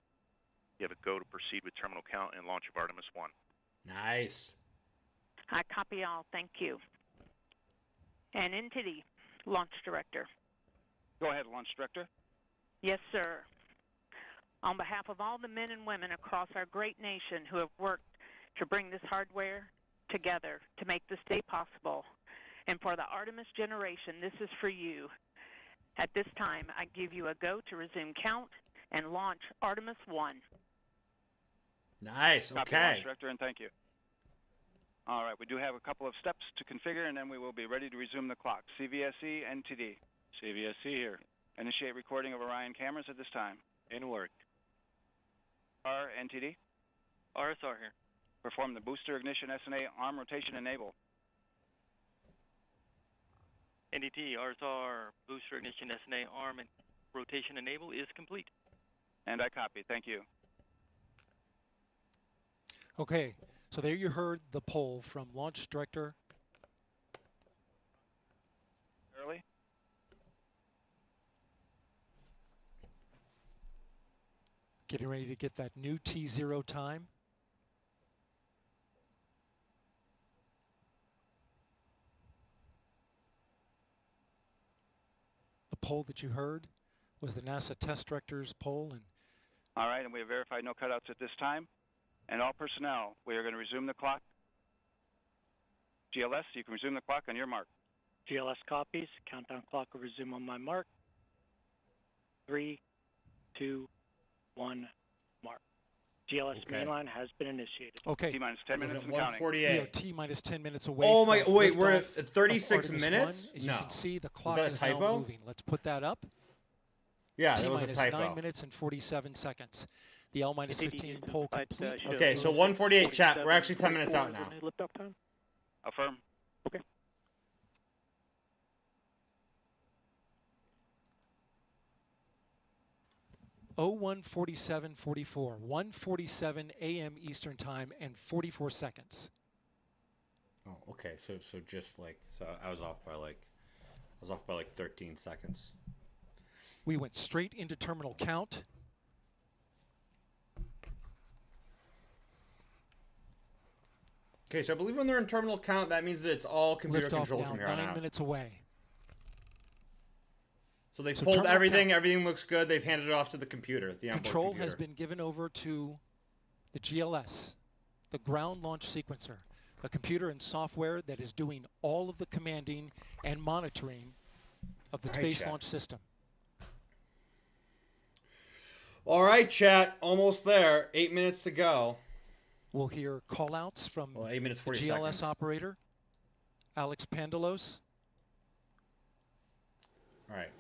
You have a go to proceed with terminal count and launch of Artemis 1. Nice. I copy all. Thank you. And NTD, Launch Director. Go ahead, Launch Director. Yes, sir. On behalf of all the men and women across our great nation who have worked to bring this hardware together to make this day possible, and for the Artemis generation, this is for you. At this time, I give you a go to resume count and launch Artemis 1. Nice, Copy, okay. Launch Director, and thank you. All right, we do have a couple of steps to configure, and then we will be ready to resume the clock. CVSE, NTD. CVSE here. Initiate recording of Orion cameras at this time. In work. NTD. RSR here. Perform the booster ignition SNA arm rotation enable. NDT, RSR, booster ignition, SNA, arm, and rotation enable is complete. And I copy. Thank you. Okay, so there you heard the poll from Launch Director Early. getting ready to get that new T0 time. The poll that you heard was the NASA Test Director's poll. And all right, and we have verified no cutouts at this time. And all personnel, we are going to resume the clock. GLS, you can resume the clock on your mark. GLS copies. Countdown clock will resume on my mark. 3, 2, 1, mark. GLS mainline has been initiated. Okay. T-minus 10 minutes and 1:48. We are T-minus 10 minutes away. Oh my! from Wait, we're liftoff at 36 of Artemis minutes. 1. As No. you can see, the clock Is that a is now typo? moving. Let's put that up. Yeah, that was a T-minus typo. 9 minutes and 47 seconds. The L-minus 15 poll complete. Okay, so 1:48, chat. We're actually 10 minutes out now. Liftoff time? Affirm. Okay. Oh, 1:47:44. 1:47 a.m. Eastern Time and 44 seconds. Oh, okay. So just like I was off by like 13 seconds. We went straight into terminal count. Okay, so I believe when they're in terminal count, that means that it's all computer Liftoff controlled now from here on 9 out. minutes away. So they So pulled terminal everything. count. Everything looks good. They've handed it off to the computer, the onboard Control computer. has been given over to the GLS, the ground launch sequencer, a computer and software that is doing all of the commanding and monitoring of the All right, Space chat. Launch System. All right, chat. Almost there. 8 minutes to go. We'll hear call-outs from 8 minutes, the 40 GLS seconds. operator, Alex Pandalos. All right.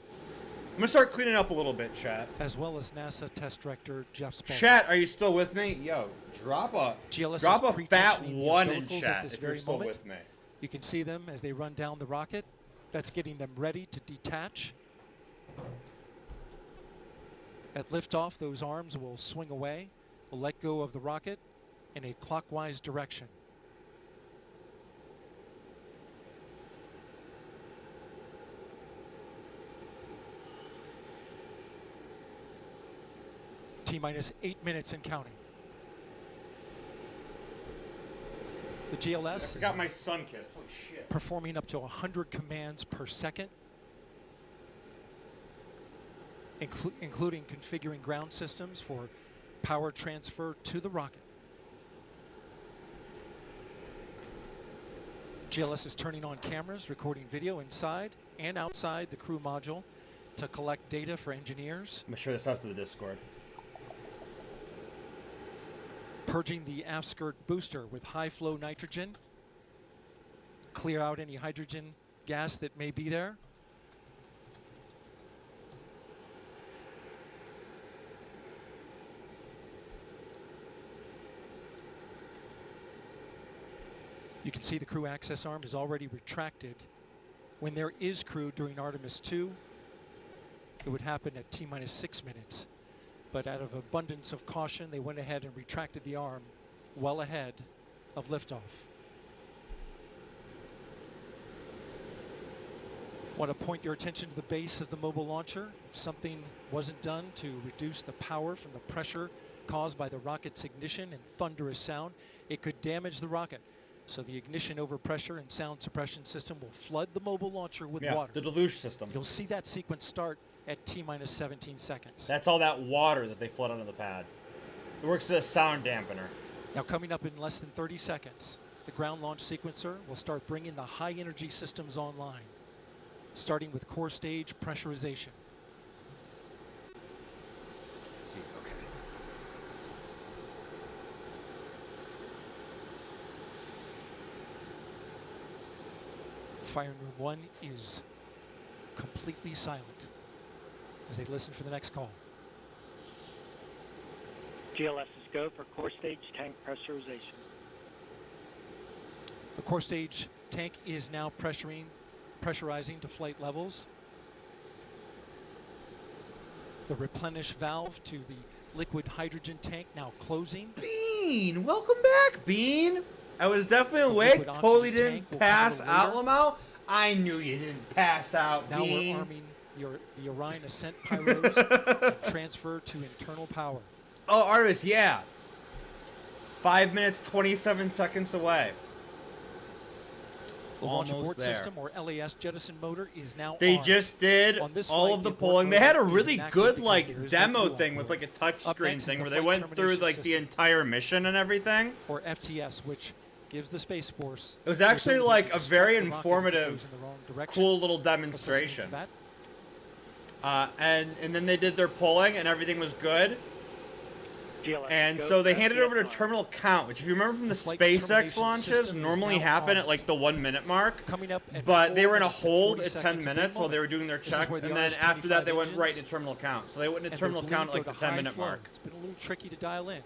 I'm going to start cleaning up a little bit, chat. As well as NASA Test Director Jeff Spaulding. Chat, are you still with me? Yo, drop a GLS fat is pre-tensioning the one in umbilicals at chat this if you're very still moment. with me. You can see them as they run down the rocket. That's getting them ready to detach. At liftoff, those arms will swing away. We'll let go of the rocket in a clockwise direction. T-minus 8 minutes and counting. The GLS I forgot my sun kissed. Holy shit. performing up to 100 commands per second, including configuring ground systems for power transfer to the rocket. GLS is turning on cameras, recording video inside and outside the crew module to collect data for engineers. I'm going to share this out to the Discord. Purging the Asgard booster with high-flow nitrogen. Clear out any hydrogen gas that may be there. You can see the crew access arm is already retracted. When there is crew during Artemis 2, it would happen at T-minus 6 minutes. But out of abundance of caution, they went ahead and retracted the arm well ahead of liftoff. Want to point your attention to the base of the mobile launcher. If something wasn't done to reduce the power from the pressure caused by the rocket's ignition and thunderous sound, it could damage the rocket. So the ignition overpressure and sound suppression system will flood the mobile launcher with water. The deluge system. You'll see that sequence start at T-minus 17 seconds. That's all that water that they flood onto the pad. It works as a sound dampener. Now coming up in less than 30 seconds, the ground launch sequencer will start bringing the high energy systems online, starting with core stage pressurization. Let's see, okay. Firing room 1 is completely silent as they listen for the next call. GLS is go for core stage tank pressurization. The core stage tank is now pressuring pressurizing to flight levels. The replenish valve to the liquid hydrogen tank now closing. Bean, welcome back, Bean. I was definitely awake. Totally didn't pass out, Lamau. I knew you didn't pass out, now Bean. We're arming the Orion Ascent pyros and transfer to internal power. Oh, Artemis, yeah. 5 minutes, 27 seconds away. The launch Almost abort there. system, or LAS jettison motor, is now They on. just did all of the polling. They had a really good like demo thing with like a touch screen thing where they went through like the entire mission and everything. Or FTS, which gives the Space Force. It was actually like a very informative, cool little demonstration. And then they did their polling and everything was good. And so they handed over to terminal count, which if you remember from the SpaceX launches, normally happen at like the 1 minute mark. But they were in a hold at 10 minutes while they were doing their checks, and then after that they went right to terminal count. So they went to terminal count at like the 10-minute mark. It's been a little tricky to dial in.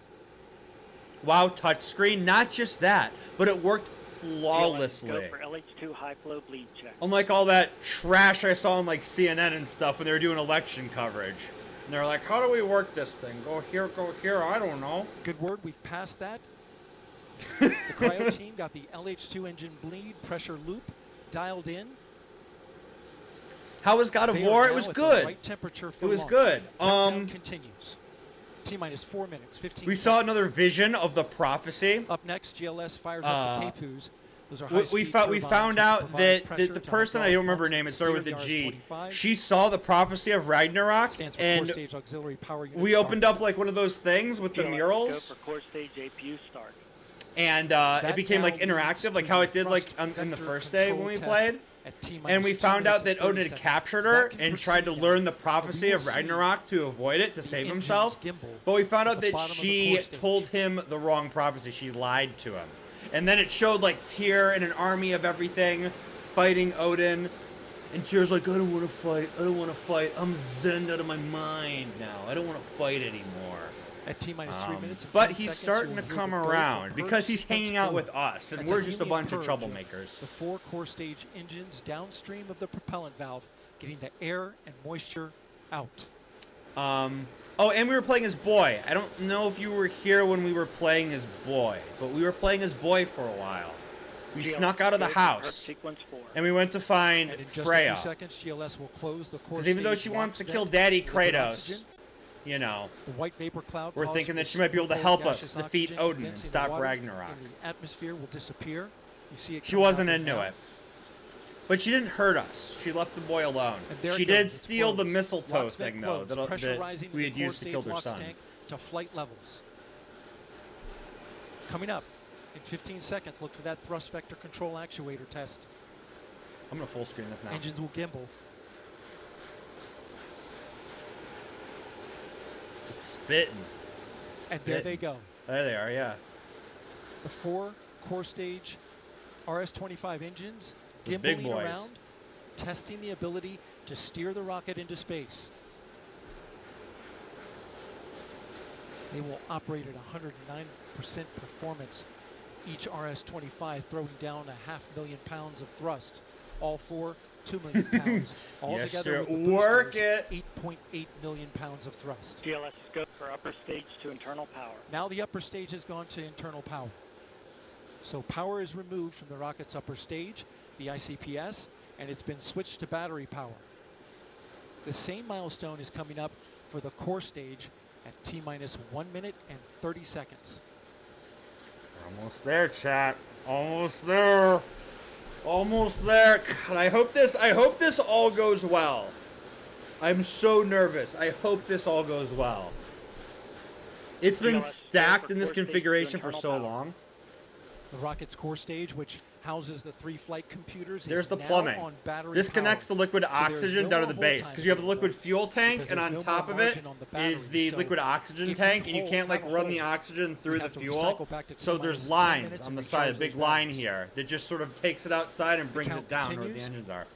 Wow, touchscreen. Not just that, but it worked flawlessly. Go for LH2 high flow bleed check. Unlike all that trash I saw on like CNN and stuff when they were doing election coverage. And they're like, how do we work this thing? Go here, I don't know. Good word, we've passed that. The cryo team got the LH2 engine bleed pressure loop dialed in. How was God of War? It was good. Right temperature for it was launch. good. Continues. T-minus 4 minutes, 15 We seconds. saw another vision of the prophecy. Up next, GLS fires up the K2s. Those are we found out that the person, I don't remember her name, it started with a G. She saw the prophecy of Ragnarok, and we opened up like one of those things with the murals. Go for core stage APU start. And it became like interactive, like how it did like in the first day when we played. And we found out that Odin had captured her and tried to learn the prophecy of Ragnarok to avoid it, to save himself. But we found out that she told him the wrong prophecy. She lied to him. And then it showed like Tyr and an army of everything fighting Odin. And Tyr's like, I don't want to fight. I don't want to fight. I'm zen out of my mind now. I don't want to fight anymore. At T-minus 3 minutes. But he's starting to come around because he's hanging out with us, and we're just a bunch of troublemakers. The 4 core stage engines downstream of the propellant valve, getting the air and moisture out. Oh, and we were playing as Boy. I don't know if you were here when we were playing as Boy, but we were playing as Boy for a while. We snuck out of the house, and we went to find Freya. In just a few seconds, GLS will close the core because even though she wants to kill Daddy Kratos, you know, the white vapor cloud we're thinking that she might be able to help us defeat Odin and stop Ragnarok. The atmosphere will disappear. You see it. She wasn't into it. But she didn't hurt us. She left the boy alone. She did steal the mistletoe thing, though, that we had used to kill their son. To flight levels. Coming up in 15 seconds, look for that thrust vector control actuator test. I'm going to full screen this now. Engines will gimbal. It's spitting. And there they go. There they are, yeah. The 4 core stage RS-25 engines. The big gimbaling boys. Around, testing the ability to steer the rocket into space. They will operate at 109% performance. Each RS-25 throwing down 500,000 pounds of thrust. All 4, 2 million pounds. Altogether, work it. 8.8 million pounds of thrust. GLS go for upper stage to internal power. Now the upper stage has gone to internal power. So power is removed from the rocket's upper stage, the ICPS, and it's been switched to battery power. The same milestone is coming up for the core stage at T-minus 1 minute and 30 seconds. Almost there, chat. Almost there. Almost there. God, I hope this all goes well. I'm so nervous. I hope this all goes well. It's been stacked in this configuration for so long. The rocket's core stage, which houses the 3 flight computers, there's the now plumbing. on battery This power. connects the liquid oxygen no down to more the base hold because you have the time liquid fuel tank, because and there's on no top more of it margin on the battery. is the So liquid oxygen if tank, you and you hold, can't like have a run the hold. oxygen through You the have to fuel. recycle back to So T-minus there's 10 lines minutes on and the side, a recharge big those line batteries. here that just sort of takes it outside and brings count it down where the continues. engines are.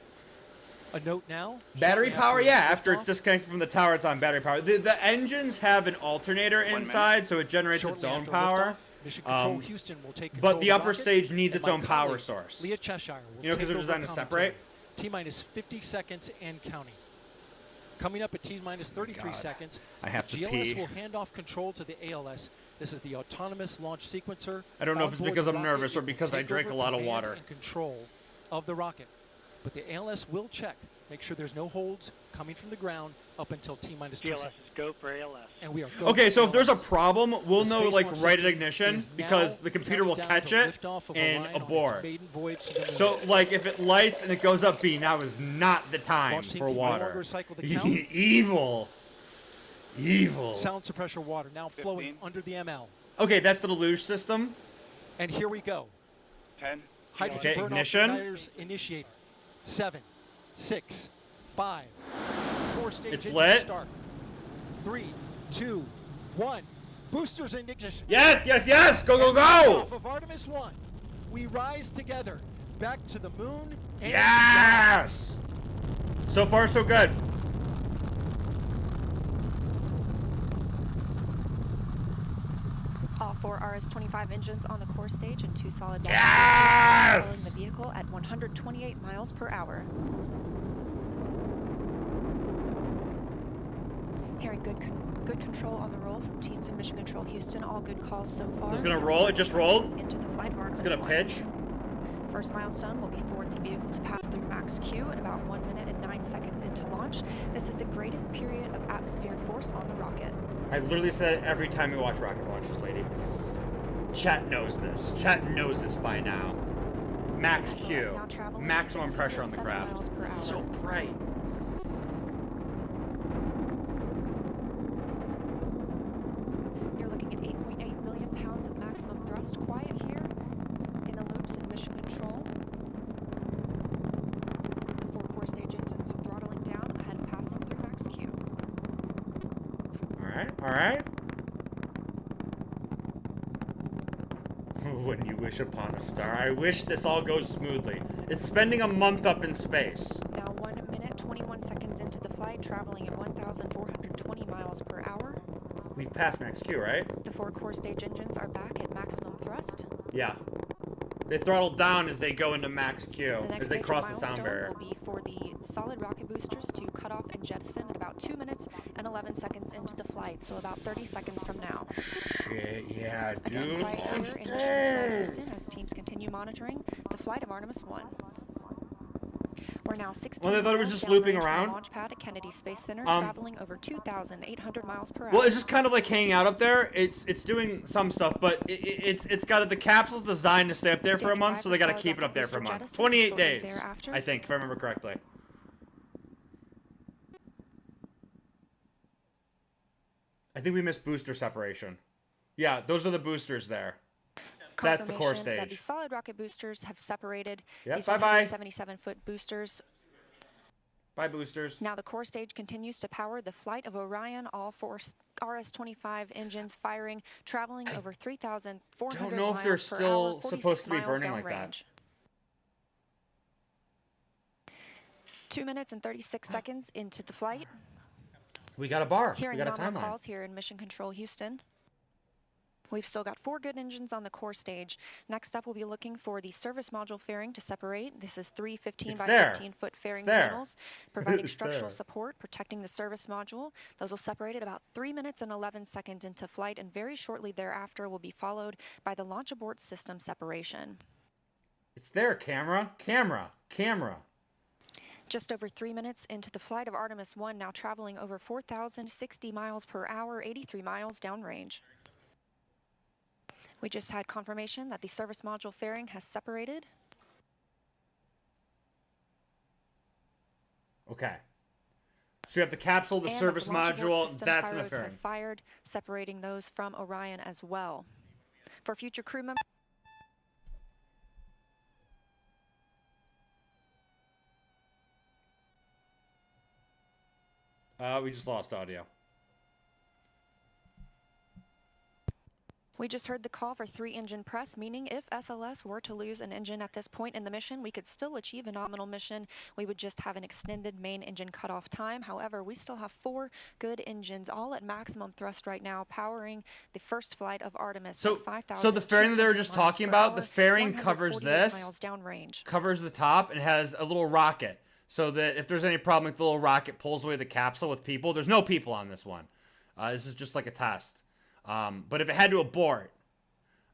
A note now. Battery shortly power, yeah. After liftoff, it's disconnected from the tower, it's on battery power. The engines have an alternator inside, so it generates its shortly own after power. liftoff, Mission Control Houston will take control But the of upper rocket, stage needs and its my own power colleague, source. Leah Cheshire will You know, because take they're over designed to commentary. separate. T-minus 50 seconds and counting. Coming up at T-minus 33 seconds, I have the to GLS pee. will hand off control to the ALS. This is the autonomous launch sequencer. I don't know if it's Onboard because I'm rocket, nervous or it will because I take drank over a lot of command water. and control of the rocket. But the ALS will check, make sure there's no holds coming from the ground up until T-minus 2 GLS seconds. is go for ALS. And we are go Okay, for so if there's a ALS. problem, we'll The know Space like Launch right at System ignition is because now the computer will counting down catch to it liftoff of and Orion on its abort. maiden voyage to the moon. So like if it lights and it goes up B, now is not the time Launch team for can no longer water. recycle the count. Evil. Evil. Sound suppressor water now flowing under the ML. Okay, that's the deluge system. And here we go. 10. Hydrogen Okay, burn-off ignition. igniters initiated. 7, 6, 5. Core stage It's engine lit. Start. 3, 2, 1. Boosters in ignition. Yes, yes, yes. Go, go, And go. off of Artemis 1. We rise together back to the moon. And Yes. So far, so good. All 4 RS-25 engines on the core stage and 2 solid rocket Yes! following the vehicle at 128 miles per hour. Hearing good control on the roll from teams in Mission Control Houston. All good calls so far. It's gonna roll. It just rolled. Into the flight of Artemis It's gonna 1. pitch. First milestone will be for the vehicle to pass through max Q at about 1 minute and 9 seconds into launch. This is the greatest period of atmospheric force on the rocket. I literally said it every time we watch rocket launches, lady. Chat knows this. Chat knows this by now. Max Q. Maximum pressure on the craft. It's so bright. You're looking at 8.8 million pounds of maximum thrust. Quiet here in the loops in Mission Control. The 4 core stage engines are throttling down ahead of passing through max Q. Alright, alright. When you wish upon a star. I wish this all goes smoothly. It's spending a month up in space. Now 1 minute, 21 seconds into the flight, traveling at 1,420 miles per hour. We've passed max Q, right? The 4 core stage engines are back at maximum thrust. Yeah. They throttle down as they go into max Q, The next as they major cross the sound milestone barrier. will be for the solid rocket boosters to cut off and jettison at about 2 minutes and 11 seconds into the flight, so about 30 seconds from now. Shit, yeah, Again, dude. quiet here in Mission Control Houston as teams continue monitoring the flight of Artemis 1. We're now 16 Well, I thought it was miles just looping downrange from the around. launch pad at Kennedy Space Center, traveling over 2,800 miles per hour. Well, it's just kind of like hanging out up there. It's doing some stuff, but it's got the capsule's designed to stay up there for a month, so they got to keep it up there for a month. 28 days, I think, if I remember correctly. I think we missed booster separation. Yeah, those are the boosters there. That's the core Confirmation that the stage. solid rocket boosters have separated. Yep, These bye-bye. 177-foot boosters. Bye, boosters. Now the core stage continues to power the flight of Orion, all 4 RS-25 engines firing, traveling over 3,400 don't know if miles they're per still hour, 46 supposed to be miles burning like that. downrange. 2 minutes and 36 seconds into the flight. We got a bar. Hearing We got a nominal timeline. calls here in Mission Control Houston. We've still got 4 good engines on the core stage. Next up, we'll be looking for the service module fairing to separate. This is 3 15 It's by there. 15-foot fairing It's there. panels, providing It's structural there. support, protecting the service module. Those will separate at about 3 minutes and 11 seconds into flight, and very shortly thereafter will be followed by the launch abort system separation. It's there, camera. Camera. Camera. Just over 3 minutes into the flight of Artemis 1, now traveling over 4,060 miles per hour, 83 miles downrange. We just had confirmation that the service module fairing has separated. Okay. So you have the capsule, the And service the launch abort module. system That's in a pyros fairing. have fired, separating those from Orion as well. For future crew members. We just lost audio. We just heard the call for 3-engine press, meaning if SLS were to lose an engine at this point in the mission, we could still achieve a nominal mission. We would just have an extended main engine cutoff time. However, we still have 4 good engines, all at maximum thrust right now, powering the first flight of Artemis. So the fairing that they were just talking about, the fairing covers this, miles downrange. covers the top, and has a little rocket. So that if there's any problem with the little rocket pulls away the capsule with people, there's no people on this one. This is just like a test. But if it had to abort,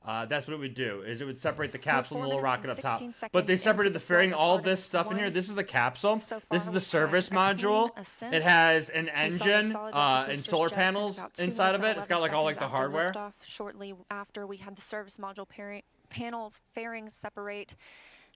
that's what it would do, is it would separate the capsule and the little rocket up top. But they separated the fairing, all this stuff in here. This is the capsule. This is the service module. It has an engine and solar panels inside of it. It's got like all like the hardware. Shortly after we had the service module panels, fairings separate,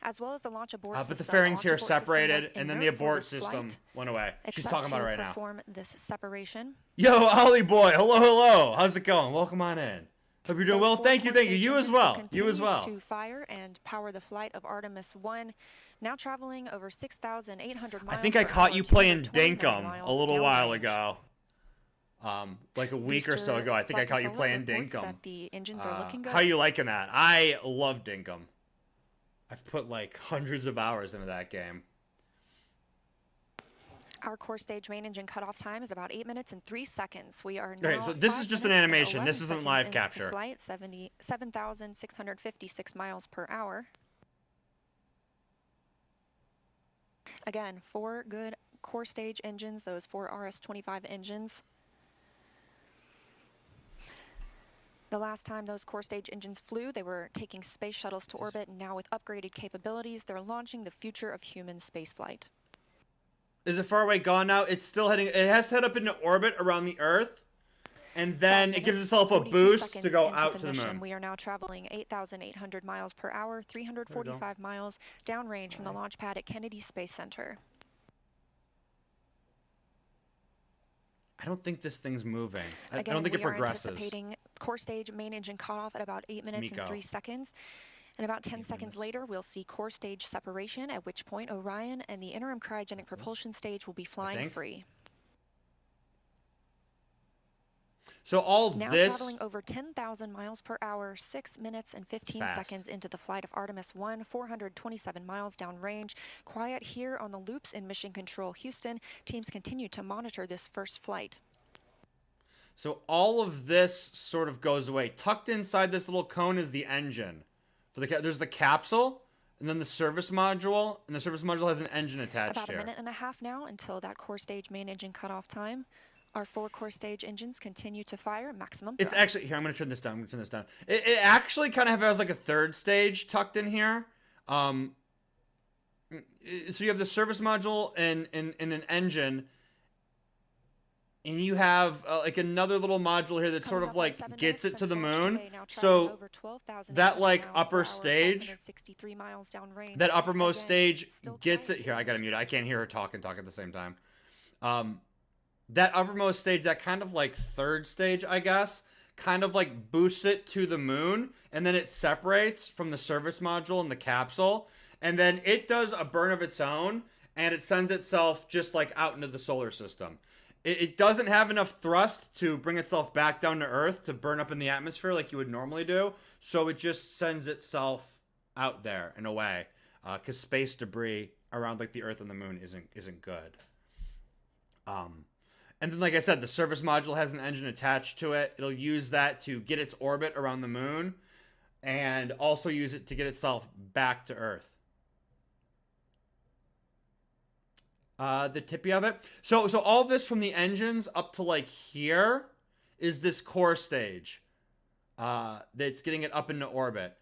as well as the launch abort system. But the fairings here are separated, and then the abort system went away. She's talking about it right now. Perform this separation. Yo, Ollie boy, hello. How's it going? Welcome on in. Hope you're doing well. Thank you. You as well. You as well. To fire and power the flight of Artemis 1, now traveling over 6,800 miles. I think I caught you playing Dinkum a little while ago. Like a week or so ago. I think I caught you playing Dinkum. The engines are looking good. How are you liking that? I love Dinkum. I've put like hundreds of hours into that game. Our core stage main engine cutoff time is about 8 minutes and 3 seconds. We are now. Okay, so this is just an animation. This isn't live capture. Flight 7,656 miles per hour. Again, 4 good core stage engines, those 4 RS-25 engines. The last time those core stage engines flew, they were taking space shuttles to orbit, and now with upgraded capabilities, they're launching the future of human spaceflight. Is it far away gone now? It's still heading. It has to head up into orbit around the Earth, and then it gives itself a boost to go out to the moon. We are now traveling 8,800 miles per hour, 345 miles downrange from the launch pad at Kennedy Space Center. I don't think this thing's moving. I Again, don't think it we are progresses. Anticipating core stage main engine cutoff at about 8 minutes and 3 seconds. And about 10 seconds later, we'll see core stage separation, at which point Orion and the interim cryogenic propulsion stage will be flying free. So all now this... traveling over 10,000 miles per hour, 6 minutes and 15 seconds into the flight of Artemis 1, 427 miles downrange. Quiet here on the loops in Mission Control Houston. Teams continue to monitor this first flight. So all of this sort of goes away. Tucked inside this little cone is the engine. There's the capsule, and then the service module, and the service module has an engine attached About here. a minute and a half now until that core stage main engine cutoff time. Our 4 core stage engines continue to fire maximum thrust. It's actually, here, I'm going to turn this down. It actually kind of has like a third stage tucked in here. So you have the service module and an engine, and you have like another little module here that sort of like gets it to the moon. So that like upper stage, that uppermost stage gets it here. I gotta mute it. I can't hear her talk at the same time. That uppermost stage, that kind of like third stage, I guess, kind of like boosts it to the moon, and then it separates from the service module and the capsule, and then it does a burn of its own, and it sends itself just like out into the solar system. It doesn't have enough thrust to bring itself back down to Earth to burn up in the atmosphere like you would normally do. So it just sends itself out there and away, because space debris around like the Earth and the moon isn't good. And then, like I said, the service module has an engine attached to it. It'll use that to get its orbit around the moon, and also use it to get itself back to Earth. The tippy of it. So all this from the engines up to like here is this core stage that's getting it up into orbit.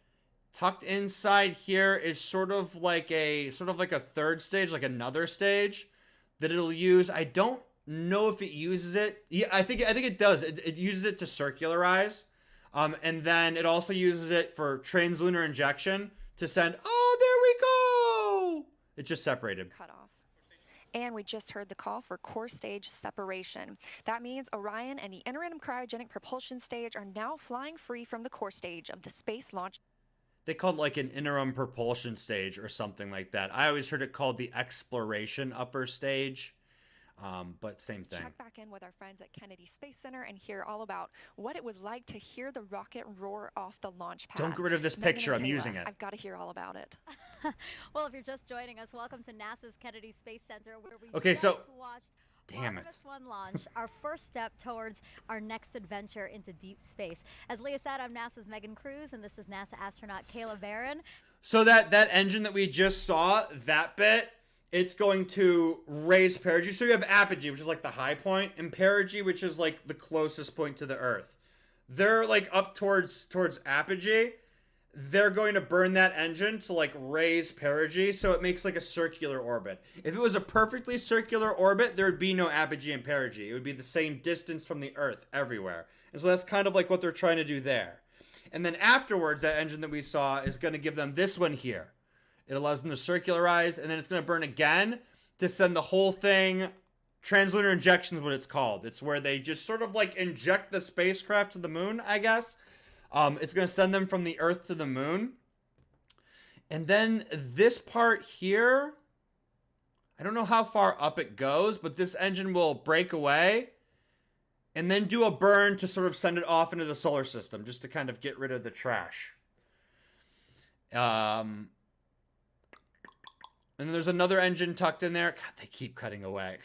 Tucked inside here is sort of like a third stage, like another stage that it'll use. I don't know if it uses it. Yeah, I think it does. It uses it to circularize, and then it also uses it for translunar injection to send. Oh, there we go. It just separated. Cut off. And we just heard the call for core stage separation. That means Orion and the interim cryogenic propulsion stage are now flying free from the core stage of the space launch. They called like an interim propulsion stage or something like that. I always heard it called the exploration upper stage. But same thing. Check back in with our friends at Kennedy Space Center and hear all about what it was like to hear the rocket roar off the launch pad. Don't get rid of this Megan picture. and I'm Kayla, using it. I've got to hear all about it. Well, if you're just joining us, welcome to NASA's Kennedy Space Center, where we Okay, just so watched damn it. Artemis 1 launch, our first step towards our next adventure into deep space. As Leah said, I'm NASA's Megan Cruz, and this is NASA astronaut Kayla Barron. So that engine that we just saw, that bit, it's going to raise perigee. So you have apogee, which is like the high point, and perigee, which is like the closest point to the Earth. They're like up towards apogee. They're going to burn that engine to like raise perigee, so it makes like a circular orbit. If it was a perfectly circular orbit, there would be no apogee and perigee. It would be the same distance from the Earth everywhere. And so that's kind of like what they're trying to do there. And then afterwards, that engine that we saw is going to give them this one here. It allows them to circularize, and then it's going to burn again to send the whole thing. Translunar injection is what it's called. It's where they just sort of like inject the spacecraft to the moon, I guess. It's going to send them from the Earth to the moon. And then this part here, I don't know how far up it goes, but this engine will break away and then do a burn to sort of send it off into the solar system, just to kind of get rid of the trash. And then there's another engine tucked in there. God, they keep cutting away.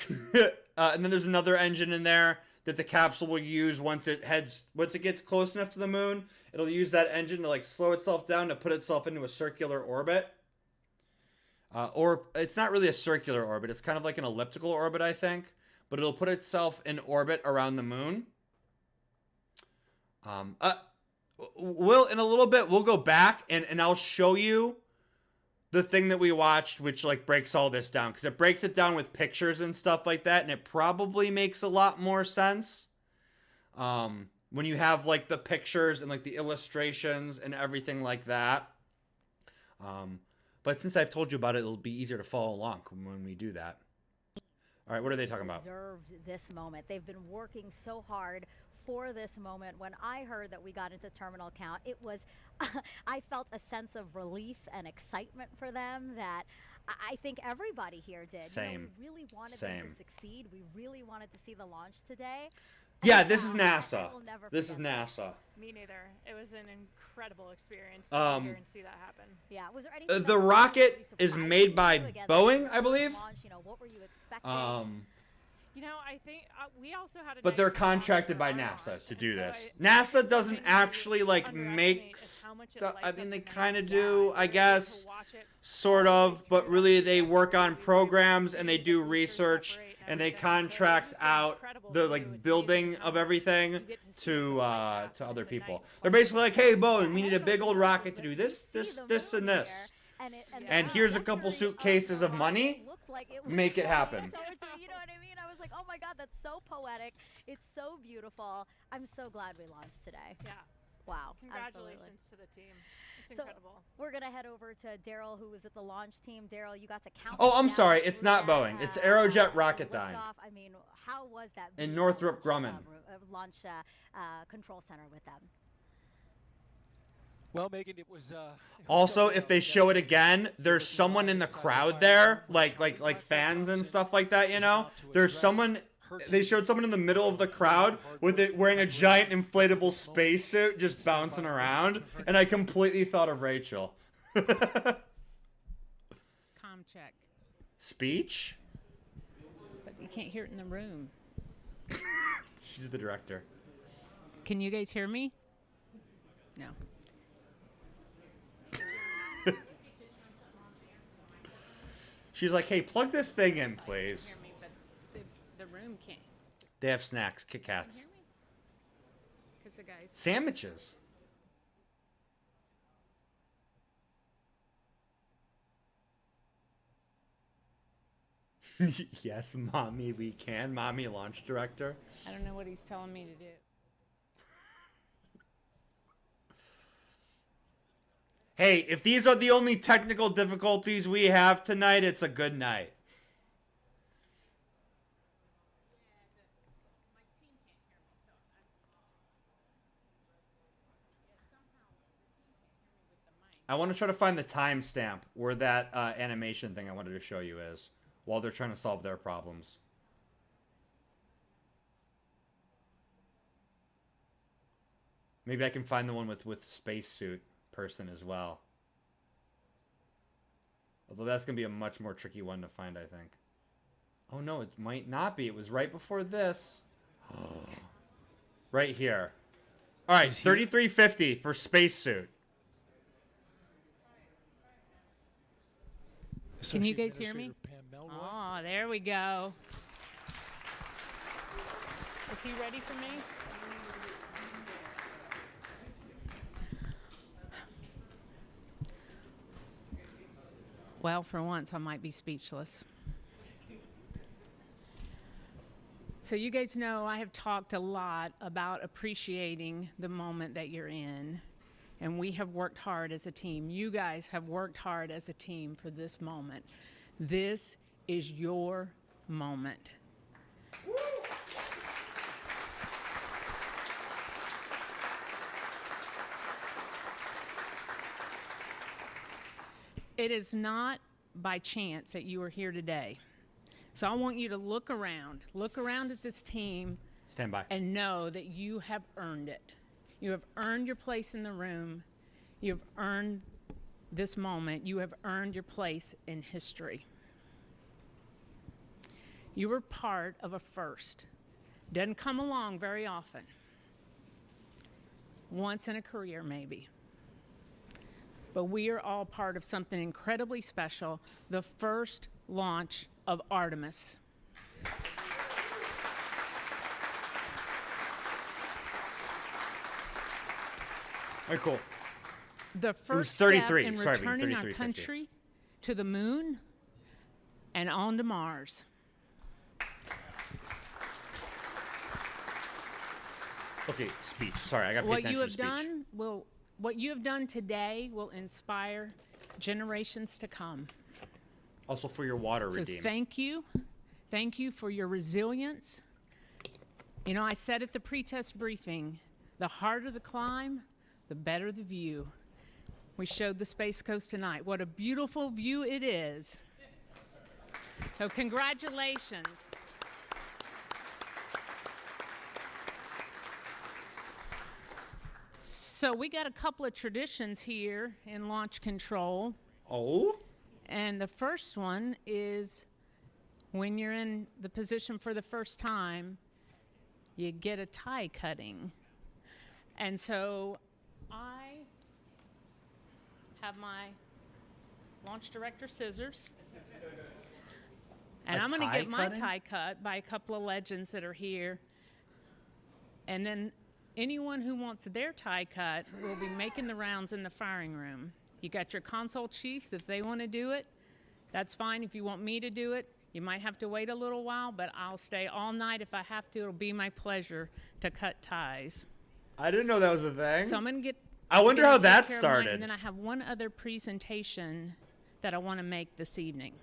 And then there's another engine in there that the capsule will use once it gets close enough to the moon. It'll use that engine to like slow itself down to put itself into a circular orbit. Or it's not really a circular orbit. It's kind of like an elliptical orbit, I think. But it'll put itself in orbit around the moon. In a little bit, we'll go back and I'll show you the thing that we watched, which like breaks all this down, because it breaks it down with pictures and stuff like that, and it probably makes a lot more sense when you have like the pictures and like the illustrations and everything like that. But since I've told you about it, it'll be easier to follow along when we do that. All right, what are they talking about? Observed this moment. They've been working so hard for this moment. When I heard that we got into terminal count, it was, I felt a sense of relief and excitement for them that I think everybody here did. Same. You know, we really wanted them to succeed. We really wanted to see the launch today. Yeah, this is NASA. This is NASA. Me neither. It was an incredible experience to be here and see that happen. Yeah. Was there anything the rocket is made by Boeing, I believe. You know, what were you expecting? You know, I think we also had a but they're contracted by NASA to do this. NASA doesn't actually like make stuff. I mean, they kind of do, I guess, sort of, but really they work on programs and they do research and they contract out the like building of everything to other people. They're basically like, hey, Boeing, we need a big old rocket to do this, and this. And here's a couple suitcases of money. Make it happen. You know what I mean? I was like, oh my God, that's so poetic. It's so beautiful. I'm so glad we launched today. Yeah. Wow. Congratulations to the team. It's incredible. We're going to head over to Daryl, who was at the launch team. Daryl, you got to count. Oh, I'm sorry. It's not Boeing. It's Aerojet Rocketdyne. I mean, how was that? In Northrop Grumman. Launch control center with them. Well, Megan, it was. Also, if they show it again, there's someone in the crowd there, like fans and stuff like that. You know, there's someone. They showed someone in the middle of the crowd with it wearing a giant inflatable spacesuit, just bouncing around, and I completely thought of Rachel. Com check. Speech. But you can't hear it in the room. She's the director. Can you guys hear me? No. She's like, hey, plug this thing in, please. Hear me, but the room can't. They have snacks, Kit Kats. Because the guys. Sandwiches. Yes, Mommy, we can. Mommy, launch director. I don't know what he's telling me to do. Hey, if these are the only technical difficulties we have tonight, it's a good night. I want to try to find the timestamp where that animation thing I wanted to show you is, while they're trying to solve their problems. Maybe I can find the one with spacesuit person as well. Although that's going to be a much more tricky one to find, I think. Oh, no, it might not be. It was right before this. Right here. All right, $33.50 for spacesuit. Can you guys hear me? Oh, there we go. Is he ready for me? Well, for once, I might be speechless. So you guys know I have talked a lot about appreciating the moment that you're in, and we have worked hard as a team. You guys have worked hard as a team for this moment. This is your moment. It is not by chance that you are here today. So I want you to look around at this team. Stand by. And know that you have earned it. You have earned your place in the room. You have earned this moment. You have earned your place in history. You were part of a first. Doesn't come along very often. Once in a career, maybe. But we are all part of something incredibly special, the first launch of ARTEMIS. Very cool. The first step in returning our country to the moon and on to Mars. Okay, speech. Sorry, I got to pay attention to speech. What you have done today will inspire generations to come. Also for your water redeem. So thank you. Thank you for your resilience. You know, I said at the pre-test briefing, the harder the climb, the better the view. We showed the Space Coast tonight. What a beautiful view it is. So congratulations. So we got a couple of traditions here in launch control. Oh? And the first one is when you're in the position for the first time, you get a tie cutting. And so I have my launch director scissors. And I'm going to get my tie cut by a couple of legends that are here. And then anyone who wants their tie cut will be making the rounds in the firing room. You got your console chiefs. If they want to do it, that's fine. If you want me to do it, you might have to wait a little while, but I'll stay all night if I have to. It'll be my pleasure to cut ties. I didn't know that was a thing. So I'm going to get... I wonder how that started. And then I have one other presentation that I want to make this evening.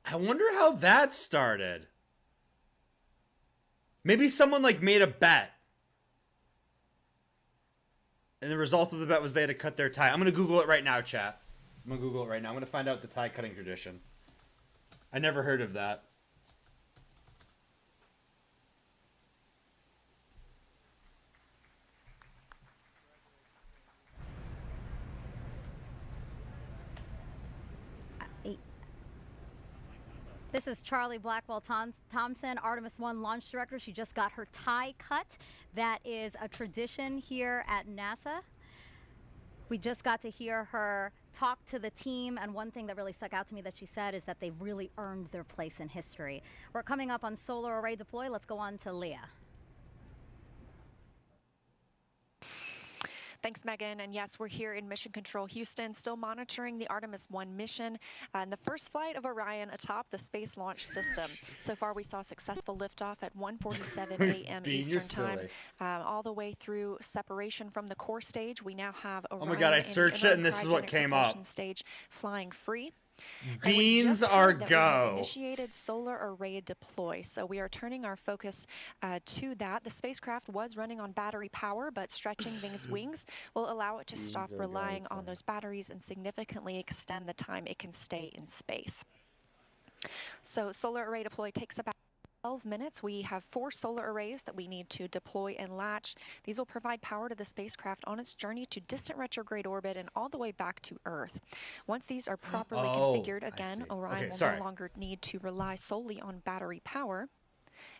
I wonder how that started. Maybe someone like made a bet. And the result of the bet was they had to cut their tie. I'm going to Google it right now, chat. I'm going to Google it right now. I'm going to find out the tie cutting tradition. I never heard of that. This is Charlie Blackwell-Thompson, Artemis 1 launch director. She just got her tie cut. That is a tradition here at NASA. We just got to hear her talk to the team, and one thing that really stuck out to me that she said is that they've really earned their place in history. We're coming up on solar array deploy. Let's go on to Leah. Thanks, Megan. And yes, we're here in Mission Control Houston, still monitoring the Artemis 1 mission and the first flight of Orion atop the Space Launch System. So far, we saw successful liftoff at 1:47 a.m. Eastern Time, all the way through separation from the core stage. We now have Orion. Oh my God, I searched it and this is what came up. Stage flying free. Beans are go. Initiated solar array deploy. So we are turning our focus to that. The spacecraft was running on battery power, but stretching these wings will allow it to stop relying on those batteries and significantly extend the time it can stay in space. So solar array deploy takes about 12 minutes. We have 4 solar arrays that we need to deploy and latch. These will provide power to the spacecraft on its journey to distant retrograde orbit and all the way back to Earth. Once these are properly configured, again, Orion will no longer need to rely solely on battery power.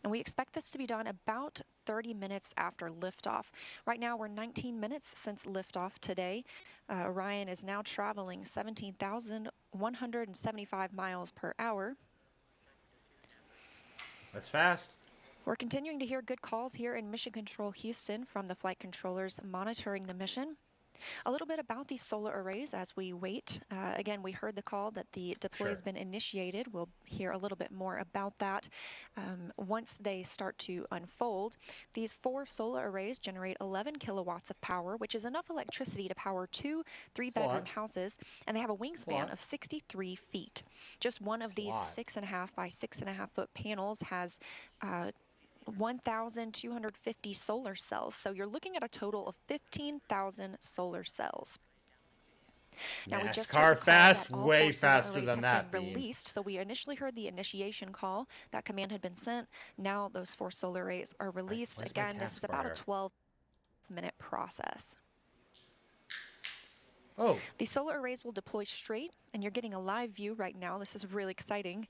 And we expect this to be done about 30 minutes after liftoff. Right now, we're 19 minutes since liftoff today. Orion is now traveling 17,175 miles per hour. That's fast. We're continuing to hear good calls here in Mission Control Houston from the flight controllers monitoring the mission. A little bit about these solar arrays as we wait. Again, we heard the call that the deploy has been initiated. We'll hear a little bit more about that once they start to unfold. These 4 solar arrays generate 11 kilowatts of power, which is enough electricity to power 2 3-bedroom houses, and they have a wingspan of 63 feet. Just one of these 6.5 by 6.5 foot panels has 1,250 solar cells. So you're looking at a total of 15,000 solar cells. Now, we just heard the call fast, that all way 4 solar faster arrays than have that. been released. So we initially heard the initiation call. That command had been sent. Now those 4 solar arrays are released. Again, this is about a 12-minute process. Oh. The solar arrays will deploy straight, and you're getting a live view right now. This is really exciting.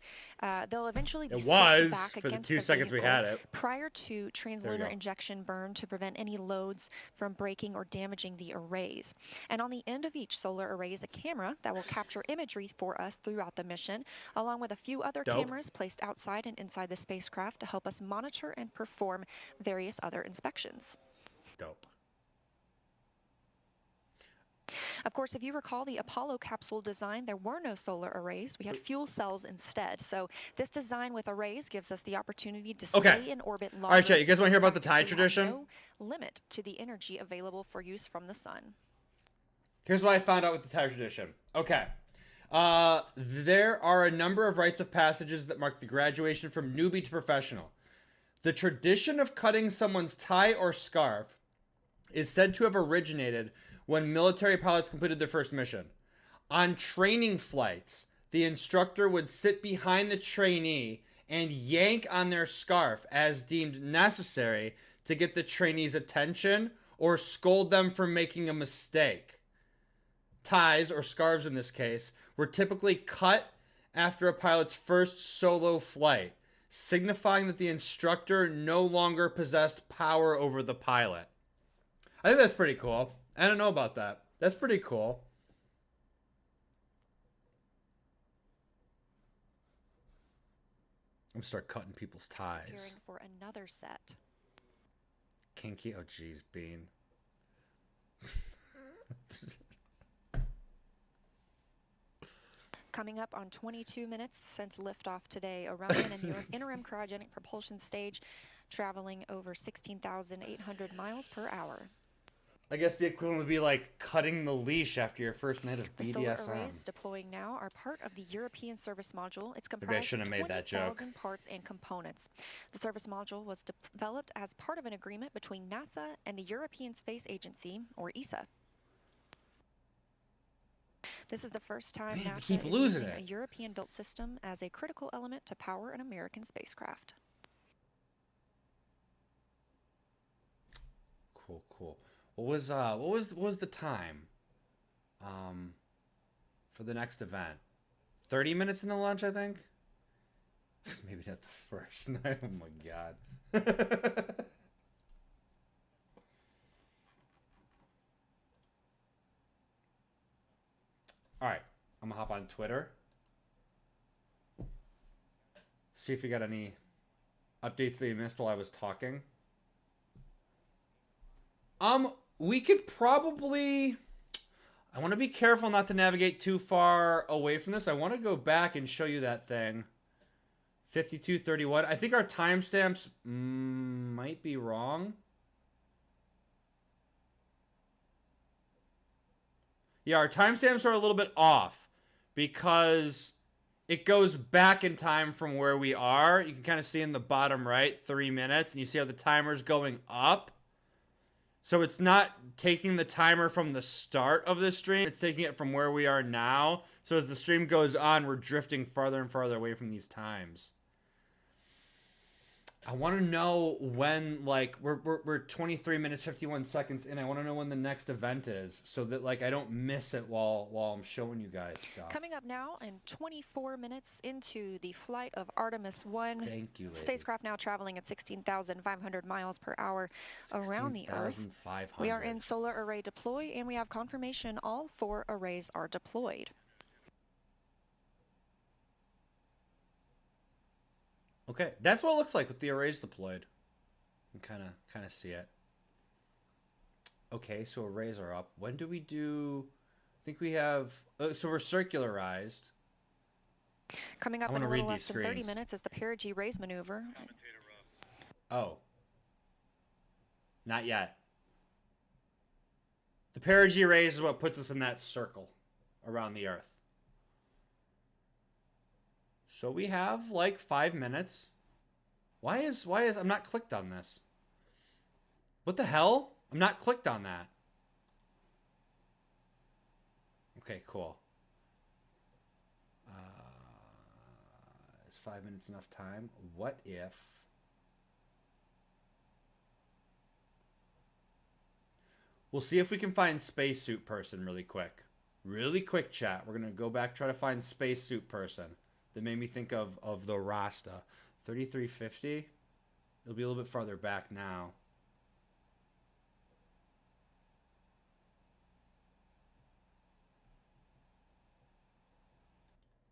They'll eventually be switched back for the against 2 seconds we had it. prior to translunar injection burn to prevent any loads from breaking or damaging the arrays. And on the end of each solar array is a camera that will capture imagery for us throughout the mission, along with a few other cameras placed outside and inside the spacecraft to help us monitor and perform various other inspections. Dope. Of course, if you recall the Apollo capsule design, there were no solar arrays. We had fuel cells instead. So this design with arrays gives us the opportunity to stay in orbit longer. All right, chat, you guys want to hear about the tie tradition? No limit to the energy available for use from the sun. Here's what I found out with the tie tradition. Okay. There are a number of rites of passages that mark the graduation from newbie to professional. The tradition of cutting someone's tie or scarf is said to have originated when military pilots completed their first mission. On training flights, the instructor would sit behind the trainee and yank on their scarf as deemed necessary to get the trainee's attention or scold them for making a mistake. Ties, or scarves in this case, were typically cut after a pilot's first solo flight, signifying that the instructor no longer possessed power over the pilot. I think that's pretty cool. I don't know about that. That's pretty cool. I'm gonna start cutting people's ties. Preparing for another set. Kinky. Oh, geez, Bean. Coming up on 22 minutes since liftoff today, Orion in the interim cryogenic propulsion stage, traveling over 16,800 miles per hour. I guess the equivalent would be like cutting the leash after your first night of BDSM. The solar arrays deploying now are part of the European service module. It's comprised of 20,000 parts and components. The service module was developed as part of an agreement between NASA and the European Space Agency, or ESA. This is the first time NASA is using a European-built system as a critical element to power an American spacecraft. Cool, cool. What was the time for the next event? 30 minutes in the launch, I think. Maybe not the first night. Oh my god. All right, I'm gonna hop on Twitter. See if you got any updates that you missed while I was talking. We could probably... I want to be careful not to navigate too far away from this. I want to go back and show you that thing. 52:31. I think our timestamps might be wrong. Yeah, our timestamps are a little bit off because it goes back in time from where we are. You can kind of see in the bottom right, 3 minutes, and you see how the timer's going up. So it's not taking the timer from the start of the stream. It's taking it from where we are now. So as the stream goes on, we're drifting farther and farther away from these times. I want to know when, like, we're 23 minutes, 51 seconds in. I want to know when the next event is so that, like, I don't miss it while I'm showing you guys stuff. Coming up now and 24 minutes into the flight of Artemis 1. Thank you, lady. Spacecraft now traveling at 16,500 miles per hour around the Earth. 16,500. We are in solar array deploy, and we have confirmation all 4 arrays are deployed. Okay, that's what it looks like with the arrays deployed. You can kind of see it. Okay, so arrays are up. When do we do? I think we have. So we're circularized. Coming up in a little less than 30 minutes is the perigee raise maneuver. Oh. Not yet. The perigee raise is what puts us in that circle around the Earth. So we have like 5 minutes. Why is I'm not clicked on this? What the hell? I'm not clicked on that. Okay, cool. Is 5 minutes enough time? What if... We'll see if we can find spacesuit person really quick. Really quick, chat. We're going to go back, try to find spacesuit person. That made me think of the Rasta. 3350. It'll be a little bit farther back now.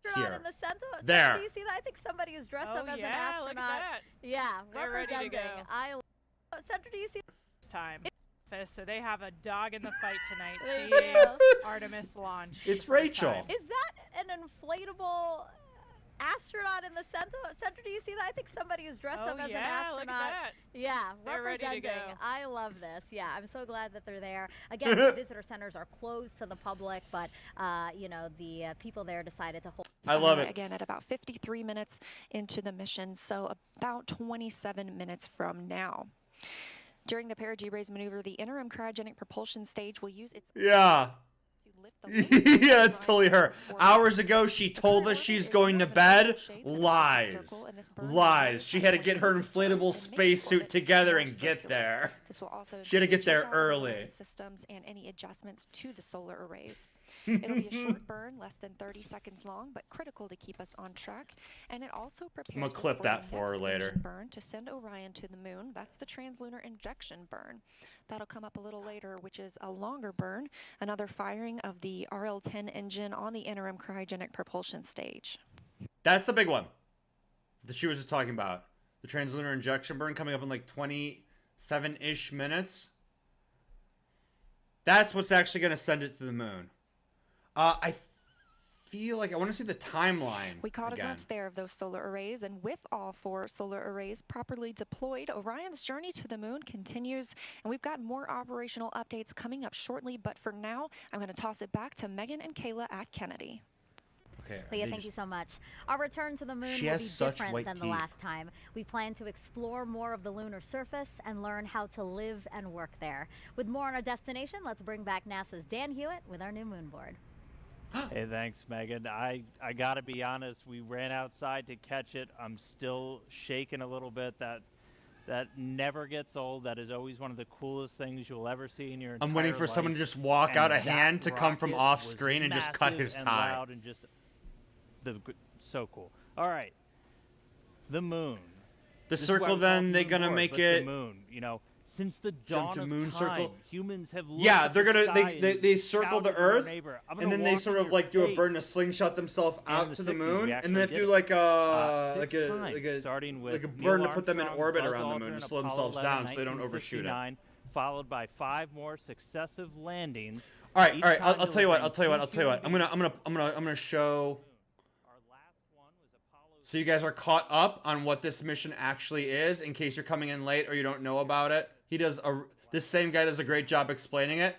Astronaut in the center. There. Do you see that? I think somebody is dressed up as an Look astronaut. at that. Yeah, They're ready to representing. go. Center, do you see? Time. So they have a dog in the fight tonight. There Seeing you go. Artemis launch. It's first Rachel. time. Is that an inflatable astronaut in the center? Center, do you see that? I think somebody is dressed up as an astronaut. Look at that. Yeah, They're ready representing. to go. I love this. Yeah, I'm so glad that they're there. Again, the visitor centers are closed to the public, but you know, the people there decided to hold. I love it. Again, at about 53 minutes into the mission, so about 27 minutes from now. During the perigee raise maneuver, the interim cryogenic propulsion stage will use its... Yeah. Yeah, it's totally her. Hours ago, she told us she's going to bed. Lies. Lies. She had to get her inflatable spacesuit together and get there. She had to get there early. Systems and any adjustments to the solar arrays. It'll be a short burn, less than 30 seconds long, but critical to keep us on track. And it also prepares I'm gonna us clip for that the for her next later. engine burn to send Orion to the moon. That's the translunar injection burn. That'll come up a little later, which is a longer burn, another firing of the RL-10 engine on the interim cryogenic propulsion stage. That's the big one that she was just talking about. The translunar injection burn coming up in like 27-ish minutes. That's what's actually going to send it to the moon. I feel like I want to see the timeline. We caught again. a glimpse there of those solar arrays, and with all 4 solar arrays properly deployed, Orion's journey to the moon continues, and we've got more operational updates coming up shortly, but for now, I'm going to toss it back to Megan and Kayla at Kennedy. Okay, Leah, thank you so much. Our return to the moon She will has be such different white than the teeth. last time. We plan to explore more of the lunar surface and learn how to live and work there. With more on our destination, let's bring back NASA's Dan Hewitt with our new moon board. Hey, thanks, Megan. I gotta be honest, we ran outside to catch it. I'm still shaking a little bit. That never gets old. That is always one of the coolest things you'll ever see in your entire I'm waiting for life. someone to just walk out a hand to come from rocket off was screen and just cut his massive tie. and loud and just so cool. All right, the moon. The This is why circle, we call then it the they're moon gonna board, make but it. the moon. You know, since the Jump dawn to of moon time, circle? humans have looked Yeah, at they're the gonna sky they and circle the shouted to their Earth, neighbor, "I'm and gonna then they walk sort in of your like do a face." burn to slingshot themselves In out the to the 60s, moon, we and then if actually you did like it. Starting with like a Neil burn to put them in Armstrong, orbit Buzz around the Aldrin, moon to slow Apollo themselves 11, down so they don't overshoot it. 1969, followed by 5 more successive landings. All right, each all right. time I'll tell you what. delivering I'll tell you what. two I'm gonna show. So you guys are caught up on what this mission actually is, in case you're coming in late or you don't know about it. This same guy does a great job explaining it,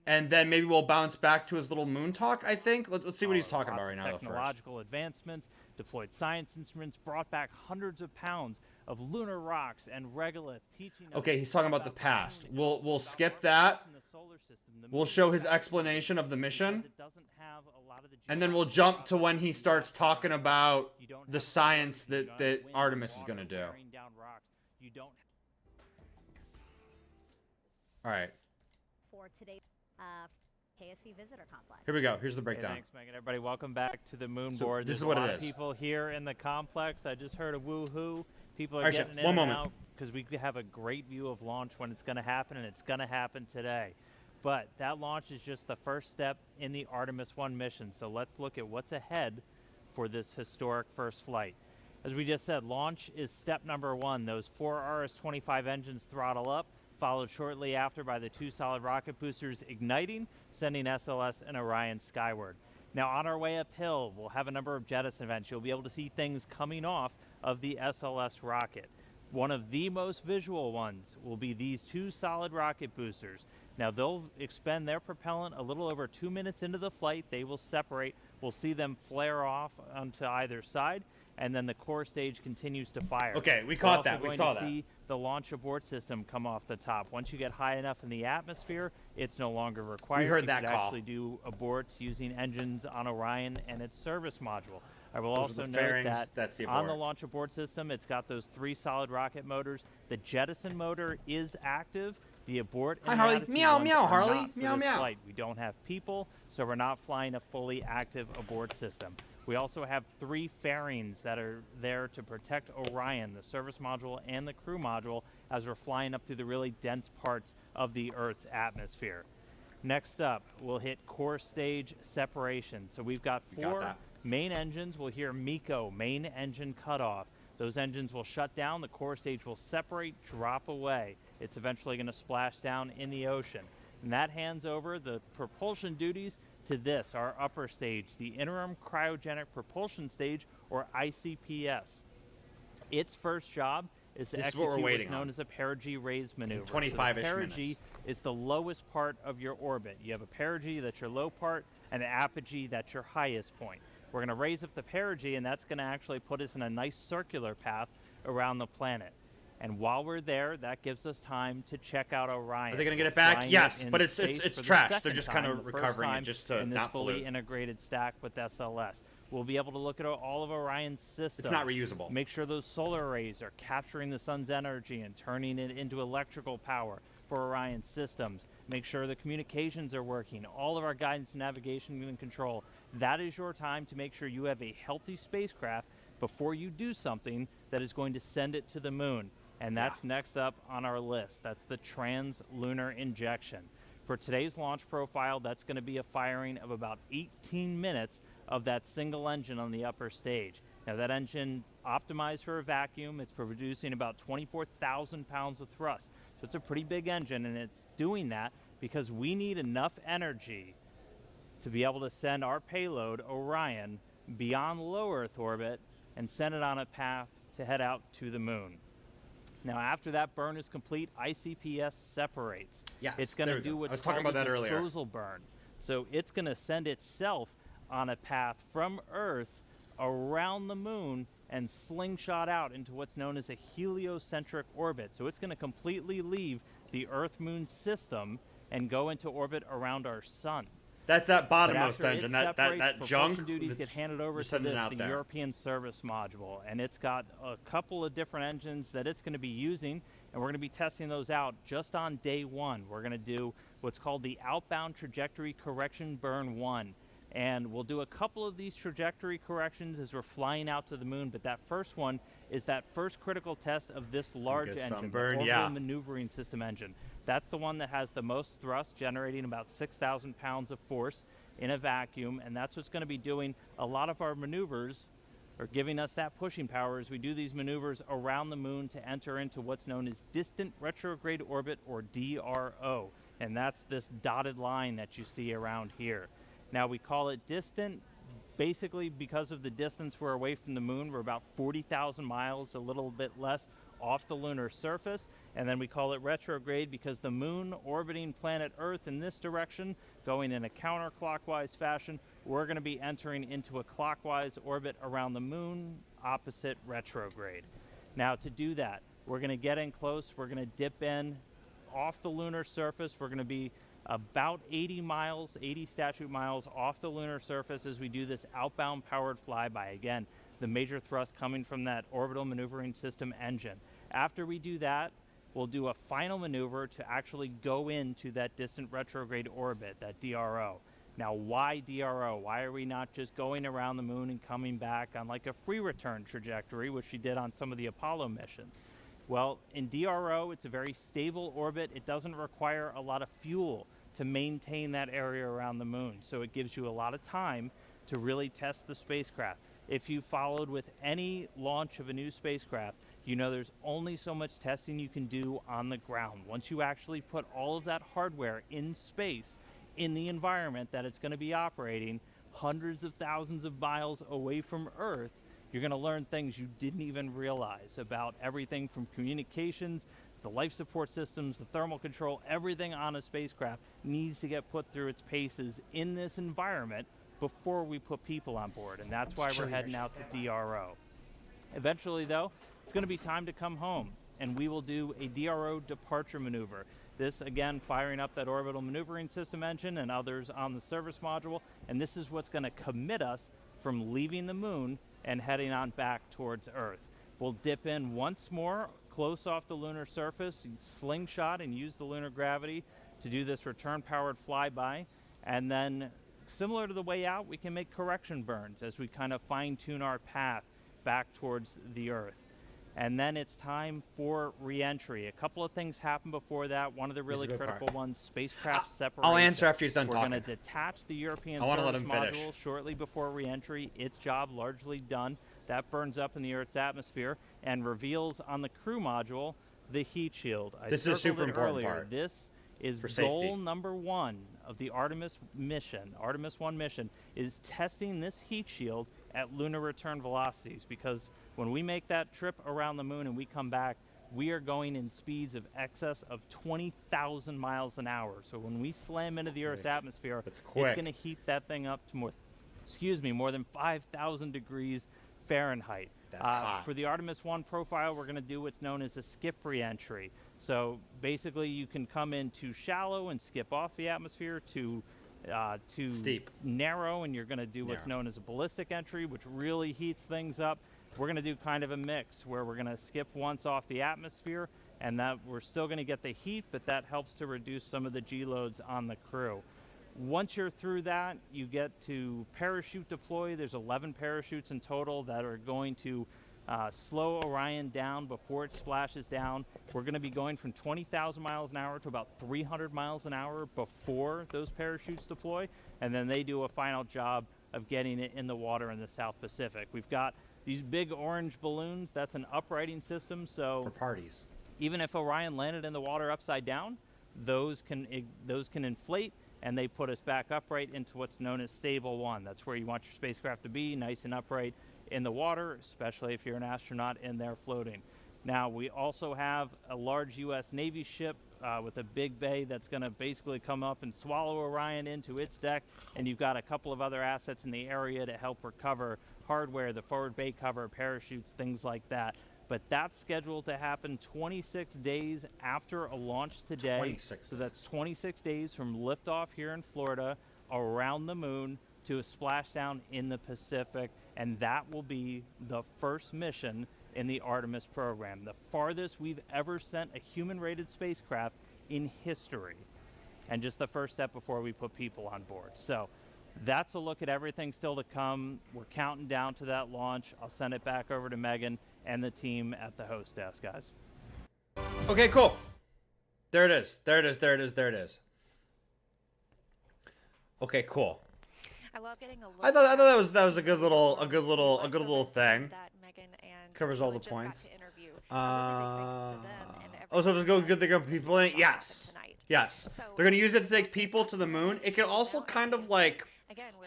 and then maybe we'll bounce back to his little moon talk. I think. Let's see what he's talking about right now. First. Technological advancements, deployed science instruments, brought back hundreds of pounds of lunar rocks and regolith, teaching us Okay, he's talking about the past. We'll skip that. We'll show his explanation of the mission. And then we'll jump to when he starts talking about the science that Artemis is going to do. All right. For today's KSC Visitor Complex. Here we go. Here's the breakdown. Hey, thanks, Megan. Everybody, welcome back to the moon So board. this is There's what a lot it of is. people here in the complex. I just heard a woohoo. People are Actually, getting in one and moment. out because we have a great view of launch when it's going to happen, and it's going to happen today. But that launch is just the first step in the Artemis 1 mission. So let's look at what's ahead for this historic first flight. As we just said, launch is step number 1. Those 4 RS-25 engines throttle up, followed shortly after by the 2 solid rocket boosters igniting, sending SLS and Orion skyward. Now on our way uphill, we'll have a number of jettison events. You'll be able to see things coming off of the SLS rocket. One of the most visual ones will be these 2 solid rocket boosters. Now they'll expend their propellant a little over 2 minutes into the flight. They will separate. We'll see them flare off onto either side, and then the core stage continues to fire. Okay, we caught that. We saw that. See the launch abort system come off the top. Once you get high enough in the atmosphere, it's no longer required. We heard you that could call. actually do aborts using engines on Orion and its service module. I will Those are also the note fairings. that That's the on the abort. launch abort system, it's got those 3 solid rocket motors. The jettison motor is active. The abort Hi, and Harley. attitude Meow, ones meow, are Harley. not for Meow, this meow. flight. We don't have people, so we're not flying a fully active abort system. We also have 3 fairings that are there to protect Orion, the service module and the crew module, as we're flying up through the really dense parts of the Earth's atmosphere. Next up, we'll hit core stage separation. So we've got 4 main engines. We'll hear MECO, main engine cutoff. Those engines will shut down. The core stage will separate, drop away. It's eventually going to splash down in the ocean. And that hands over the propulsion duties to this, our upper stage, the Interim Cryogenic Propulsion Stage, or ICPS. Its first job is to execute what's known as a perigee raise maneuver. 25-ish so the perigee minutes. is the lowest part of your orbit. You have a perigee, that's your low part, and an apogee, that's your highest point. We're going to raise up the perigee, and that's going to actually put us in a nice circular path around the planet. And while we're there, that gives us time to check out Orion. Are they going to get it back? Flying Yes, in but it's space for the trash. They're second just kind time, of the first recovering it time just to in this not fully pollute. integrated stack with SLS. We'll be able to look at all of Orion's systems. It's not reusable. Make sure those solar arrays are capturing the sun's energy and turning it into electrical power for Orion's systems. Make sure the communications are working, all of our guidance, navigation, and control. That is your time to make sure you have a healthy spacecraft before you do something that is going to send it to the moon. And that's next up on our list. That's the trans-lunar injection. For today's launch profile, that's going to be a firing of about 18 minutes of that single engine on the upper stage. Now that engine optimized for a vacuum. It's producing about 24,000 pounds of thrust. So it's a pretty big engine, and it's doing that because we need enough energy to be able to send our payload, Orion, beyond low Earth orbit and send it on a path to head out to the moon. Now, after that burn is complete, ICPS separates. Yes, it's going there to we do go. I what's was talking called about a that earlier. disposal burn. So it's going to send itself on a path from Earth around the moon and slingshot out into what's known as a heliocentric orbit. So it's going to completely leave the Earth-Moon system and go into orbit around our sun. That's that bottommost But after engine, it that separates, junk. propulsion duties get handed over to this, the European service module, and it's got a couple of different engines that it's going to be using, and we're going to be testing those out just on day 1. We're going to do what's called the outbound trajectory correction burn 1, and we'll do a couple of these trajectory corrections as we're flying out to the moon, but that first one is that first critical test of this large engine, sunburn, the yeah. orbital maneuvering system engine. That's the one that has the most thrust, generating about 6,000 pounds of force in a vacuum, and that's what's going to be doing a lot of our maneuvers, or giving us that pushing power as we do these maneuvers around the moon to enter into what's known as distant retrograde orbit, or DRO, and that's this dotted line that you see around here. Now, we call it distant basically because of the distance we're away from the moon. We're about 40,000 miles, a little bit less, off the lunar surface, and then we call it retrograde because the moon orbiting planet Earth in this direction, going in a counterclockwise fashion, we're going to be entering into a clockwise orbit around the moon, opposite retrograde. Now to do that, we're going to get in close. We're going to dip in off the lunar surface. We're going to be about 80 statute miles off the lunar surface as we do this outbound powered flyby. Again, the major thrust coming from that orbital maneuvering system engine. After we do that, we'll do a final maneuver to actually go into that distant retrograde orbit, that DRO. Now, why DRO? Why are we not just going around the moon and coming back on like a free return trajectory, which we did on some of the Apollo missions? Well, in DRO, it's a very stable orbit. It doesn't require a lot of fuel to maintain that area around the moon. So it gives you a lot of time to really test the spacecraft. If you followed with any launch of a new spacecraft, you know there's only so much testing you can do on the ground. Once you actually put all of that hardware in space, in the environment that it's going to be operating, hundreds of thousands of miles away from Earth, you're going to learn things you didn't even realize about everything from communications, the life support systems, the thermal control. Everything on a spacecraft needs to get put through its paces in this environment before we put people on board, and that's why we're heading out to DRO. Eventually, though, it's going to be time to come home, and we will do a DRO departure maneuver. This, again, firing up that orbital maneuvering system engine and others on the service module, and this is what's going to commit us from leaving the moon and heading on back towards Earth. We'll dip in once more, close off the lunar surface, slingshot and use the lunar gravity to do this return-powered flyby, and then, similar to the way out, we can make correction burns as we kind of fine-tune our path back towards the Earth. And then it's time for re-entry. A couple of things happen before that. One of the really critical ones, spacecraft separation. I'll answer after he's done talking. We're going to detach the European I want to let service him finish. module shortly before re-entry. Its job largely done. That burns up in the Earth's atmosphere and reveals on the crew module the heat shield. This is a super important part. This is for goal safety. number 1 of the Artemis mission. Artemis 1 mission is testing this heat shield at lunar return velocities, because when we make that trip around the moon and we come back, we are going in speeds of excess of 20,000 miles an hour. So when we slam into the Earth's atmosphere, it's going to heat that thing up to more than 5,000 degrees Fahrenheit. That's hot. For the Artemis 1 profile, we're going to do what's known as a skip re-entry. So basically, you can come in too shallow and skip off the atmosphere, too steep, narrow, and you're going to do what's known as a ballistic entry, which really heats things up. We're going to do kind of a mix where we're going to skip once off the atmosphere, and that we're still going to get the heat, but that helps to reduce some of the G loads on the crew. Once you're through that, you get to parachute deploy. There's 11 parachutes in total that are going to slow Orion down before it splashes down. We're going to be going from 20,000 miles an hour to about 300 miles an hour before those parachutes deploy, and then they do a final job of getting it in the water in the South Pacific. We've got these big orange balloons. That's an uprighting system, so for parties, even if Orion landed in the water upside down, those can inflate, and they put us back upright into what's known as stable 1. That's where you want your spacecraft to be, nice and upright in the water, especially if you're an astronaut in there floating. Now, we also have a large U.S. Navy ship with a big bay that's going to basically come up and swallow Orion into its deck, and you've got a couple of other assets in the area to help recover hardware, the forward bay cover, parachutes, things like that. But that's scheduled to happen 26 days after a launch today. 26 so that's 26 days from liftoff here in Florida around the moon to a splashdown in the Pacific, and that will be the first mission in the Artemis program, the farthest we've ever sent a human-rated spacecraft in history, and just the first step before we put people on board. So that's a look at everything still to come. We're counting down to that launch. I'll send it back over to Megan and the team at the host desk, guys. Okay, cool. There it is. There it is. There it is. There it is. Okay, cool. I love getting a look. I thought that was a good little thing. That Megan and Covers all the just got points. to interview. Oh, so it's good they're going to people in it? Yes. Yes. They're going to use it to take people to the moon. It can also kind of like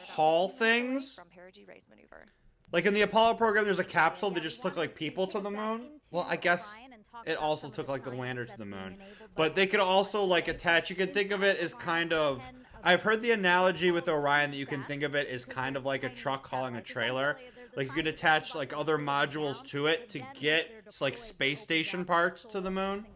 haul things. From perigee raise maneuver. Like in the Apollo program, there's a capsule that just took like people to the moon. Well, I guess it also took like the lander to the moon. But they could also like attach, you can think of it as kind of, I've heard the analogy with Orion that you can think of it as kind of like a truck hauling a trailer. Like you can attach like other modules to it to get like space station parts to the moon.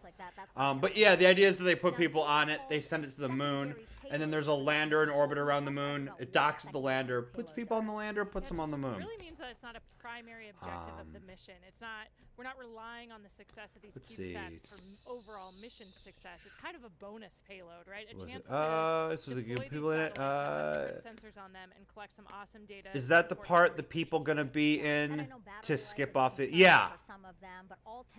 But yeah, the idea is that they put people on it, they send it to the moon, and then there's a lander in orbit around the moon. It docks at the lander, puts people on the lander, puts them on the moon. It really means that it's not a primary objective of the mission. It's not. We're not relying on the success of these CubeSats for overall mission success. It's kind of a bonus payload, right? A chance to this was a deploy good these people in it. satellites, have different sensors on them, and collect some awesome data. Is that the part the people gonna be in to skip off the? Yeah.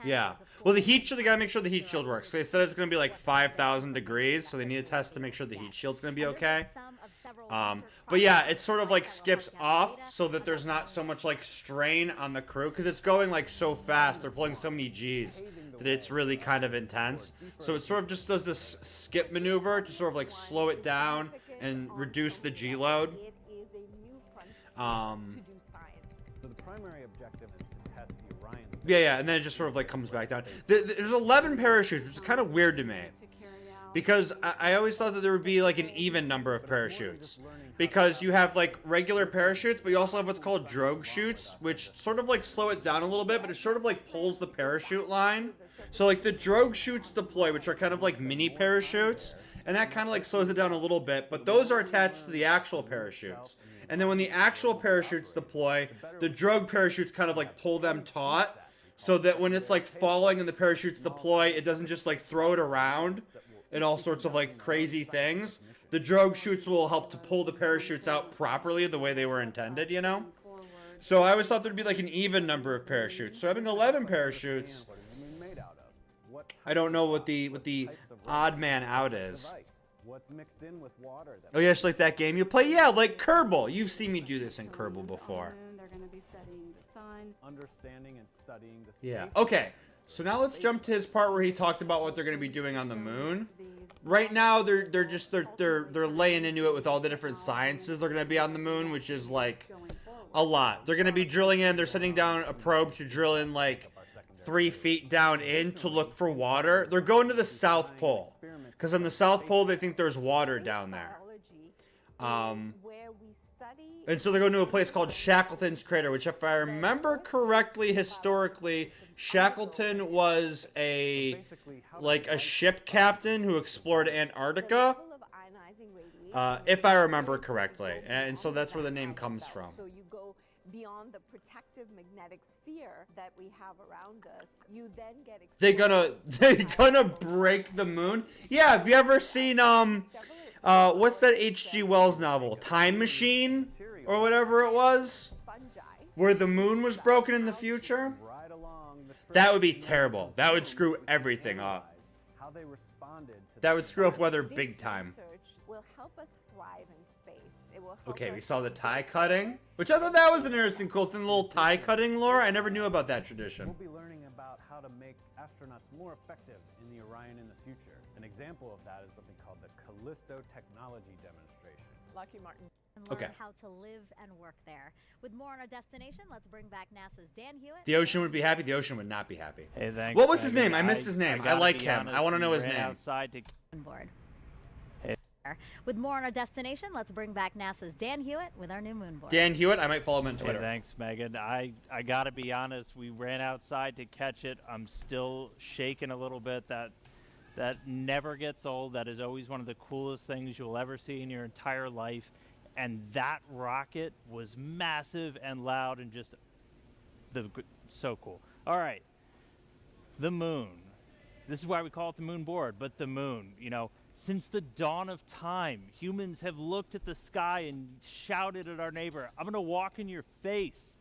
Yeah. Well, the heat shield. They gotta make sure the heat shield works. They said it's gonna be like 5,000 degrees, so they need a test to make sure the heat shield's gonna be okay. But yeah, it sort of like skips off so that there's not so much like strain on the crew because it's going like so fast. They're pulling so many G's that it's really kind of intense. So it sort of just does this skip maneuver to sort of like slow it down and reduce the G load. So the primary objective is to test the Orion space. Yeah, and then it just sort of like comes back down. There's 11 parachutes, which is kind of weird to me. Because I always thought that there would be like an even number of parachutes. Because you have like regular parachutes, but you also have what's called drogue chutes, which sort of like slow it down a little bit, but it sort of like pulls the parachute line. So like the drogue chutes deploy, which are kind of like mini parachutes, and that kind of like slows it down a little bit, but those are attached to the actual parachutes. And then when the actual parachutes deploy, the drogue parachutes kind of like pull them taut, so that when it's like falling and the parachutes deploy, it doesn't just like throw it around and all sorts of like crazy things. The drogue chutes will help to pull the parachutes out properly the way they were intended, you know? So I always thought there'd be like an even number of parachutes. So having 11 parachutes, I don't know what the odd man out is. What's mixed in with water? Oh yeah, it's like that game you play? Yeah, like Kerbal. You've seen me do this in Kerbal before. They're going to be studying the sun. Understanding and studying the space. Yeah. Okay. So now let's jump to his part where he talked about what they're going to be doing on the moon. Right now they're laying into it with all the different sciences they're going to be on the moon, which is like a lot. They're going to be drilling in. They're sending down a probe to drill in like 3 feet down in to look for water. They're going to the South Pole because on the South Pole they think there's water down there. And so they're going to a place called Shackleton's Crater, which if I remember correctly, historically, Shackleton was a ship captain who explored Antarctica, if I remember correctly. And so that's where the name comes from. So you go beyond the protective magnetic sphere that we have around us. You then get They're gonna break the moon? Yeah, have you ever seen what's that H.G. Wells novel? Time Machine? Or whatever it was? Where the moon was broken in the future? That would be terrible. That would screw everything up. That would screw up weather big time. Will help us thrive in space. It will help Okay, we us saw the tie cutting, which I thought that was an interesting, cool thing. Little tie cutting lore. I never knew about that tradition. We'll be learning about how to make astronauts more effective in the Orion in the future. An example of that is something called the Callisto Technology Demonstration. Lucky Martin. And learn how to live and work there. With more on our destination, let's bring back NASA's Dan Hewitt. The ocean would be happy. The ocean would not be happy. Hey, thanks. What was his Megan. name? I missed his name. I gotta like be him. honest, I want to know we his ran name. Outside to... Board. Hey. With more on our destination, let's bring back NASA's Dan Hewitt with our new moon board. Dan Hewitt. I might follow him on Twitter. Hey, thanks, Megan. I gotta be honest. We ran outside to catch it. I'm still shaking a little bit. That never gets old. That is always one of the coolest things you'll ever see in your entire life. And that rocket was massive and loud and just so cool. All right, the moon. This is why we call it the moon board, but the moon, you know, since the dawn of time, humans have looked at the sky and shouted at our neighbor, I'm gonna walk in your face.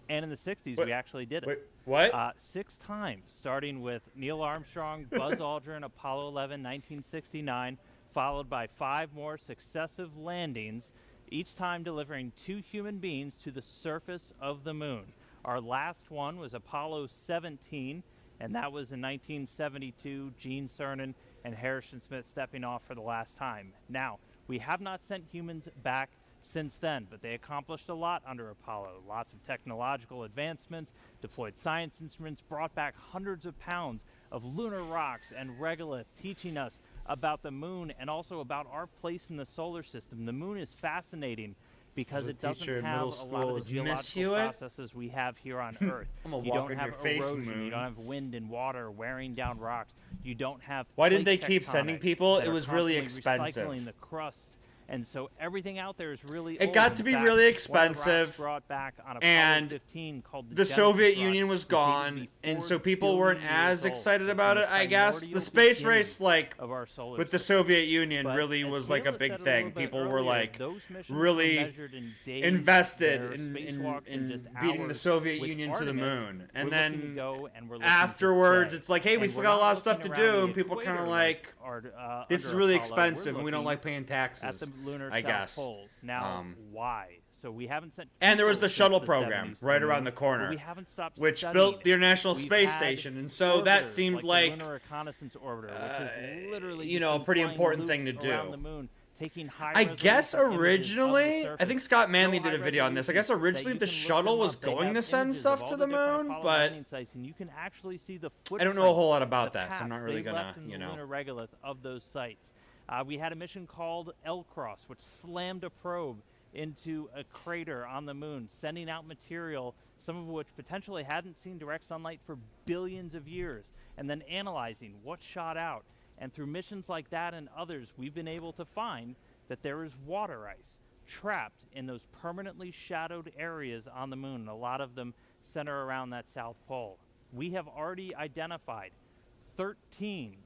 And in the 60s, we actually did it. Wait, what? 6 times, starting with Neil Armstrong, Buzz Aldrin, Apollo 11, 1969, followed by 5 more successive landings, each time delivering 2 human beings to the surface of the moon. Our last one was Apollo 17, and that was in 1972, Gene Cernan and Harrison Smith stepping off for the last time. Now, we have not sent humans back since then, but they accomplished a lot under Apollo. Lots of technological advancements, deployed science instruments, brought back hundreds of pounds of lunar rocks and regolith, teaching us about the moon and also about our place in the solar system. The moon is fascinating because As a it doesn't teacher in have middle a lot school of is the Miss geological Hewitt. processes we have here on Earth. I'm gonna You walk don't in have your face, erosion. Moon. You don't have wind and water wearing down rocks. You don't have Why didn't plate they keep sending tectonics people? that It are was really constantly expensive. recycling the crust. And so everything out there is really It old. got In to be fact, really one of the rocks expensive, brought back on Apollo and 15 called the Genesis Soviet rock Union was was dated to gone, be and 4 so people weren't billion as years old. excited It's about from it, I guess. The primordial space beginning race, like, of our solar with the system. Soviet Union But really as was like a Kayla big said a thing. little bit People were earlier, like those missions were really measured in days, invested their in spacewalks in just beating the hours. Soviet With Union to the Artemis, moon. And we're looking to then go and we're looking to afterwards, stay. it's like, hey, we And still we're got a not lot of stuff to looking do, around and people kind of equator like, this is under really Apollo. We're expensive, and we don't looking like paying at taxes, the lunar I South guess. Pole. Now, why? So we haven't sent. And there was people the shuttle since program 70s to right the around moon, the but corner, we haven't stopped which studying built the it. International We've Space had Station, and so that orbiters seemed like the Lunar Reconnaissance Orbiter, which is literally you just know, a been pretty flying important thing loops to do. around the moon, taking high I guess resolution images of the originally, I think surface. Scott Manley So did a high video on this. I guess resolution that originally you the can look shuttle them was up. They going have to send images of stuff all to the the different moon, Apollo but landing sites, and you can actually see the I don't know a whole lot footprints, about the that, so I'm not paths really they gonna, left in you the know. lunar regolith of those sites. We had a mission called L-Cross, which slammed a probe into a crater on the moon, sending out material, some of which potentially hadn't seen direct sunlight for billions of years, and then analyzing what shot out. And through missions like that and others, we've been able to find that there is water ice trapped in those permanently shadowed areas on the moon. A lot of them center around that South Pole. We have already identified 13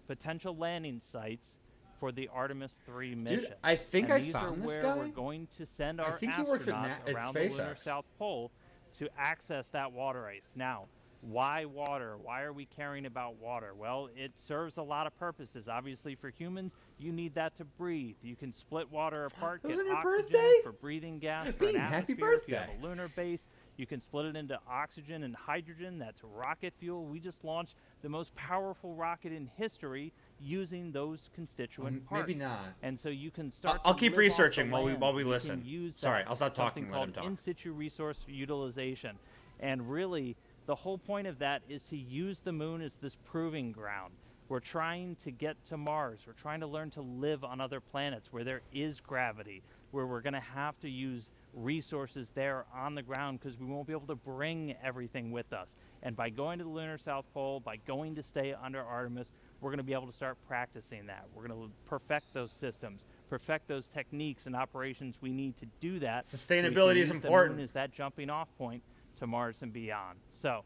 potential landing sites for the Artemis 3 mission. Dude, I think and I these found are this where guy. we're going to send I our think he works at astronauts around the lunar SpaceX. South Pole to access that water ice. Now, why water? Why are we caring about water? Well, it serves a lot of purposes. Obviously, for humans, you need that to breathe. You can split water apart, get Wasn't your oxygen birthday? for breathing gas, for Bean, an happy atmosphere. If you have birthday. a lunar base, you can split it into oxygen and hydrogen. That's rocket fuel. We just launched the most powerful rocket in history using those constituent parts. Maybe not. And so you can start. I'll to keep live off the researching while we land. we can listen. use Sorry, that, I'll stop talking something and let him called talk. in situ resource utilization. And really, the whole point of that is to use the moon as this proving ground. We're trying to get to Mars. We're trying to learn to live on other planets where there is gravity, where we're going to have to use resources there on the ground because we won't be able to bring everything with us. And by going to the lunar South Pole, by going to stay under Artemis, we're going to be able to start practicing that. We're going to perfect those systems, perfect those techniques and operations we need to do that. so we can Sustainability is use important. The moon as that jumping off point to Mars and beyond. So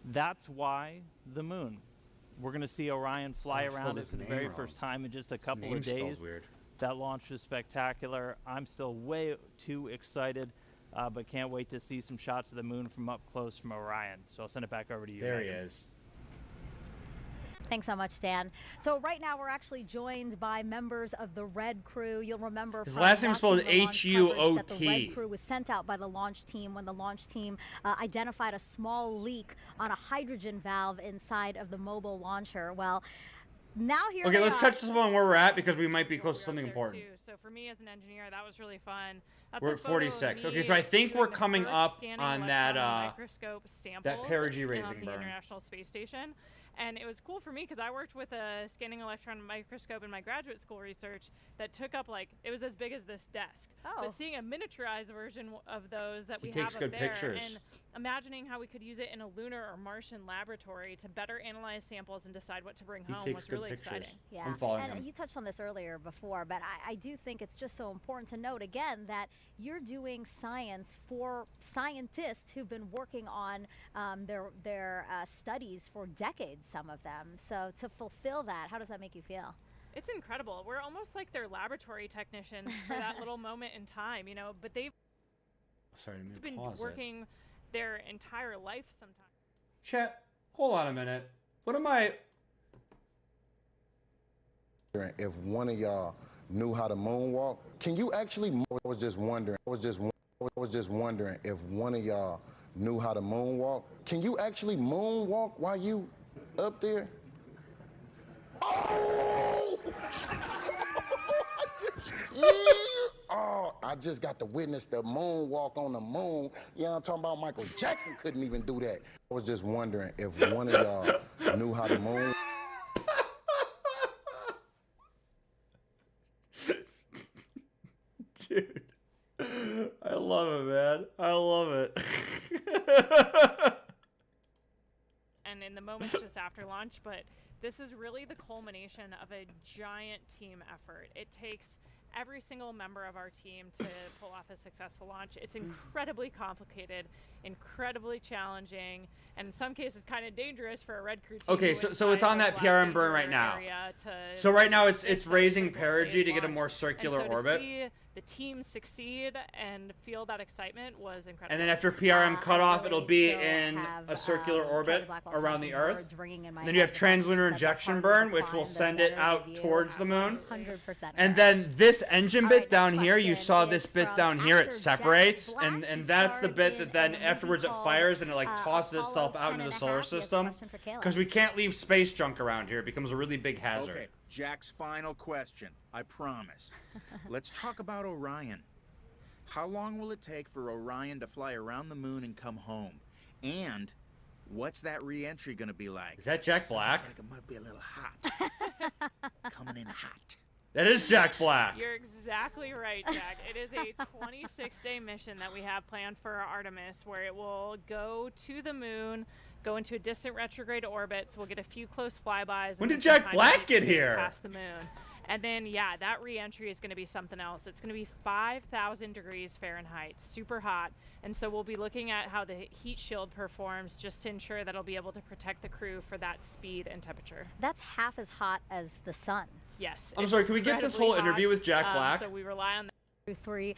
that's why the moon. We're going to see Orion fly I spelled around it his for the name very wrong. first time in just a couple name of spelled days. weird. That launch was spectacular. I'm still way too excited, but can't wait to see some shots of the moon from up close from Orion. So I'll send it back over to you. There he Megan. is. Thanks so much, Dan. So right now we're actually joined by members of the Red Crew. You'll remember His from last name is spelled watching the launch coverage that the H-U-O-T. Red Crew was sent out by the launch team when the launch team identified a small leak on a hydrogen valve inside of the mobile launcher. Well, now here Okay, they let's are. touch on where we're at because we might be close to something important. So for me as an engineer, that was really fun. That's We're a at photo of 46. me Okay, so I think doing we're the coming first up scanning on that electron microscope samples perigee on raising the burn. International Space Station. And it was cool for me because I worked with a scanning electron microscope in my graduate school research that took up it was as big as this desk. Oh. But seeing a miniaturized version of those that He we takes have good up there pictures. and imagining how we could use it in a lunar or Martian laboratory to better analyze samples and decide what to bring He home takes was good really pictures. exciting. Yeah, I'm following and him. you touched on this earlier before, but I do think it's just so important to note again that you're doing science for scientists who've been working on their studies for decades, some of them. So to fulfill that, how does that make you feel? It's incredible. We're almost like their laboratory technicians for that little moment in time, but they've Sorry, let me been pause it. working their entire life sometimes. Chat, hold on a minute. What am I? If one of y'all knew how to moonwalk, can you actually? I was just wondering if one of y'all knew how to moonwalk. Can you actually moonwalk while you up there? Oh! Yeah. Oh, I just got to witness the moonwalk on the moon. You know what I'm talking about? Michael Jackson couldn't even do that. I was just wondering if one of y'all knew how to moon. Dude. love it, man. I love it. And in the moments just after launch, but this is really the culmination of a giant team effort. It takes every single member of our team to pull off a successful launch. It's incredibly complicated, incredibly challenging, and in some cases kind of dangerous for a red crew team. Okay, so it's on that PRM burn right now. So right now it's raising perigee to get a more circular orbit. To see the team succeed and feel that excitement was incredible. And then after PRM cutoff, it'll be in a circular orbit around the Earth. And then you have translunar injection burn, which will send it out towards the moon. 100%. And then this engine bit down here, you saw this bit down here, it separates, and that's the bit that then afterwards it fires and it like tosses itself out into the solar system. Because we can't leave space junk around here, it becomes a really big hazard. Okay, Jack's final question, I promise. Let's talk about Orion. How long will it take for Orion to fly around the moon and come home? And what's that re-entry gonna be like? Is that Jack Black? Sounds like it might be a little hot. Coming in hot. That is Jack Black. You're exactly right, Jack. It is a 26-day mission that we have planned for Artemis, where it will go to the moon, go into a distant retrograde orbit, so we'll get a few close flybys. When did Jack Black get here? Past the moon. And then, yeah, that re-entry is going to be something else. It's going to be 5,000 degrees Fahrenheit, super hot. And so we'll be looking at how the heat shield performs just to ensure that it'll be able to protect the crew for that speed and temperature. That's half as hot as the sun. Yes. I'm sorry, can we get this whole interview with Jack Black? So we rely on that. Three,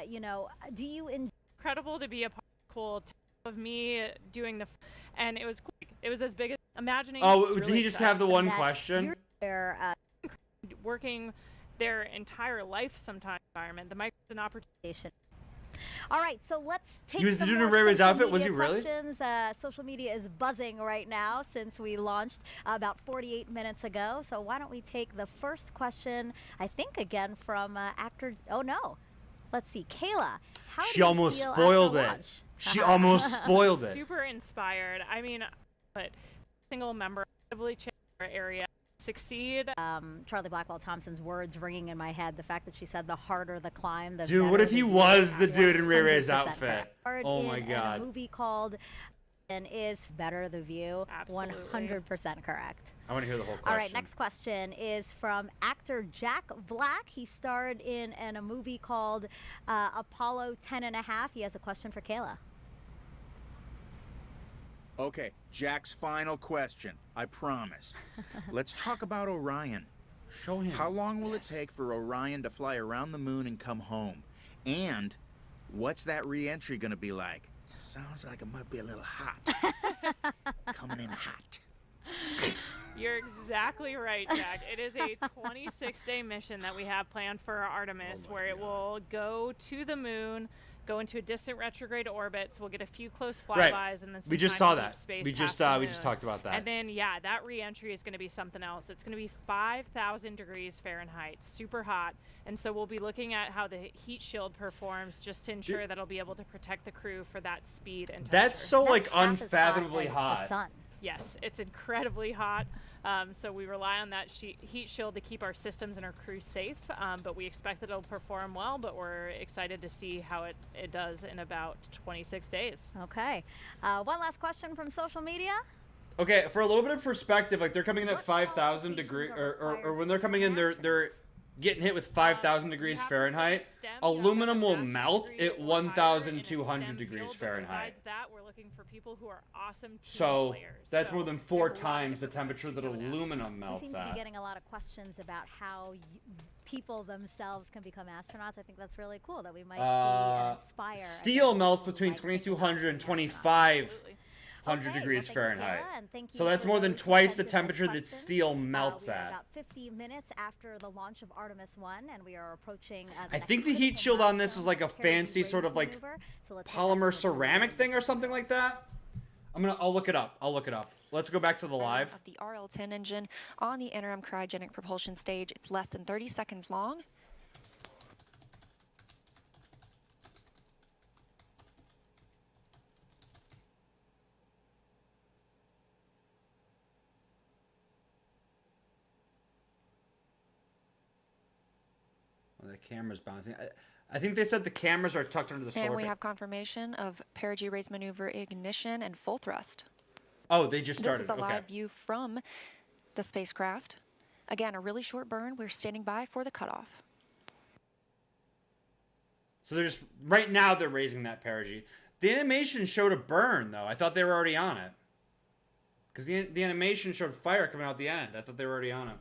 you know, do you incredible to be a part of of me doing the, and it was quick. It was as big as imagining. Oh, did he just have the one question? Working their entire life sometimes environment. The micro is an opportunity. All right, so let's take He was some doing more Ray Ray's social outfit? Was media he really? questions. Social media is buzzing right now since we launched about 48 minutes ago. So why don't we take the first question, I think again from actor, oh no, let's see, Kayla. How She do you almost feel spoiled after it. launch? She almost spoiled it. Super inspired. I mean, but single member area succeed. Charlie Blackwell Thompson's words ringing in my head. The fact that she said the harder the climb, the Dude, better what if the he view. was the dude in Ray Ray's 100% outfit? correct. Oh my In god. a movie called and is Better the View. Absolutely. 100% correct. I want to hear the whole question. All right, next question is from actor Jack Black. He starred in a movie called Apollo 10.5. He has a question for Kayla. Okay, Jack's final question, I promise. Let's talk about Orion. Show him. How long will it take for Orion to fly around the moon and come home? And what's that re-entry gonna be like? Sounds like it might be a little hot. Coming in hot. You're exactly right, Jack. It is a 26-day mission that we have planned for Artemis, where it will go to the moon, go into a distant retrograde orbit, so we'll get a few close flybys, and then some we just time saw in that. deep space We just past the we just moon. talked about that. And then, yeah, that re-entry is going to be something else. It's going to be 5,000 degrees Fahrenheit, super hot. And so we'll be looking at how the heat shield performs just to ensure that it'll be able to protect the crew for that speed and temperature. That's so like half as unfathomably as hot. The sun. Yes, it's incredibly hot. So we rely on that heat shield to keep our systems and our crew safe, but we expect that it'll perform well, but we're excited to see how it does in about 26 days. Okay. One last question from social media. Okay, for a little bit of perspective, like they're coming in at 5,000 degrees, or when they're coming in, they're getting hit with 5,000 degrees Fahrenheit. Aluminum will melt at 1,200 degrees Fahrenheit. Besides that, we're looking for people who are awesome team So players. that's more than 4 times the temperature that aluminum We melts seem to be at. getting a lot of questions about how people themselves can become astronauts. I think that's really cool that we might be and inspire. Steel melts between 2,200 and 2,500 degrees well, Fahrenheit. Kayla, and thank you So that's for more than those twice the answers and temperature that questions. steel melts We are at. about 50 minutes after the launch of Artemis 1, and we are approaching. I think the heat shield on this is like a fancy sort of like polymer ceramic thing or something like that. I'll look it up. Let's go back to the live. Of the RL-10 engine on the interim cryogenic propulsion stage. It's less than 30 seconds long. Oh, the camera's bouncing. I think they said the cameras are tucked under the solar. And we have confirmation of perigee raise maneuver ignition and full thrust. Oh, they just started. This is a live view from the spacecraft. Again, a really short burn. We're standing by for the cutoff. So they're just, right now they're raising that perigee. The animation showed a burn, though. I thought they were already on it. Because the animation showed fire coming out the end. I thought they were already on it.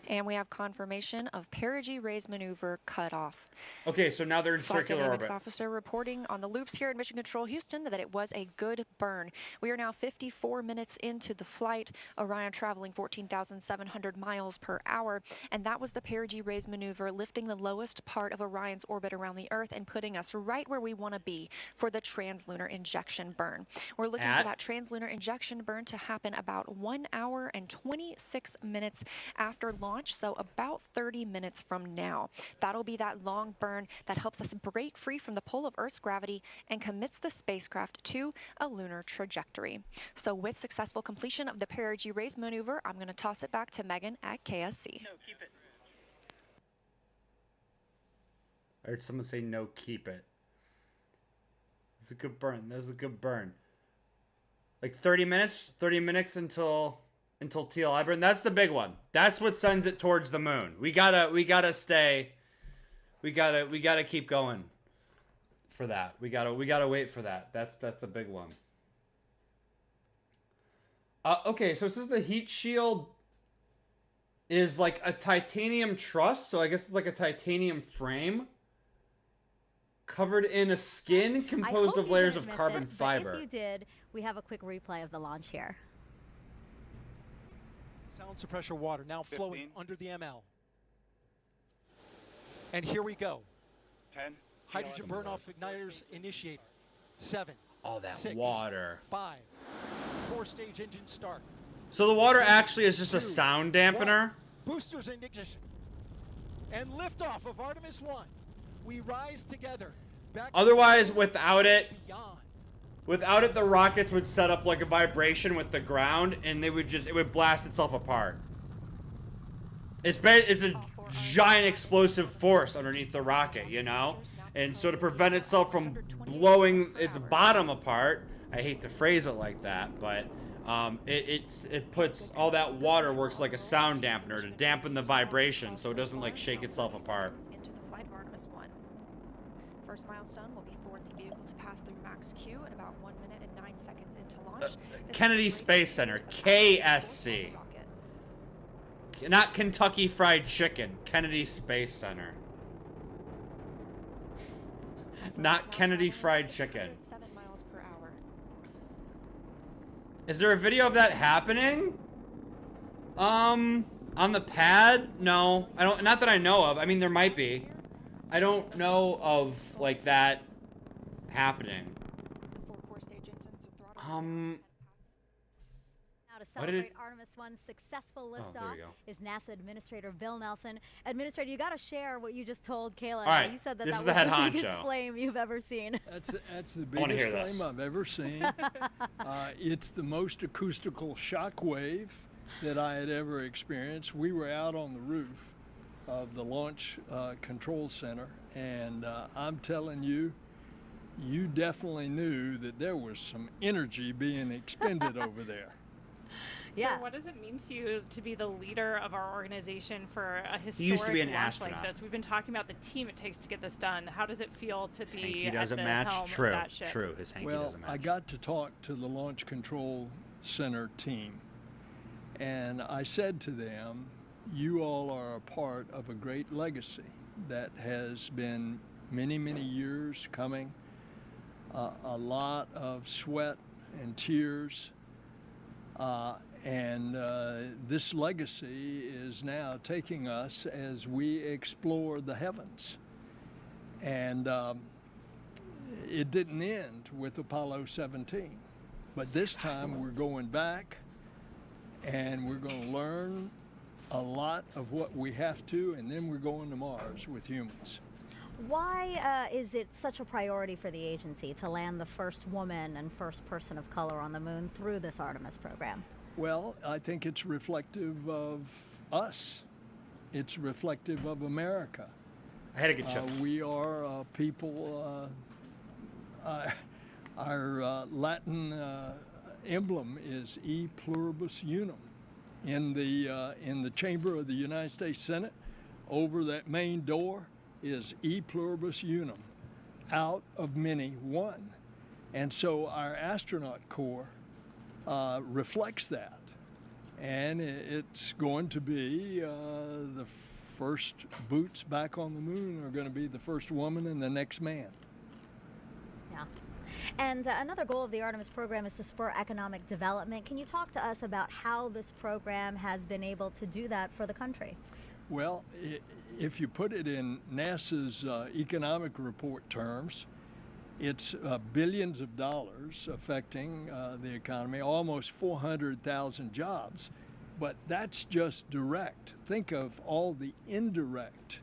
And we have confirmation of perigee raise maneuver cutoff. Okay, so now they're in Flight circular Dynamics orbit. officer reporting on the loops here in Mission Control Houston that it was a good burn. We are now 54 minutes into the flight. Orion traveling 14,700 miles per hour. And that was the perigee raise maneuver, lifting the lowest part of Orion's orbit around the Earth and putting us right where we want to be for the translunar injection burn. We're looking for that translunar injection burn to happen about 1 hour and 26 minutes after launch. So about 30 minutes from now. That'll be that long burn that helps us break free from the pull of Earth's gravity and commits the spacecraft to a lunar trajectory. So with successful completion of the perigee raise maneuver, I'm going to toss it back to Megan at KSC. No, keep it. I heard someone say no, keep it. It's a good burn. That was a good burn. Like 30 minutes? 30 minutes until TLI burn. That's the big one. That's what sends it towards the moon. We gotta stay. We gotta keep going for that. We gotta wait for that. That's the big one. Okay, so it says the heat shield is like a titanium truss, so I guess it's like a titanium frame covered in a skin composed of layers of carbon fiber. If you did, we have a quick replay of the launch here. Sound suppressor water now flowing under the ML. And here we go. 10. Hydrogen burn-off igniters initiated. 7. All that 6, water. 5. 4-stage engine start. So the water actually is just a sound dampener? 1. Boosters in ignition. And liftoff of Artemis 1. We rise together. Otherwise, without it, the rockets would set up like a vibration with the ground, and it would blast itself apart. It's a giant explosive force underneath the rocket, you know? And so to prevent itself from blowing its bottom apart, I hate to phrase it like that, but it puts all that water works like a sound dampener to dampen the vibration so it doesn't like shake itself apart. Into the flight of Artemis 1. First milestone will be for the vehicle to pass through max Q at about 1 minute and 9 seconds into launch. Kennedy Space Center, KSC. Not Kentucky Fried Chicken, Kennedy Space Center. Not Kennedy Fried Chicken. 7 miles per hour. Is there a video of that happening? On the pad? No, I don't. Not that I know of. I mean, there might be. I don't know of like that happening. Now to celebrate Artemis 1's successful liftoff is NASA Administrator Bill Nelson. Administrator, you got to share what you just told Kayla. All right, You said that this that is was the head the biggest honcho. flame you've ever seen. That's the I wanna biggest hear this. flame I've ever seen. It's the most acoustical shock wave that I had ever experienced. We were out on the roof of the Launch Control Center, and I'm telling you, you definitely knew that there was some energy being expended over there. So what does it mean to you to be the leader of our organization for a historic He used to be an launch astronaut. like this? We've been talking about the team it takes to get this done. How does it feel to be Hanky at doesn't the match? helm True, of that ship? true. His hanky Well, doesn't match. I got to talk to the Launch Control Center team, and I said to them, you all are a part of a great legacy that has been many, many years coming, a lot of sweat and tears, and this legacy is now taking us as we explore the heavens. And it didn't end with Apollo 17, but this time we're going back and we're going to learn a lot of what we have to, and then we're going to Mars with humans. Why is it such a priority for the agency to land the first woman and first person of color on the moon through this Artemis program? Well, I think it's reflective of us. It's reflective of America. I had a good show. We are people. Our Latin emblem is E pluribus unum. In the chamber of the United States Senate, over that main door is E pluribus unum, out of many, one. And so our astronaut corps reflects that. And it's going to be the first boots back on the moon are going to be the first woman and the next man. Yeah. And another goal of the Artemis program is to spur economic development. Can you talk to us about how this program has been able to do that for the country? Well, if you put it in NASA's economic report terms, it's billions of dollars affecting the economy, almost 400,000 jobs. But that's just direct. Think of all the indirect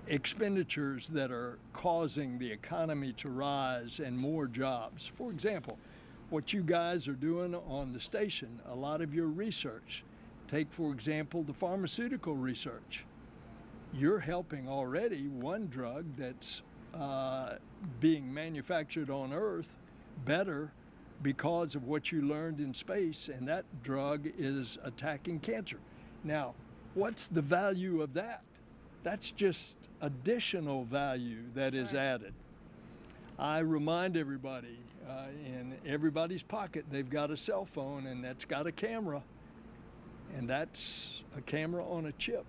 expenditures that are causing the economy to rise and more jobs. For example, what you guys are doing on the station, a lot of your research. Take, for example, the pharmaceutical research. You're helping already one drug that's being manufactured on Earth better because of what you learned in space, and that drug is attacking cancer. Now, what's the value of that? That's just additional value that is added. I remind everybody, in everybody's pocket, they've got a cell phone, and that's got a camera, and that's a camera on a chip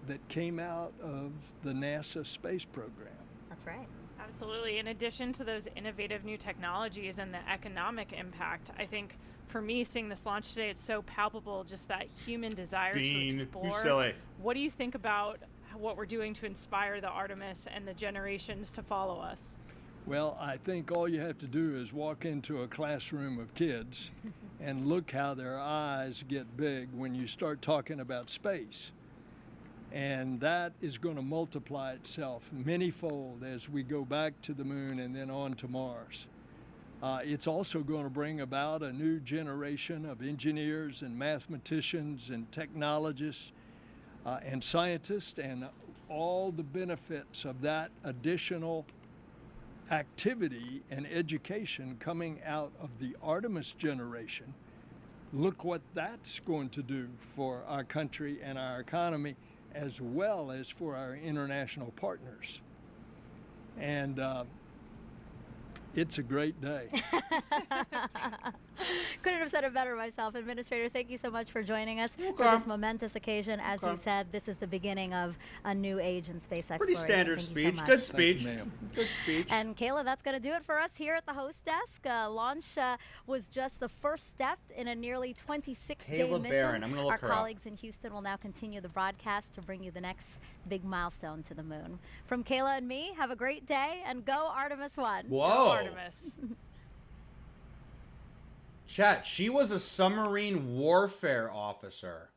that came out of the NASA space program. That's right. Absolutely. In addition to those innovative new technologies and the economic impact, I think for me, seeing this launch today, it's so palpable, just that human desire to explore. Silly. What do you think about what we're doing to inspire the Artemis and the generations to follow us? Well, I think all you have to do is walk into a classroom of kids and look how their eyes get big when you start talking about space. And that is going to multiply itself manyfold as we go back to the moon and then on to Mars. It's also going to bring about a new generation of engineers and mathematicians and technologists and scientists, and all the benefits of that additional activity and education coming out of the Artemis generation. Look what that's going to do for our country and our economy, as well as for our international partners. And it's a great day. Couldn't have said it better myself. Administrator, thank you so much for joining us for this momentous occasion. As you said, this is the beginning of a new age in space exploration. Pretty standard speech. So good speech. Good speech. And Kayla, that's going to do it for us here at the host desk. Launch was just the first step in a nearly 26-day mission. Barron. I'm going to look her Our colleagues in Houston will now continue the broadcast to bring you the next big milestone to the moon. From Kayla and me, have a great day, and go Artemis 1. Whoa. Go Artemis. Chat, she was a submarine warfare officer.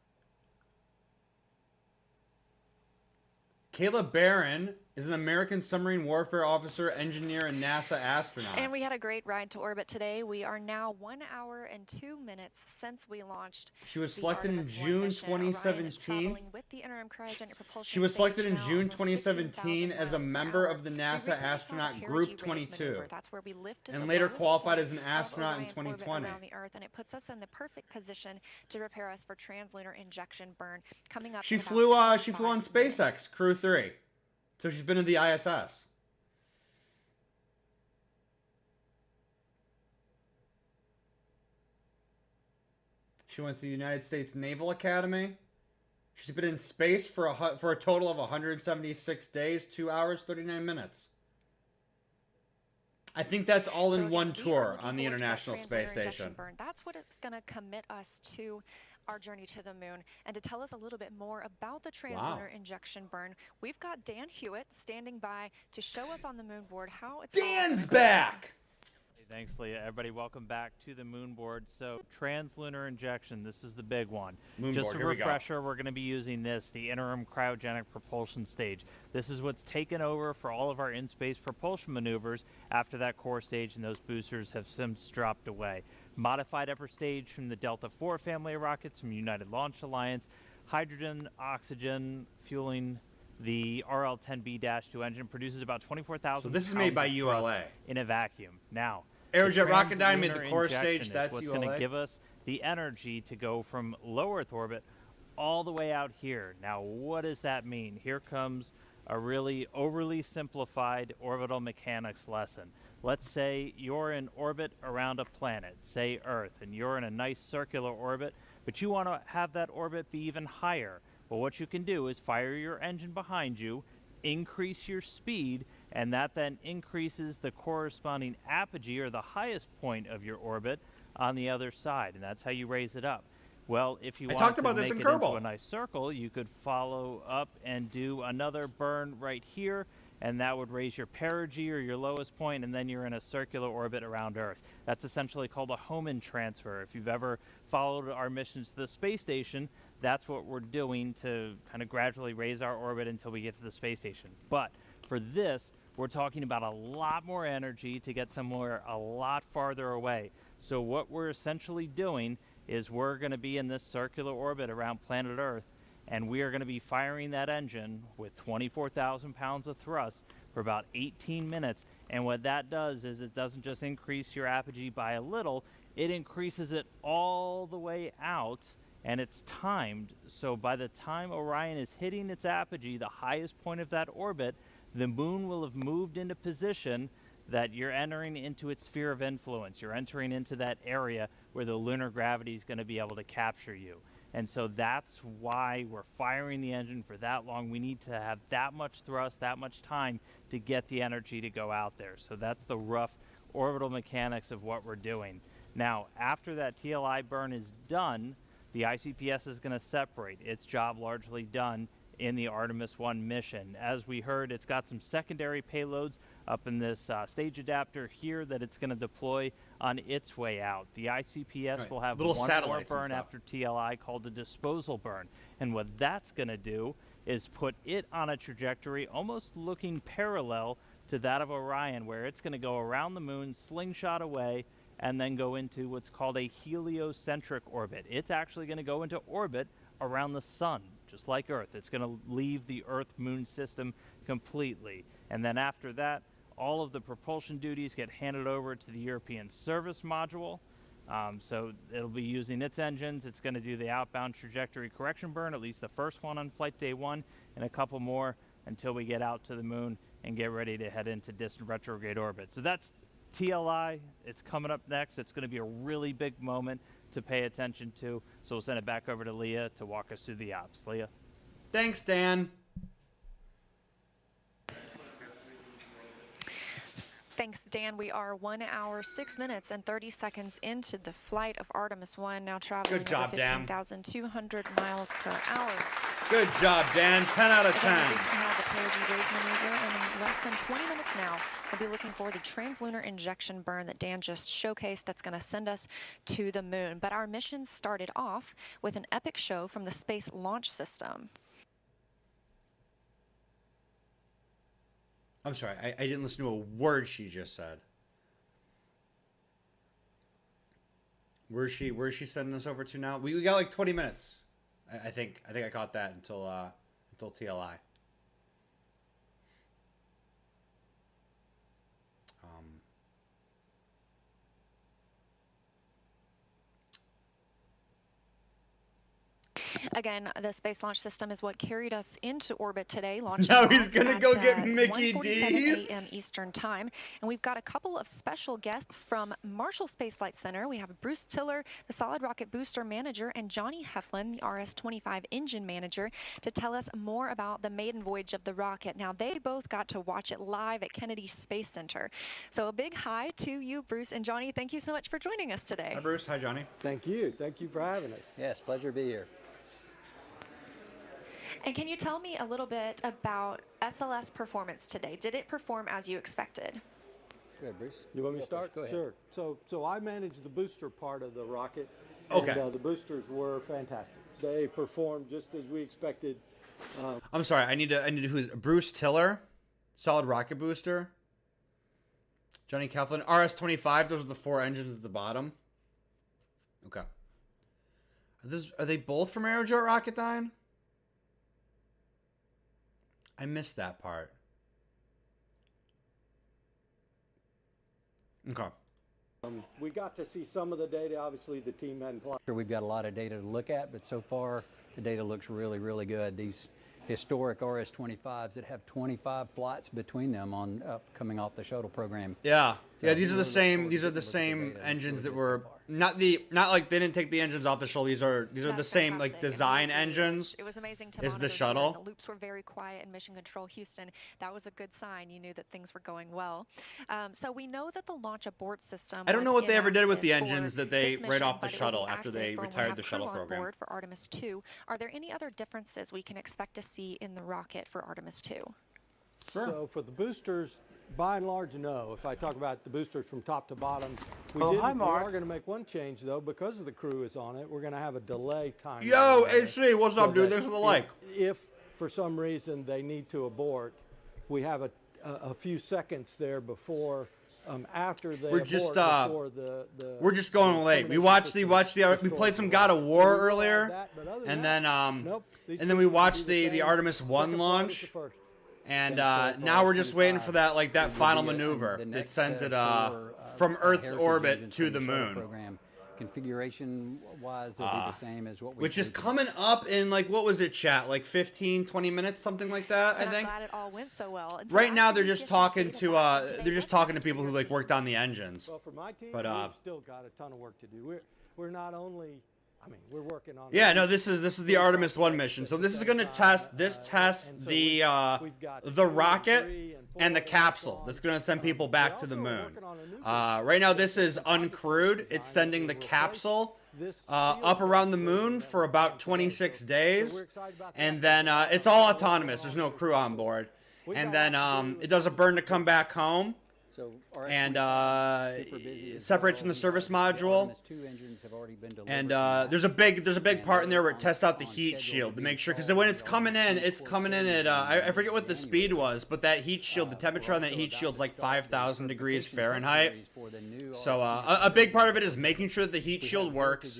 Kayla Barron is an American submarine warfare officer, engineer, and NASA astronaut. And we had a great ride to orbit today. We are now 1 hour and 2 minutes since we launched. She was selected in June 2017. She was selected in June 2017 as a member of the NASA astronaut Group 22, and later qualified as an astronaut in 2020. Around the Earth, and it puts us in the perfect position to prepare us for translunar injection burn coming up. She flew on SpaceX Crew 3. So she's been in the ISS. She went to the United States Naval Academy. She's been in space for a total of 176 days, 2 hours, 39 minutes. I think that's all in one tour on the International Space Station. That's what it's going to commit us to our journey to the moon. And to tell us a little bit more about the translunar injection burn, we've got Dan Hewitt standing by to show us on the moon board how it's Dan's back! Thanks, Leah. Everybody, welcome back to the moon board. So, translunar injection, this is the big one. Moon Just board, a here we go. refresher, we're going to be using this, the interim cryogenic propulsion stage. This is what's taken over for all of our in-space propulsion maneuvers after that core stage and those boosters have since dropped away. Modified upper stage from the Delta IV family of rockets from United Launch Alliance, hydrogen, oxygen, fueling the RL-10B-2 engine produces about 24,000 So this is made by ULA. in a vacuum. Now, Aerojet Rocketdyne made the translunar core injection stage, is that's what's ULA. going to give us the energy to go from low Earth orbit all the way out here. Now, what does that mean? Here comes a really overly simplified orbital mechanics lesson. Let's say you're in orbit around a planet, say Earth, and you're in a nice circular orbit, but you want to have that orbit be even higher. Well, what you can do is fire your engine behind you, increase your speed, and that then increases the corresponding apogee, or the highest point of your orbit, on the other side, and that's how you raise it up. Well, if you want to make it into a nice circle, you could follow up and do another burn right here, and that would raise your perigee, or your lowest point, and then you're in a circular orbit around Earth. That's essentially called a Hohmann transfer. If you've ever followed our missions to the space station, that's what we're doing to kind of gradually raise our orbit until we get to the space station. But for this, we're talking about a lot more energy to get somewhere a lot farther away. So what we're essentially doing is we're going to be in this circular orbit around planet Earth, and we are going to be firing that engine with 24,000 pounds of thrust for about 18 minutes. And what that does is it doesn't just increase your apogee by a little, it increases it all the way out, and it's timed. So by the time Orion is hitting its apogee, the highest point of that orbit, the moon will have moved into position that you're entering into its sphere of influence. You're entering into that area where the lunar gravity is going to be able to capture you. And so that's why we're firing the engine for that long. We need to have that much thrust, that much time to get the energy to go out there. So that's the rough orbital mechanics of what we're doing. Now, after that TLI burn is done, the ICPS is going to separate. Its job largely done in the Artemis 1 mission. As we heard, it's got some secondary payloads up in this stage adapter here that it's going to deploy on its way out. The ICPS will have one more burn after TLI called the disposal burn. And what that's going to do is put it on a trajectory almost looking parallel to that of Orion, where it's going to go around the moon, slingshot away, and then go into what's called a heliocentric orbit. It's actually going to go into orbit around the sun, just like Earth. It's going to leave the Earth-Moon system completely. And then after that, all of the propulsion duties get handed over to the European Service Module. So it'll be using its engines. It's going to do the outbound trajectory correction burn, at least the first one on flight day 1, and a couple more until we get out to the moon and get ready to head into distant retrograde orbit. So that's TLI. It's coming up next. It's going to be a really big moment to pay attention to. So we'll send it back over to Leah to walk us through the ops. Leah? Thanks, Dan. Thanks, Dan. We are 1 hour, 6 minutes, and 30 seconds into the flight of Artemis 1, now traveling at 15,200 miles per hour. Good job, Dan. 10 out of 10. Again, we have the perigee raise maneuver, and in less than 20 minutes now, we'll be looking for the translunar injection burn that Dan just showcased that's going to send us to the moon. But our mission started off with an epic show from the Space Launch System. I'm sorry, I didn't listen to a word she just said. Where's she sending us over to now? We got like 20 minutes. I think I caught that until TLI. Again, the Space Launch System is what carried us into orbit today. Launching now he's gonna go get Mickey 1:47 D's. a.m. Eastern Time, and we've got a couple of special guests from Marshall Space Flight Center. We have Bruce Tiller, the Solid Rocket Booster Manager, and Johnny Heflin, the RS-25 Engine Manager, to tell us more about the maiden voyage of the rocket. Now, they both got to watch it live at Kennedy Space Center. So a big hi to you, Bruce and Johnny. Thank you so much for joining us today. Hi, Bruce. Hi, Johnny. Thank you. Thank you for having us. Yes, pleasure to be here. And can you tell me a little bit about SLS performance today? Did it perform as you expected? Go ahead, Bruce. You want me to start? Go ahead. Sure. So I manage the booster part of the rocket. Okay. And, the boosters were fantastic. They performed just as we expected. I'm sorry. I need to who's Bruce Tiller, solid rocket booster. Johnny Keflin, RS-25. Those are the 4 engines at the bottom. Okay. Are they both from Aerojet Rocketdyne? I missed that part. Okay. We got to see some of the data. Obviously, the team hadn't plotted. We've got a lot of data to look at, but so far the data looks really, really good. These historic RS-25s that have 25 flights between them on coming off the shuttle program. Yeah, So yeah. These are the same. These are the same engines that were not like they didn't take the engines off the shuttle. These are the same like design engines. It was amazing to Is monitor the shuttle? The loops were very quiet in Mission Control Houston. That was a good sign. You knew that things were going well. So we know that the launch abort system. I don't know what they ever did with the inactive engines for that they this right mission, off the but it will shuttle be after they active for when we retired have the crew shuttle on program. board for Artemis 2. Are there any other differences we can expect to see in the rocket for Artemis 2? So for the boosters, by and large, no. If I talk about the boosters from top to bottom, we Hi, Mark. are going to make one change, though, because of the crew is on it. We're going to have a delay time. Yo, HC, what's up, dude? Thanks for the like. If for some reason they need to abort, we have a few seconds there before, after they We're abort, just before we're just going late. We watched we played some God of War earlier, and then we watched the Artemis 1 launch. And now we're just waiting for that final maneuver that sends it from Earth's orbit to the moon. Configuration-wise, they'll be the same as what we. Which is coming up in what was it, chat? 15, 20 minutes, something like that. I think. I'm glad it all went so well. And so Right now, after they're we just get talking that to data back, people who worked on the engines. Well, for my team, But we've still got a ton of work to do. We're not only. I mean, we're working on. Yeah, no, this is the Artemis 1 mission. So this is going to test the rocket and the capsule that's going to send people back to the moon. Right now, this is uncrewed. It's sending the capsule up around the moon for about 26 days, and then it's all autonomous. There's no crew on board, and then it does a burn to come back home. And separates from the service module. And there's a big part in there where it tests out the heat shield to make sure, because when it's coming in at I forget what the speed was, but that heat shield, the temperature on that heat shield's 5,000 degrees Fahrenheit. So a big part of it is making sure that the heat shield works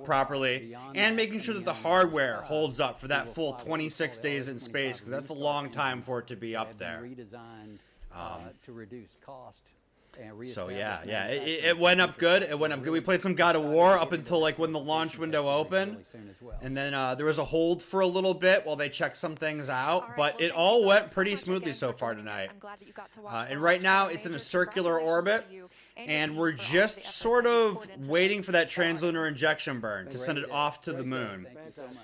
properly, and making sure that the hardware holds up for that full 26 days in space, because that's a long time for it to be up there. To reduce cost. So yeah, it went up good. It went up good. We played some God of War up until when the launch window opened, and then there was a hold for a little bit while they checked some things out. But it all went pretty smoothly so far tonight. And right now it's in a circular orbit, and we're just sort of waiting for that translunar injection burn to send it off to the moon. Thank you so much.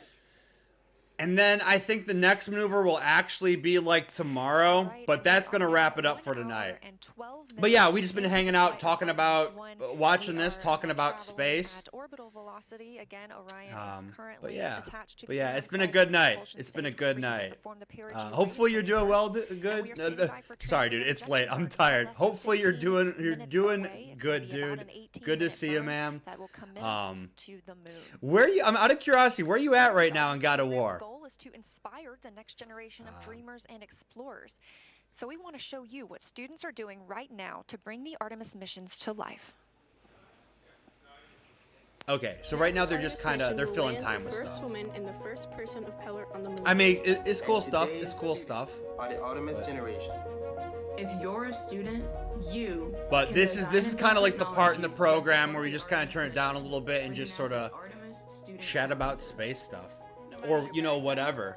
And then I think the next maneuver will actually be tomorrow, but that's going to wrap it up for tonight. But yeah, we just been hanging out, talking about, watching this, talking about space. But yeah, it's been a good night. It's been a good night. Hopefully you're doing well, good. Sorry, dude, it's late. I'm tired. Hopefully you're doing good, dude. Good to see you, man. Where are you? I'm out of curiosity. Where are you at right now in God of War? Goal is to inspire the next generation of dreamers and explorers. So we want to show you what students are doing right now to bring the Artemis missions to life. Okay, so right now they're just they're filling time with first stuff. woman and the first person of color on the moon. I mean, it's cool stuff. It's cool stuff. By the Artemis generation. If you're a student, you. But this is kind of like the part in the program where we just kind of turn it down a little bit and just sort of chat about space stuff, or whatever.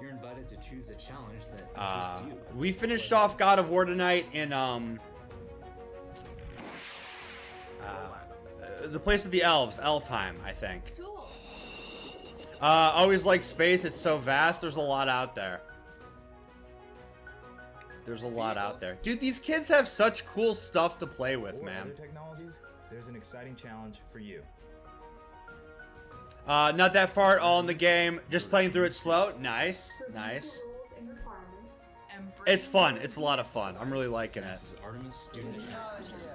You're invited to choose a challenge that interests you. We finished off God of War tonight in the place with the elves, Elfheim, I think. Always like space. It's so vast. There's a lot out there. There's a lot out there. Dude, these kids have such cool stuff to play with, man. Other technologies, there's an exciting challenge for you. Not that far at all in the game. Just playing through it slow. Nice. Nice. It's fun. It's a lot of fun. I'm really liking it. ARTEMIS student challenges.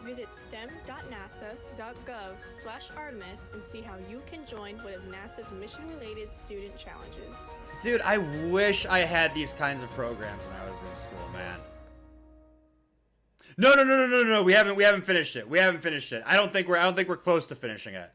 Visit stem.nasa.gov/Artemis and see how you can join one of NASA's mission-related student challenges. Dude, I wish I had these kinds of programs when I was in school, man. No. We haven't finished it. We haven't finished it. I don't think we're close to finishing it.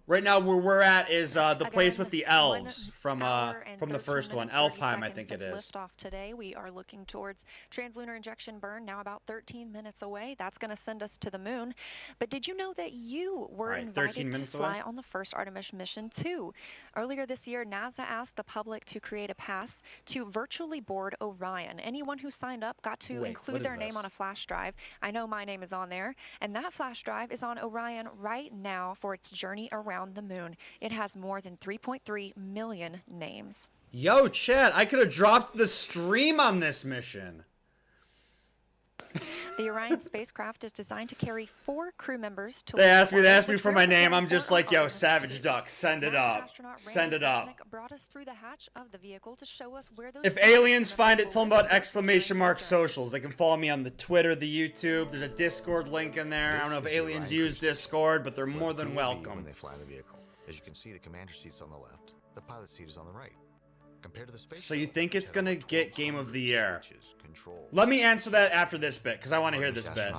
Right now, where we're at is the place with the elves from the first one, Elfheim, I think it is. Liftoff today. We are looking towards translunar injection burn, now about 13 minutes away. That's going to send us to the moon. But did you know that you were invited to fly on the first Artemis mission too? Earlier this year, NASA asked the public to create a pass to virtually board Orion. Anyone who signed up got to include their name on a flash drive. I know my name is on there, and that flash drive is on Orion right now for its journey around the moon. It has more than 3.3 million names. Yo, Chad, I could have dropped the stream on this mission. The Orion spacecraft is designed to carry 4 crew members to. They asked me for my name. I'm just like, yo, Savage Duck, send it up. Send it up. Brought us through the hatch of the vehicle to show us where those. If aliens find it, tell them about ! Socials. They can follow me on the Twitter, the YouTube. There's a Discord link in there. I don't know if aliens use Discord, but they're more than welcome. When they fly the vehicle, as you can see, the commander seat's on the left. The pilot seat is on the right. Compared to the space. So you think it's gonna get Game of the Year? Let me answer that after this bit, because I want to hear this bit.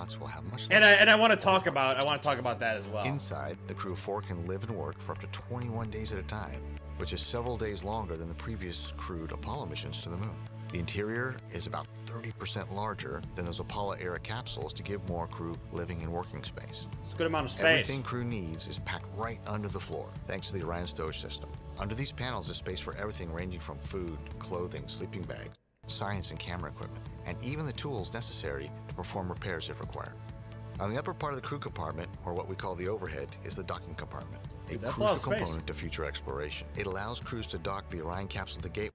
And I want to talk about that as well. Inside, the crew of 4 can live and work for up to 21 days at a time, which is several days longer than the previous crewed Apollo missions to the moon. The interior is about 30% larger than those Apollo-era capsules to give more crew living and working space. It's a good amount of space. Everything crew needs is packed right under the floor, thanks to the Orion stowage system. Under these panels is space for everything ranging from food, clothing, sleeping bags, science and camera equipment, and even the tools necessary to perform repairs if required. On the upper part of the crew compartment, or what we call the overhead, is the docking compartment, a crucial component to future exploration. It allows crews to dock the Orion capsule to Gateway.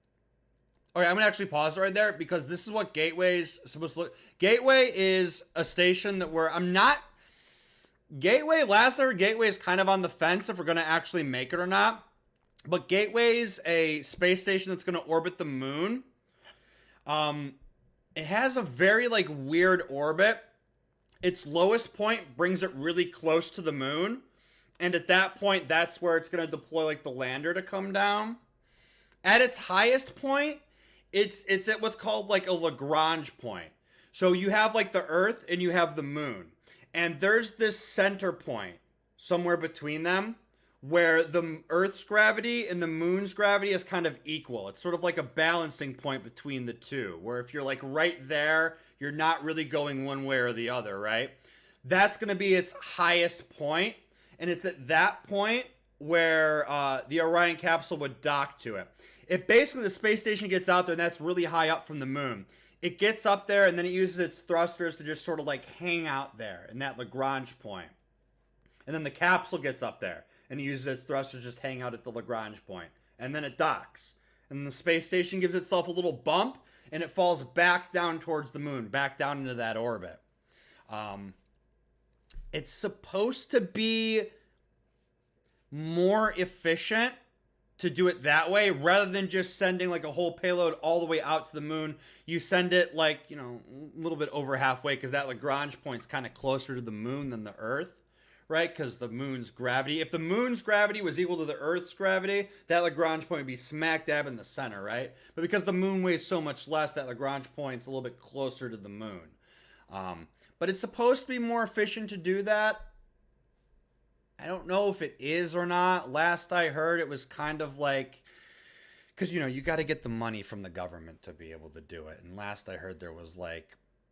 Okay, I'm gonna actually pause right there because this is what Gateway is supposed to look. Gateway is a station that Gateway, last I heard, Gateway is kind of on the fence if we're gonna actually make it or not. But Gateway's a space station that's gonna orbit the moon. It has a very weird orbit. Its lowest point brings it really close to the moon, and at that point, that's where it's gonna deploy the lander to come down. At its highest point, it's at what's called a Lagrange point. So you have the Earth and you have the moon, and there's this center point somewhere between them where the Earth's gravity and the moon's gravity is kind of equal. It's sort of like a balancing point between the two, where if you're right there, you're not really going one way or the other, right? That's going to be its highest point, and it's at that point where the Orion capsule would dock to it. The space station gets out there, and that's really high up from the moon. It gets up there, and then it uses its thrusters to just sort of hang out there in that Lagrange point. And then the capsule gets up there, and it uses its thrusters to just hang out at the Lagrange point. And then it docks. And the space station gives itself a little bump, and it falls back down towards the moon, back down into that orbit. It's supposed to be more efficient to do it that way rather than just sending a whole payload all the way out to the moon. You send it a little bit over halfway, because that Lagrange point's kind of closer to the moon than the Earth, right? Because the moon's gravity, if the moon's gravity was equal to the Earth's gravity, that Lagrange point would be smack dab in the center, right? But because the moon weighs so much less, that Lagrange point's a little bit closer to the moon. But it's supposed to be more efficient to do that. I don't know if it is or not. Last I heard, it was kind of because, you got to get the money from the government to be able to do it. And last I heard, there was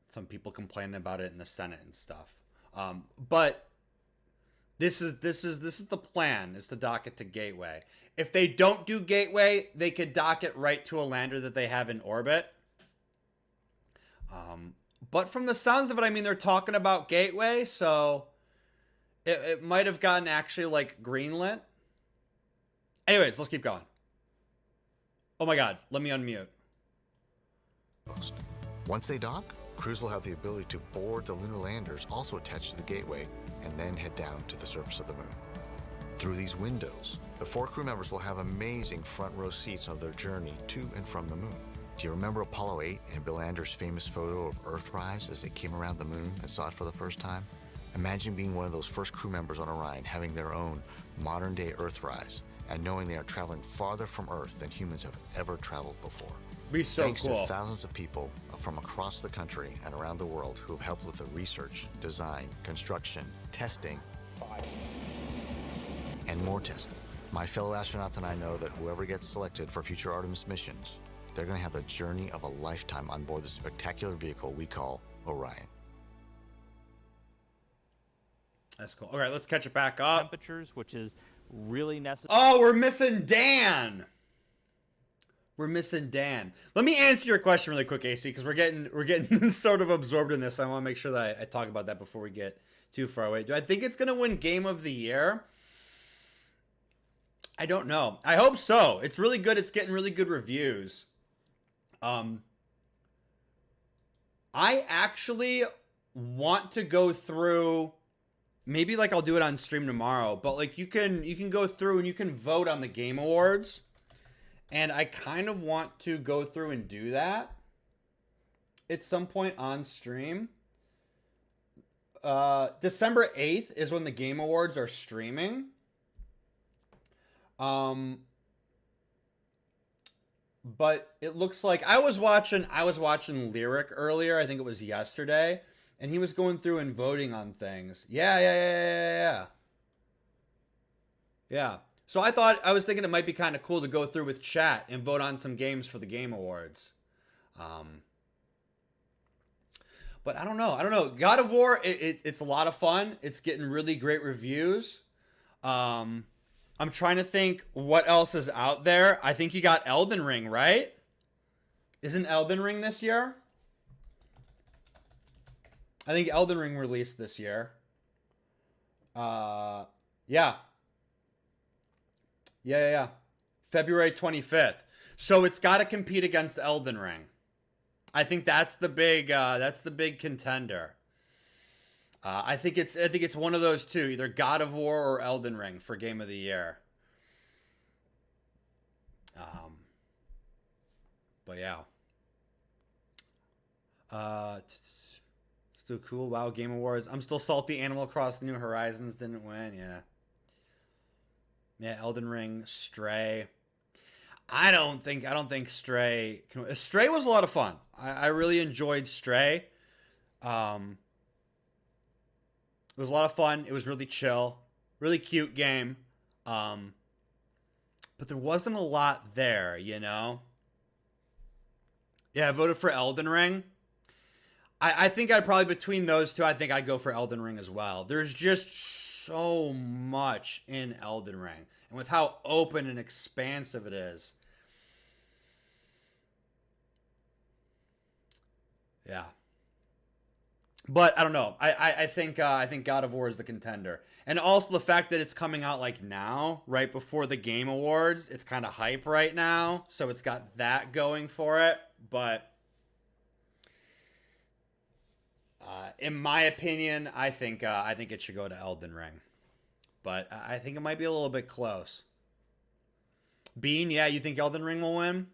some people complaining about it in the Senate and stuff. But this is the plan, is to dock it to Gateway. If they don't do Gateway, they could dock it right to a lander that they have in orbit. But from the sounds of it, they're talking about Gateway, so it might have gotten actually greenlit. Anyways, let's keep going. Oh my God, let me unmute. Once they dock, crews will have the ability to board the lunar landers also attached to the Gateway and then head down to the surface of the moon. Through these windows, the 4 crew members will have amazing front row seats on their journey to and from the moon. Do you remember Apollo 8 and Bill Anders' famous photo of Earthrise as they came around the moon and saw it for the first time? Imagine being one of those first crew members on Orion, having their own modern-day Earthrise, and knowing they are traveling farther from Earth than humans have ever traveled before. Be so Thanks cool. to thousands of people from across the country and around the world who have helped with the research, design, construction, testing, and more testing. My fellow astronauts and I know that whoever gets selected for future Artemis missions, they're going to have the journey of a lifetime on board the spectacular vehicle we call Orion. That's cool. All right, let's catch it back up. Temperatures, which is really necessary. Oh, we're missing Dan. We're missing Dan. Let me answer your question really quick, AC, because we're getting sort of absorbed in this. I want to make sure that I talk about that before we get too far away. Do I think it's going to win Game of the Year? I don't know. I hope so. It's really good. It's getting really good reviews. I actually want to go through. Maybe like I'll do it on stream tomorrow, but like you can go through and you can vote on the Game Awards. And I kind of want to go through and do that at some point on stream. December 8th is when the Game Awards are streaming. But it looks like I was watching Lyric earlier. I think it was yesterday. And he was going through and voting on things. Yeah. So I was thinking it might be kind of cool to go through with chat and vote on some games for the Game Awards. But I don't know. God of War, it's a lot of fun. It's getting really great reviews. I'm trying to think what else is out there. I think you got Elden Ring, right? Isn't Elden Ring this year? I think Elden Ring released this year. Yeah. February 25th. So it's got to compete against Elden Ring. I think that's the big contender. I think it's one of those two, either God of War or Elden Ring for Game of the Year. But yeah. Still cool. Wow, Game Awards. I'm still salty. Animal Crossing New Horizons didn't win. Yeah, Elden Ring, Stray. I don't think Stray can. Stray was a lot of fun. I really enjoyed Stray. It was a lot of fun. It was really chill, really cute game. But there wasn't a lot there, you know. Yeah, I voted for Elden Ring. I think I'd probably, between those two, I think I'd go for Elden Ring as well. There's just so much in Elden Ring. And with how open and expansive it is. Yeah. But I don't know. I think God of War is the contender. And also the fact that it's coming out like now, right before the Game Awards. It's kind of hype right now. So it's got that going for it. But in my opinion, I think it should go to Elden Ring. But I think it might be a little bit close. Bean, yeah, you think Elden Ring will win?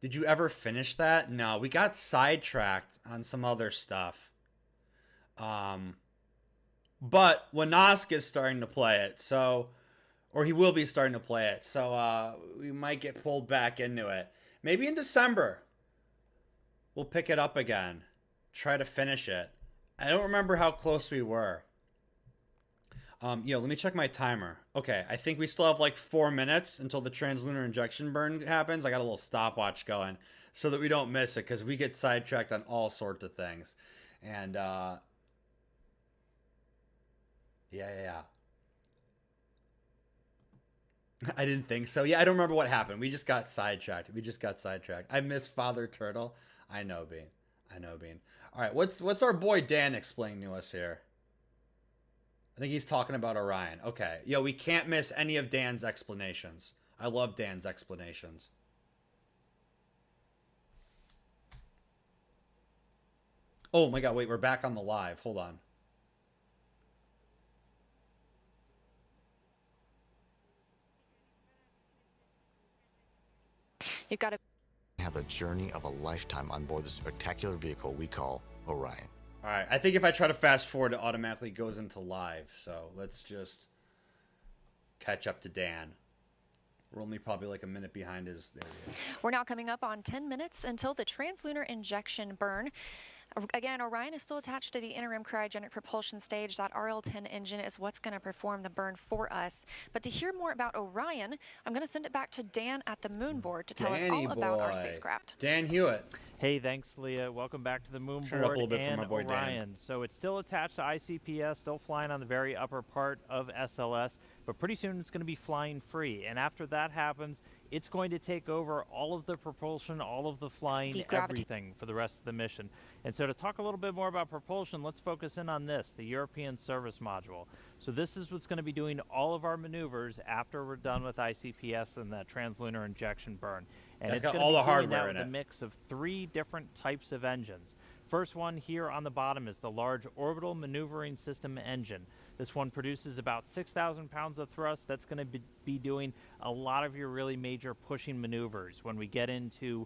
Did you ever finish that? No, we got sidetracked on some other stuff. But Wanask is starting to play it, or he will be starting to play it, so we might get pulled back into it. Maybe in December, we'll pick it up again. Try to finish it. I don't remember how close we were. Let me check my timer. Okay, I think we still have like 4 minutes until the translunar injection burn happens. I got a little stopwatch going so that we don't miss it, because we get sidetracked on all sorts of things. And yeah. I didn't think so. Yeah, I don't remember what happened. We just got sidetracked. I miss Father Turtle. I know, Bean. All right, what's our boy Dan explaining to us here? I think he's talking about Orion. Okay. Yo, we can't miss any of Dan's explanations. I love Dan's explanations. Oh my god, wait, we're back on the live. Hold on. You've got to have the journey of a lifetime on board the spectacular vehicle we call Orion. All right, I think if I try to fast forward, it automatically goes into live. So let's just catch up to Dan. We're only probably like a minute behind his. There we go. We're now coming up on 10 minutes until the translunar injection burn. Again, Orion is still attached to the interim cryogenic propulsion stage. That RL-10 engine is what's going to perform the burn for us. But to hear more about Orion, I'm going to send it back to Dan at the moon board to tell us all about our spacecraft. Dan Hewitt. Hey, thanks, Leah. Welcome back to the moon Turn it up a board little bit for and my boy Orion. Dan. So it's still attached to ICPS, still flying on the very upper part of SLS, but pretty soon it's going to be flying free. And after that happens, it's going to take over all of the propulsion, all of the flying, everything for the rest of the mission. And so to talk a little bit more about propulsion, let's focus in on this, the European Service Module. So this is what's going to be doing all of our maneuvers after we're done with ICPS and that translunar injection burn. And it's got going all to the be doing hardware that in with a it. mix of 3 different types of engines. First one here on the bottom is the Large Orbital Maneuvering System engine. This one produces about 6,000 pounds of thrust. That's going to be doing a lot of your really major pushing maneuvers. When we get into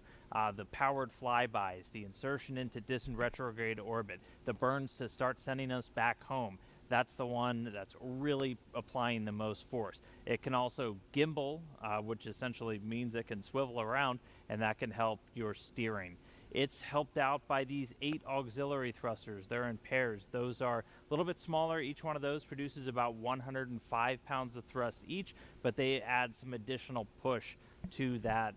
the powered flybys, the insertion into distant retrograde orbit, the burns to start sending us back home, that's the one that's really applying the most force. It can also gimbal, which essentially means it can swivel around, and that can help your steering. It's helped out by these 8 auxiliary thrusters. They're in pairs. Those are a little bit smaller. Each one of those produces about 105 pounds of thrust each, but they add some additional push to that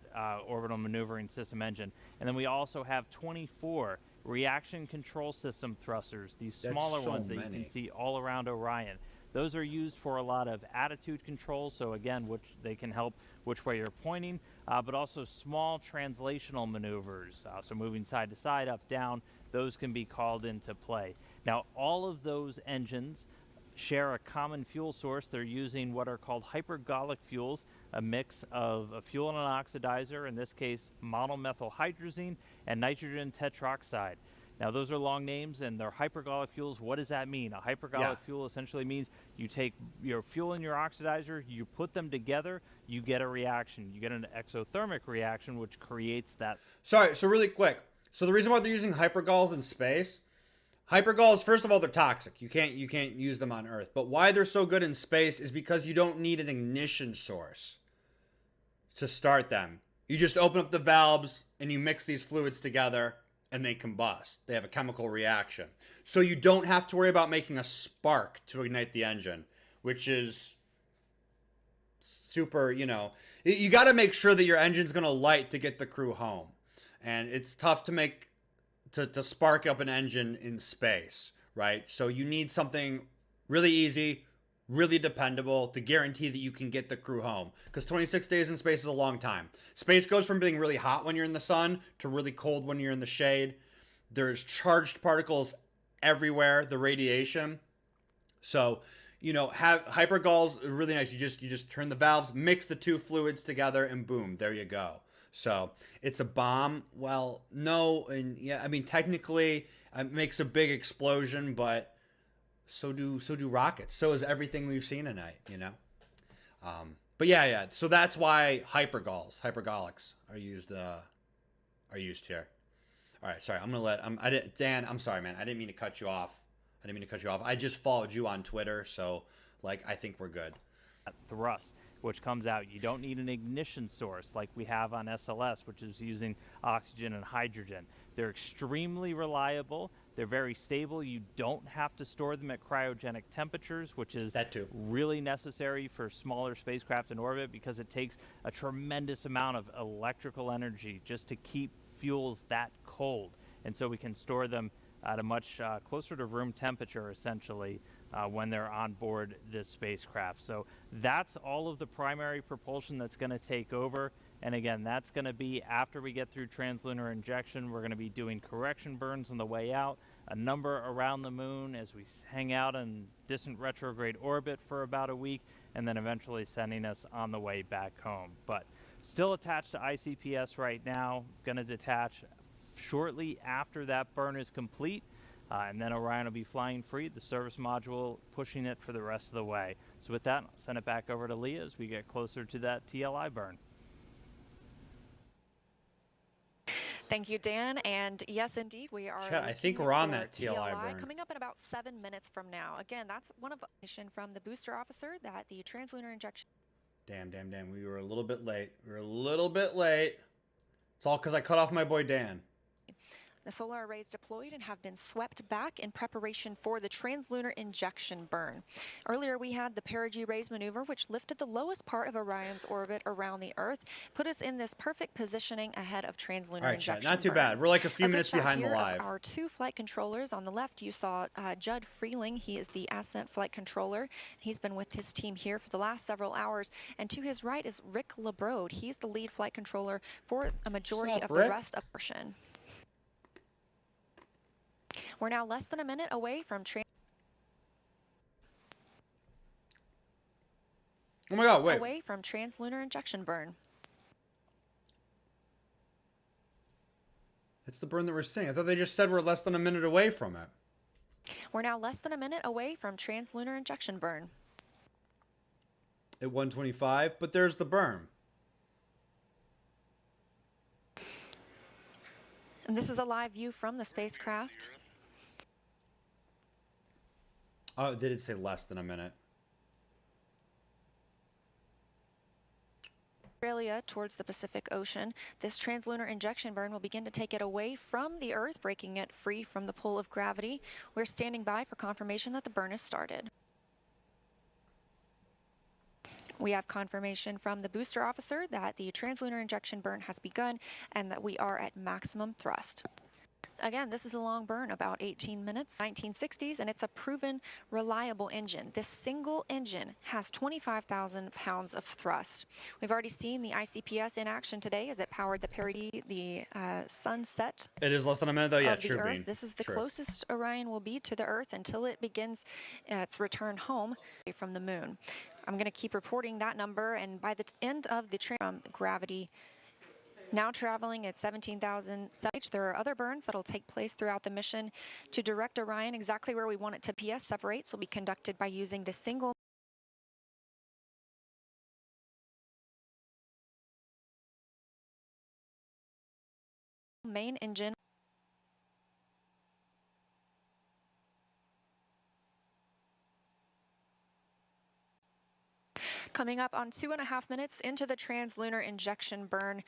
orbital maneuvering system engine. And then we also have 24 reaction control system thrusters, these smaller ones that you can see all around Orion. Those are used for a lot of attitude control, so again, which they can help which way you're pointing, but also small translational maneuvers, so moving side to side, up, down, those can be called into play. Now, all of those engines share a common fuel source. They're using what are called hypergolic fuels, a mix of a fuel and an oxidizer, in this case monomethylhydrazine and nitrogen tetroxide. Now, those are long names, and they're hypergolic fuels. What does that mean? A hypergolic fuel essentially means you take your fuel and your oxidizer, you put them together, you get a reaction. You get an exothermic reaction, which creates that. Sorry, so really quick. So the reason why they're using hypergols in space, hypergols, first of all, they're toxic. You can't use them on Earth. But why they're so good in space is because you don't need an ignition source to start them. You just open up the valves and you mix these fluids together, and they combust. They have a chemical reaction. So you don't have to worry about making a spark to ignite the engine, which is super, you got to make sure that your engine's going to light to get the crew home. And it's tough to make, to spark up an engine in space, right? So you need something really easy, really dependable to guarantee that you can get the crew home, because 26 days in space is a long time. Space goes from being really hot when you're in the sun to really cold when you're in the shade. There's charged particles everywhere, the radiation. So, have hypergols are really nice. You just turn the valves, mix the 2 fluids together, and boom, there you go. So it's a bomb. Well, no, and yeah, I mean, technically it makes a big explosion, but so do rockets. So is everything we've seen tonight, But yeah. So that's why hypergolics are used here. All right, sorry. I'm gonna let Dan. I'm sorry, man. I didn't mean to cut you off. I just followed you on Twitter, so I think we're good. Thrust, which comes out. You don't need an ignition source like we have on SLS, which is using oxygen and hydrogen. They're extremely reliable. They're very stable. You don't have to store them at cryogenic temperatures, which is really necessary for smaller spacecraft in orbit, because it takes a tremendous amount of electrical energy just to keep fuels that cold. And so we can store them at a much closer to room temperature, essentially, when they're on board this spacecraft. So that's all of the primary propulsion that's going to take over. And again, that's going to be after we get through translunar injection. We're going to be doing correction burns on the way out, a number around the moon as we hang out in distant retrograde orbit for about a week, and then eventually sending us on the way back home. But still attached to ICPS right now, going to detach shortly after that burn is complete, and then Orion will be flying free, the service module pushing it for the rest of the way. So with that, I'll send it back over to Leah as we get closer to that TLI burn. Thank you, Dan. And yes, indeed, we are. Chat, I think we're on that TLI burn. Coming up in about 7 minutes from now. Again, that's one of the mission from the booster officer that the translunar injection. Damn. We were a little bit late. It's all because I cut off my boy Dan. The solar arrays deployed and have been swept back in preparation for the translunar injection burn. Earlier, we had the perigee raise maneuver, which lifted the lowest part of Orion's orbit around the Earth, put us in this perfect positioning ahead of translunar injection Chat, not too burn. bad. We're like a few minutes behind the Here live. are 2 flight controllers. On the left, you saw Judd Freeling. He is the ascent flight controller. He's been with his team here for the last several hours. And to his right is Rick LeBrode. He's the lead flight controller for a majority of the rest of the mission. We're now less than a minute away from Oh my God, wait. Away from translunar injection burn. It's the burn that we're seeing. I thought they just said we're less than a minute away from it. We're now less than a minute away from translunar injection burn. At 1:25, but there's the burn. And this is a live view from the spacecraft. Oh, they did say less than a minute. Australia towards the Pacific Ocean. This translunar injection burn will begin to take it away from the Earth, breaking it free from the pull of gravity. We're standing by for confirmation that the burn has started. We have confirmation from the booster officer that the translunar injection burn has begun and that we are at maximum thrust. Again, this is a long burn, about 18 minutes, 1960s, and it's a proven, reliable engine. This single engine has 25,000 pounds of thrust. We've already seen the ICPS in action today as it powered the perigee, the sunset. It is less than a minute, though. Yeah, true, Earth. Bean. This is the True. closest Orion will be to the Earth until it begins its return home from the moon. I'm going to keep reporting that number, and by the end of the gravity, now traveling at 17,000 sites. There are other burns that will take place throughout the mission to direct Orion exactly where we want it to be. TTS separates will be conducted by using the single main engine. Coming up on 2.5 minutes into the translunar injection burn,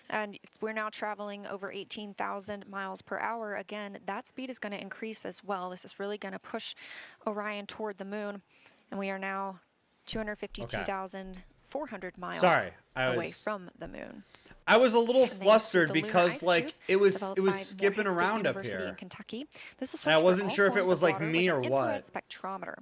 and we're now traveling over 18,000 miles per hour. Again, that speed is going to increase as well. This is really going to push Orion toward the moon, and we are now 252,400 miles away from the moon. I was a little flustered because like it was skipping around up here. In Kentucky. This is and I wasn't sure if it was like me or what. Spectrometer.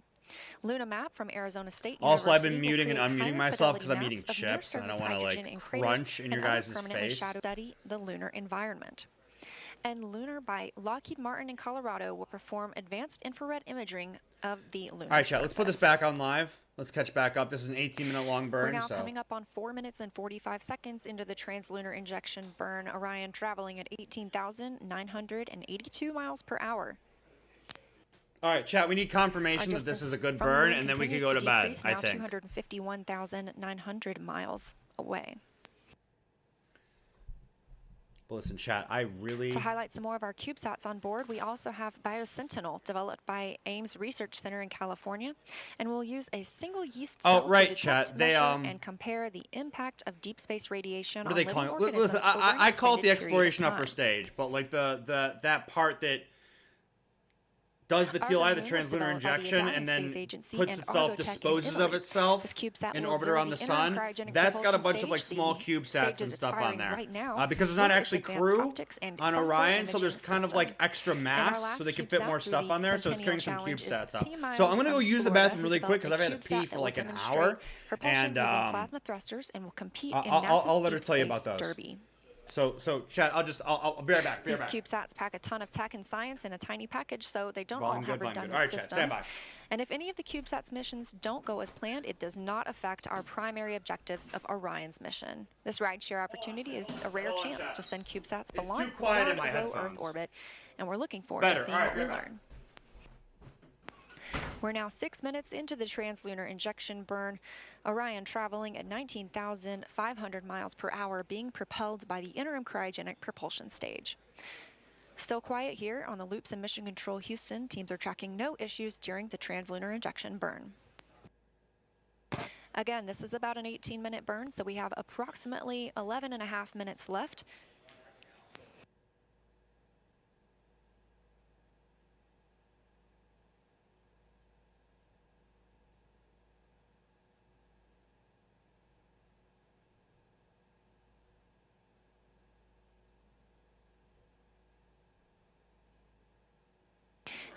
Luna map from Arizona State Also, I've University been muting and unmuting myself because I'm eating chips and I don't want to like crunch in your guys' face. Study the lunar environment. And Lunar by Lockheed Martin in Colorado will perform advanced infrared imaging of the lunar All right, chat, surface. let's put this back on live. Let's catch back up. This is an 18-minute long burn. We're now coming up on 4 minutes and 45 seconds into the translunar injection burn. Orion traveling at 18,982 miles per hour. All right, chat, we need confirmation that this is a good burn, and then we can go to bed, I think. 251,900 miles away. But listen, chat, I really... To highlight some more of our CubeSats on board, we also have BioSentinel, developed by Ames Research Center in California, and we'll use a single yeast cell to detect, measure, and compare the impact of deep space radiation on living organisms. What are they calling it? Listen, I call it the exploration upper stage, but like that part that does the TLI, the translunar injection, and then puts itself, disposes of itself in orbit around the sun. That's got a bunch of like small CubeSats and stuff on there. Because there's not actually crew on Orion, so there's kind of like extra mass, so they can fit more stuff on there. So it's carrying some CubeSats up. So I'm gonna go use the bathroom really quick because I've had to pee for like an hour, and plasma thrusters and will compete in I'll let her NASA's tell you Deep about Space those. Derby. So chat, I'll be right back. These CubeSats pack a ton of tech and science in a tiny package, so they don't all have redundant All right, systems. chat, stand by. And if any of the CubeSats missions don't go as planned, it does not affect our primary objectives of Orion's mission. This rideshare opportunity is a rare chance to send CubeSats beyond low Earth orbit, and we're looking forward to seeing what we learn. We're now 6 minutes into the translunar injection burn. Orion traveling at 19,500 miles per hour, being propelled by the interim cryogenic propulsion stage. Still quiet here on the loops in Mission Control Houston. Teams are tracking no issues during the translunar injection burn. Again, this is about an 18-minute burn, so we have approximately 11.5 minutes left.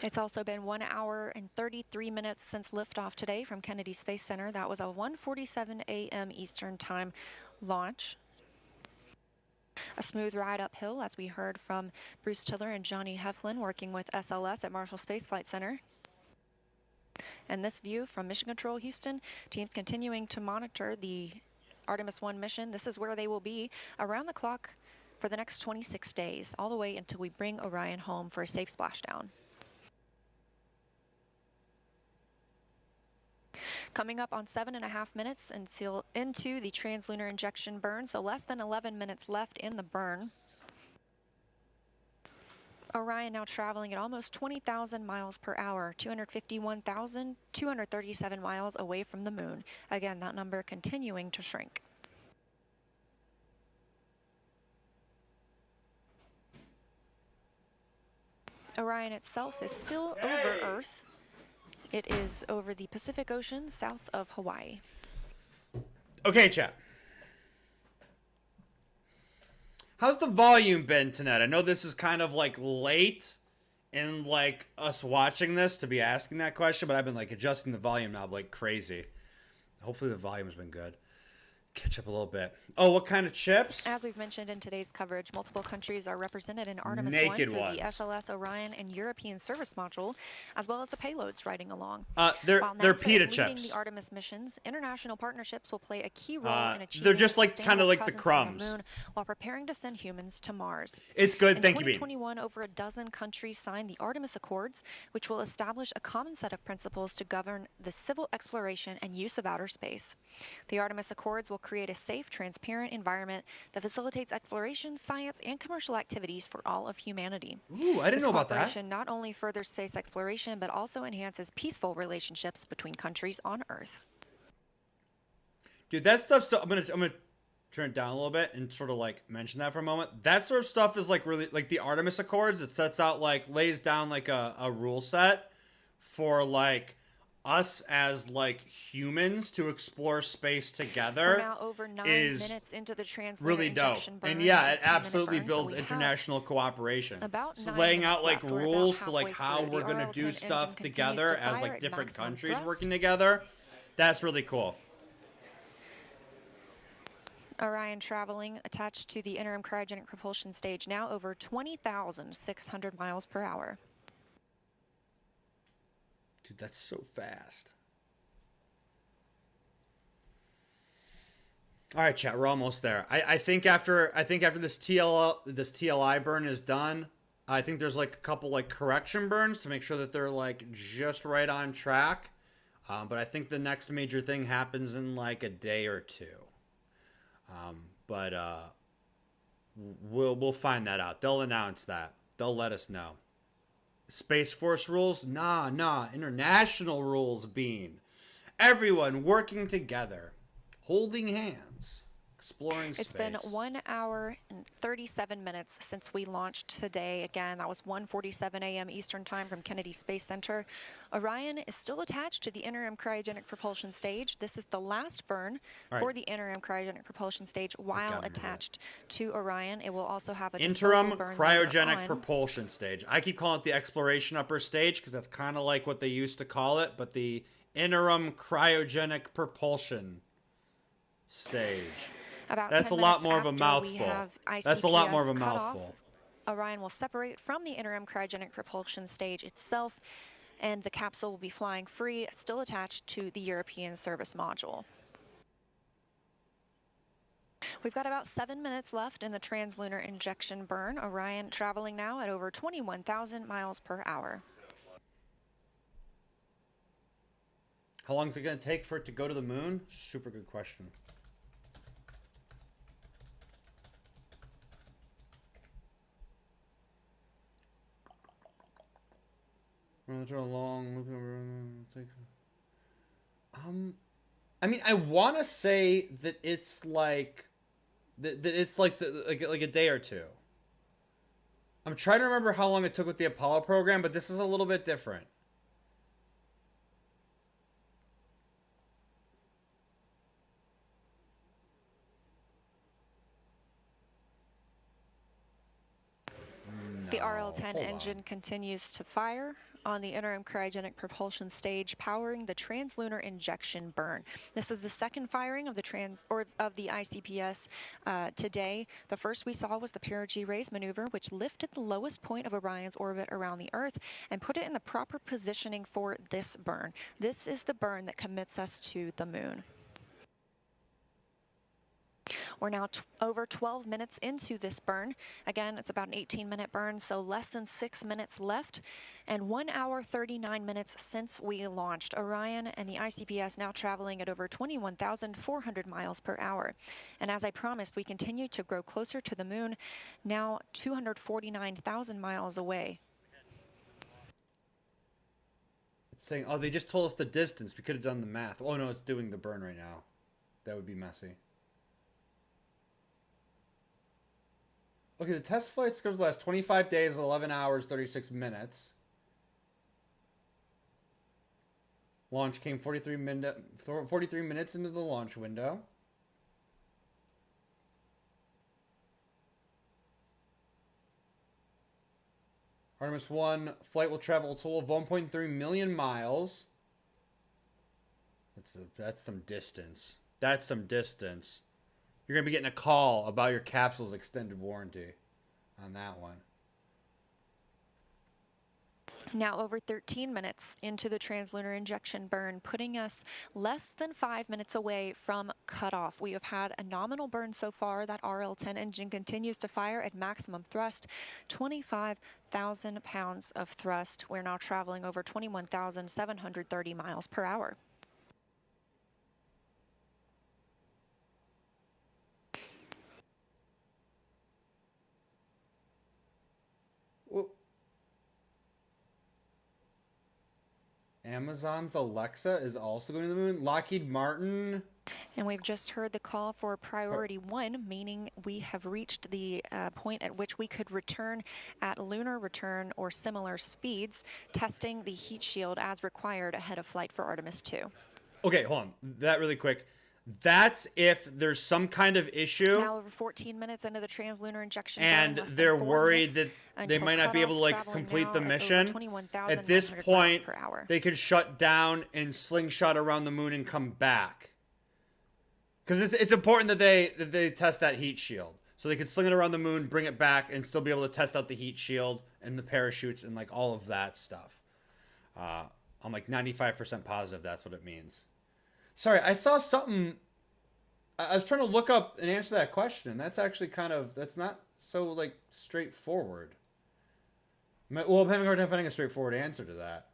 It's also been 1 hour and 33 minutes since liftoff today from Kennedy Space Center. That was a 1:47 a.m. Eastern Time launch. A smooth ride uphill, as we heard from Bruce Tiller and Johnny Heflin working with SLS at Marshall Space Flight Center. And this view from Mission Control Houston, teams continuing to monitor the Artemis 1 mission. This is where they will be around the clock for the next 26 days, all the way until we bring Orion home for a safe splashdown. Coming up on 7.5 minutes until into the translunar injection burn, so less than 11 minutes left in the burn. Orion now traveling at almost 20,000 miles per hour, 251,237 miles away from the moon. Again, that number continuing to shrink. Orion itself is still over Earth. It is over the Pacific Ocean, south of Hawaii. Okay, chat. How's the volume been tonight? I know this is kind of like late in like us watching this to be asking that question, but I've been like adjusting the volume knob like crazy. Hopefully the volume's been good. Catch up a little bit. Oh, what kind of chips? As we've mentioned in today's coverage, multiple countries are represented in Artemis Naked 1 through ones. the SLS Orion and European Service Module, as well as the payloads riding along. They're While pita NASA is leading chips. the Artemis missions, international partnerships will play a key role in achieving They're just like sustainable kind of like the presence on crumbs. the moon while preparing to send humans to Mars. It's good. In Thank you, Bean. 2021, over a dozen countries signed the Artemis Accords, which will establish a common set of principles to govern the civil exploration and use of outer space. The Artemis Accords will create a safe, transparent environment that facilitates exploration, science, and commercial activities for all of humanity. Ooh, I didn't know about that. This cooperation not only furthers space exploration, but also enhances peaceful relationships between countries on Earth. Dude, that stuff. So I'm gonna turn it down a little bit and sort of like mention that for a moment. That sort of stuff is like really like the Artemis Accords. It sets out like lays down like a rule set for like us as like humans to explore space together. We're now over 9 minutes into the translunar really dope. injection burn, And yeah, an it 18-minute absolutely burn, so builds we have international cooperation. about So 9 laying out minutes like left. We're about rules for like halfway how through. we're The gonna RL-10 do engine stuff continues together to as fire like at different maximum countries thrust. working together. That's really cool. Orion traveling attached to the interim cryogenic propulsion stage, now over 20,600 miles per hour. Dude, that's so fast. All right, chat, we're almost there. I think after this TLI burn is done, I think there's like a couple like correction burns to make sure that they're like just right on track. But I think the next major thing happens in like a day or two. But we'll find that out. They'll announce that. They'll let us know. Space Force rules? Nah. International rules, Bean. Everyone working together, holding hands, exploring space. It's been 1 hour and 37 minutes since we launched today. Again, that was 1:47 a.m. Eastern Time from Kennedy Space Center. Orion is still attached to the interim cryogenic propulsion stage. This is the last burn for the interim cryogenic propulsion stage while attached to Orion. It will also have a interim disposal burn cryogenic later on. propulsion stage. I keep calling it the exploration upper stage because that's kind of like what they used to call it, but the interim cryogenic propulsion stage. That's a lot more of a mouthful. That's a lot more of a mouthful. Orion will separate from the interim cryogenic propulsion stage itself, and the capsule will be flying free, still attached to the European Service Module. We've got about 7 minutes left in the translunar injection burn. Orion traveling now at over 21,000 miles per hour. How long is it going to take for it to go to the moon? Super good question. I mean, I want to say that it's like that it's like like a day or two. I'm trying to remember how long it took with the Apollo program, but this is a little bit different. The RL-10 engine continues to fire on the interim cryogenic propulsion stage, powering the translunar injection burn. This is the second firing of the ICPS today. The first we saw was the perigee raise maneuver, which lifted the lowest point of Orion's orbit around the Earth and put it in the proper positioning for this burn. This is the burn that commits us to the moon. We're now over 12 minutes into this burn. Again, it's about an 18-minute burn, so less than 6 minutes left, and 1 hour 39 minutes since we launched. Orion and the ICPS now traveling at over 21,400 miles per hour. And as I promised, we continue to grow closer to the moon, now 249,000 miles away. It's saying, oh, they just told us the distance. We could have done the math. Oh, no, it's doing the burn right now. That would be messy. Okay, the test flight scheduled to last 25 days, 11 hours, 36 minutes. Launch came 43 minutes into the launch window. Artemis 1 flight will travel a total of 1.3 million miles. That's some distance. That's some distance. You're going to be getting a call about your capsule's extended warranty on that one. Now over 13 minutes into the translunar injection burn, putting us less than 5 minutes away from cutoff. We have had a nominal burn so far. That RL-10 engine continues to fire at maximum thrust, 25,000 pounds of thrust. We're now traveling over 21,730 miles per hour. Amazon's Alexa is also going to the moon. Lockheed Martin. And we've just heard the call for priority 1, meaning we have reached the point at which we could return at lunar return or similar speeds, testing the heat shield as required ahead of flight for Artemis 2. Okay, hold on. That really quick. That's if there's some kind of issue. Now over 14 minutes into the translunar injection. And they're worried that they might not be able to like complete the mission. At this point, they could shut down and slingshot around the moon and come back. Because it's important that they test that heat shield. So they could sling it around the moon, bring it back, and still be able to test out the heat shield and the parachutes and like all of that stuff. I'm like 95% positive that's what it means. Sorry, I saw something. I was trying to look up and answer that question. That's actually that's not so like straightforward. Well, I'm having a hard time finding a straightforward answer to that.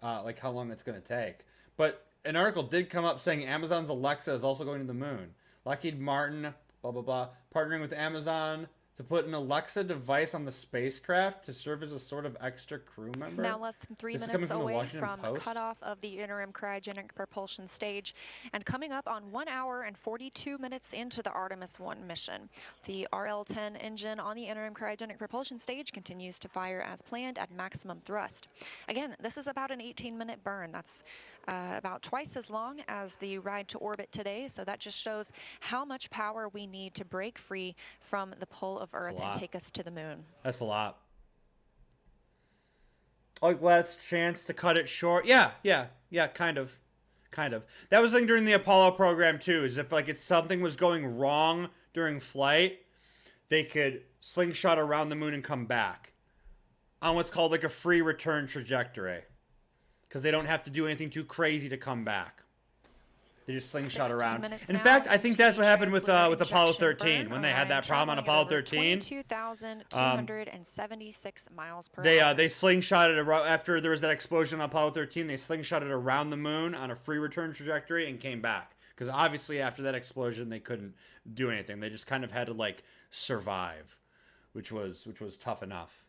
Like how long it's going to take. But an article did come up saying Amazon's Alexa is also going to the moon. Lockheed Martin, blah, blah, blah, partnering with Amazon to put an Alexa device on the spacecraft to serve as a sort of extra crew member. Now less than 3 minutes away from cutoff of the interim cryogenic propulsion stage, and coming up on 1 hour and 42 minutes into the Artemis 1 mission. The RL-10 engine on the interim cryogenic propulsion stage continues to fire as planned at maximum thrust. Again, this is about an 18-minute burn. That's about twice as long as the ride to orbit today, so that just shows how much power we need to break free from the pull of Earth and take us to the moon. That's a lot. Like last chance to cut it short. Yeah, kind of. That was the thing during the Apollo program too, is if like something was going wrong during flight, they could slingshot around the moon and come back on what's called like a free return trajectory. Because they don't have to do anything too crazy to come back. They just slingshot 16 around. minutes In now fact, I think into that's the what happened with translator Apollo injection 13 burn. when they had that problem on Traveling at Apollo over 13. 22,276 miles per hour. They slingshotted around after there was that explosion on Apollo 13. They slingshotted around the moon on a free return trajectory and came back. Because obviously after that explosion they couldn't do anything. They just kind of had to like survive, which was tough enough.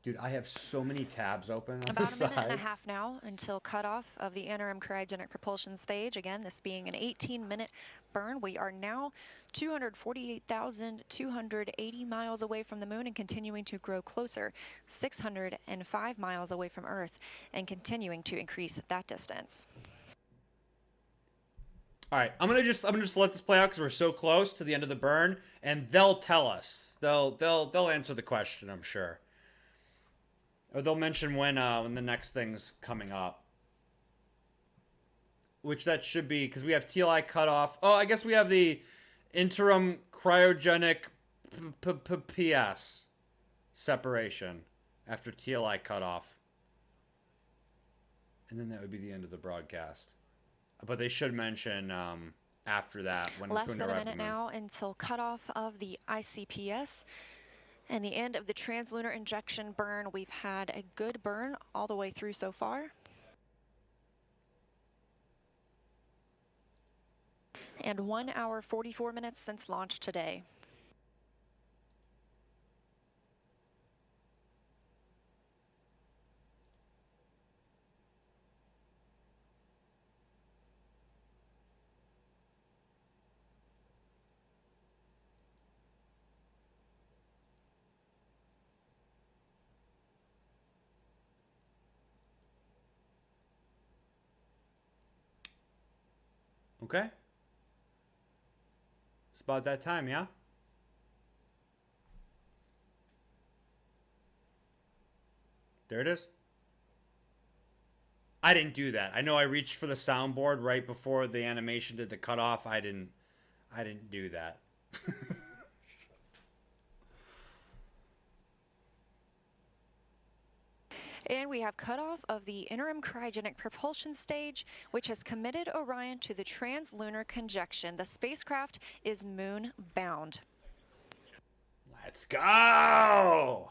Dude, I have so many tabs open on the About a side. minute and a half now until cutoff of the interim cryogenic propulsion stage. Again, this being an 18-minute burn. We are now 248,280 miles away from the moon and continuing to grow closer, 605 miles away from Earth, and continuing to increase that distance. All right, I'm gonna just let this play out because we're so close to the end of the burn, and they'll tell us. They'll answer the question, I'm sure. Or they'll mention when the next thing's coming up. Which that should be, because we have TLI cutoff. Oh, I guess we have the interim cryogenic PS separation after TLI cutoff. And then that would be the end of the broadcast. But they should mention after that when it's going to arrive. Less than a minute now until cutoff of the ICPS. And the end of the translunar injection burn. We've had a good burn all the way through so far. And 1 hour, 44 minutes since launch today. Okay. It's about that time, yeah? There it is. I didn't do that. I know I reached for the soundboard right before the animation did the cutoff. I didn't do that. And we have cutoff of the interim cryogenic propulsion stage, which has committed Orion to the translunar conjunction. The spacecraft is moon bound. Let's go!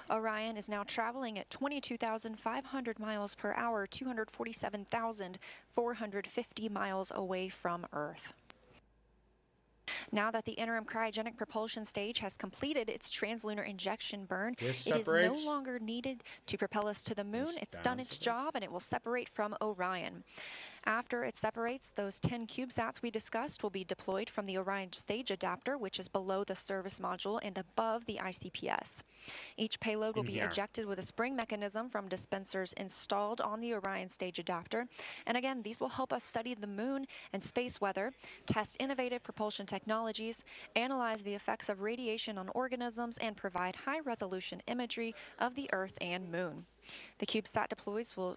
Orion is now traveling at 22,500 miles per hour, 247,450 miles away from Earth. Now that the interim cryogenic propulsion stage has completed its translunar injection burn, it is no longer needed to propel us to the moon. It's done its job, and it will separate from Orion. After it separates, those 10 CubeSats we discussed will be deployed from the Orion stage adapter, which is below the service module and above the ICPS. Each payload will be ejected with a spring mechanism from dispensers installed on the Orion stage adapter. And again, these will help us study the moon and space weather, test innovative propulsion technologies, analyze the effects of radiation on organisms, and provide high-resolution imagery of the Earth and moon. The CubeSat deploys will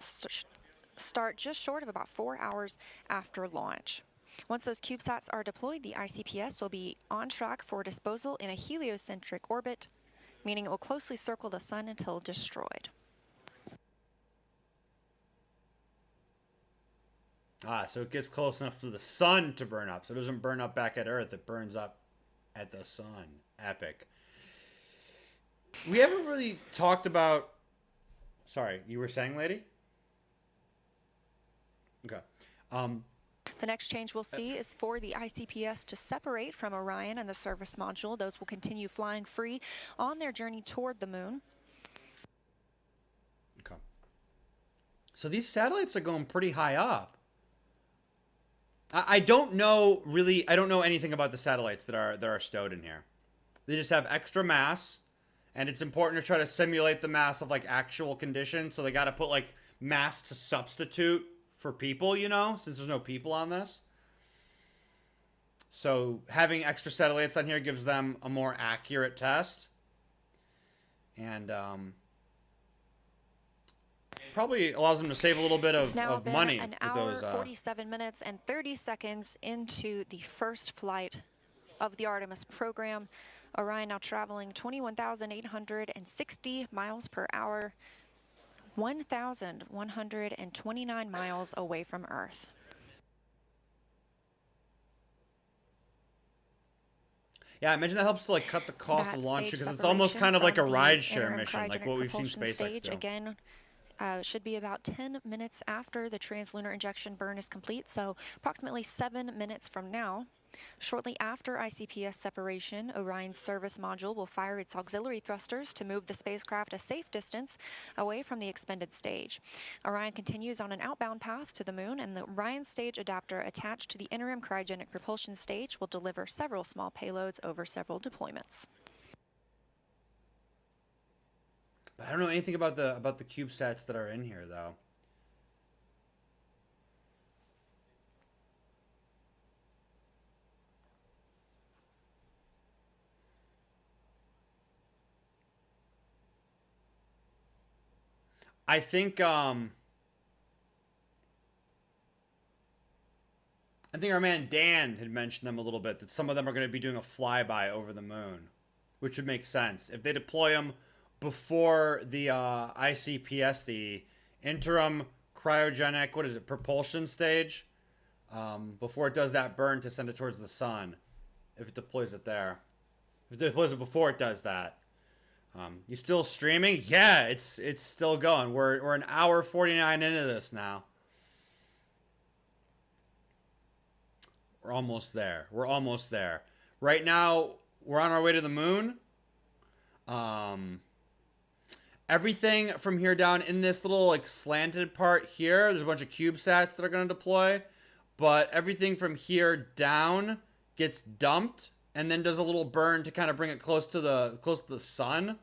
start just short of about 4 hours after launch. Once those CubeSats are deployed, the ICPS will be on track for disposal in a heliocentric orbit, meaning it will closely circle the sun until destroyed. So it gets close enough to the sun to burn up. So it doesn't burn up back at Earth. It burns up at the sun. Epic. We haven't really talked about... Sorry, you were saying, lady? Okay. The next change we'll see is for the ICPS to separate from Orion and the service module. Those will continue flying free on their journey toward the moon. Okay. So these satellites are going pretty high up. I don't know really. I don't know anything about the satellites that are stowed in here. They just have extra mass, and it's important to try to simulate the mass of like actual conditions. So they got to put like mass to substitute for people, you know, since there's no people on this. So having extra satellites on here gives them a more accurate test. And probably allows them to save a little bit of money. An hour, 47 minutes, and 30 seconds into the first flight of the ARTEMIS program. Orion now traveling 21,860 miles per hour, 1,129 miles away from Earth. Yeah, I imagine that helps to like cut the cost of That launch stage because it's almost kind of like a separation from the rideshare interim mission, like cryogenic what we've seen propulsion SpaceX stage. do. Again, should be about 10 minutes after the translunar injection burn is complete, so approximately 7 minutes from now. Shortly after ICPS separation, Orion's service module will fire its auxiliary thrusters to move the spacecraft a safe distance away from the expended stage. Orion continues on an outbound path to the moon, and the Orion stage adapter attached to the interim cryogenic propulsion stage will deliver several small payloads over several deployments. But I don't know anything about the CubeSats that are in here though. I think our man Dan had mentioned them a little bit, that some of them are going to be doing a flyby over the moon, which would make sense if they deploy them before the ICPS, the interim cryogenic, what is it, propulsion stage, before it does that burn to send it towards the sun, if it deploys it there. If it deploys it before it does that. You still streaming? Yeah, it's still going. We're an hour 49 into this now. We're almost there. We're almost there. Right now, we're on our way to the moon. Everything from here down in this little like slanted part here, there's a bunch of CubeSats that are going to deploy, but everything from here down gets dumped and then does a little burn to kind of bring it close to the sun.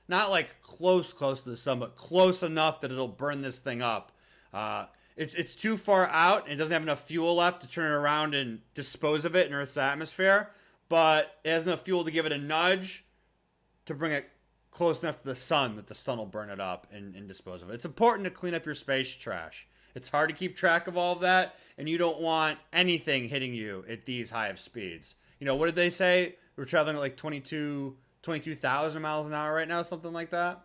Not like close to the sun, but close enough that it'll burn this thing up. It's too far out and it doesn't have enough fuel left to turn it around and dispose of it in Earth's atmosphere, but it has enough fuel to give it a nudge to bring it close enough to the sun that the sun will burn it up and dispose of it. It's important to clean up your space trash. It's hard to keep track of all of that, and you don't want anything hitting you at these high of speeds. You know, what did they say? We're traveling at like 22,000 miles an hour right now, something like that.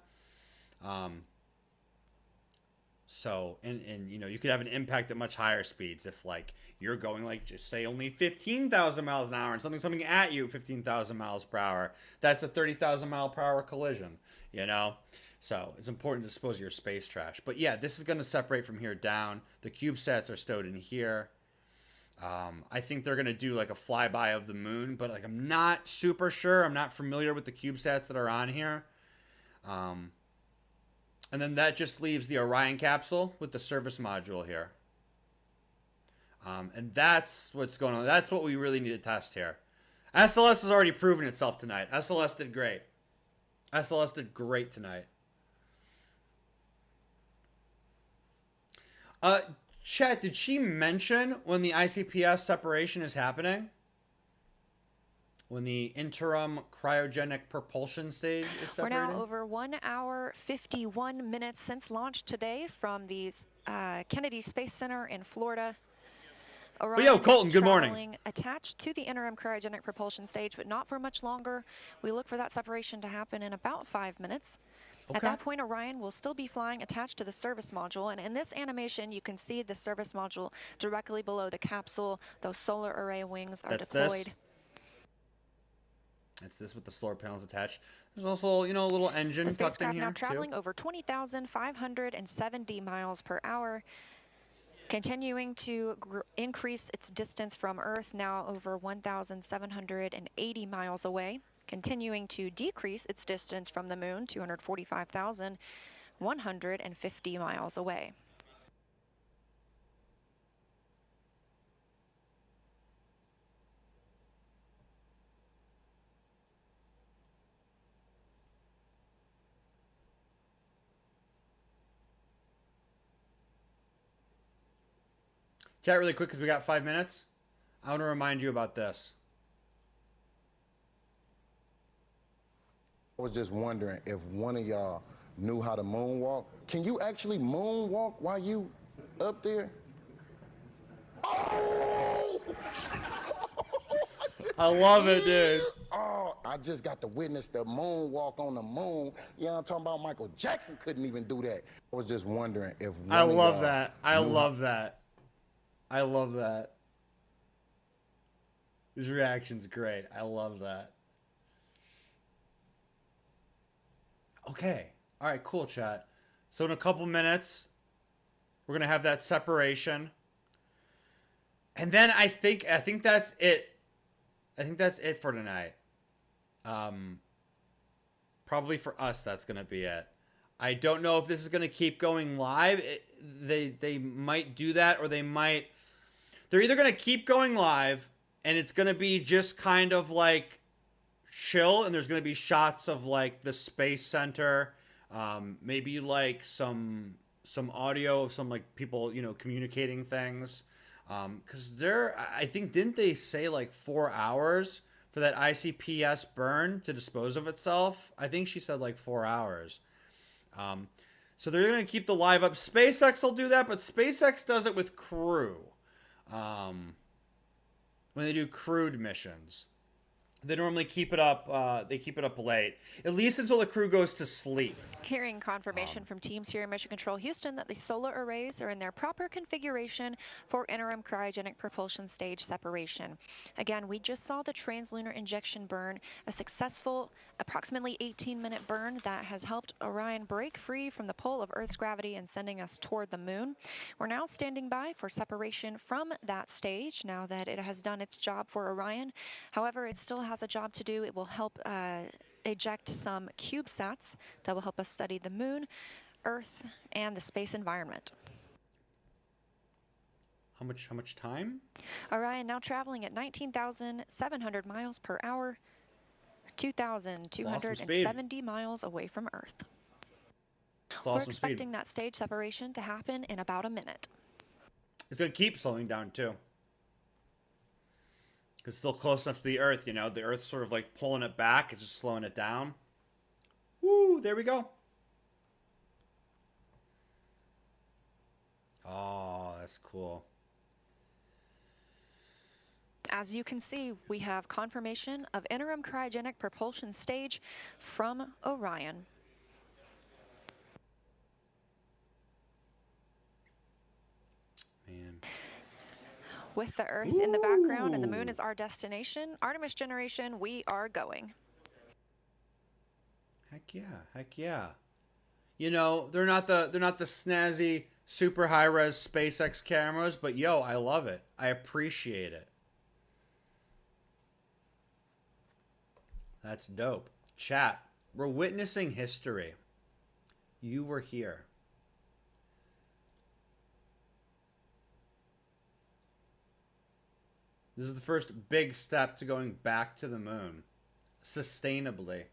So, and you know, you could have an impact at much higher speeds if like you're going like just say only 15,000 miles an hour and something at you 15,000 miles per hour. That's a 30,000 mile per hour collision, you know? So it's important to dispose of your space trash. But yeah, this is going to separate from here down. The CubeSats are stowed in here. I think they're going to do like a flyby of the moon, but like I'm not super sure. I'm not familiar with the CubeSats that are on here. And then that just leaves the Orion capsule with the service module here. And that's what's going on. That's what we really need to test here. SLS has already proven itself tonight. SLS did great. SLS did great tonight. Chat, did she mention when the ICPS separation is happening? When the interim cryogenic propulsion stage is separating? We're now over 1 hour, 51 minutes since launch today from the Kennedy Space Center in Florida. Orion yo, Colton, good morning. traveling attached to the interim cryogenic propulsion stage, but not for much longer. We look for that separation to happen in about 5 minutes. Okay. At that point, Orion will still be flying attached to the service module, and in this animation, you can see the service module directly below the capsule. Those solar array wings are deployed. That's this with the solar panels attached. There's also, you know, a little engine The tucked in spacecraft here now traveling too. over 20,570 miles per hour, continuing to increase its distance from Earth, now over 1,780 miles away, continuing to decrease its distance from the moon, 245,150 miles away. Chat really quick because we got 5 minutes. I want to remind you about this. I was just wondering if one of y'all knew how to moonwalk. Can you actually moonwalk while you up there? I love it, dude. Oh, I just got to witness the moonwalk on the moon. You know what I'm talking about? Michael Jackson couldn't even do that. I was just wondering if one I of love y'all that. I knew love that. I love that. His reaction's great. I love that. Okay. All right, cool, chat. So in a couple minutes, we're going to have that separation. And then I think that's it. I think that's it for tonight. Probably for us, that's going to be it. I don't know if this is going to keep going live. They might do that, or they're either going to keep going live and it's going to be just kind of like chill, and there's going to be shots of like the space center, maybe like some audio of some like people, you know, communicating things. Because I think, didn't they say like 4 hours for that ICPS burn to dispose of itself? I think she said like 4 hours. So they're going to keep the live up. SpaceX will do that, but SpaceX does it with crew. When they do crewed missions, they normally keep it up. They keep it up late, at least until the crew goes to sleep. Hearing confirmation from teams here in Mission Control Houston that the solar arrays are in their proper configuration for interim cryogenic propulsion stage separation. Again, we just saw the translunar injection burn, a successful approximately 18-minute burn that has helped Orion break free from the pull of Earth's gravity and sending us toward the moon. We're now standing by for separation from that stage now that it has done its job for Orion. However, it still has a job to do. It will help eject some CubeSats that will help us study the moon, Earth, and the space environment. How much time? Orion now traveling at 19,700 miles per hour, 2,270 miles away from Earth. We're expecting that stage separation to happen in about a minute. It's going to keep slowing down too. It's still close enough to the Earth, you know. The Earth's sort of like pulling it back. It's just slowing it down. Woo, there we go. Oh, that's cool. As you can see, we have confirmation of interim cryogenic propulsion stage from Orion. Man. With the Earth in the background and the moon is our destination, Artemis generation, we are going. Heck yeah, heck yeah. You know, they're not the snazzy super high res SpaceX cameras, but yo, I love it. I appreciate it. That's dope. Chat, we're witnessing history. You were here. This is the first big step to going back to the moon. Sustainably.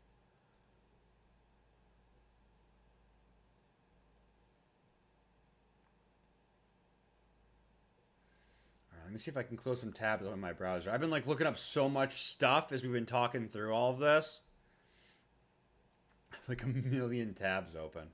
Alright, let me see if I can close some tabs on my browser. I've been like looking up so much stuff as we've been talking through all of this. I have like a million tabs open.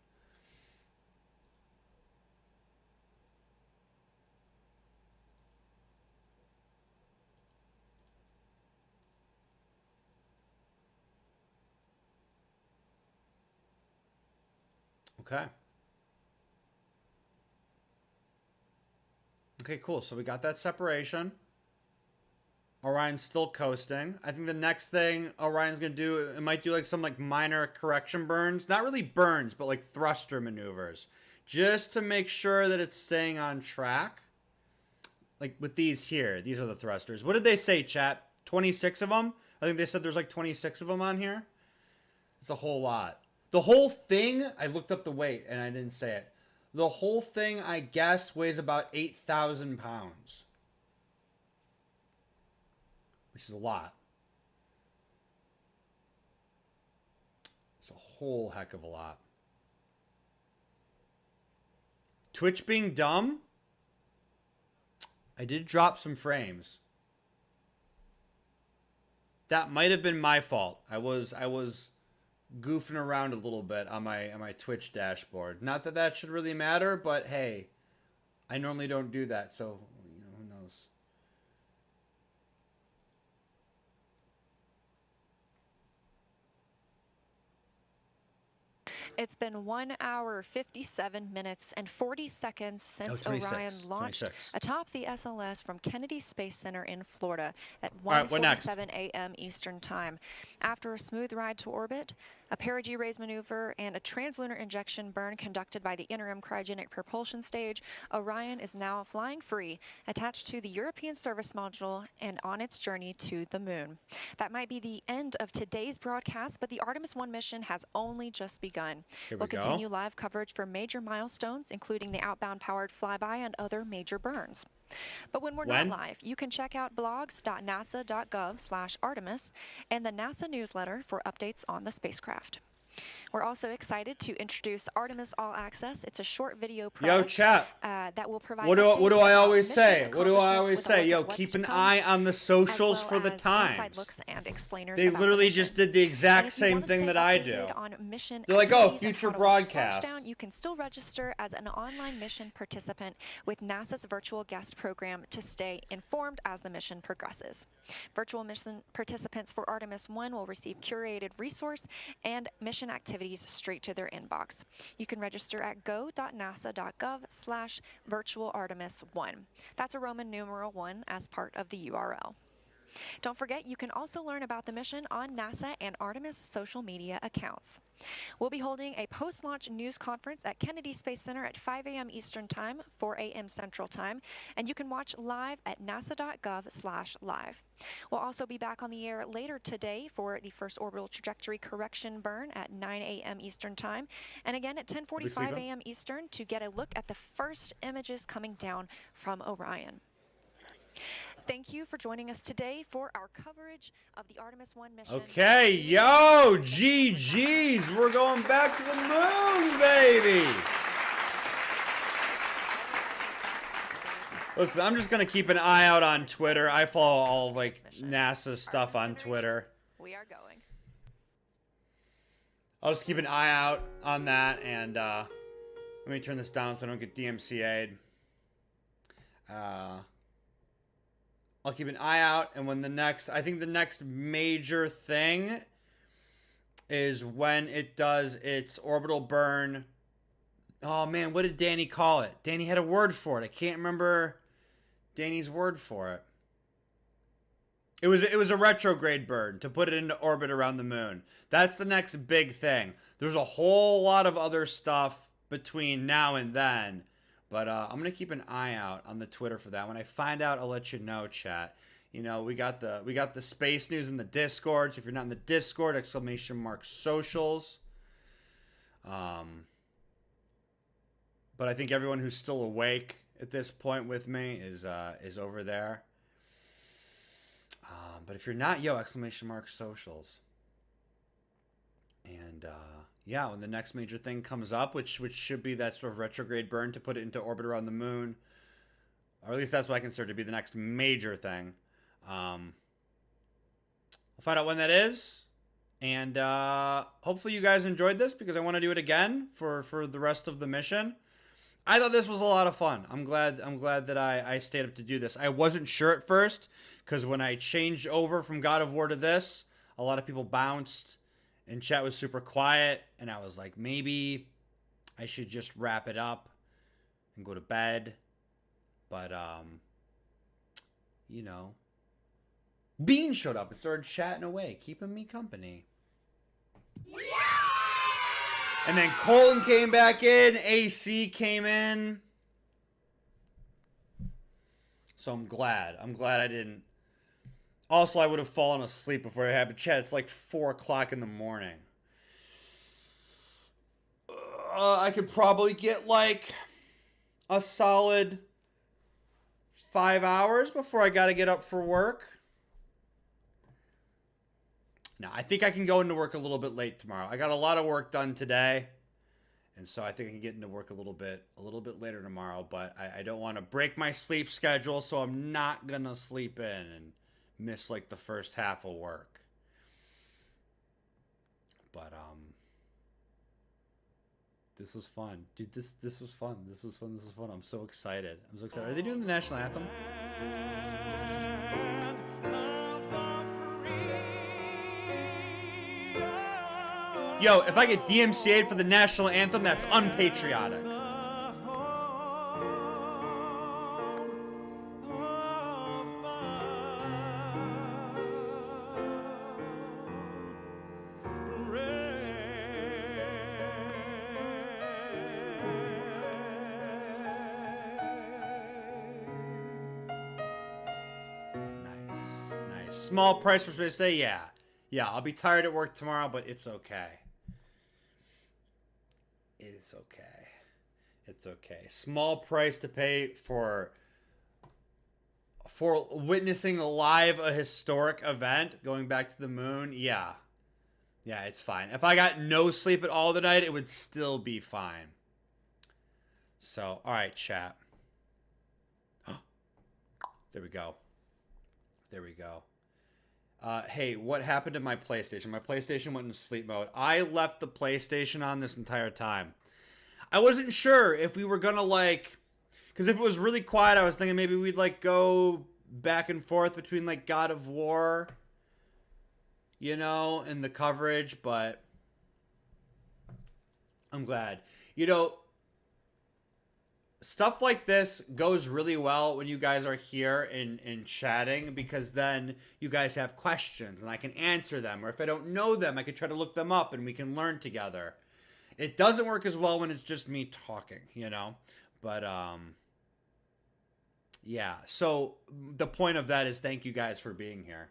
Okay. Okay, cool. So we got that separation. Orion's still coasting. I think the next thing Orion's going to do, it might do like some like minor correction burns. Not really burns, but like thruster maneuvers. Just to make sure that it's staying on track. Like with these here. These are the thrusters. What did they say, chat? 26 of them? I think they said there's like 26 of them on here. It's a whole lot. The whole thing, I looked up the weight and I didn't say it. The whole thing, I guess, weighs about 8,000 pounds. Which is a lot. It's a whole heck of a lot. Twitch being dumb? I did drop some frames. That might have been my fault. I was goofing around a little bit on my Twitch dashboard. Not that that should really matter, but hey, I normally don't do that, so you know, who knows. It's been 1 hour, 57 minutes, and 40 seconds since 26, Orion launched 26. atop the SLS from Kennedy Space Center in Florida at All right, what next? 1:47 a.m. Eastern Time. After a smooth ride to orbit, a perigee raise maneuver, and a translunar injection burn conducted by the interim cryogenic propulsion stage, Orion is now flying free, attached to the European Service Module and on its journey to the Moon. That might be the end of today's broadcast, but the Artemis 1 mission has only just begun. Here we We'll go. continue live coverage for major milestones, including the outbound powered flyby and other major burns. But when we're not live, you can check out blogs.nasa.gov/Artemis and the NASA newsletter for updates on the spacecraft. We're also excited to introduce Artemis All Access. It's a short video product chat. That will provide What do updates I about always mission say? What do I accomplishments always with a say? look Yo, at what's keep to an come, eye on the as socials well for the as times. inside looks and explainers They about literally the just mission. did the exact And if you same wanna thing stay that I do. updated on mission They're like, oh, activities and future how to watch broadcast. Splashdown, you can still register as an online mission participant with NASA's virtual guest program to stay informed as the mission progresses. Virtual mission participants for Artemis 1 will receive curated resource and mission activities straight to their inbox. You can register at go.nasa.gov/virtualartemis1. That's a Roman numeral 1 as part of the URL. Don't forget, you can also learn about the mission on NASA and Artemis social media accounts. We'll be holding a post-launch news conference at Kennedy Space Center at 5 a.m. Eastern Time, 4 a.m. Central Time, and you can watch live at nasa.gov/live. We'll also be back on the air later today for the first orbital trajectory correction burn at 9 a.m. Eastern Time, and again at 10:45 a.m. Eastern to get a look at the first images coming down from Orion. Thank you for joining us today for our coverage of the Artemis 1 mission. Okay, yo, GG's. We're going back to the moon, baby. Listen, I'm just going to keep an eye out on Twitter. I follow all, like, NASA stuff on Twitter. We are going. I'll just keep an eye out on that, and let me turn this down so I don't get DMCA'd. I'll keep an eye out, and when I think the next major thing is when it does its orbital burn. Oh man, what did Danny call it? Danny had a word for it. I can't remember Danny's word for it. It was a retrograde burn to put it into orbit around the moon. That's the next big thing. There's a whole lot of other stuff between now and then. But I'm going to keep an eye out on the Twitter for that. When I find out, I'll let you know, chat. You know, we got the space news in the Discord. So if you're not in the Discord, !socials. But I think everyone who's still awake at this point with me is over there. But if you're not, !socials. And yeah, when the next major thing comes up, which should be that sort of retrograde burn to put it into orbit around the moon, or at least that's what I consider to be the next major thing. I'll find out when that is, and hopefully you guys enjoyed this, because I want to do it again for the rest of the mission. I thought this was a lot of fun. I'm glad that I stayed up to do this. I wasn't sure at first, because when I changed over from God of War to this, a lot of people bounced. And chat was super quiet, and I was like, maybe I should just wrap it up and go to bed. But, you know, Bean showed up and started chatting away, keeping me company. And then Colin came back in, AC came in. So I'm glad I didn't. Also, I would have fallen asleep before it happened. Chat, it's like 4 o'clock in the morning. I could probably get like a solid 5 hours before I got to get up for work. No, I think I can go into work a little bit late tomorrow. I got a lot of work done today. And so I think I can get into work a little bit later tomorrow. But I don't want to break my sleep schedule, so I'm not going to sleep in and miss like the first half of work. But this was fun, dude. This was fun. This was fun. I'm so excited. Are they doing the national anthem? Yo, if I get DMCA'd for the national anthem, that's unpatriotic. Nice. Small price for space day, yeah. Yeah, I'll be tired at work tomorrow, but it's okay. It's okay. It's okay. Small price to pay for witnessing live a historic event, going back to the moon. Yeah. Yeah, it's fine. If I got no sleep at all tonight, it would still be fine. So, all right, chat. There we go. There we go. Hey, what happened to my PlayStation? My PlayStation went in sleep mode. I left the PlayStation on this entire time. I wasn't sure if we were gonna like, because if it was really quiet, I was thinking maybe we'd like go back and forth between like God of War, you know, and the coverage, but I'm glad. You know, stuff like this goes really well when you guys are here and chatting, because then you guys have questions and I can answer them. Or if I don't know them, I can try to look them up and we can learn together. It doesn't work as well when it's just me talking, you know? But, yeah. So the point of that is thank you guys for being here.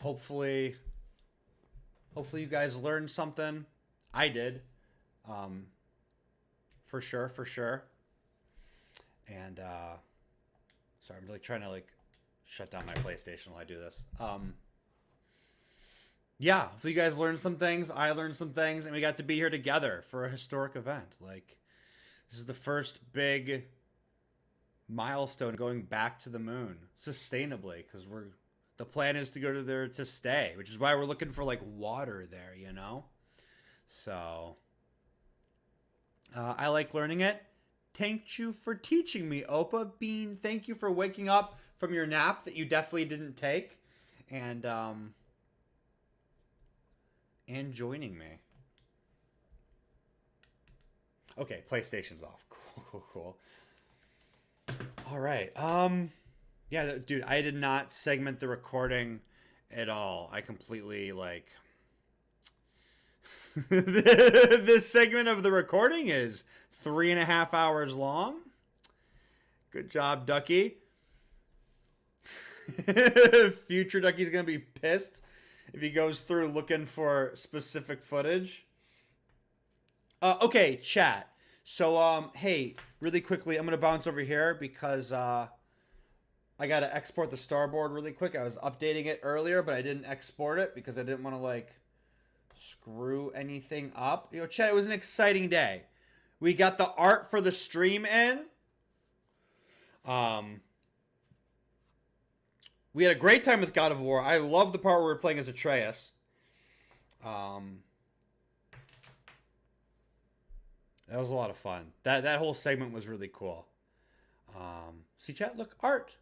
Hopefully you guys learned something. I did. For sure, for sure. And, sorry, I'm really trying to, like, shut down my PlayStation while I do this. Yeah, hopefully you guys learned some things. I learned some things, and we got to be here together for a historic event. Like, this is the first big milestone going back to the moon sustainably, because the plan is to go to there to stay, which is why we're looking for, like, water there, you know? So I like learning it. Thank you for teaching me, Opa Bean. Thank you for waking up from your nap that you definitely didn't take, and joining me. Okay, PlayStation's off. Cool. All right. Yeah, dude, I did not segment the recording at all. I completely, like... This segment of the recording is 3.5 hours long. Good job, Ducky. Future Ducky's gonna be pissed if he goes through looking for specific footage. Okay, chat. So, hey, really quickly, I'm gonna bounce over here because I gotta export the starboard really quick. I was updating it earlier, but I didn't export it because I didn't want to, like, screw anything up. Yo, chat, it was an exciting day. We got the art for the stream in. We had a great time with God of War. I love the part where we're playing as Atreus. That was a lot of fun. That whole segment was really cool. See, chat, look, art.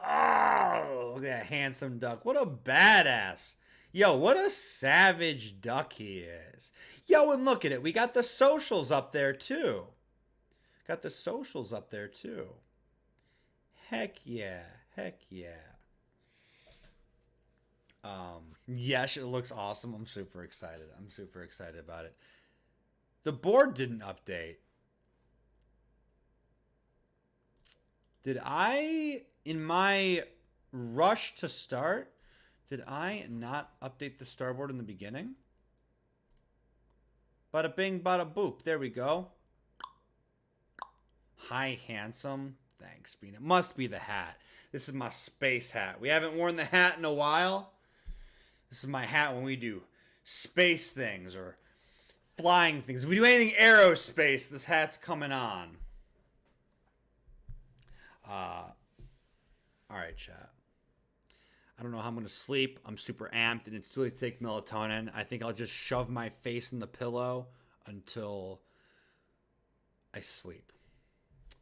Oh, look at that handsome duck. What a badass. Yo, what a savage duck he is. Yo, and look at it. We got the socials up there, too. Got the socials up there, too. Heck yeah. Heck yeah. Yes, it looks awesome. I'm super excited. I'm super excited about it. The board didn't update. Did I, in my rush to start, did I not update the starboard in the beginning? Bada bing, bada boop. There we go. Hi, handsome. Thanks, Bean. It must be the hat. This is my space hat. We haven't worn the hat in a while. This is my hat when we do space things or flying things. If we do anything aerospace, this hat's coming on. All right, chat. I don't know how I'm going to sleep. I'm super amped, and it's too late to take melatonin. I think I'll just shove my face in the pillow until I sleep.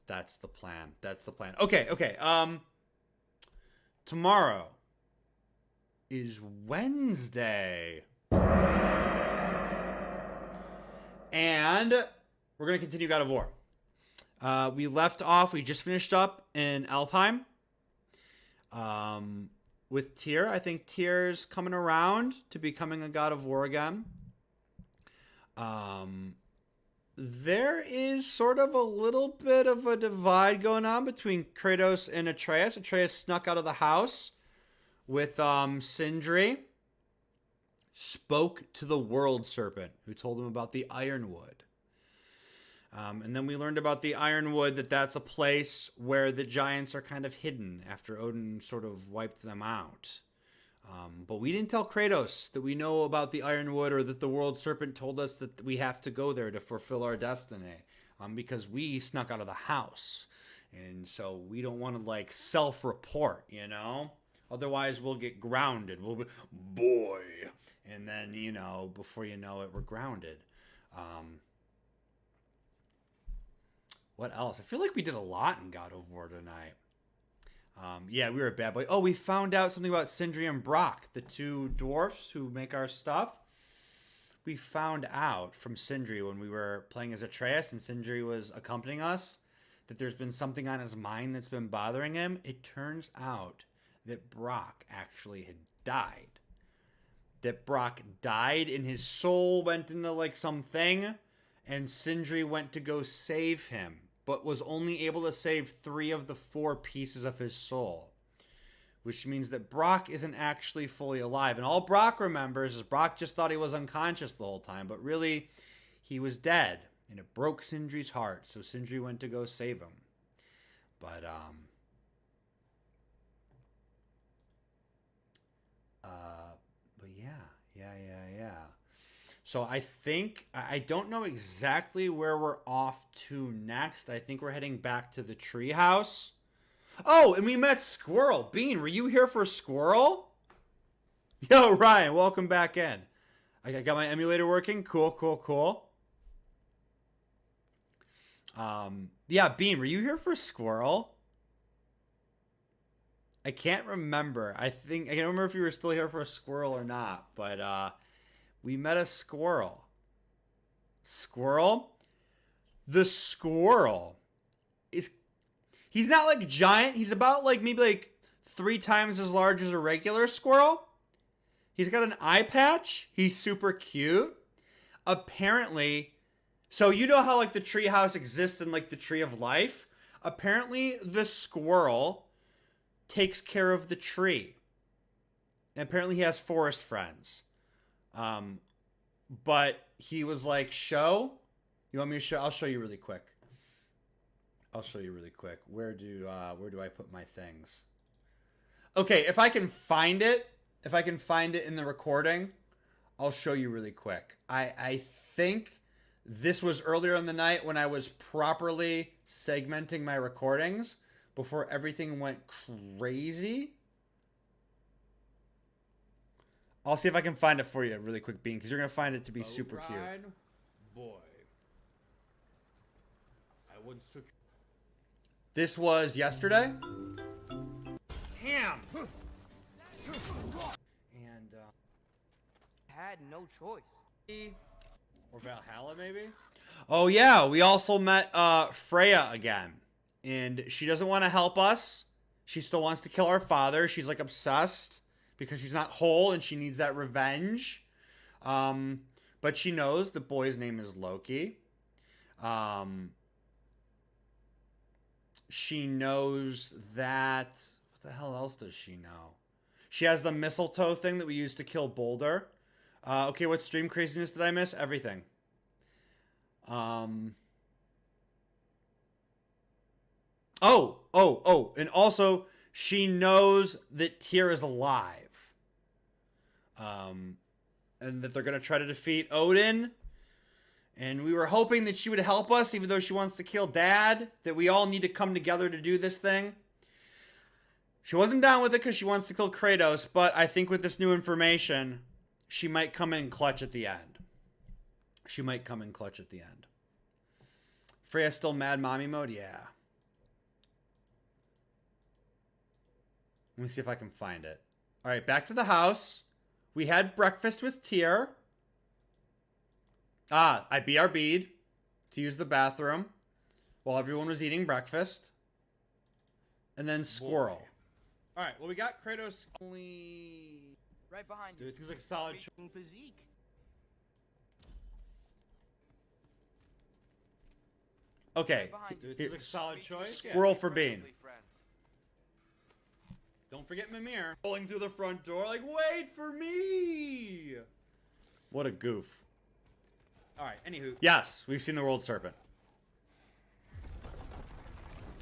That's the plan. That's the plan. Okay. Tomorrow. is Wednesday. And we're going to continue God of War. We left off, we just finished up in Alfheim with Tyr. I think Tyr's coming around to becoming a God of War again. There is sort of a little bit of a divide going on between Kratos and Atreus. Atreus snuck out of the house with Sindri, spoke to the World Serpent, who told him about the Ironwood. And then we learned about the Ironwood, that's a place where the giants are kind of hidden after Odin sort of wiped them out. But we didn't tell Kratos that we know about the Ironwood, or that the World Serpent told us that we have to go there to fulfill our destiny, because we snuck out of the house. And so we don't want to, like, self-report, you know? Otherwise, we'll get grounded. We'll be, boy. And then, you know, before you know it, we're grounded. What else? I feel like we did a lot in God of War tonight. Yeah, we were a bad boy. Oh, we found out something about Sindri and Brock, the two dwarfs who make our stuff. We found out from Sindri when we were playing as Atreus and Sindri was accompanying us that there's been something on his mind that's been bothering him. It turns out that Brock actually had died. That Brock died and his soul went into like something, and Sindri went to go save him, but was only able to save 3 of the 4 pieces of his soul, which means that Brock isn't actually fully alive. And all Brock remembers is Brock just thought he was unconscious the whole time, but really he was dead, and it broke Sindri's heart, so Sindri went to go save him. But yeah. So I think, I don't know exactly where we're off to next. I think we're heading back to the treehouse. Oh, and we met Squirrel. Bean, were you here for Squirrel? Yo, Ryan, welcome back in. I got my emulator working. Cool. Yeah, Bean, were you here for Squirrel? I can't remember. I can't remember if you were still here for a Squirrel or not, but we met a squirrel. Squirrel? The squirrel he's not like giant. He's about like maybe like 3 times as large as a regular squirrel. He's got an eye patch. He's super cute. Apparently, so you know how like the tree house exists in like the tree of life? Apparently the squirrel takes care of the tree. And apparently he has forest friends. But he was like, show? You want me to show? I'll show you really quick. Where do I put my things? Okay, if I can find it in the recording, I'll show you really quick. I think this was earlier in the night when I was properly segmenting my recordings before everything went crazy. I'll see if I can find it for you really quick, Bean, because you're going to find it to be super cute. Boy. I once took... This was yesterday. Damn! And, had no choice. Or Valhalla, maybe? Oh, yeah. We also met Freya again. And she doesn't want to help us. She still wants to kill our father. She's, like, obsessed because she's not whole and she needs that revenge. But she knows the boy's name is Loki. She knows that... What the hell else does she know? She has the mistletoe thing that we used to kill Boulder. Okay, what stream craziness did I miss? Everything. Oh, and also she knows that Tyr is alive. And that they're going to try to defeat Odin. And we were hoping that she would help us, even though she wants to kill Dad, that we all need to come together to do this thing. She wasn't down with it because she wants to kill Kratos, but I think with this new information, she might come in clutch at the end. Freya's still mad mommy mode? Yeah. Let me see if I can find it. All right, back to the house. We had breakfast with Tier. I BRB'd to use the bathroom while everyone was eating breakfast. And then Squirrel. All right, well, we got Kratos only... Right behind you. Dude, it seems like a solid physique. Okay. Dude, Here, like a solid choice. Squirrel for Bean. Don't forget Mimir. Pulling through the front door like, wait for me! What a goof. All right, anywho. Yes, we've seen the World Serpent.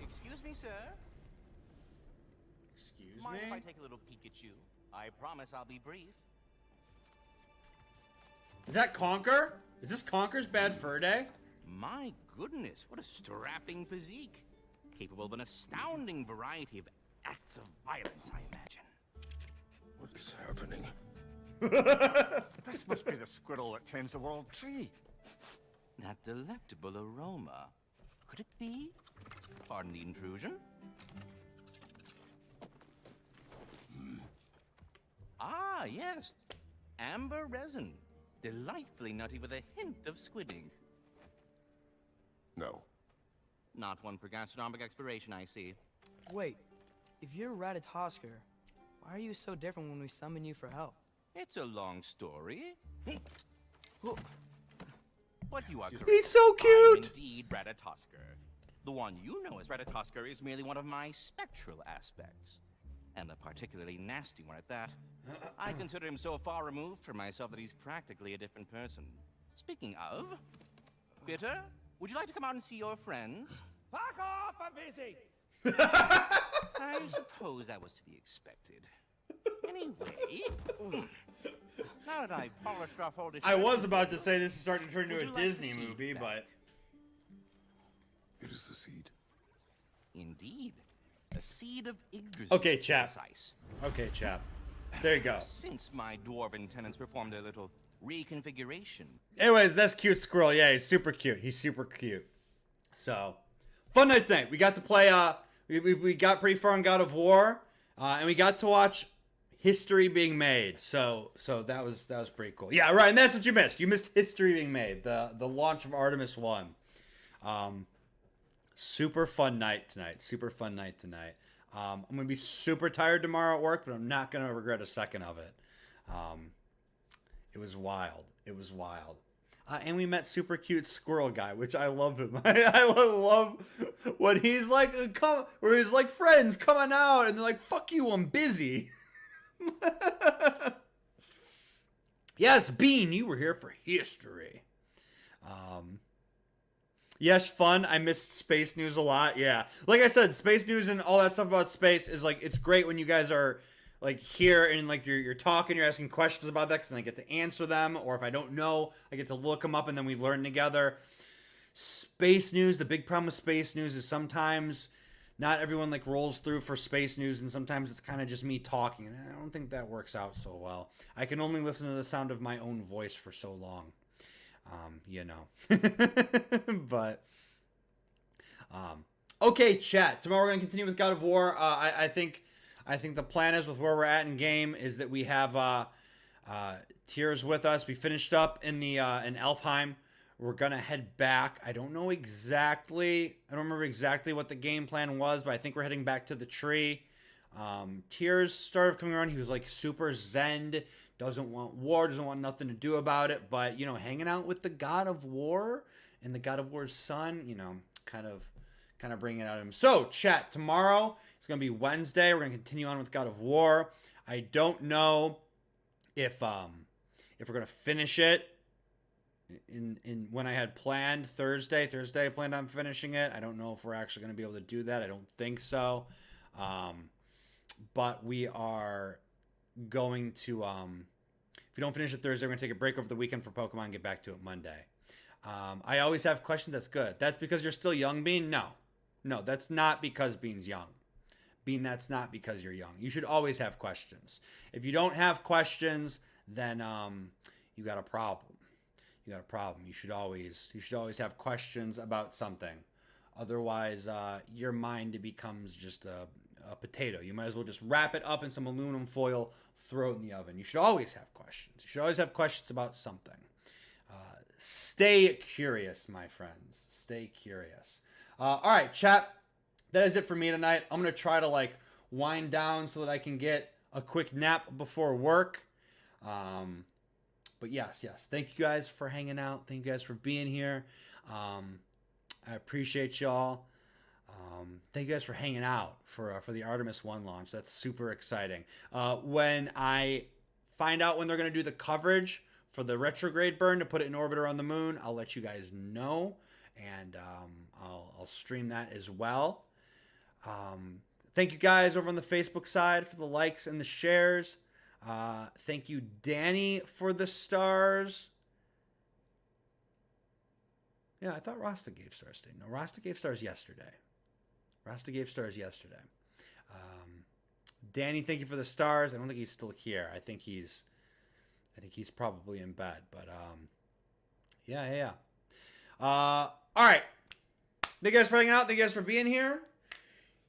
Excuse me, sir. Excuse Mind me? if I take a little peek at you? I promise I'll be brief. Is that Conker? Is this Conker's Bad Fur Day? My goodness, what a strapping physique. Capable of an astounding variety of acts of violence, I imagine. What is happening? This must be the squirrel that tends the world tree. That delectable aroma. Could it be? Pardon the intrusion. Ah, yes. Amber resin. Delightfully nutty with a hint of squidding. No. Not one for gastronomic exploration, I see. Wait, if you're Ratatosker, why are you so different when we summon you for help? It's a long story. What you are correct. He's so cute! I'm indeed Ratatosker. The one you know as Ratatosker is merely one of my spectral aspects. And a particularly nasty one at that. I consider him so far removed from myself that he's practically a different person. Speaking of, Bitter, would you like to come out and see your friends? Fuck off, I'm busy! I suppose that was to be expected. Anyway, now that I've polished off all this... I was about to say this is starting to turn into Would a you like to Disney see movie, that? but... It is the seed. Indeed. A seed of Yggdrasil. Okay, chap. Precise. Okay, chap. There you go. Since my dwarven tenants performed their little reconfiguration. Anyways, that's cute Squirrel. Yeah, he's super cute. He's super cute. So, fun night tonight. We got to play, we got pretty far on God of War, and we got to watch history being made. So that was pretty cool. Yeah, right, and that's what you missed. You missed history being made, the launch of Artemis 1. Super fun night tonight. Super fun night tonight. I'm going to be super tired tomorrow at work, but I'm not going to regret a second of it. It was wild. It was wild. And we met super cute Squirrel Guy, which I love him. I love when he's like, where he's like, friends coming out, and they're like, fuck you, I'm busy. Yes, Bean, you were here for history. Yes, fun. I missed space news a lot. Yeah. Like I said, space news and all that stuff about space is like, it's great when you guys are like here and like you're talking, you're asking questions about that, because then I get to answer them. Or if I don't know, I get to look them up and then we learn together. Space news, the big problem with space news is sometimes not everyone like rolls through for space news, and sometimes it's kind of just me talking. And I don't think that works out so well. I can only listen to the sound of my own voice for so long. You know. But okay, chat. Tomorrow we're gonna continue with God of War. I think the plan is, with where we're at in game, is that we have Tears with us. We finished up in the in Elfheim. We're gonna head back. I don't remember exactly what the game plan was, but I think we're heading back to the tree. Tears started coming around. He was like super zen. Doesn't want war, doesn't want nothing to do about it, but, you know, hanging out with the God of War and the God of War's son, you know, kind of bringing it out of him. So, chat, tomorrow, it's going to be Wednesday. We're going to continue on with God of War. I don't know if we're going to finish it in when I had planned Thursday. Thursday, I planned on finishing it. I don't know if we're actually going to be able to do that. I don't think so. But we are going to, if we don't finish it Thursday, we're going to take a break over the weekend for Pokemon and get back to it Monday. I always have questions. That's good. That's because you're still young, Bean? No, that's not because Bean's young. Bean, that's not because you're young. You should always have questions. If you don't have questions, then you got a problem. You got a problem. You should always have questions about something. Otherwise, your mind becomes just a a potato. You might as well just wrap it up in some aluminum foil, throw it in the oven. You should always have questions. You should always have questions about something. Stay curious, my friends. Stay curious. All right, chat. That is it for me tonight. I'm going to try to like wind down so that I can get a quick nap before work. But yes. Thank you guys for hanging out. Thank you guys for being here. I appreciate y'all. Thank you guys for hanging out for the Artemis 1 launch. That's super exciting. When I find out when they're going to do the coverage for the retrograde burn to put it in orbit around the moon, I'll let you guys know, and I'll stream that as well. Thank you guys over on the Facebook side for the likes and the shares. Thank you, Danny, for the stars. Yeah, I thought Rasta gave stars today. No, Rasta gave stars yesterday. Danny, thank you for the stars. I don't think he's still here. I think he's probably in bed. But yeah. All right. Thank you guys for hanging out. Thank you guys for being here.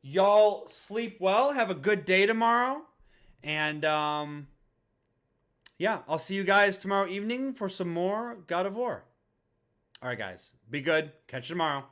Y'all sleep well. Have a good day tomorrow. And yeah, I'll see you guys tomorrow evening for some more God of War. All right, guys. Be good. Catch you tomorrow.